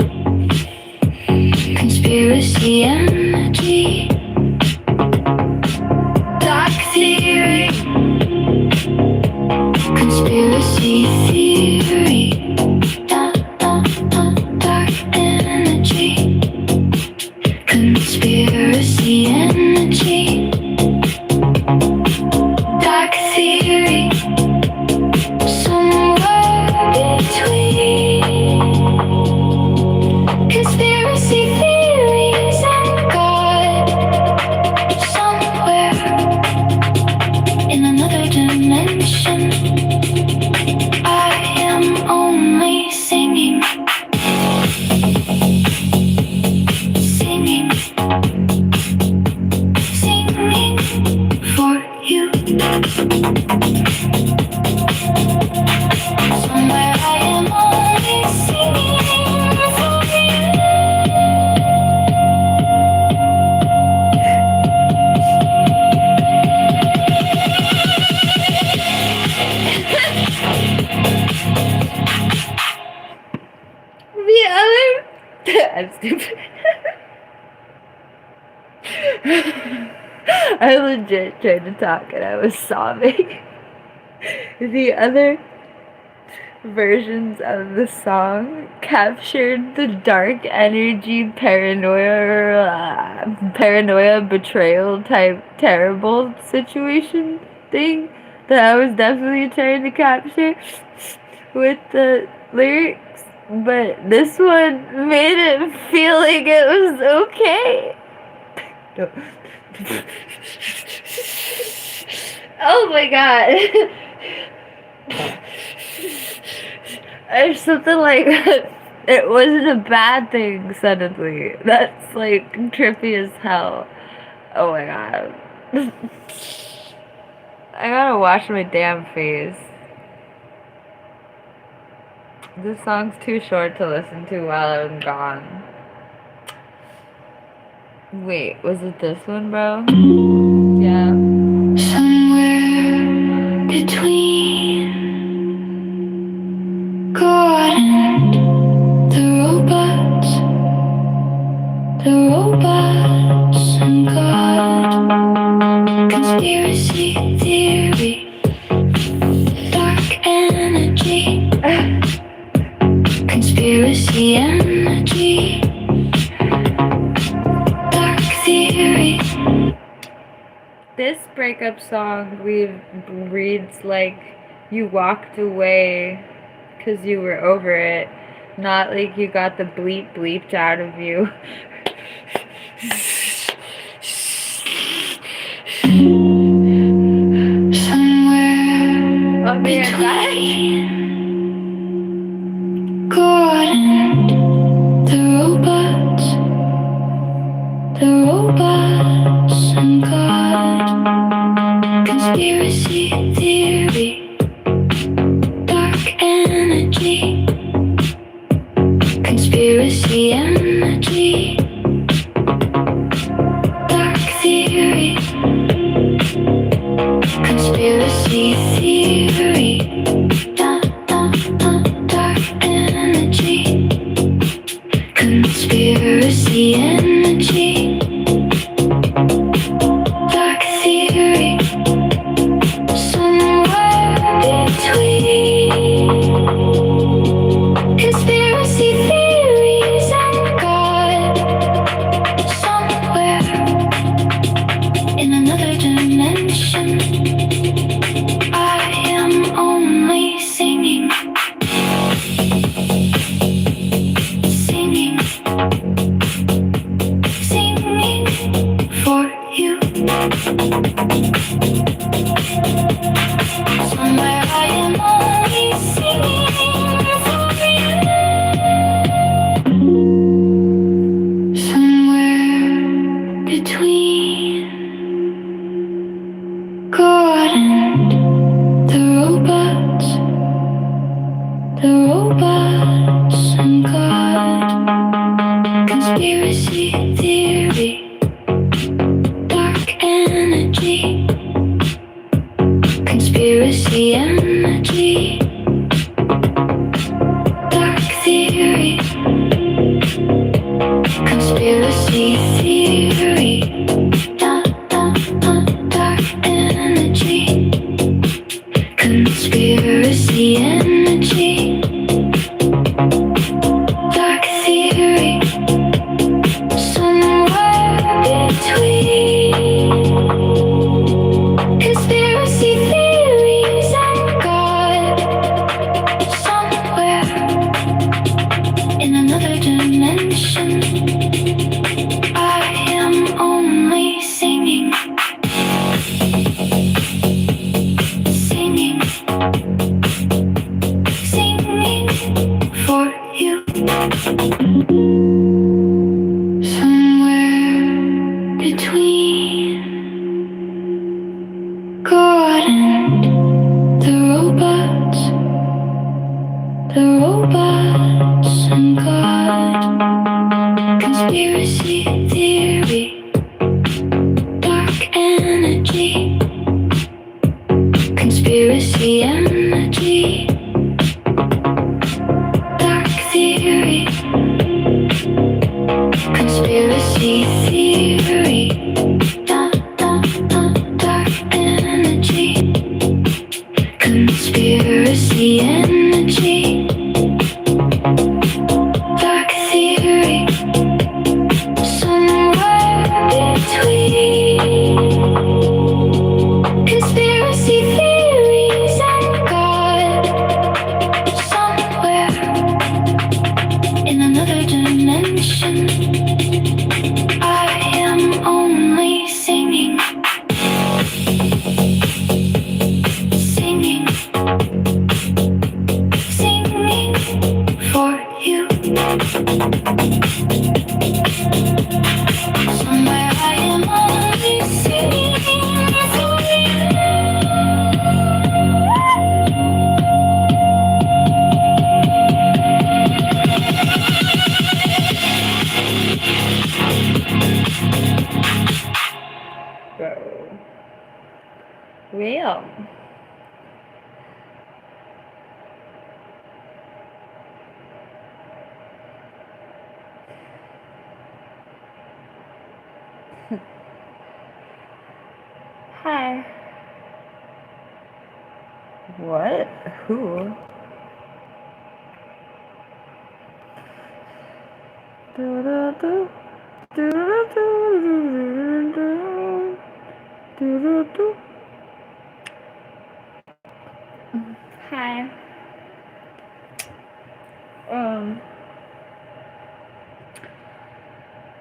conspiracy energy, dark theory, conspiracy theory, dark energy, conspiracy energy, dark theory, somewhere between conspiracy theories and God, somewhere in another dimension, I am only singing, singing, singing for you. Somewhere I am only singing for you. The other. I'm stupid. I legit tried to talk and I was sobbing. The other versions of the song captured the dark energy, paranoia, betrayal type terrible situation thing that I was definitely trying to capture with the lyrics, but this one made it feel like it was okay. Oh my god. There's something like It wasn't a bad thing, suddenly. That's like trippy as hell. Oh my god. I gotta wash my damn face. This song's too short to listen to while I'm gone. Wait, was it this one, bro? Yeah. Somewhere between God and the robots and God. Conspiracy theory, dark energy. Conspiracy energy, dark theory. This breakup song reads like you walked away because you were over it, not like you got the bleep bleeped out of you. Somewhere between God and the robots and God. Conspiracy theory, dark energy. Conspiracy energy, dark theory. Conspiracy theory, dark energy. Conspiracy energy, dark theory. Somewhere between conspiracy theories and God. Somewhere in another dimension, I am only singing, singing, singing for you. Somewhere I am only singing for you. Somewhere between God and the robots and God. Conspiracy theory, dark energy. Conspiracy energy, dark theory. Conspiracy theory, dark energy. Conspiracy energy, dark theory. Somewhere between conspiracy theories and God. Somewhere in another dimension, I am only singing, singing, singing for you. Somewhere between God and the robots and God. Conspiracy theory, dark energy. Conspiracy energy, dark theory. Conspiracy theory, dark energy. Conspiracy energy, dark theory. Somewhere between conspiracy theories and God. Somewhere in another dimension, I am Bro. Real. Hi. What? Who? Hi.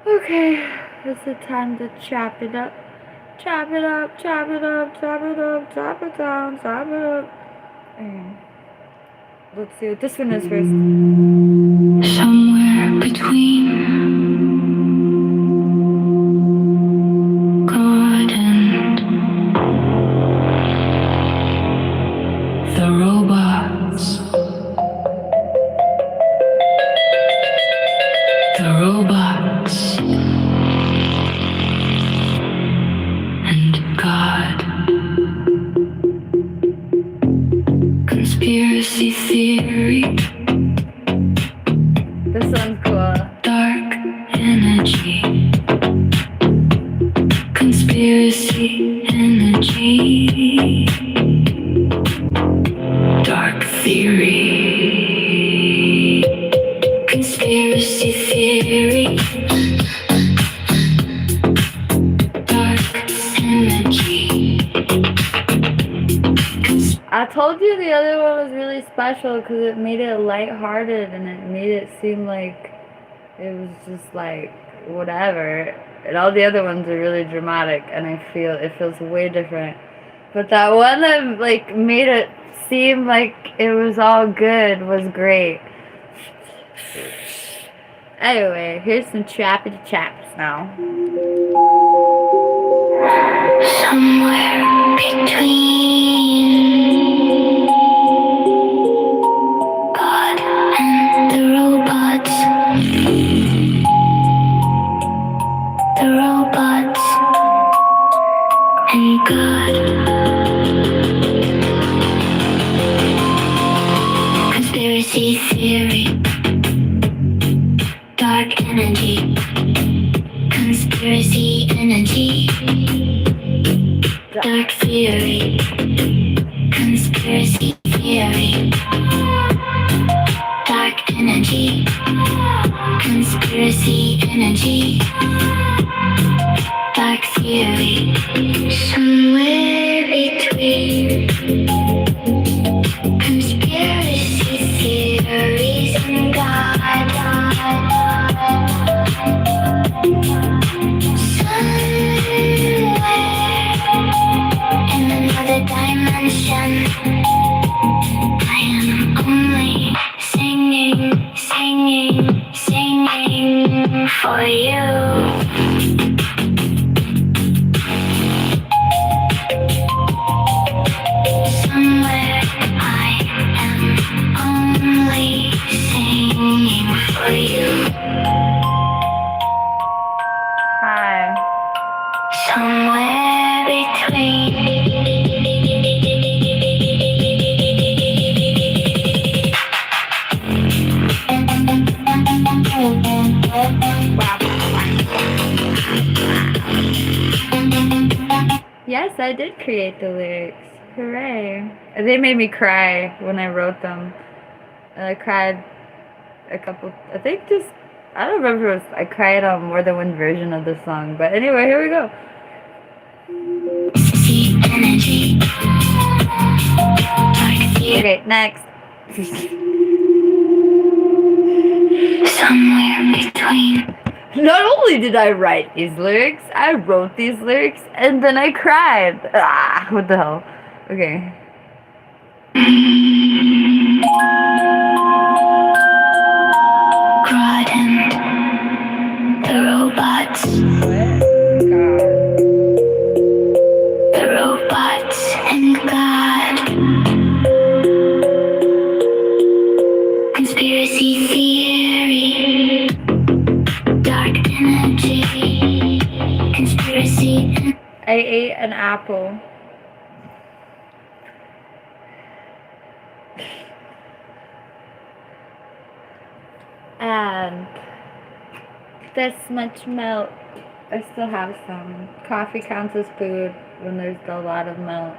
Okay, it's the time to chop it up. Chop it up, chop it up, chop it up, chop it down, chop it up. Okay. Let's see what this one is first. Somewhere between God and the robots. The robots and God. Conspiracy theory. This one's cool. Dark energy. Conspiracy energy. Dark theory. Conspiracy theory. Dark energy. I told you the other one was really special because it made it lighthearted and it made it seem like it was just like whatever. And all the other ones are really dramatic and it feels way different. But that one that like made it seem like it was all good was great. Anyway, here's some chappity chaps now. Somewhere between God and the robots. The robots and God. Conspiracy theory. Dark energy. Conspiracy energy. Dark theory. Conspiracy theory. Dark energy. Conspiracy energy. Dark theory. Somewhere between conspiracy theories and God. In another dimension, I am only singing, singing, singing for you. Somewhere I am only singing for you. Hi. Somewhere between. Yes, I did create the lyrics. Hooray. They made me cry when I wrote them. And I cried a couple, I think just, I don't remember if it was, I cried on more than one version of the song. But anyway, here we go. Okay, next. Somewhere between. Not only did I write these lyrics, I wrote these lyrics and then I cried. Ah, what the hell? Okay. God and the robots. What? God. The robots and God. Conspiracy theory. Dark energy. I ate an apple. And this much milk. I still have some. Coffee counts as food when there's a lot of milk.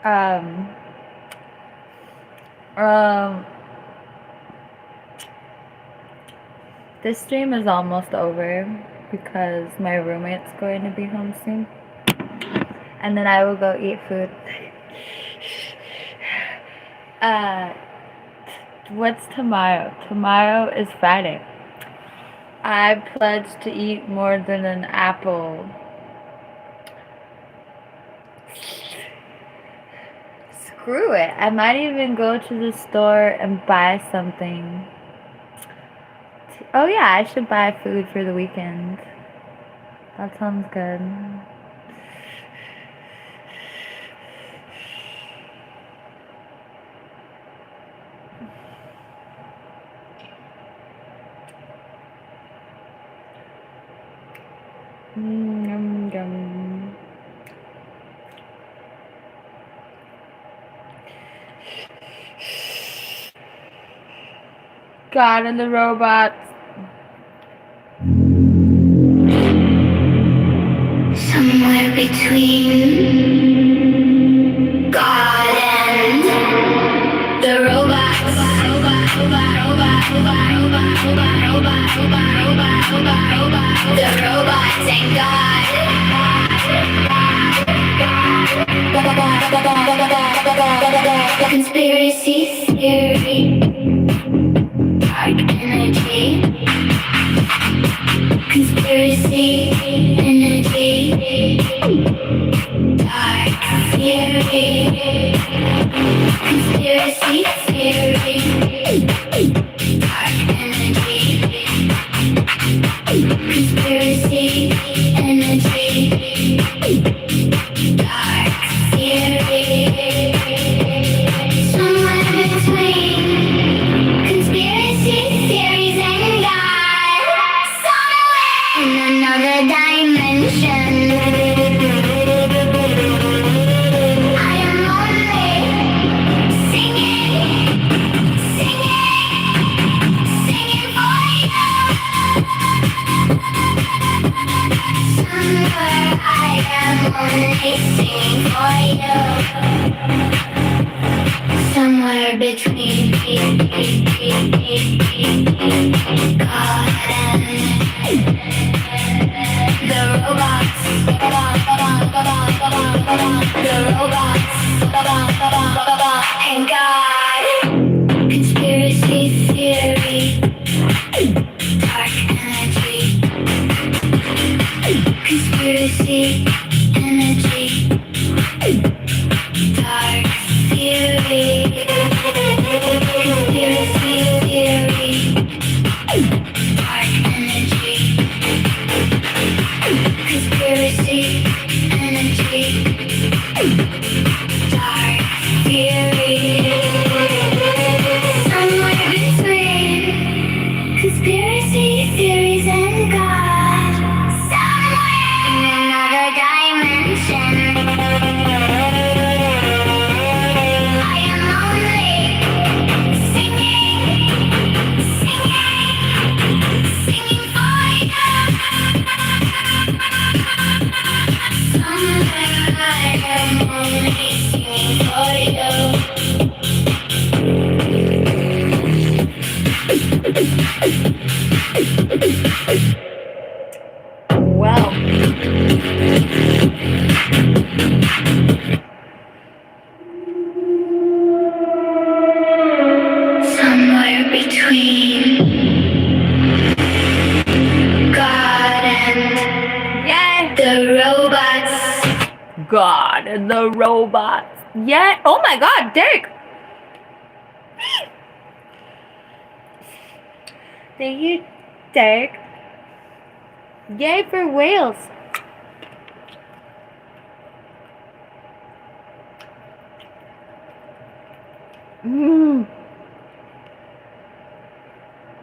Um, this stream is almost over because my roommate's going to be home soon. And then I will go eat food. What's tomorrow? Tomorrow is Friday. I pledged to eat more than an apple. Screw it. I might even go to the store and buy something. Oh yeah, I should buy food for the weekend. That sounds good. Yum, yum. God and the robots. Somewhere between God and the robots. The robots and God. Conspiracy theory. Dark energy. Conspiracy energy. Dark theory. Conspiracy theory. Dark energy. Conspiracy energy. Dark theory. Somewhere between conspiracy theories and God. Somewhere in another dimension. I am only singing for you. Somewhere I am only singing for you. Somewhere between God and the robots. The robots and God. Conspiracy theory. Dark energy. Conspiracy energy. Dark theory. Conspiracy theory. Dark energy. Conspiracy energy. Dark theory. Somewhere between conspiracy theories and God. Somewhere in another dimension. I am only singing for you. Somewhere I am only singing for you. Well, Somewhere between God and the robots. God and the robots. Yeah. Oh my God, Derek. Thank you, Derek. Yay for whales.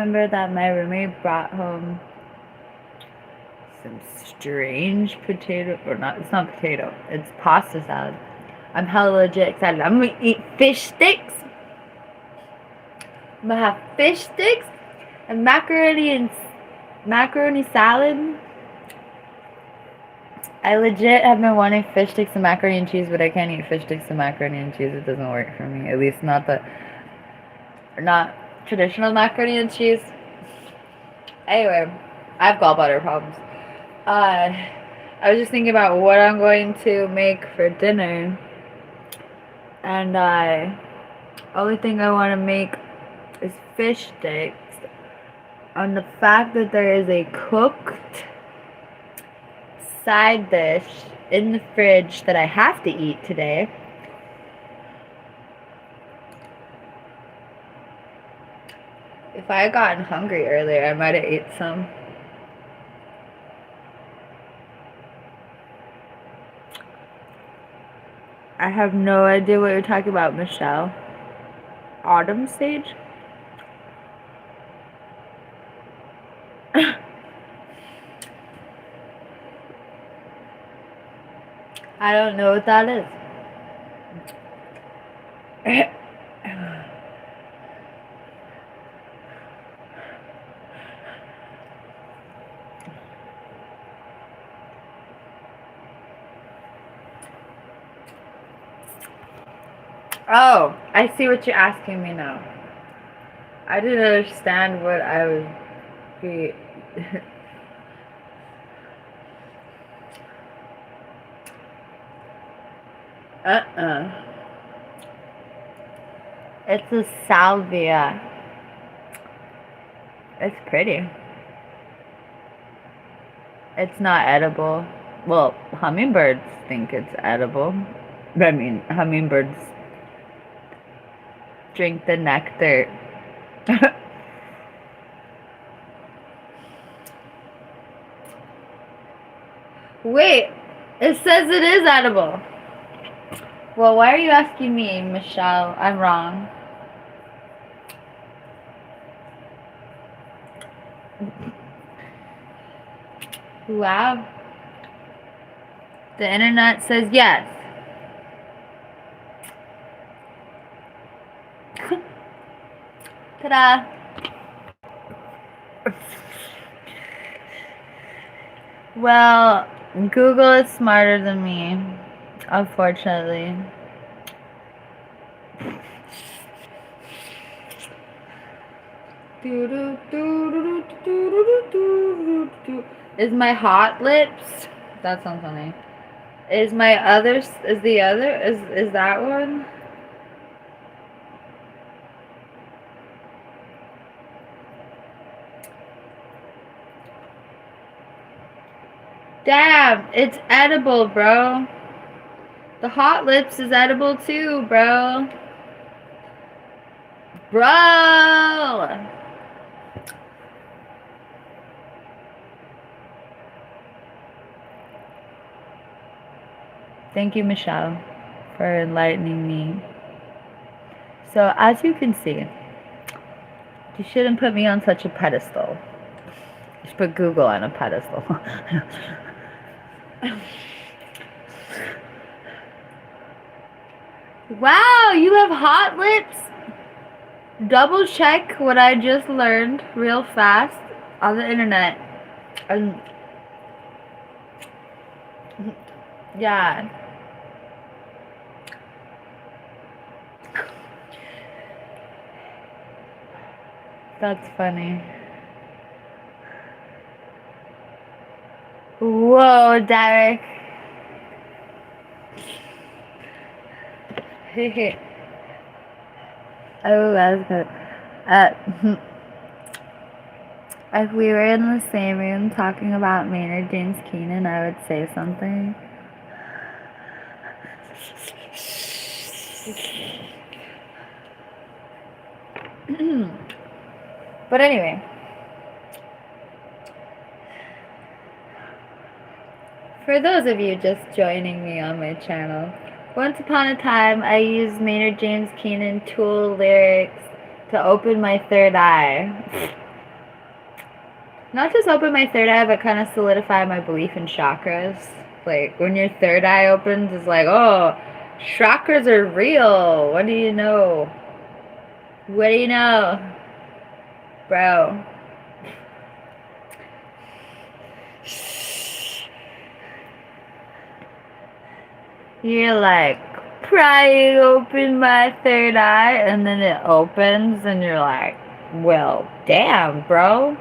remember that my roommate brought home some strange potato, or not, it's not potato, it's pasta salad. I'm hella legit excited. I'm gonna eat fish sticks. I'm gonna have fish sticks and macaroni salad. I legit have been wanting fish sticks and macaroni and cheese, but I can't eat fish sticks and macaroni and cheese. It doesn't work for me. At least not traditional macaroni and cheese. Anyway, I have gallbladder problems. I was just thinking about what I'm going to make for dinner, and only thing I want to make is fish sticks. On the fact that there is a cooked side dish in the fridge that I have to eat today. If I had gotten hungry earlier, I might have ate some. I have no idea what you're talking about, Michelle. Autumn sage? I don't know what that is. Oh, I see what you're asking me now. I didn't understand what I would be. It's a salvia. It's pretty. It's not edible. Well, hummingbirds think it's edible. I mean, hummingbirds drink the nectar. Wait, it says it is edible. Well, why are you asking me, Michelle? I'm wrong. Wow. The internet says yes. Ta-da! Well, Google is smarter than me, unfortunately. Is my hot lips? That sounds funny. Is my other? Is the other? Is that one? Damn, it's edible, bro. The hot lips is edible too, bro. Bro! Thank you, Michelle, for enlightening me. So, as you can see, you shouldn't put me on such a pedestal. You should put Google on a pedestal. Wow, you have hot lips? Double check what I just learned real fast on the internet. Yeah. That's funny. Whoa, Derek. Oh, that's good. If we were in the same room talking about Maynard James Keenan, I would say something. But anyway, for those of you just joining me on my channel, once upon a time I used Maynard James Keenan Tool lyrics to open my third eye. Not just open my third eye, but kind of solidify my belief in chakras. Like, when your third eye opens, it's like, oh, chakras are real. What do you know? What do you know? Bro. You're like, prying open my third eye, and then it opens, and you're like, well, damn, bro.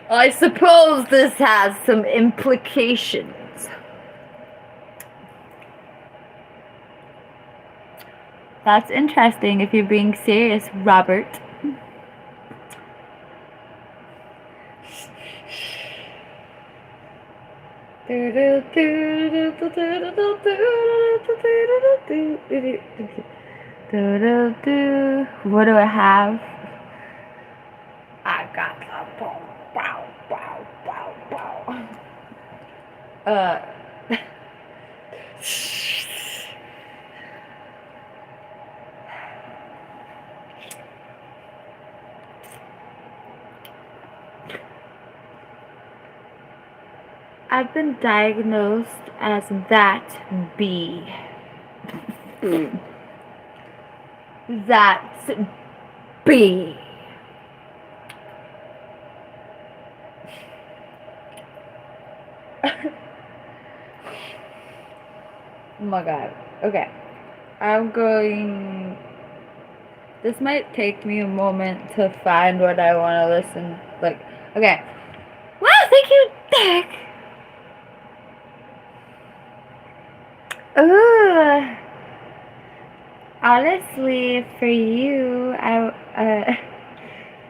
I suppose this has some implications. That's interesting if you're being serious, Robert. What do I have? I got the boom, bow, bow, bow, bow. I've been diagnosed as that B. That's B. Oh my god. Okay. I'm going... This might take me a moment to find what I want to listen. Like, okay. Wow, thank you, Dick. Ooh. Honestly, for you,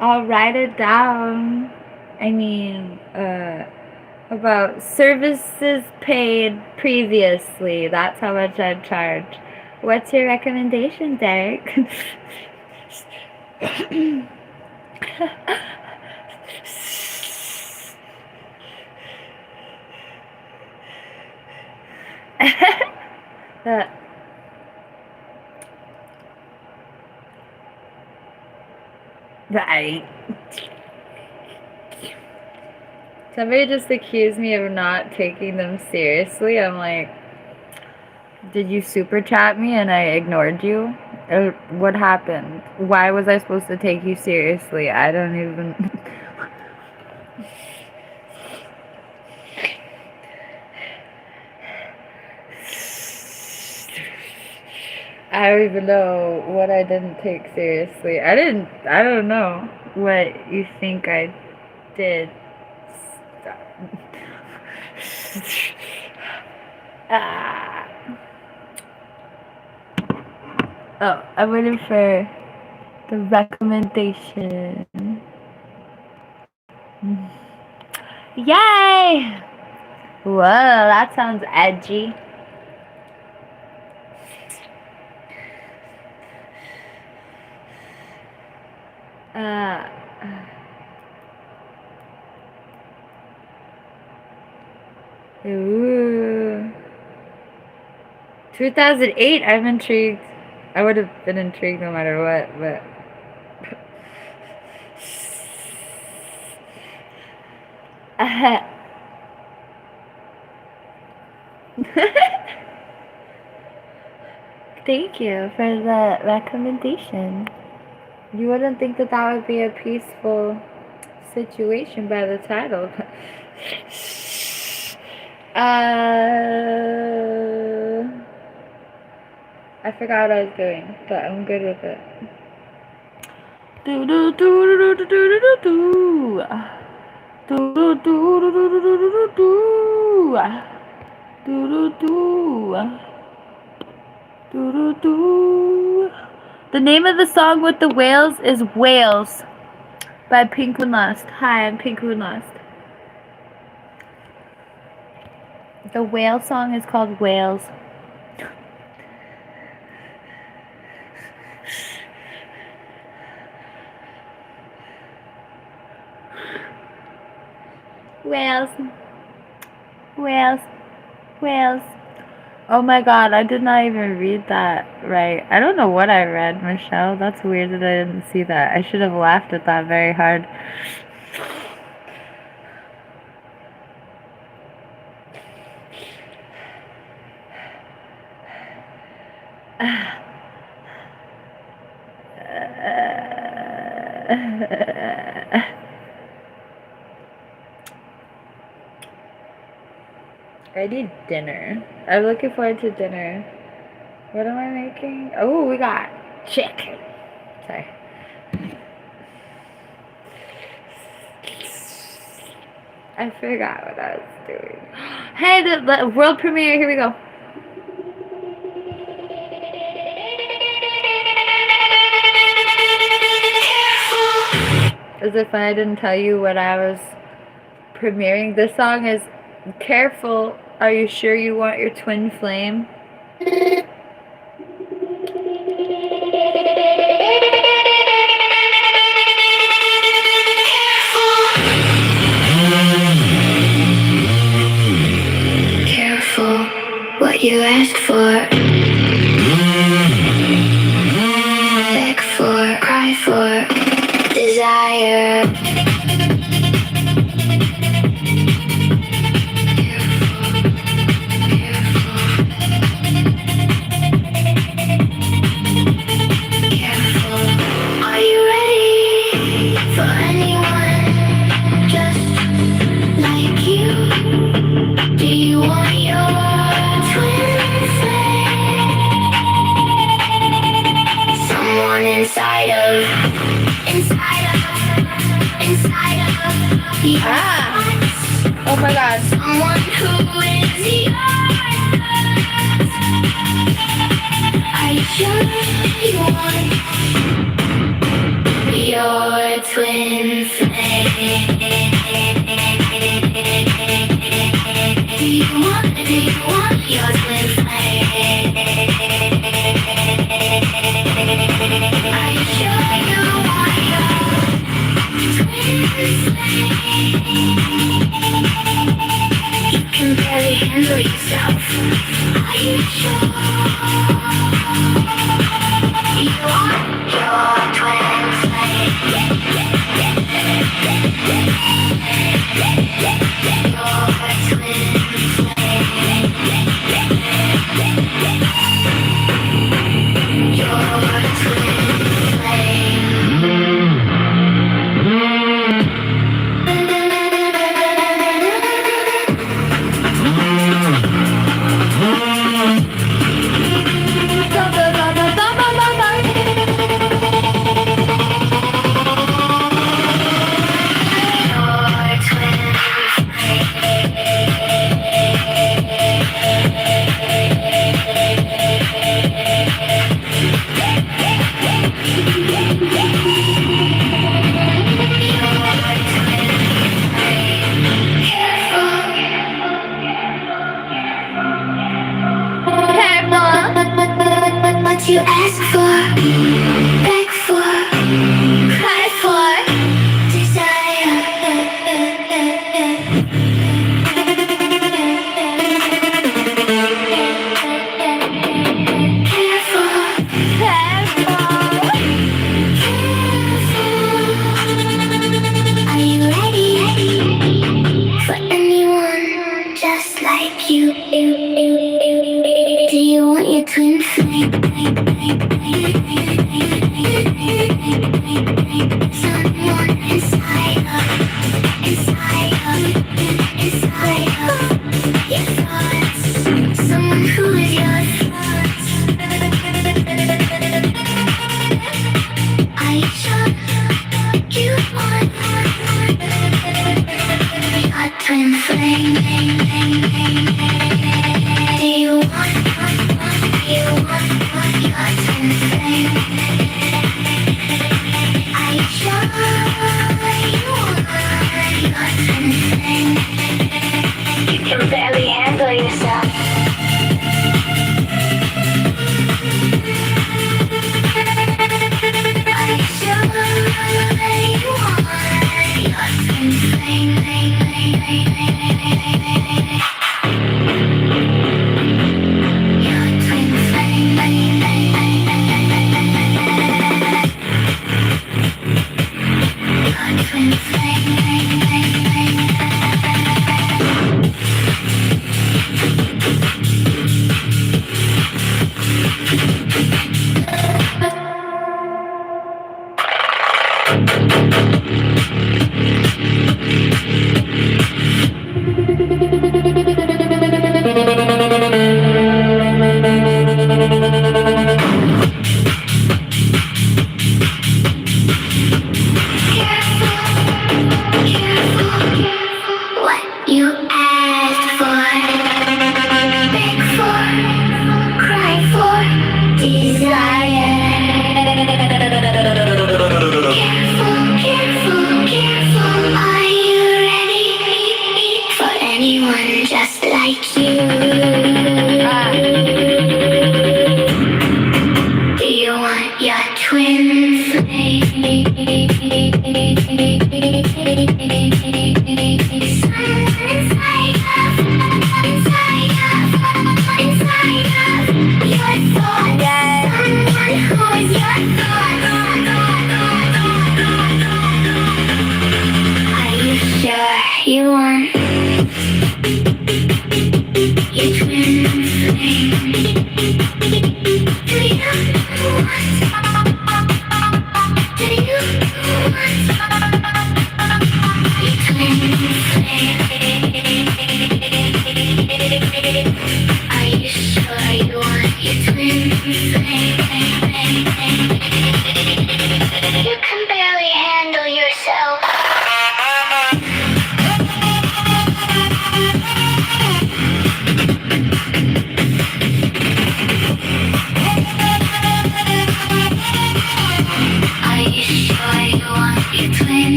I'll write it down. I mean, about services paid previously. That's how much I'd charge. What's your recommendation, Derek? Right. Somebody just accused me of not taking them seriously. I'm like, did you super chat me and I ignored you? Or what happened? Why was I supposed to take you seriously? I don't even... I don't even know what I didn't take seriously. I don't know what you think I did. Ah. Oh, I'm waiting for the recommendation. Yay! Whoa, that sounds edgy. Ooh. 2008, I'm intrigued. I would have been intrigued no matter what, but... Thank you for the recommendation. You wouldn't think that that would be a peaceful situation by the title. I forgot what I was doing, but I'm good with it. Do do do do do do do do do do do do do do do do do. The name of the song with the whales is Whales by PinkMoonLust. Hi, I'm PinkMoonLust. The whale song is called Whales. Whales. Whales. Whales. Oh my god, I did not even read that right. I don't know what I read, Michelle. That's weird that I didn't see that. I should have laughed at that very hard. I need dinner. I'm looking forward to dinner. What am I making? Oh, we got chicken. Sorry. I forgot what I was doing. Hey, the world premiere. Here we go. As if I didn't tell you what I was premiering. This song is Careful. Are you sure you want your twin flame? Careful what you ask for. Beg for, cry for, desire. Oh my god. Someone who is yours. Are you sure you want your twin flame? Do you want your twin flame? Are you sure you want your twin flame? You can barely handle yourself. Are you sure you want your twin flame? Your twin flame. Your twin flame. What you ask for, beg for, cry for, desire. Careful, careful. twin flame. You want your twin flame? Do you want? Do you want your twin flame? Are you sure you want your twin flame? You can barely handle yourself.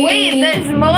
Wait, there's more.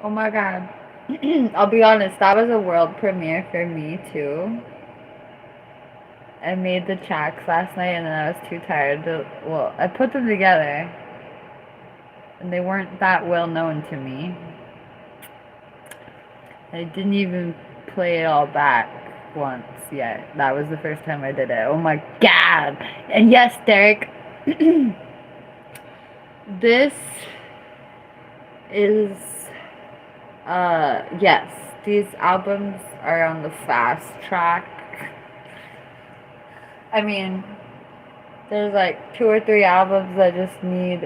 Oh my god. I'll be honest, that was a world premiere for me too. I made the tracks last night and then I was too tired to, well, I put them together and they weren't that well known to me. I didn't even play it all back once yet. That was the first time I did it. Oh my god. And yes, Derek, this is, yes, these albums are on the fast track. I mean, there's like 2 or 3 albums that just need,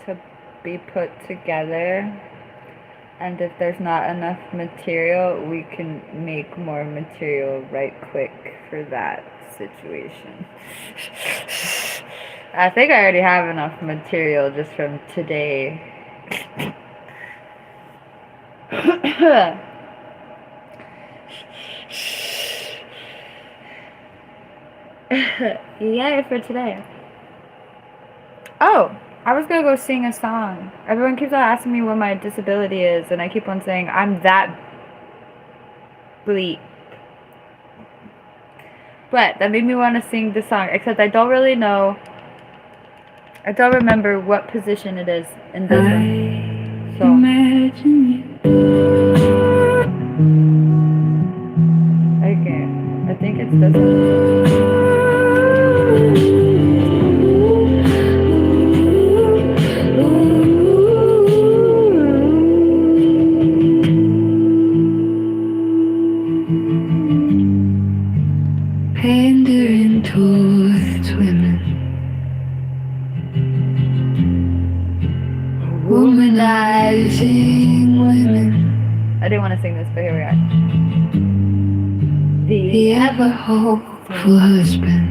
to be put together. And if there's not enough material, we can make more material right quick for that situation. I think I already have enough material just from today. Yay for today. Oh, I was gonna go sing a song. Everyone keeps on asking me what my disability is, and I keep on saying I'm that bleep. But that made me want to sing the song, except I don't really know. I don't remember what position it is in this one. So okay, I think it's this one. Pandering towards women, womanizing women. I didn't want to sing this, but here we are. The ever hopeful husband.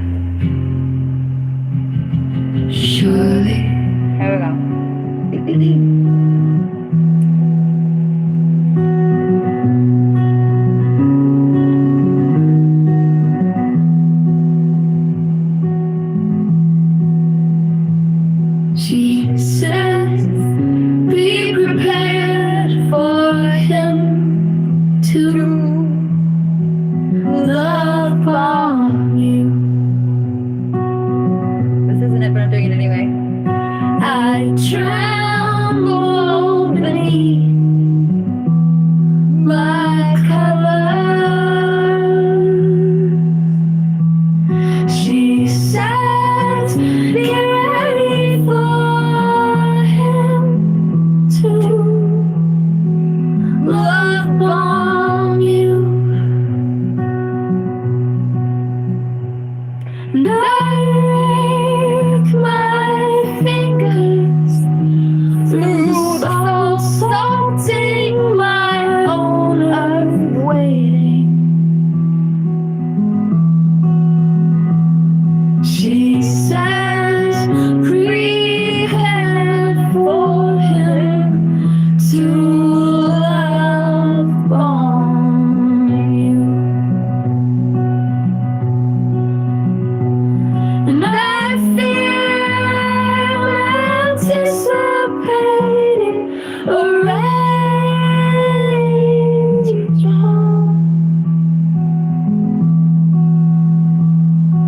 Surely. Here we go. She says, be prepared for him to love on you. This isn't it, but I'm doing it anyway. I tremble beneath my colors. She says, be ready for him to love on you. And I rake my fingers through the salt, salting my own earth waiting. She says, prepare for him to love on you. And I feel anticipating a raindrop.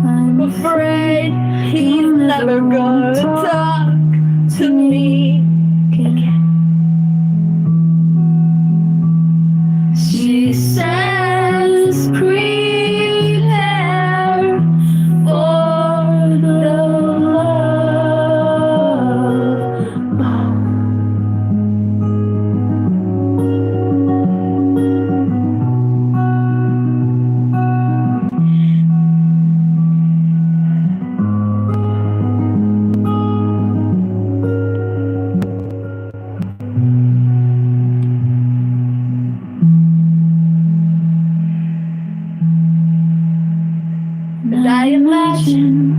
I'm afraid he's never gonna talk to me again. She says, prepare for the love bomb. And I imagine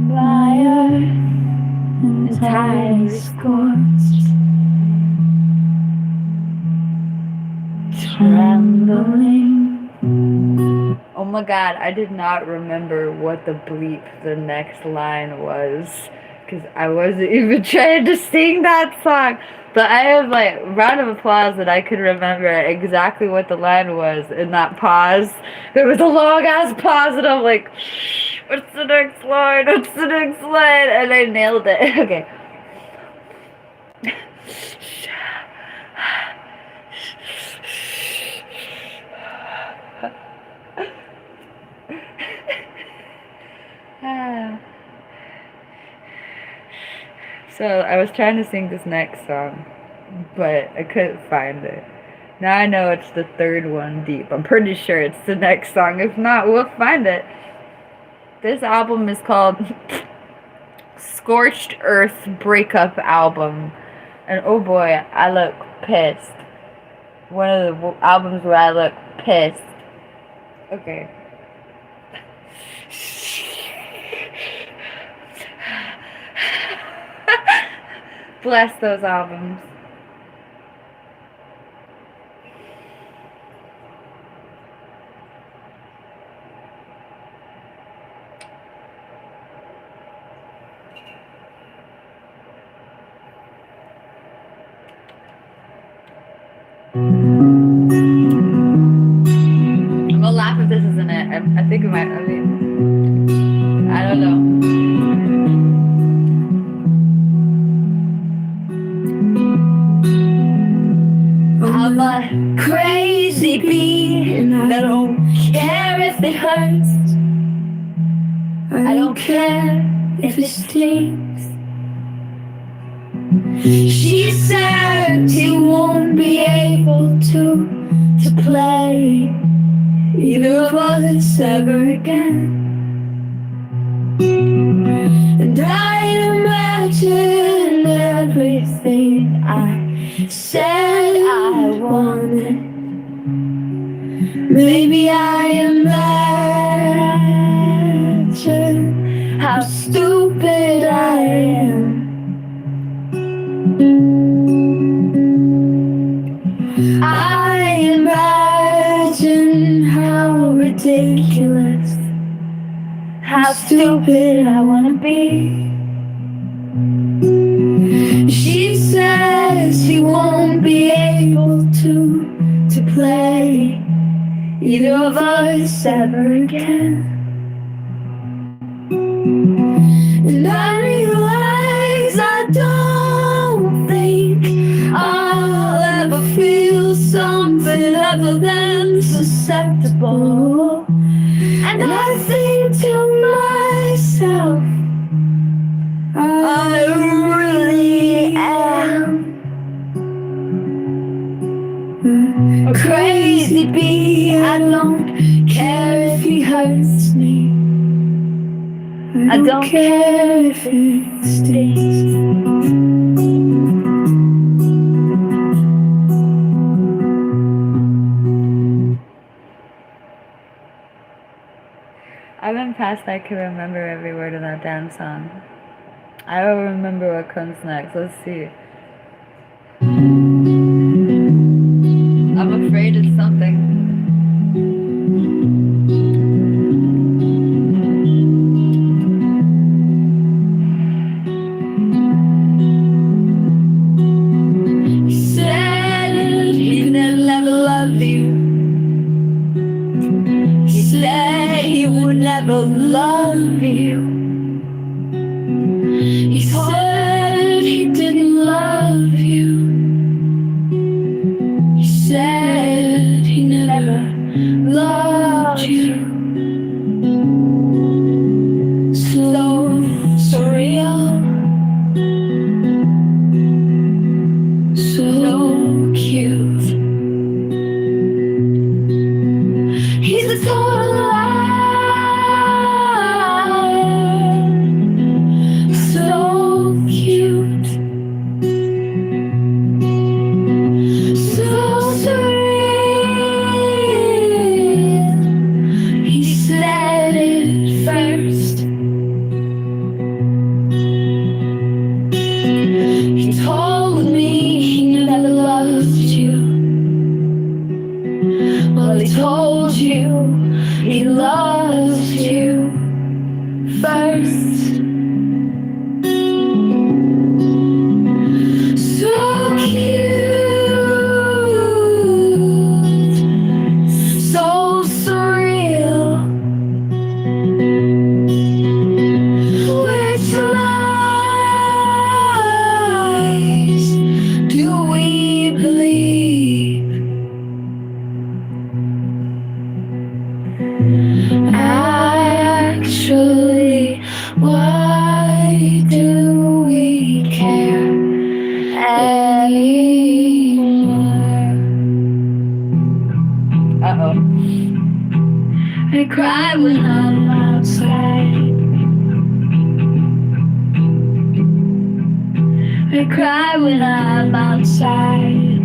my earth entirely scorched, trembling. Oh my god, I did not remember what the bleep the next line was, because I wasn't even trying to sing that song. But I have like round of applause that I could remember exactly what the line was in that pause. There was a long ass pause and I'm like, what's the next line? What's the next line? And I nailed it. Okay. So I was trying to sing this next song, but I couldn't find it. Now I know it's the third one deep. I'm pretty sure it's the next song. If not, we'll find it. This album is called Scorched Earth Breakup Album. And oh boy, I look pissed. One of the albums where I look pissed. Okay. Bless those albums. I'm gonna laugh if this isn't it. I think it might. I mean, I don't know. I'm a crazy bee, and I don't care if it hurts. I don't care if it stings. She said he won't be able to play either of us ever again. And I imagine everything I said I wanted. Maybe I imagine how stupid I am. I imagine how ridiculous, how stupid I wanna be. She says she won't be able to play either of us ever again. And I realize I don't think I'll ever feel something other than susceptible. And I think to myself, I really am a crazy bee. I don't care if he hurts me. I don't care if it stings. I've been past I can remember every word of that damn song. I don't remember what comes next. Let's see. I'm afraid it's something. He said he'd never love you. He said he would never love you. He said he didn't love you. He said he never cry when I'm outside. I cry when I'm outside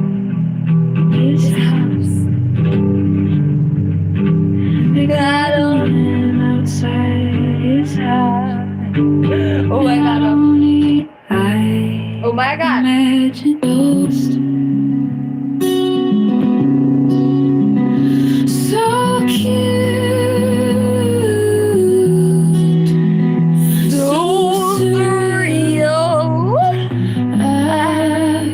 this house. I cry when I'm outside this house. Oh my god. I Oh my god. imagine ghosts. So cute, So real.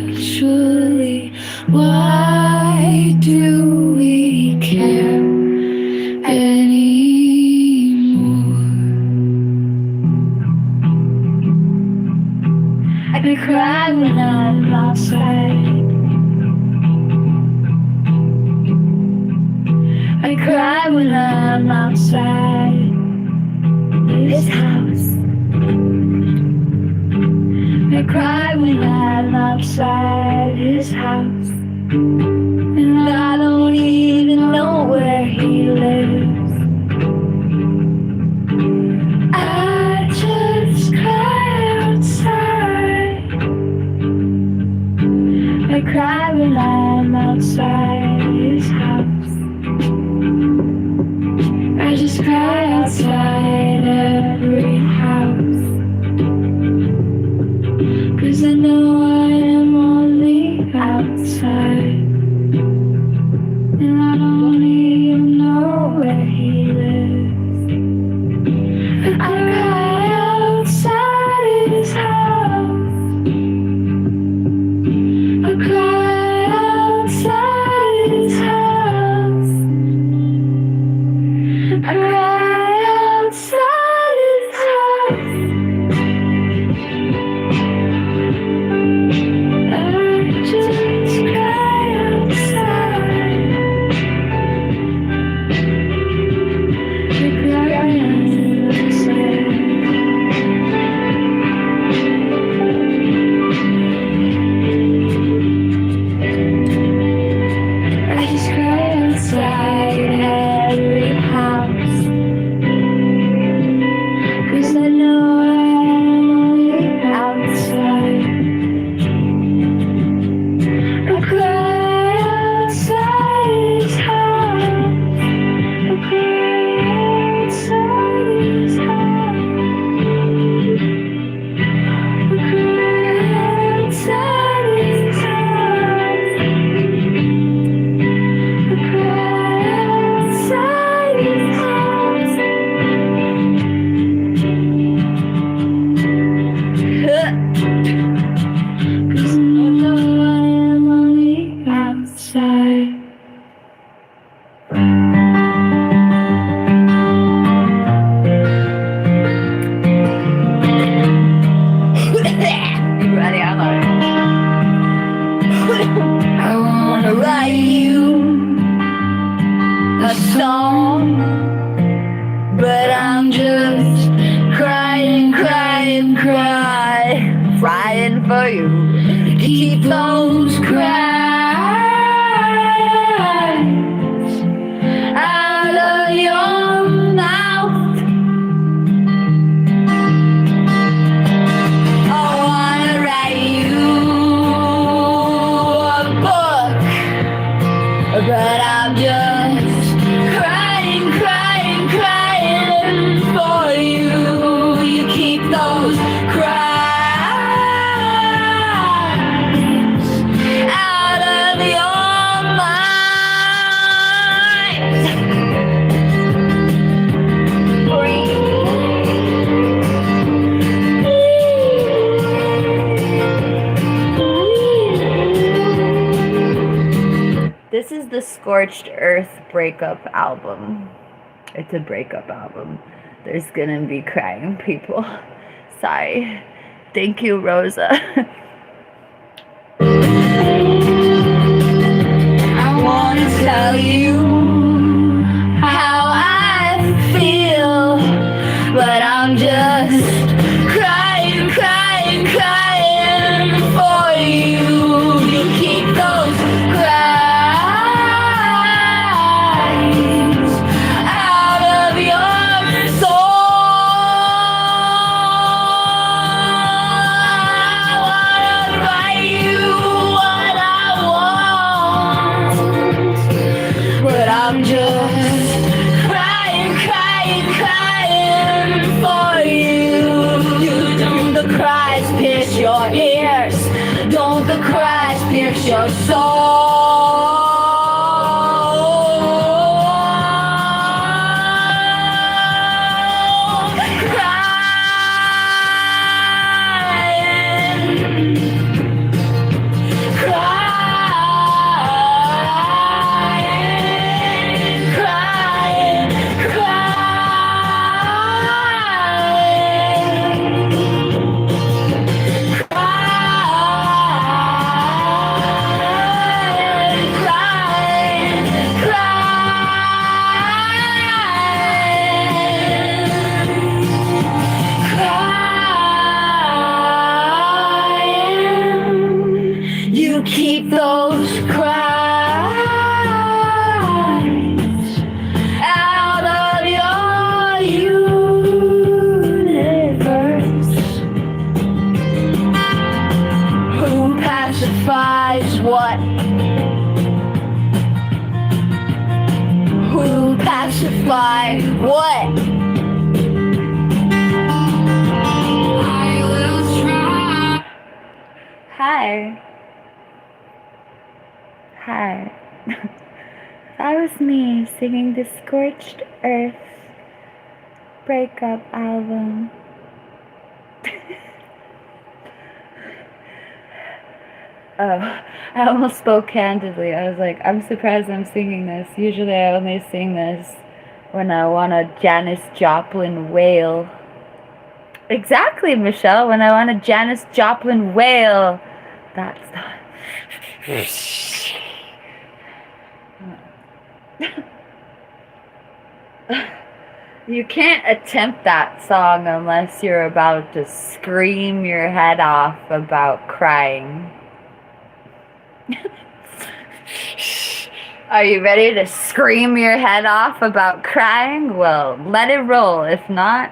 actually, why do we care anymore? I cry when I'm outside. I cry when I'm outside this house. I cry when I'm outside his house. And I don't even know where he lives. I just cry outside. I cry when I'm outside his house. I just cry outside every house. 'Cause I know I am only outside. And I don't even know where he lives. I cry outside his house. I cry outside his house. I cry outside his house. I just cry outside. I cry outside. I just cry outside every house. 'Cause I know I'm only outside. I cry outside his house. I cry outside his house. I cry outside his house. I cry outside his house. 'Cause I know I am only outside. You ready? I'm on I wanna write you a song, but I'm just crying, crying, crying, crying for you. to keep those cries out of your mouth. I wanna write you a book, but I'm just crying, crying, crying for you. You keep those cries out of your mind. This is the Scorched Earth breakup album. It's a breakup album. There's gonna be crying people. Sorry. Thank you, Rosa. I wanna tell you how I feel, but I'm just crying, crying, crying for you. You keep those cries out of the cries pierce your soul. You keep those cries out of your universe. Who pacifies what? Who pacifies what? I will try. Hi. Hi. That was me singing the Scorched Earth breakup album. I almost spoke candidly. I was like, I'm surprised I'm singing this. Usually I only sing this when I want a Janis Joplin wail. Exactly, Michelle. When I want a Janis Joplin wail. That's not... You can't attempt that song unless you're about to scream your head off about crying. Are you ready to scream your head off about crying? Well, let it roll. If not,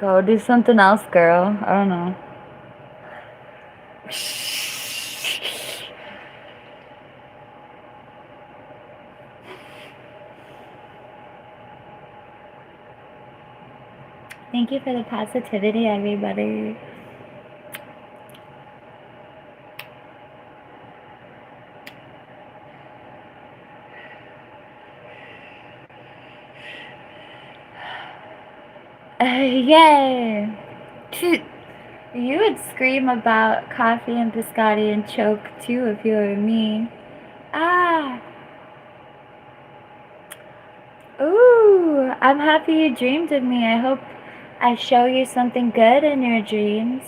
go do something else, girl. I don't know. Thank you for the positivity, everybody. Yay! You would scream about coffee and biscotti and choke too if you were me. Ah! Ooh! I'm happy you dreamed of me. I hope I show you something good in your dreams.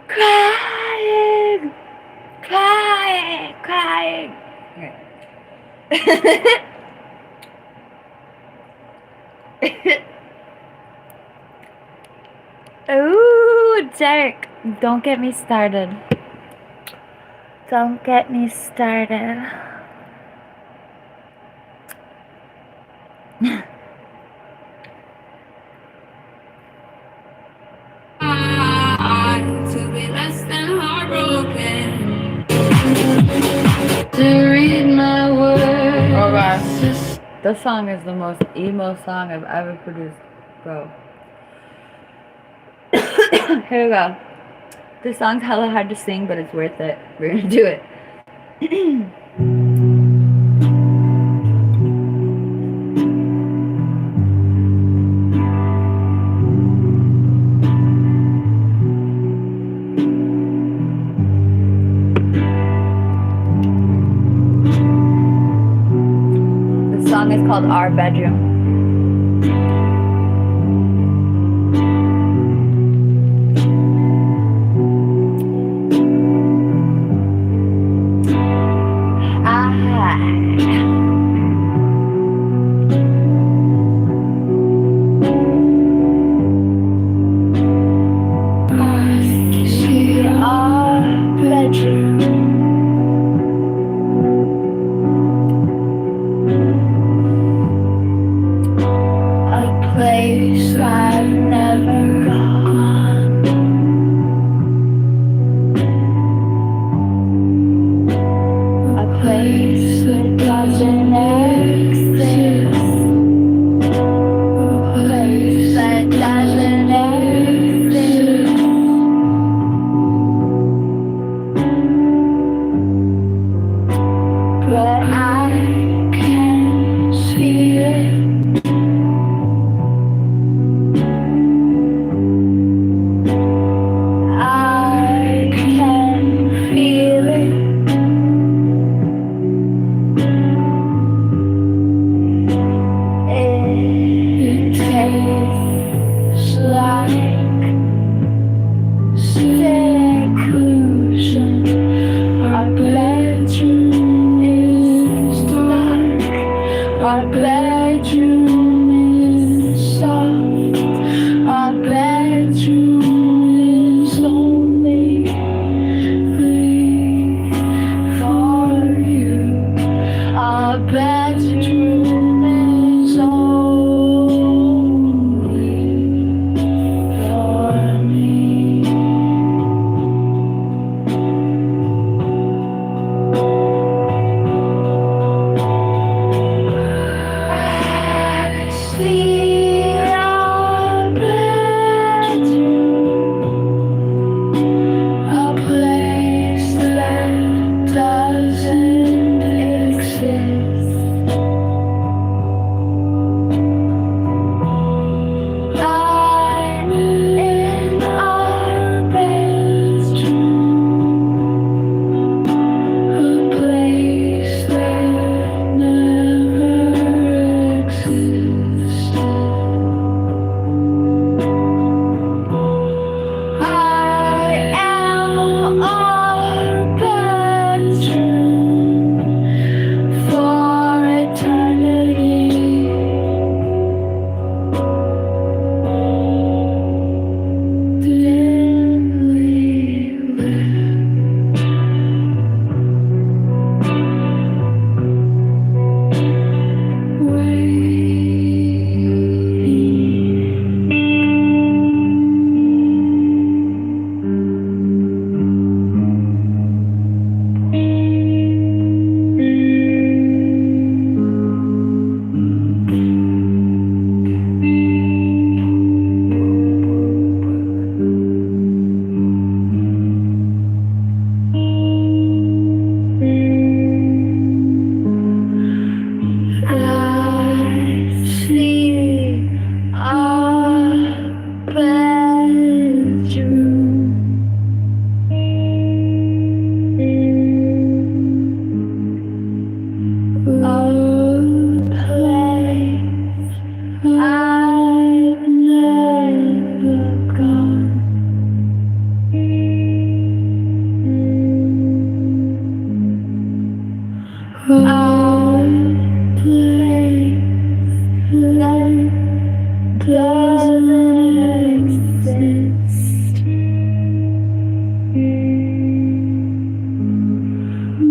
Crying! Crying! Crying! Ooh, Derek, don't get me started. Don't get me started. To be less than heartbroken. To read my words. Oh gosh, this song is the most emo song I've ever produced, bro. Here we go. This song's hella hard to sing, but it's worth it. We're gonna do it. This song is called Our Bedroom.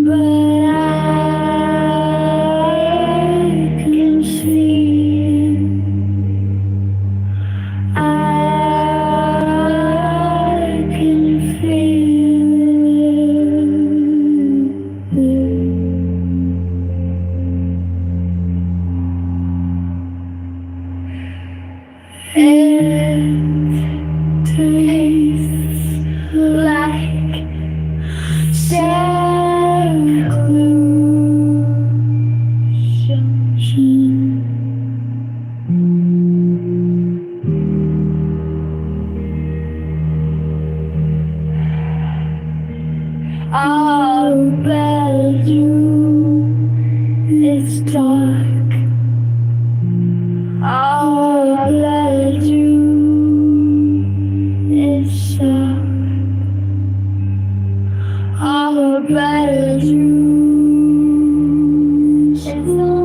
But I can feel, I can feel it tastes like our bedroom is dark. Our bedroom is sharp. Our bedroom is lonely.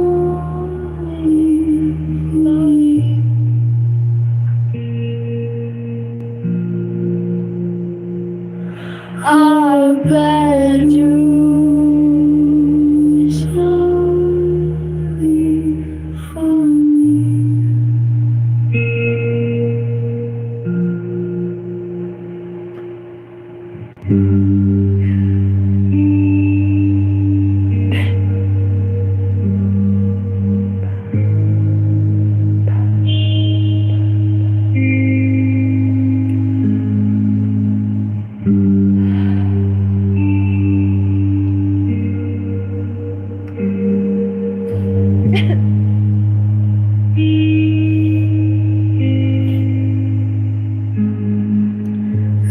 Our bedroom is lonely for me.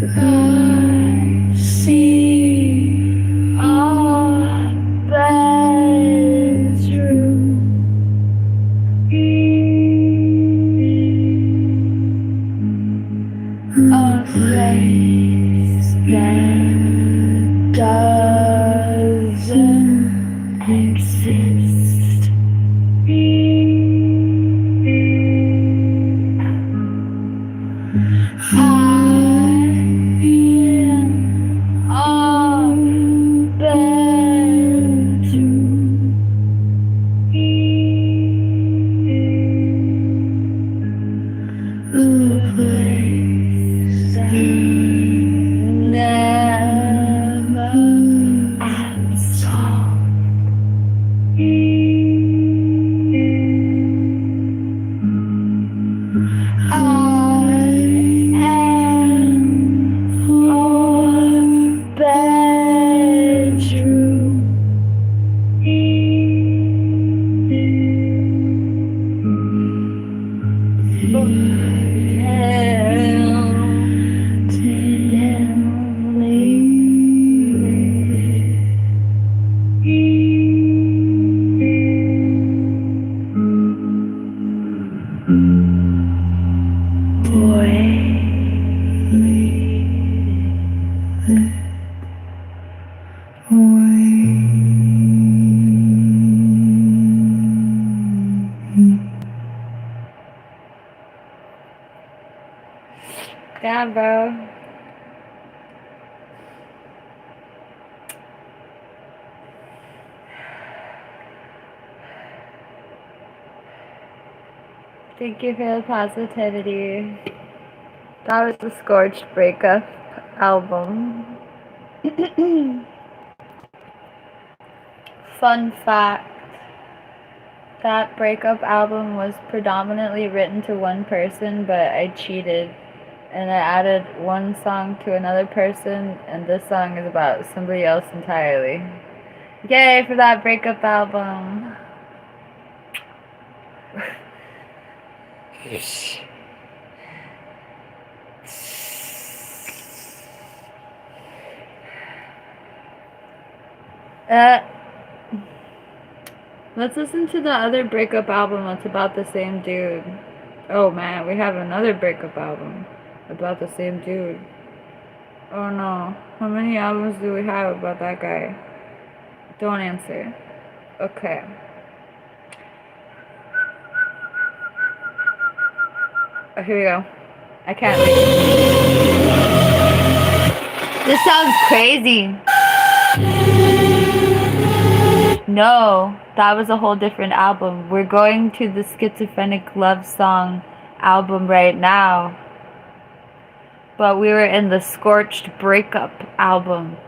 I see our bedroom, a place that doesn't exist. Our bedroom, a place that never absolved. I am our bedroom. Damn, bro. Thank you for the positivity. That was the Scorched Breakup album. Fun fact, that breakup album was predominantly written to one person, but I cheated and I added one song to another person, and this song is about somebody else entirely. Yay for that breakup album. Let's listen to the other breakup album that's about the same dude. Oh man, we have another breakup album about the same dude. Oh no, how many albums do we have about that guy? Don't answer. Okay. Oh, here we go. I can't read. This sounds crazy. No, that was a whole different album. We're going to the Schizophrenic Love Song album right now. But we were in the Scorched Breakup album.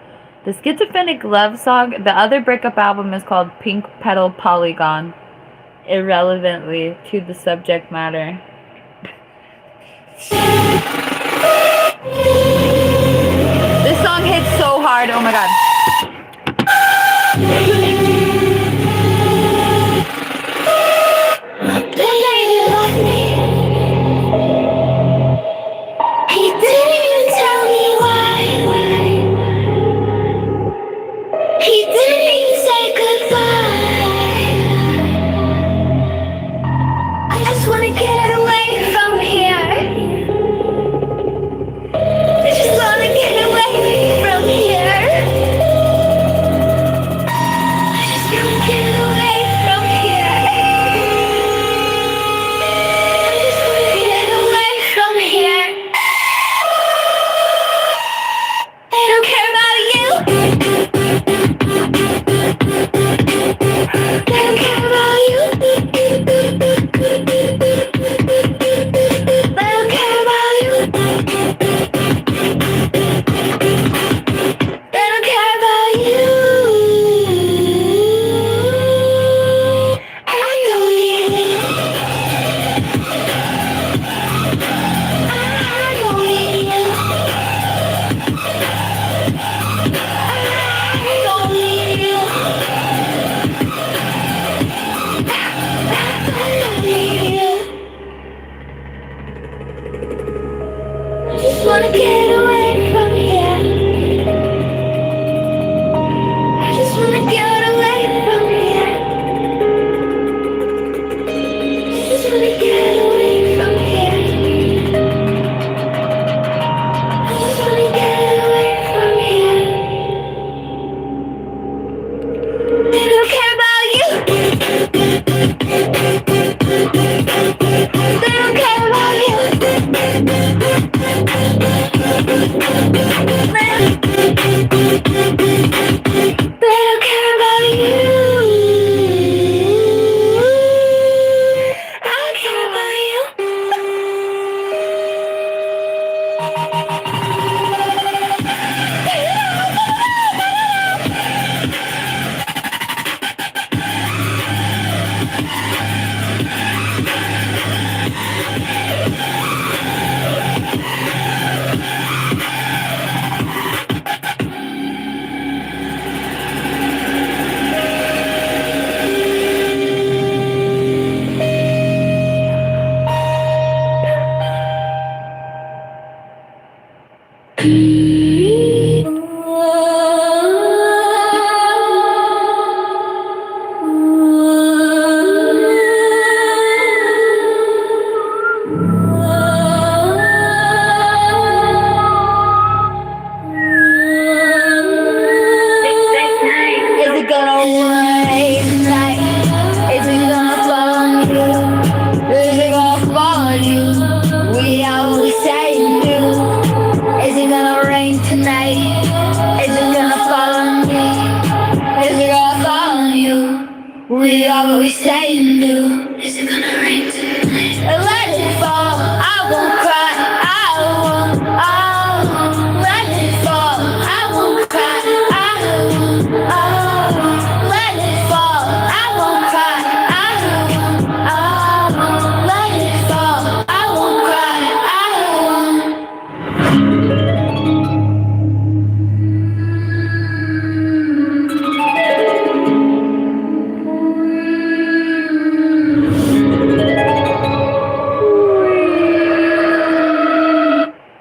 The Schizophrenic Love Song, the other breakup album is called Pink Petal Polygon. Irrelevantly to the subject matter. This song hits so hard, oh my god.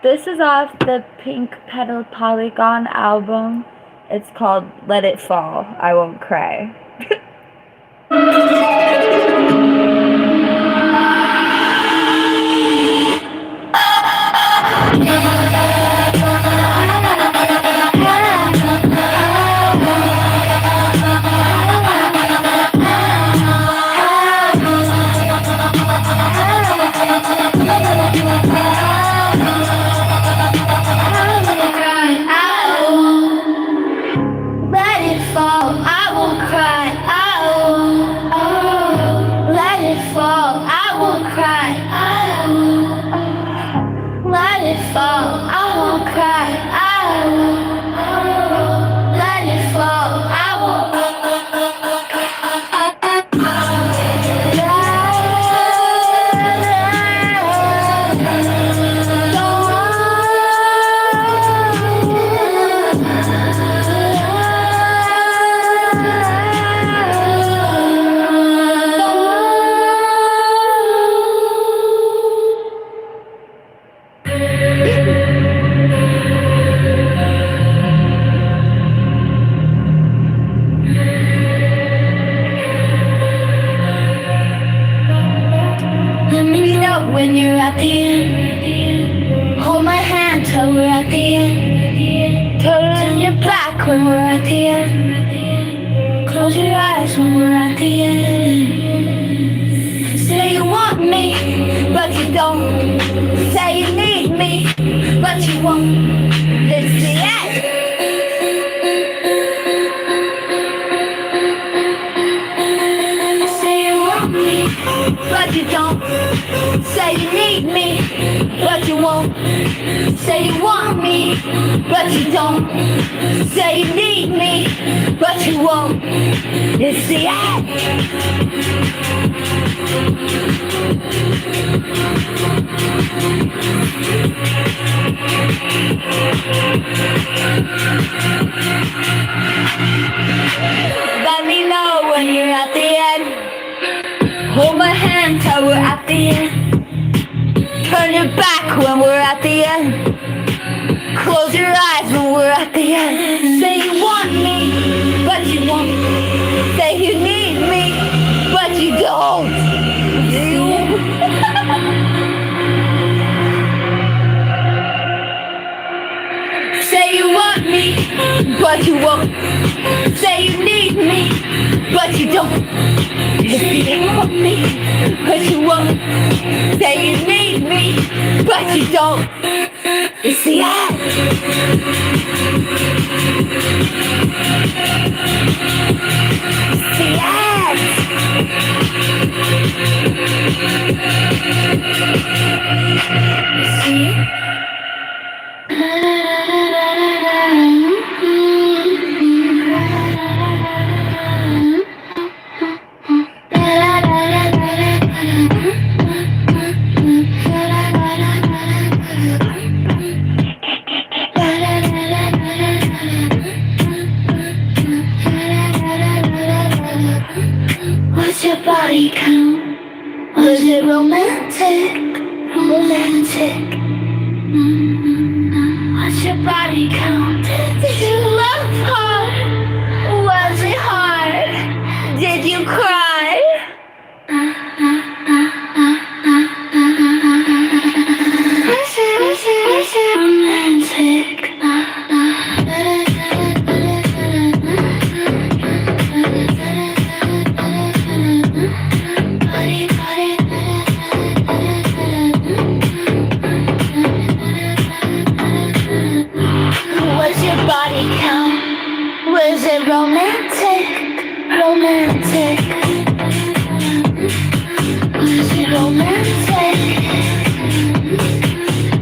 This is off the Pink Petal Polygon album. It's called Let It Fall, I Won't Cry. the end. Hold my hand till we're at the end. Turn your back when we're at the end. Close your eyes when we're at the end. Say you want me, but you don't. Say you need me, but you won't. It's the end. Say you want me, but you don't. Say you need me, but you won't. Say you want me, but you don't. Say you need me, but you won't. It's the end. Let me know when you're at the end. Hold my hand till we're at the end. Turn your back when we're at the end. Close your eyes when we're at the end. Say you want me, but you won't. Say you need me, but you don't. Say you want me, but you won't. Say you need me, but you don't. Say you want me, but you won't. Say you need me, but you don't. It's the end. It's the end. See? What's your body count? Was it romantic? Romantic. What's your body count? Did you love hard? Was it hard? Did you cry? Was it romantic? What's your body count? Was it romantic? Romantic. Was it romantic?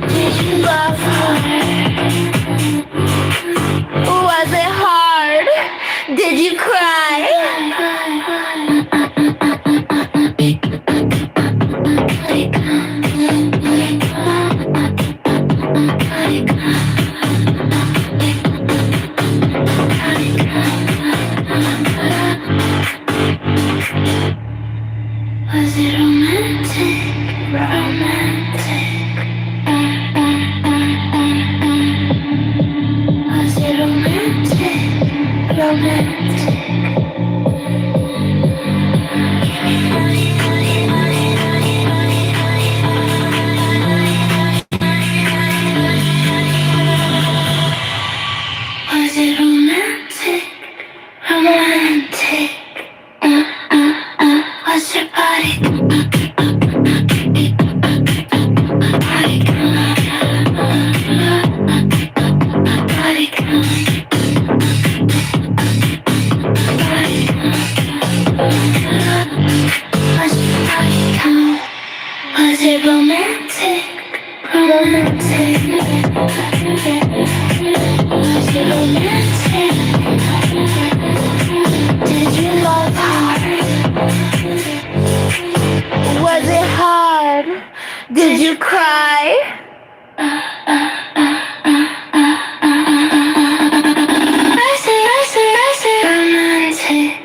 Did you love hard? Was it hard? Did you cry? Was it romantic? Romantic. Was it romantic? Romantic. Was it romantic? Romantic. What's your body? Was it romantic? Romantic. Was it romantic? Did you love hard? Was it hard? Did you cry? Romantic.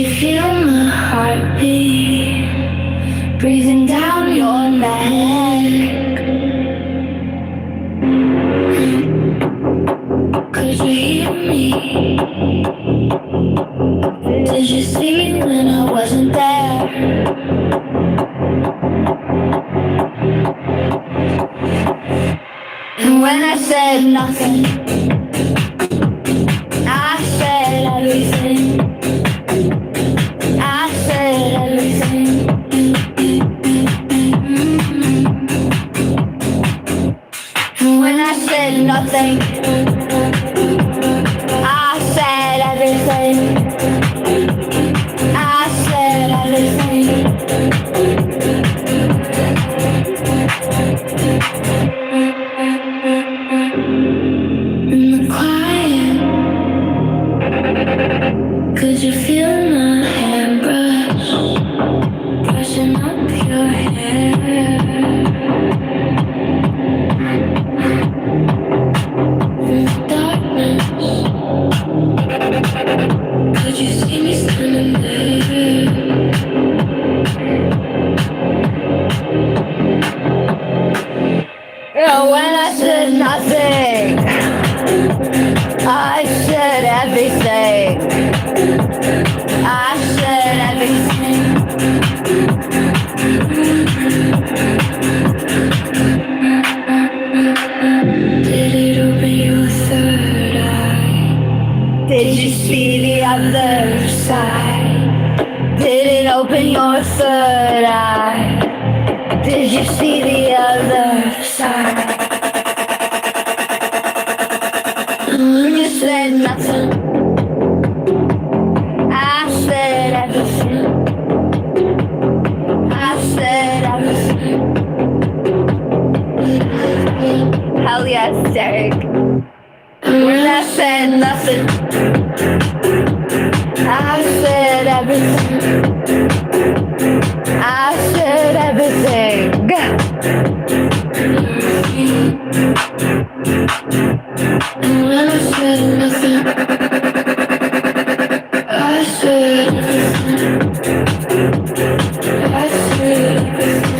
you feel my heartbeat breathing down your neck? Could you hear me? Did you see me when I wasn't there? And when I said nothing, I said everything. I said everything. And when I said nothing, I said everything. I said everything. In the quiet, could you feel my hairbrush brushing up your hair? In the darkness, could you see me standing there? When I said nothing, I said everything. I said everything. Did it open your third eye? Did you see the other side? Did it open your third eye? Did you see the other side? When you said nothing, I said everything. I said everything. Hell yes, Derek. When I said nothing, I said everything. I said everything. And when I said nothing, I said everything. I said everything.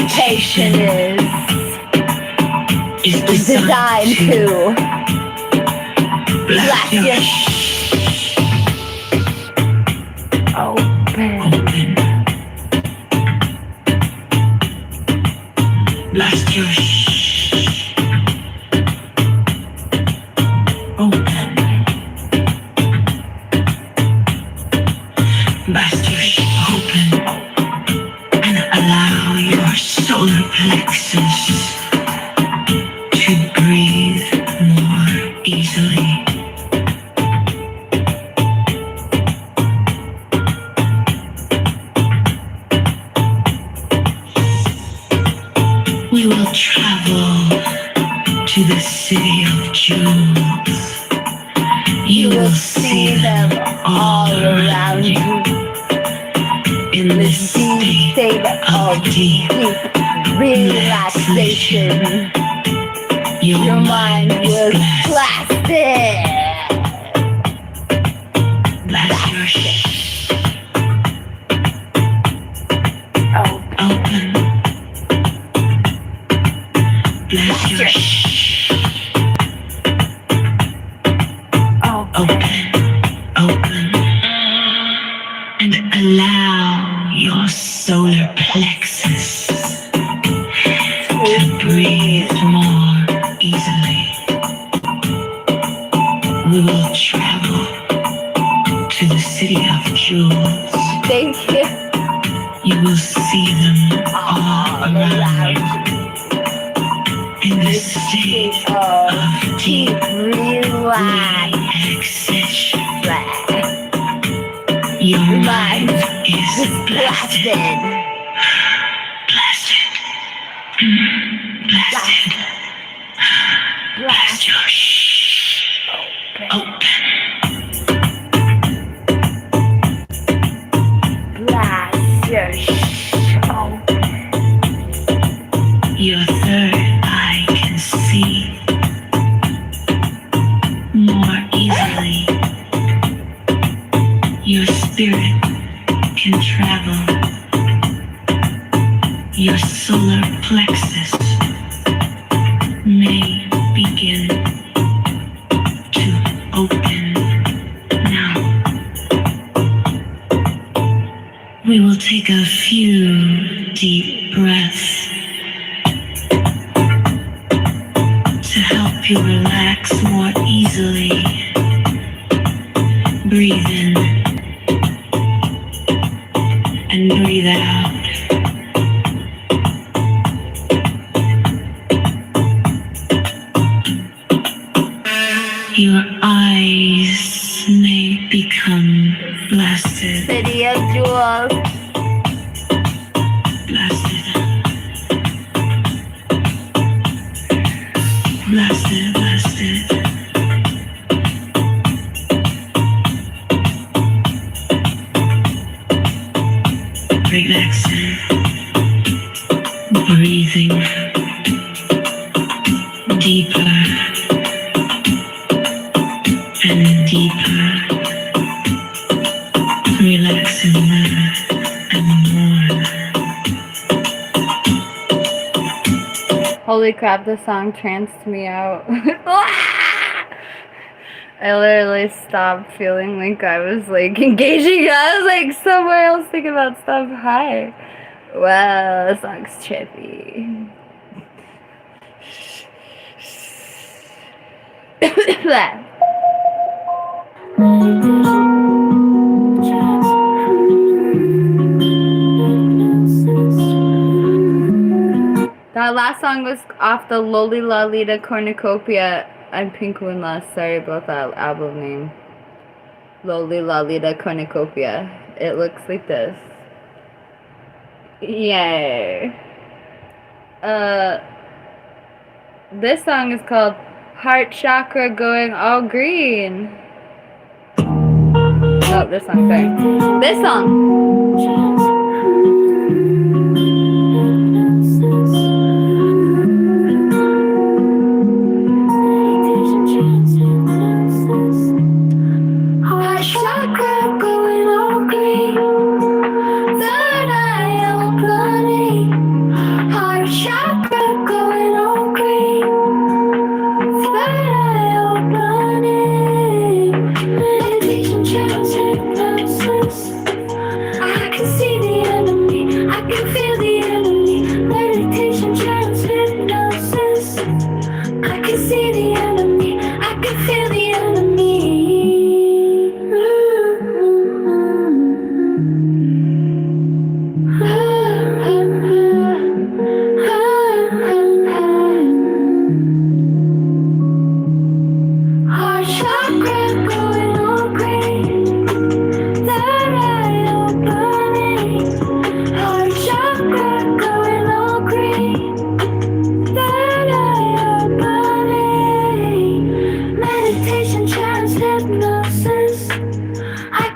meditation is designed to blast your open. Blast your open. Blast your open and allow your solar plexus to breathe more easily. We will travel to the city of jewels. You will see them all around you in this state of deep relaxation. Your mind will blast it. Blast your open. Blast your open, and allow your solar plexus to breathe more easily. We will travel to the city of jewels. Thank you. You will see them all around you in the state of deep relaxation. Your mind is blasted. Blasted. Blasted. Blast your open. Blast your open. Your third eye can see more easily. Your spirit can travel. Your solar plexus may begin to open now. We will take a few deep breaths to help you relax more easily. Breathe in and breathe out. Your eyes may become blasted. City of jewels. Blasted. Blasted, blasted. Relaxing. Breathing deeper and deeper. Relaxing more and more. Holy crap, this song tranced me out. I literally stopped feeling like I was like engaging. I was like somewhere else thinking about stuff. Hi. Well, this song's trippy. That last song was off the Loli Lalita Cornucopia and PinkMoonLust. Sorry about that album name. Loli Lalita Cornucopia. It looks like this. Yay. This song is called Heart Chakra Going All Green. Oh, this song, sorry. This song.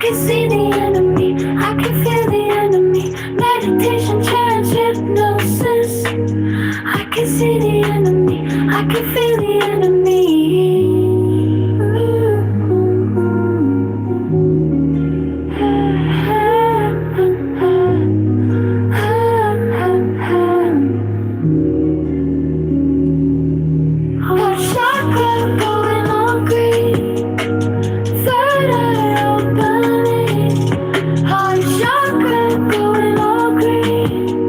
can see the enemy, I can feel the enemy. Meditation, trance, hypnosis. I can see the enemy, I can feel the enemy. Heart chakra going all green, third eye opening. Heart chakra going all green,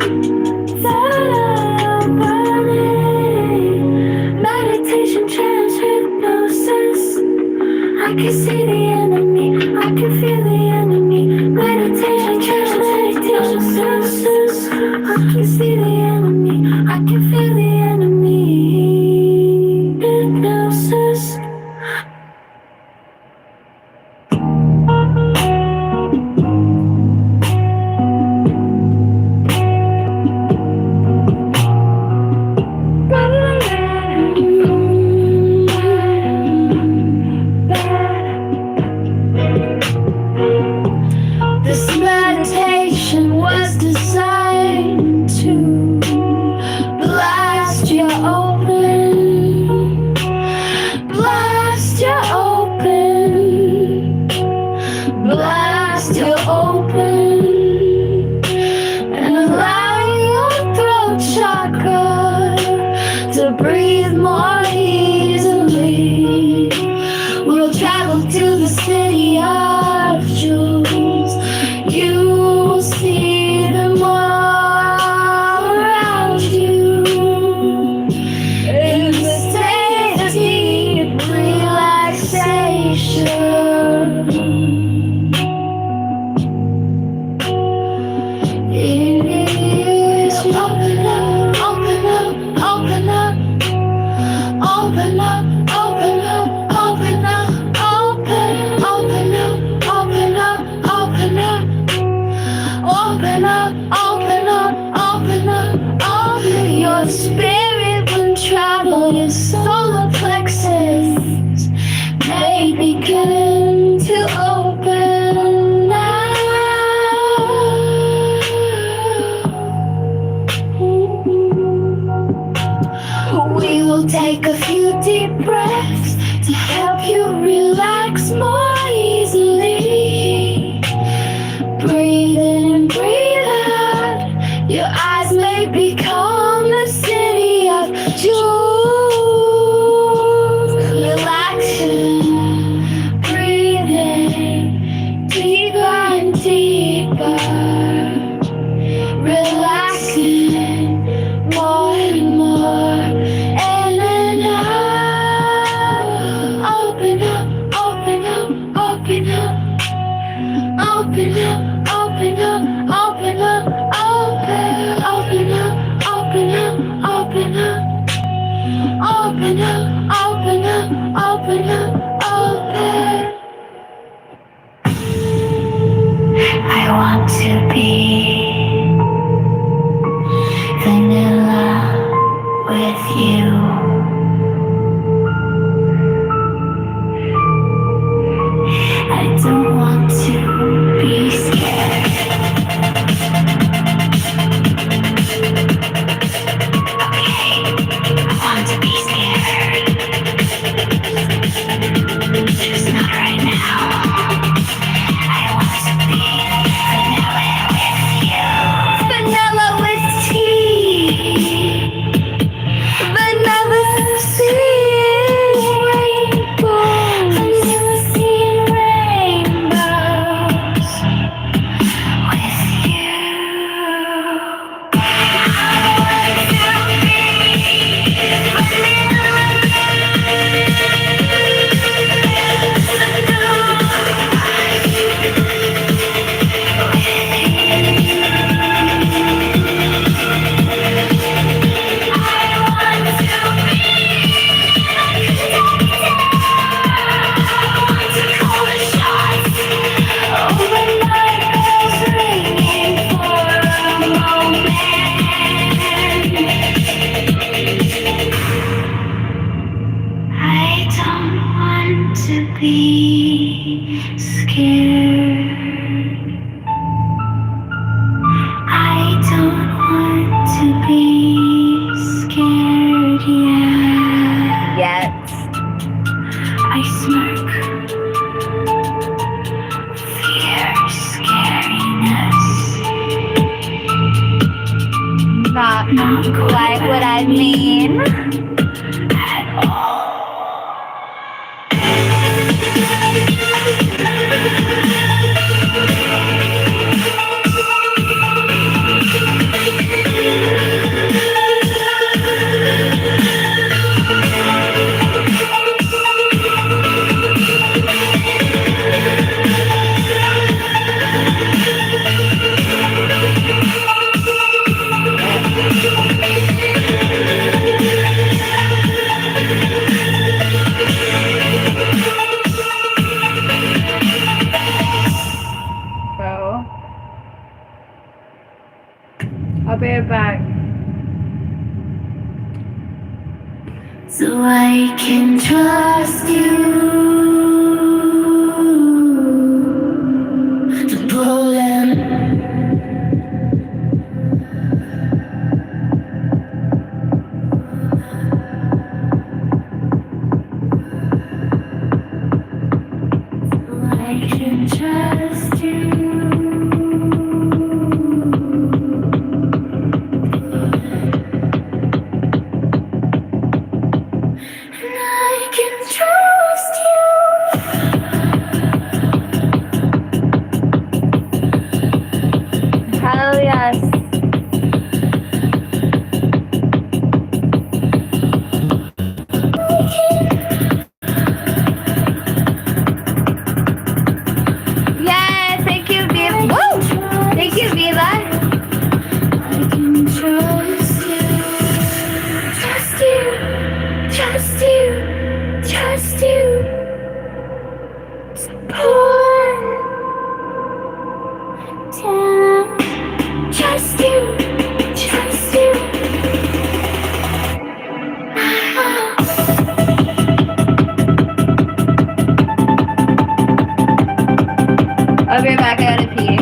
third eye opening. Meditation, trance, hypnosis. I can see the enemy, I can feel the enemy. Meditation, trance, hypnosis. I can see the enemy, I can feel the enemy. Hypnosis. This meditation was designed to blast you open, blast you open, blast you open, and allow your throat chakra to breathe more easily. We'll travel to the city of jewels. You will see them all around you. In the state of deep relaxation. Open up, open up, open up. Open up, open up, open up, open, open up, open up, open up, open up, open up, open up, open. Your spirit will travel, your solar plexus may begin to open now. We will take a few deep breaths to help you relax more easily. Breathe in and breathe out. Your eyes may become the city of jewels. Relaxing, breathing deeper and deeper. Relaxing more and more. In and out. Open up, open up, open up. Open up, open up, open up, open, open up, open up, open up. Open up, open up, open up, open. I want to be vanilla with you. I don't want to be scared. Okay, I want to be scared. Just not right now. I want to be vanilla with you. Vanilla with tea. Vanilla sea rainbows. Vanilla sea rainbows. With you. I want to be I don't want to be scared. I smirk. Fear, scariness. Not quite what I mean. At all. Bro. I'll be right back. So I can trust you to pull in. So I can trust you. And I can trust you. Hell yes. Yeah, thank you, Viva. Woo! Thank you, Viva. I can trust you. Trust you. Trust you. Trust you. Pour down. Trust you. Trust you. I'll be right back. I gotta pee.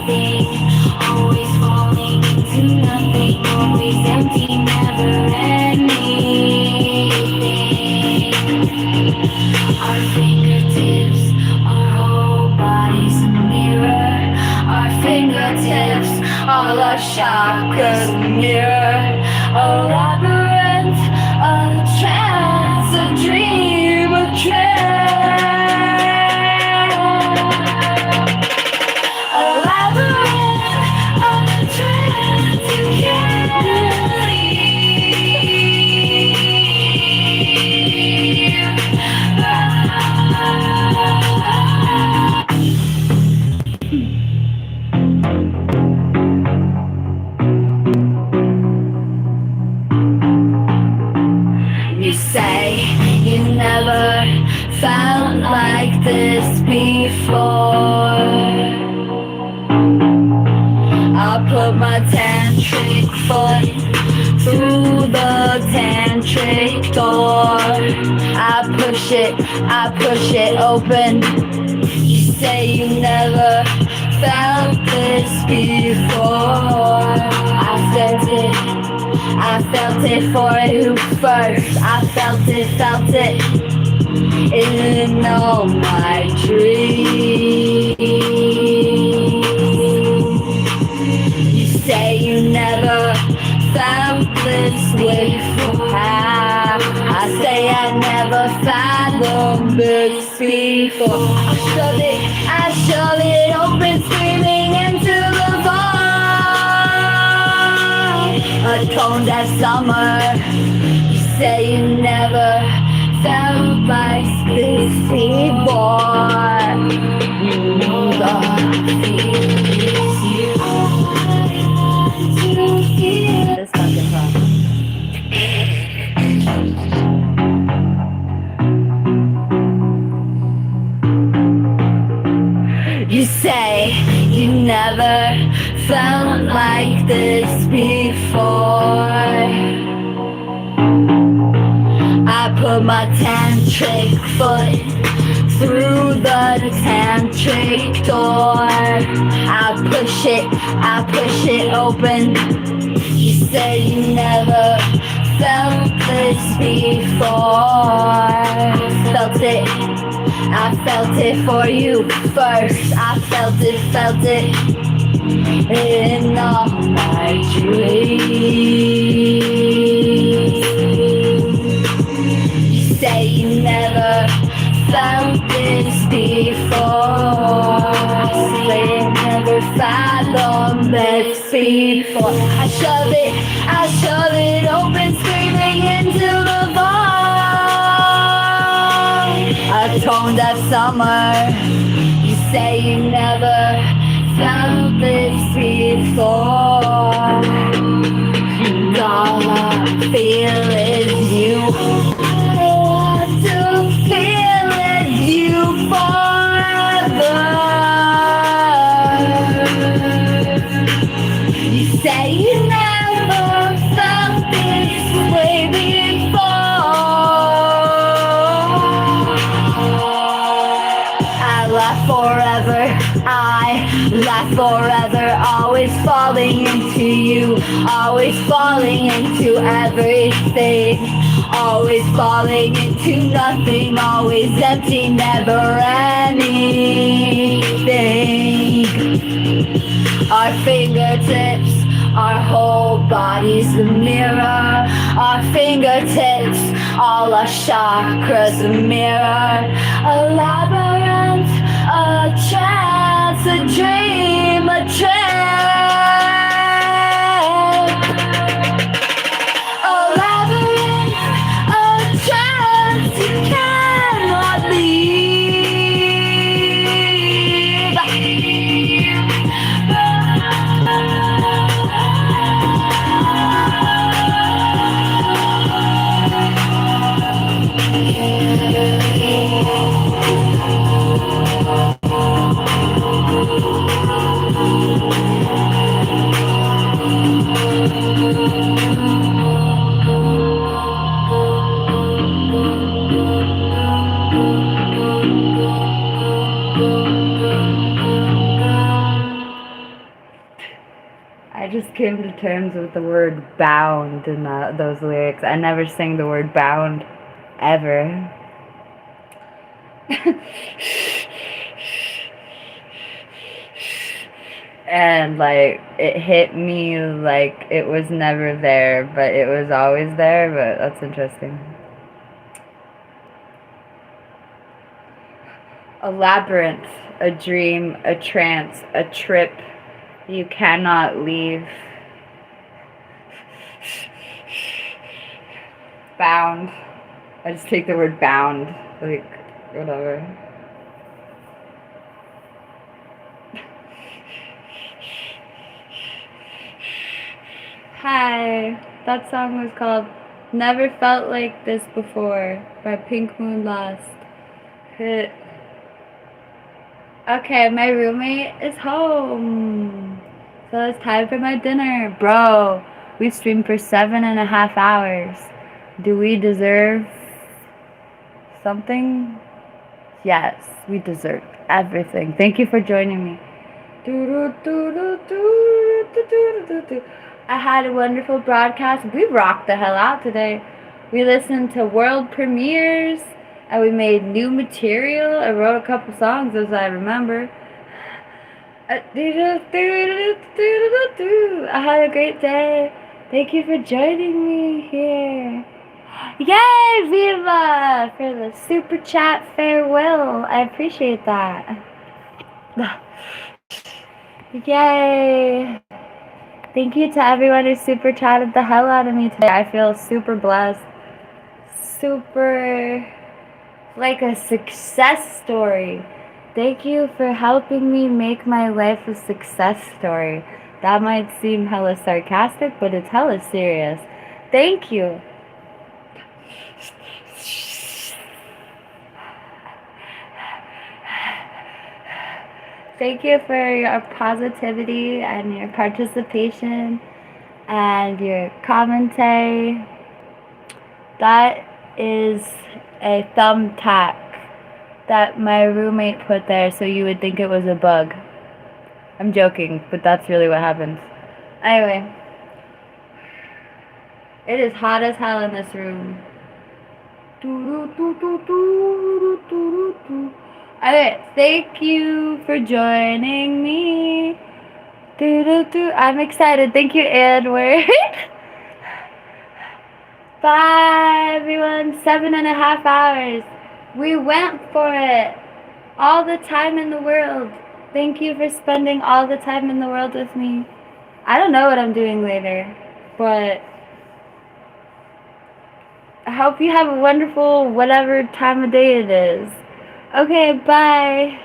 anything, always falling into nothing, always empty, never anything. Our fingertips, our whole body's a mirror. Our fingertips, all our chakras a mirror. A labyrinth, a trance, a dream, a trance. A labyrinth, a trance you can't You say you never felt like this before. I put my tantric foot through the tantric door. I push it open. You say you never felt this before. I felt it for you first. I felt it in all my dreams. You say you never felt this way before. I say I never fathomed this before. I shove it open, screaming into the void. Atoned as summer. You say you never felt like this before. You know the feelings you want to feel. This fucking song. You say you never felt like this before. I put my tantric foot through the tantric door. I push it open. You say you never felt this before. I felt it for you first. I felt it in all my dreams. You say you never felt this before. Say you never fathomed this before. I shove it open, screaming into the void. Atoned as summer. You say you never felt this before. And all I feel is you. I want to feel is you forever. You say you never felt this way before. I laugh forever, always falling into you, always falling into everything, always falling into nothing, always empty, never anything. Our fingertips, our whole body's a mirror. Our fingertips, all our chakras a mirror. A labyrinth, a trance, a dream, a trance. A labyrinth, a trance you cannot leave. I just came to terms with the word bound in those lyrics. I never sang the word bound, ever. And like it hit me like it was never there, but it was always there. But that's interesting. A labyrinth, a dream, a trance, a trip you cannot leave. Bound. I just take the word bound, like whatever. Hi, that song was called Never Felt Like This Before by PinkMoonLust. Okay, my roommate is home. So it's time for my dinner. Bro, we streamed for 7.5 hours. Do we deserve something? Yes, we deserve everything. Thank you for joining me. I had a wonderful broadcast. We rocked the hell out today. We listened to world premieres and we made new material. I wrote a couple songs as I remember. I had a great day. Thank you for joining me here. Yay, Viva! For the super chat farewell. I appreciate that. Yay! Thank you to everyone who super chatted the hell out of me today. I feel super blessed. Super like a success story. Thank you for helping me make my life a success story. That might seem hella sarcastic, but it's hella serious. Thank you. Thank you for your positivity and your participation and your commentary. That is a thumbtack that my roommate put there so you would think it was a bug. I'm joking, but that's really what happens. Anyway, it is hot as hell in this room. Okay, thank you for joining me. I'm excited. Thank you, Edward. Bye, everyone. 7.5 hours. We went for it. All the time in the world. Thank you for spending all the time in the world with me. I don't know what I'm doing later, but I hope you have a wonderful whatever time of day it is. Okay, bye.